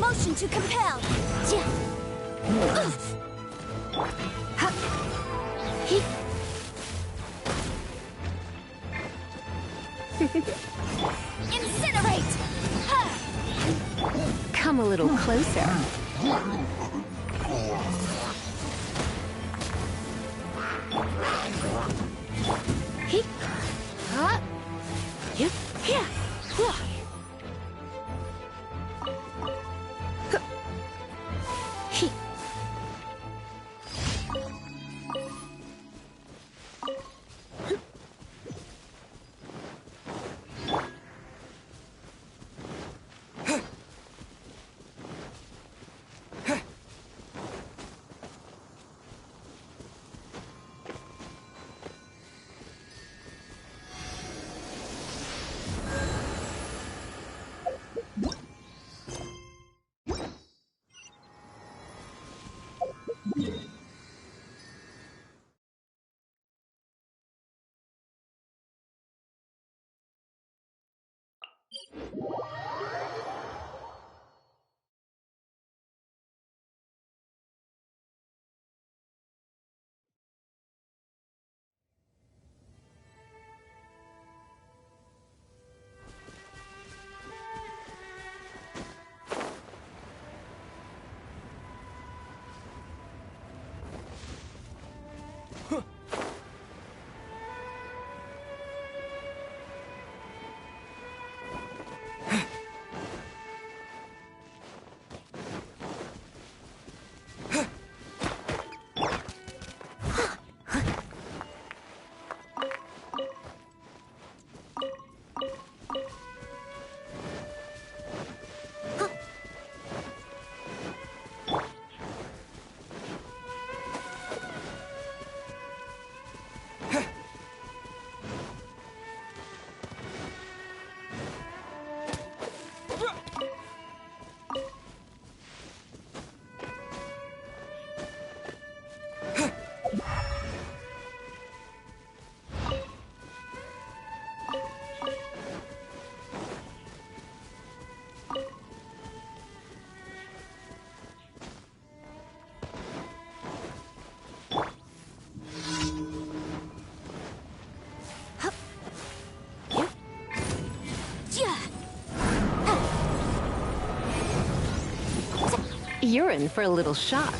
Motion to compel. Incinerate. Come a little closer. You're in for a little shock.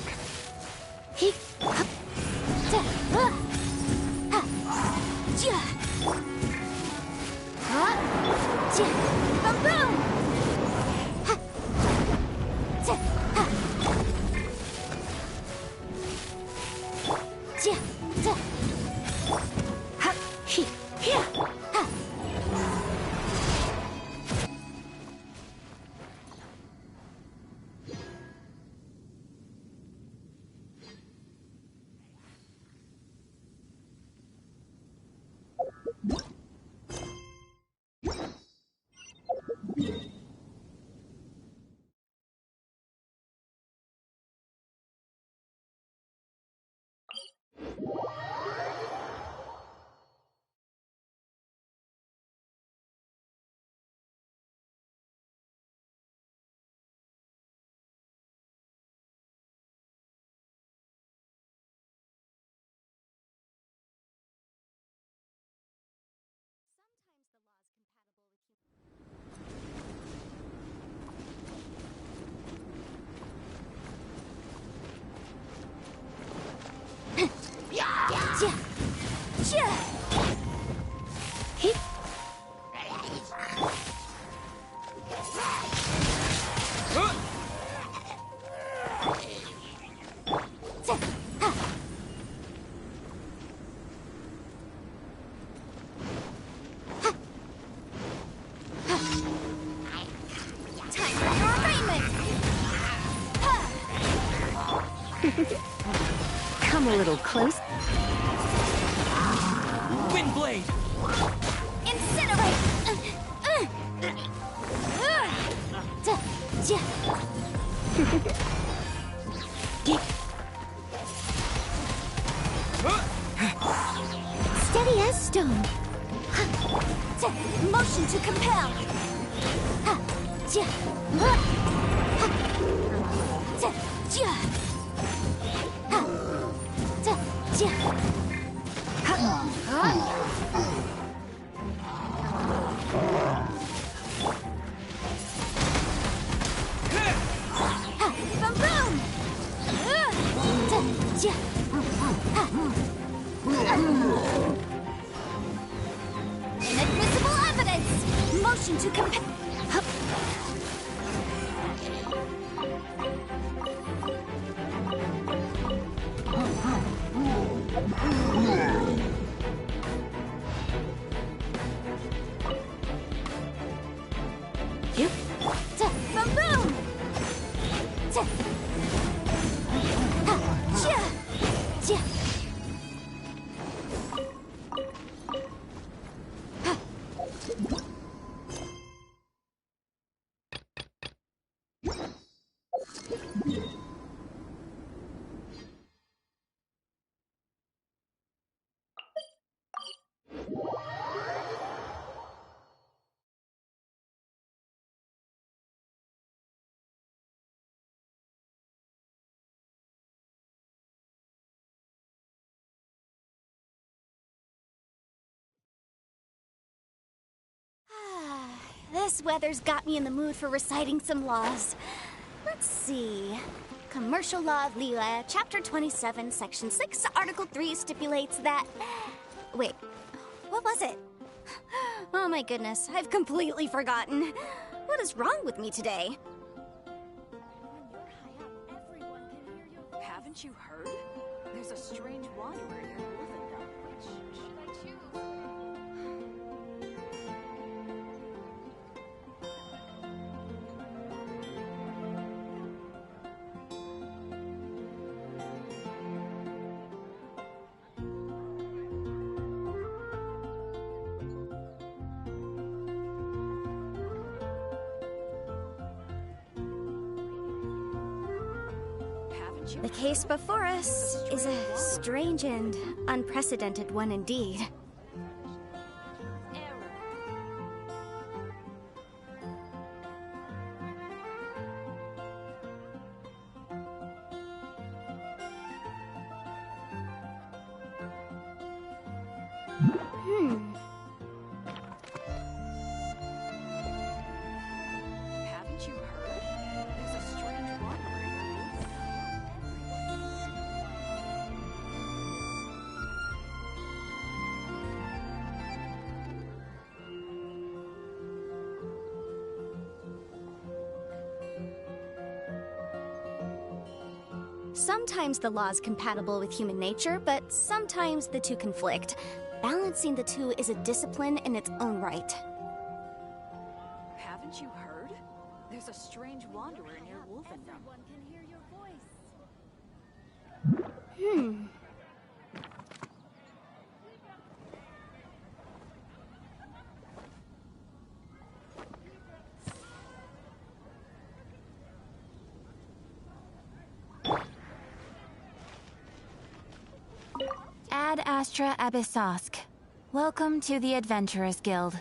Come a little close. Windblade! Incinerate! Steady as stone. Motion to compel. Boom! Inadmissible evidence! Motion to compel. Boom! This weather's got me in the mood for reciting some laws. Let's see. Commercial Law of Lila, Chapter 27, Section 6, Article 3 stipulates that... Wait, what was it? Oh my goodness, I've completely forgotten. What is wrong with me today? Haven't you heard? There's a strange wanderer near Wolfendom. Which should I choose? The case before us is a strange and unprecedented one indeed. Haven't you heard? There's a strange wanderer near Wolfendom. Sometimes the law is compatible with human nature, but sometimes the two conflict. Balancing the two is a discipline in its own right. Haven't you heard? There's a strange wanderer near Wolfendom. Everyone can hear your voice. Ad Astra Abyssosk. Welcome to the Adventurers Guild.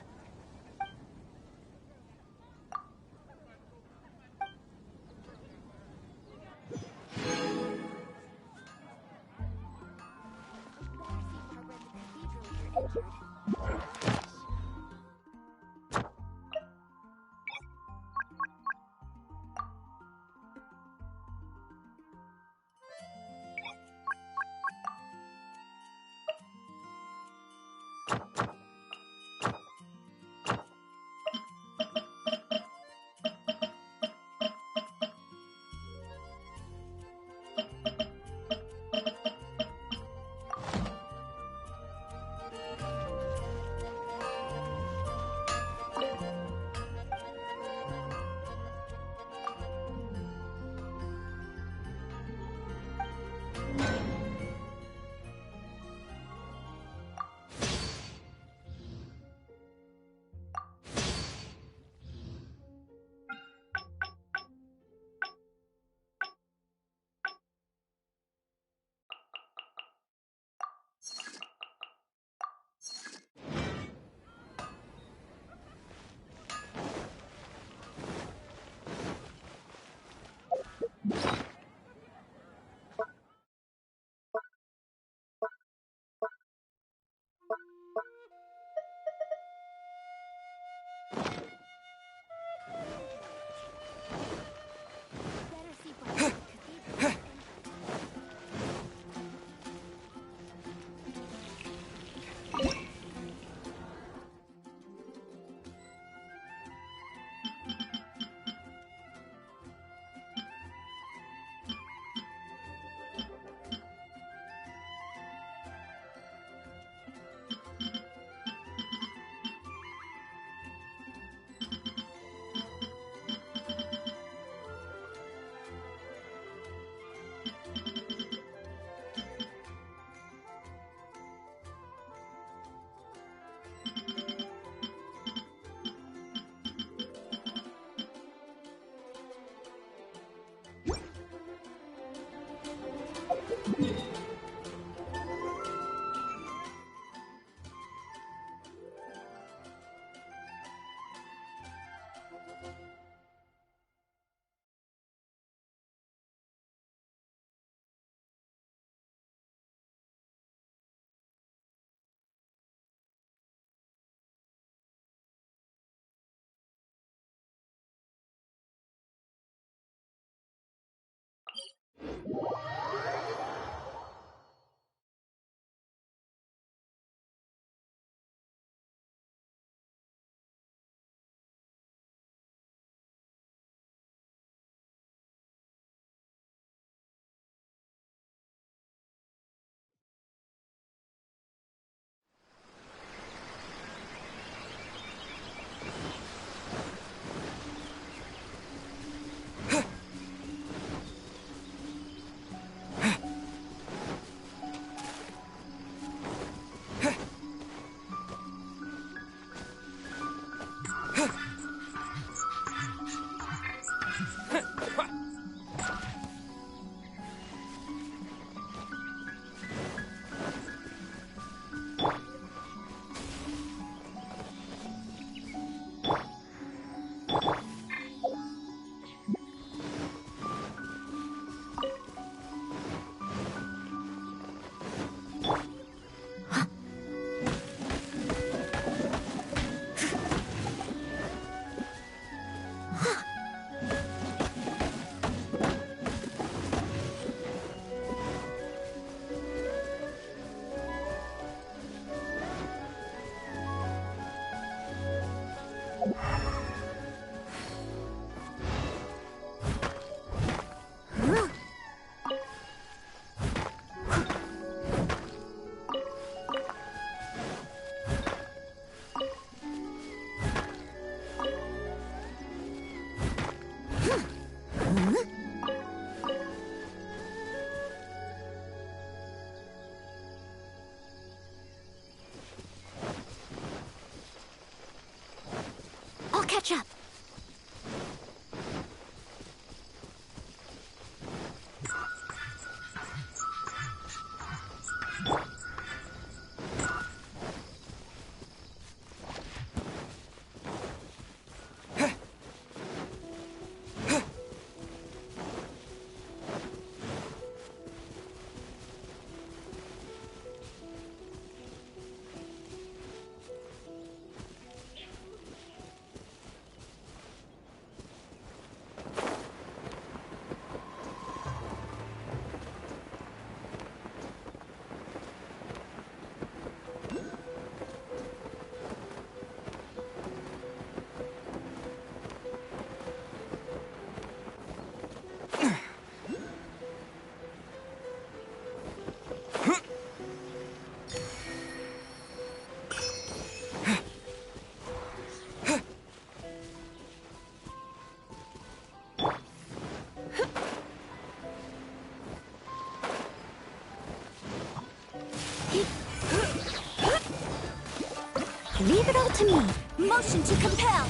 Roll to me. Motion to compel.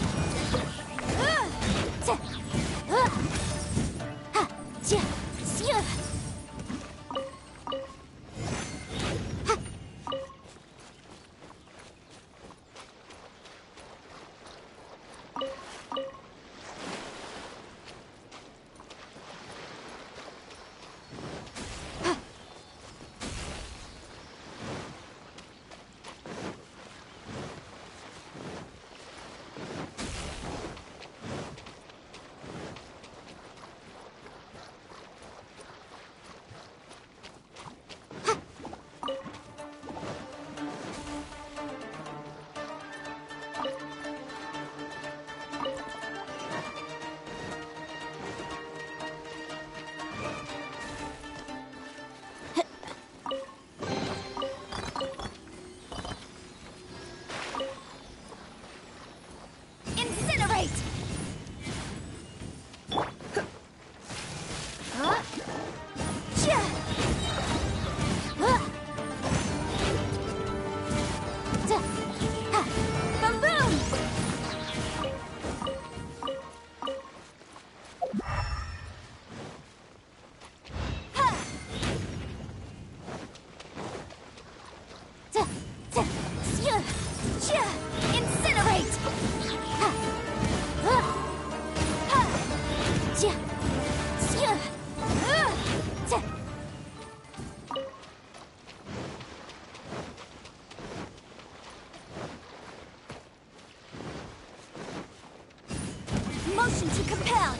Motion to compel.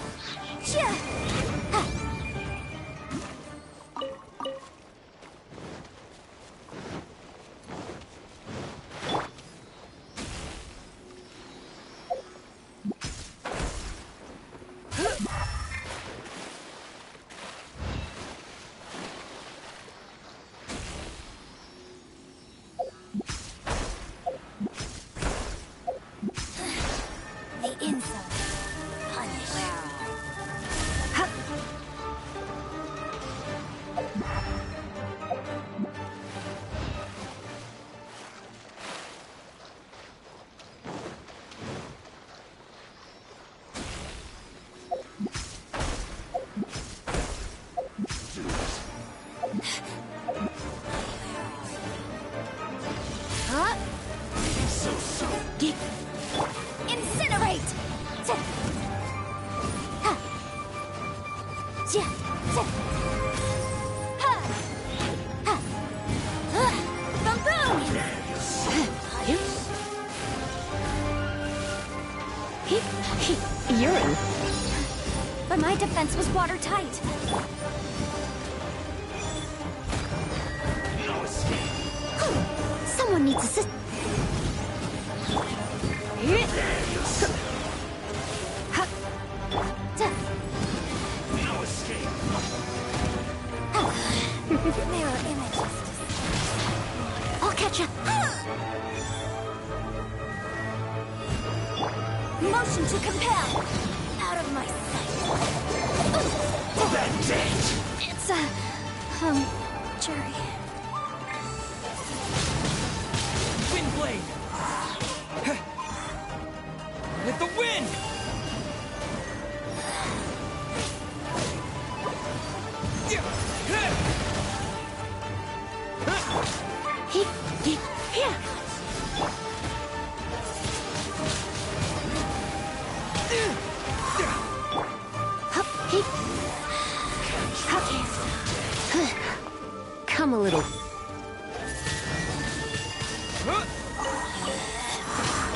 The insult. Urine. But my defense was watertight. No escape. Someone needs assist. No escape. Mirror images. I'll catch up. Motion to compel. Out of my sight. That's it. It's jury. Wind blade. With the wind. Come a little.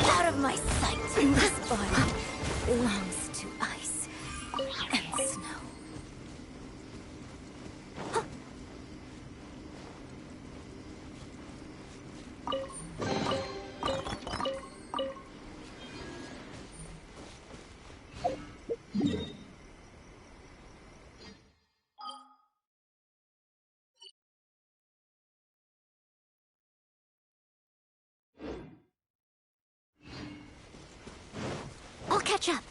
Out of my sight. This body belongs to ice and snow. I'll catch up.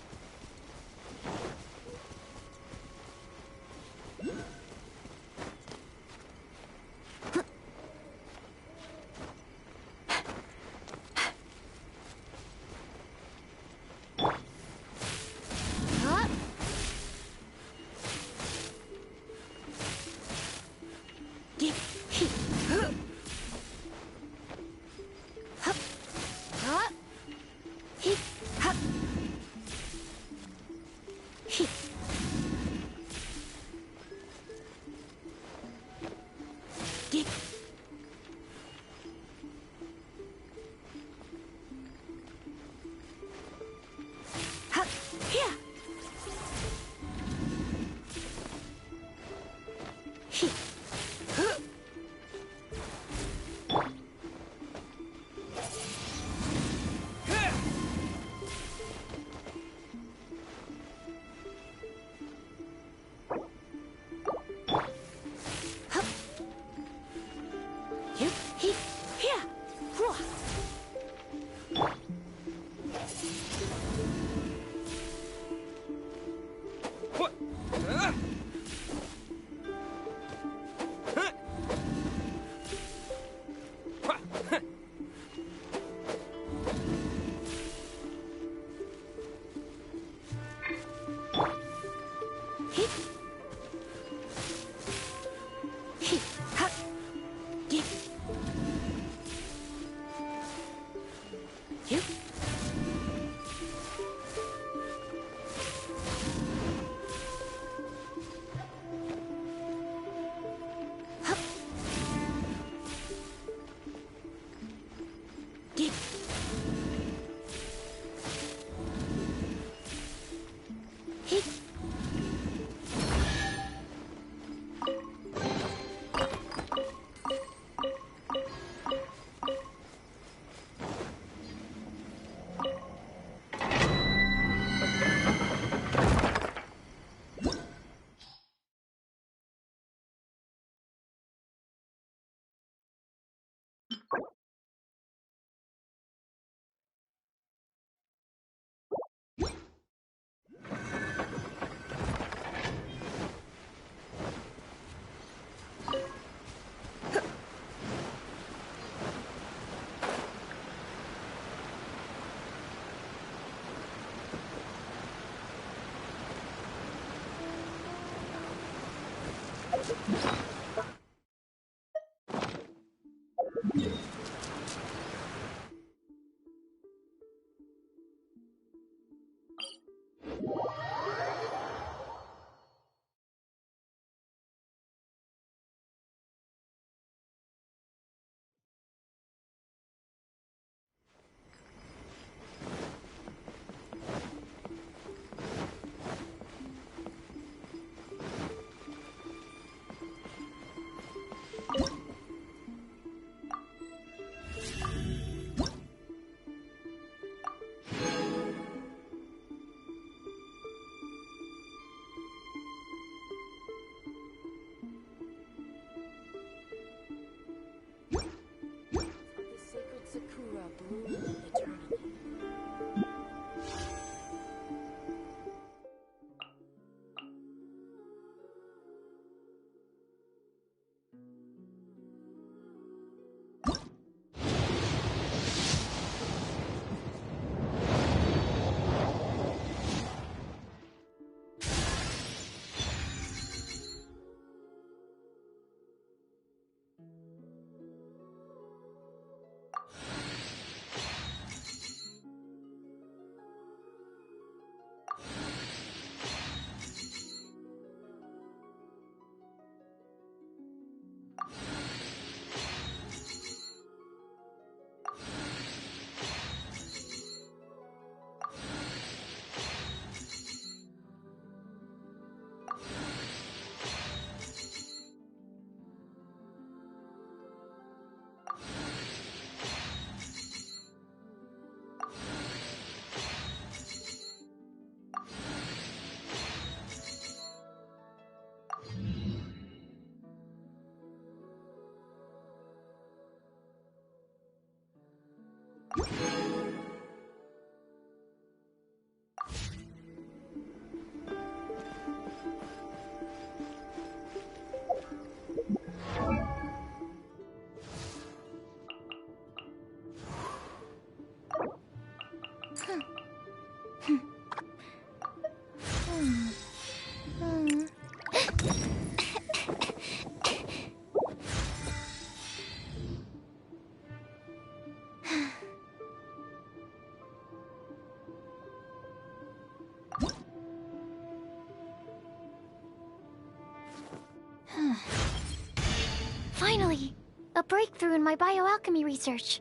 Finally! A breakthrough in my bioalchemy research.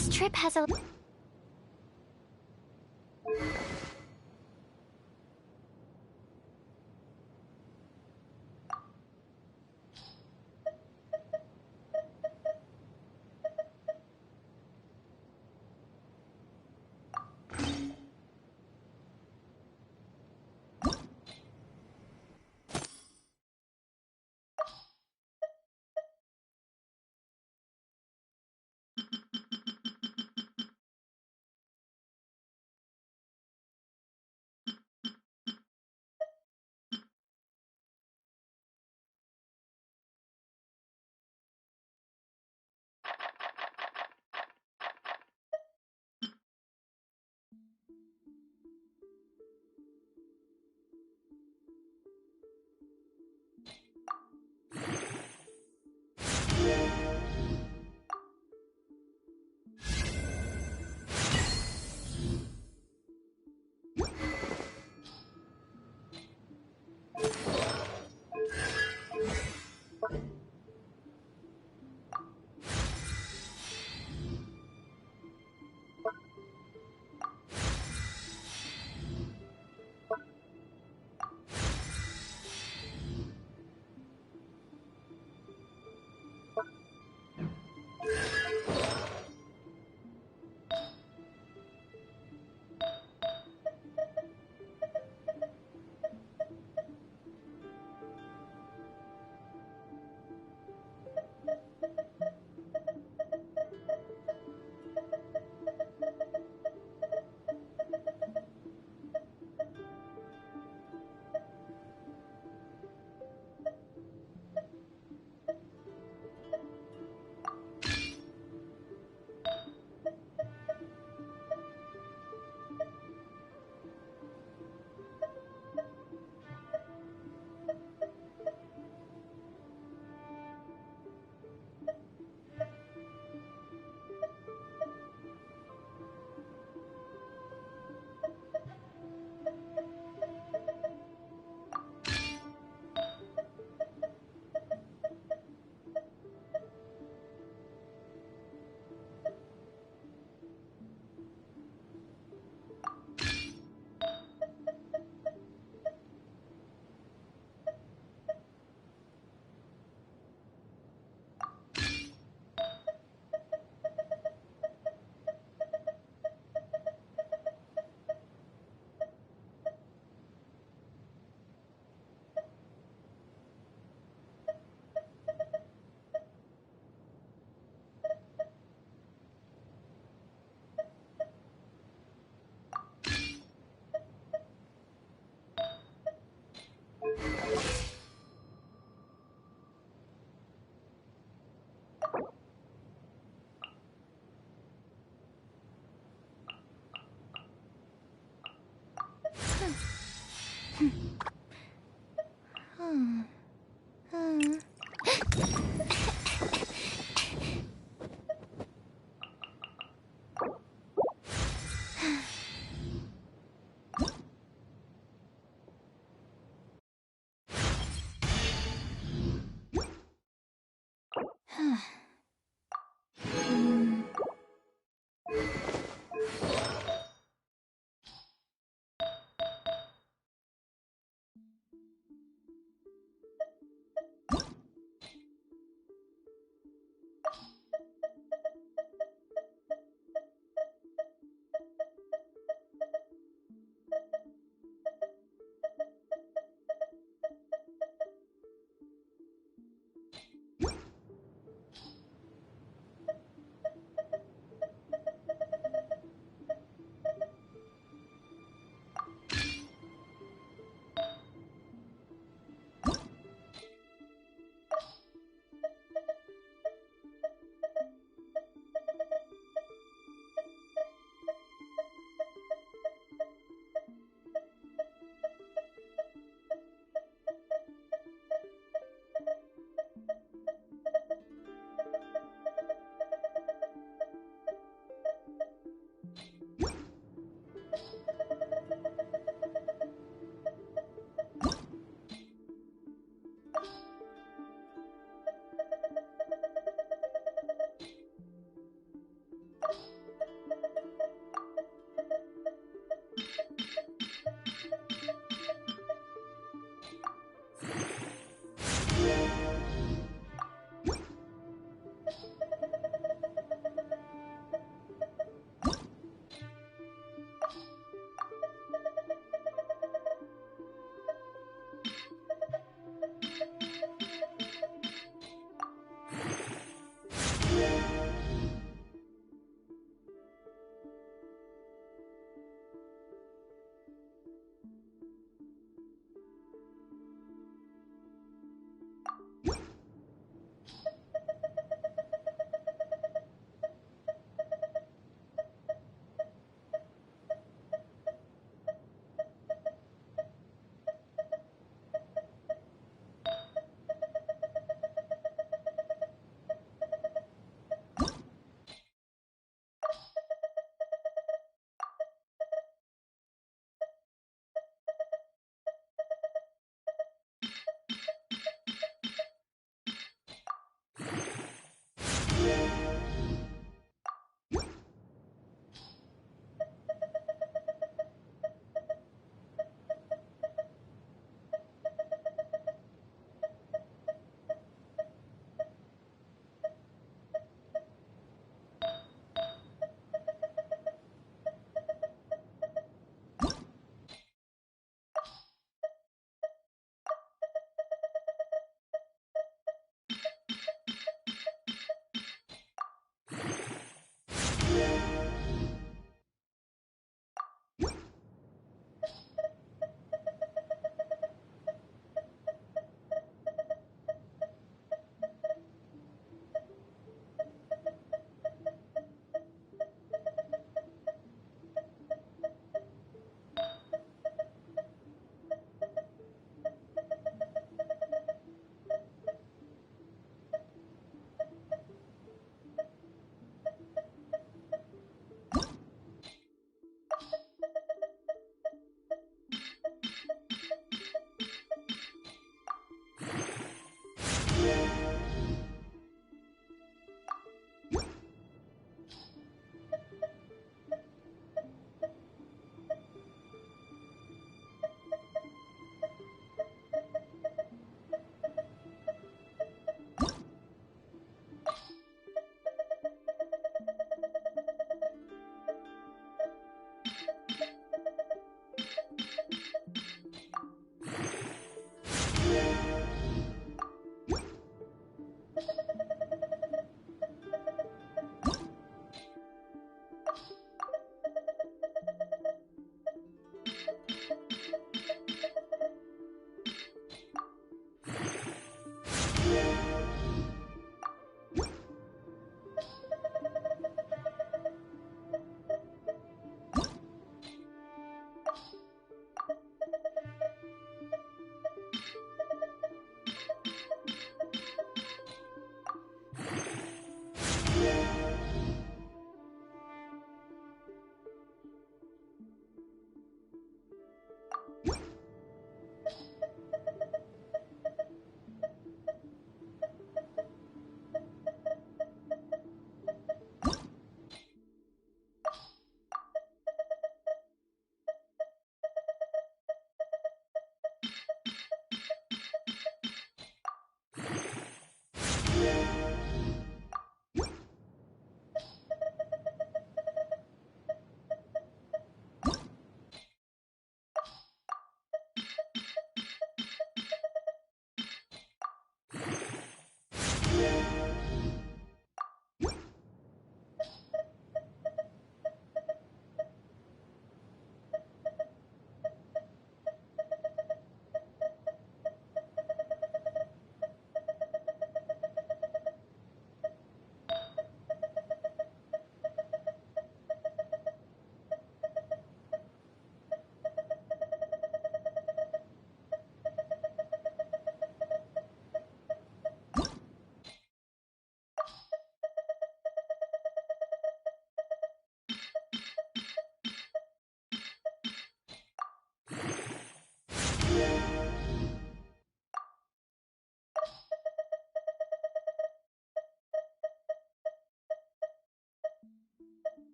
This trip has a...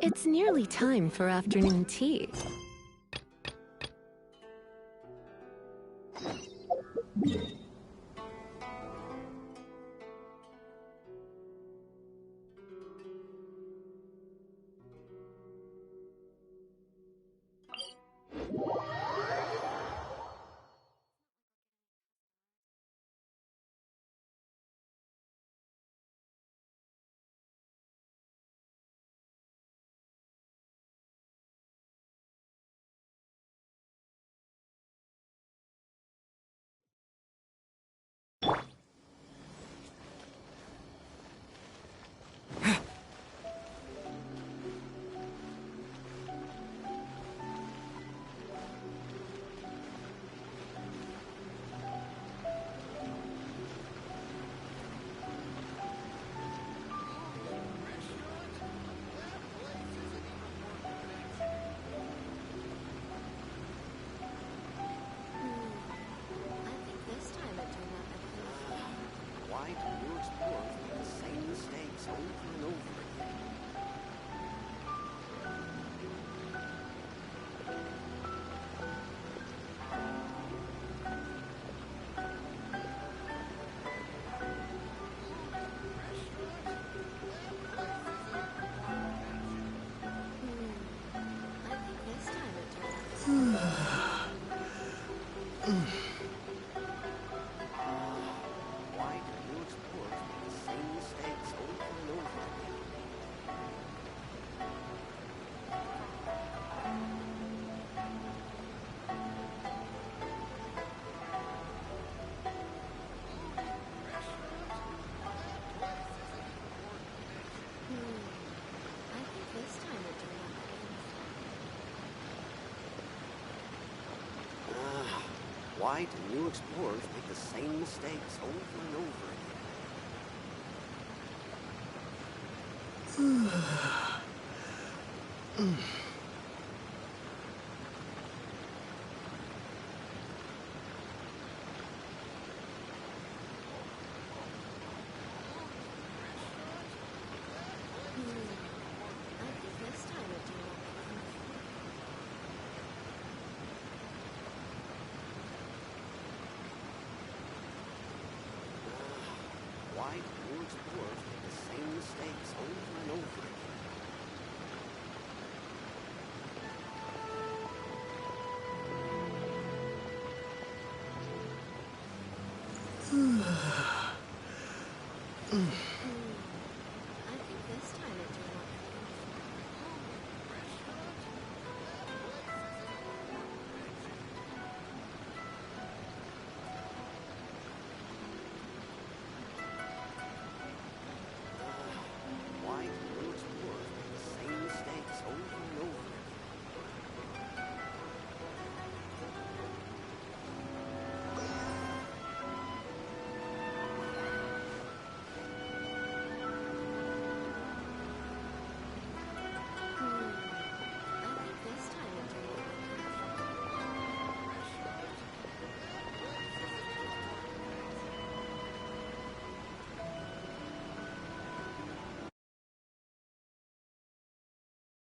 It's nearly time for afternoon tea. Why do new explorers make the same mistakes over and over again? Why do new explorers make the same mistakes over and over again? I think this time it turned out Why do new explorers make the same mistakes over and over again? dwarves make the same mistakes over and over again.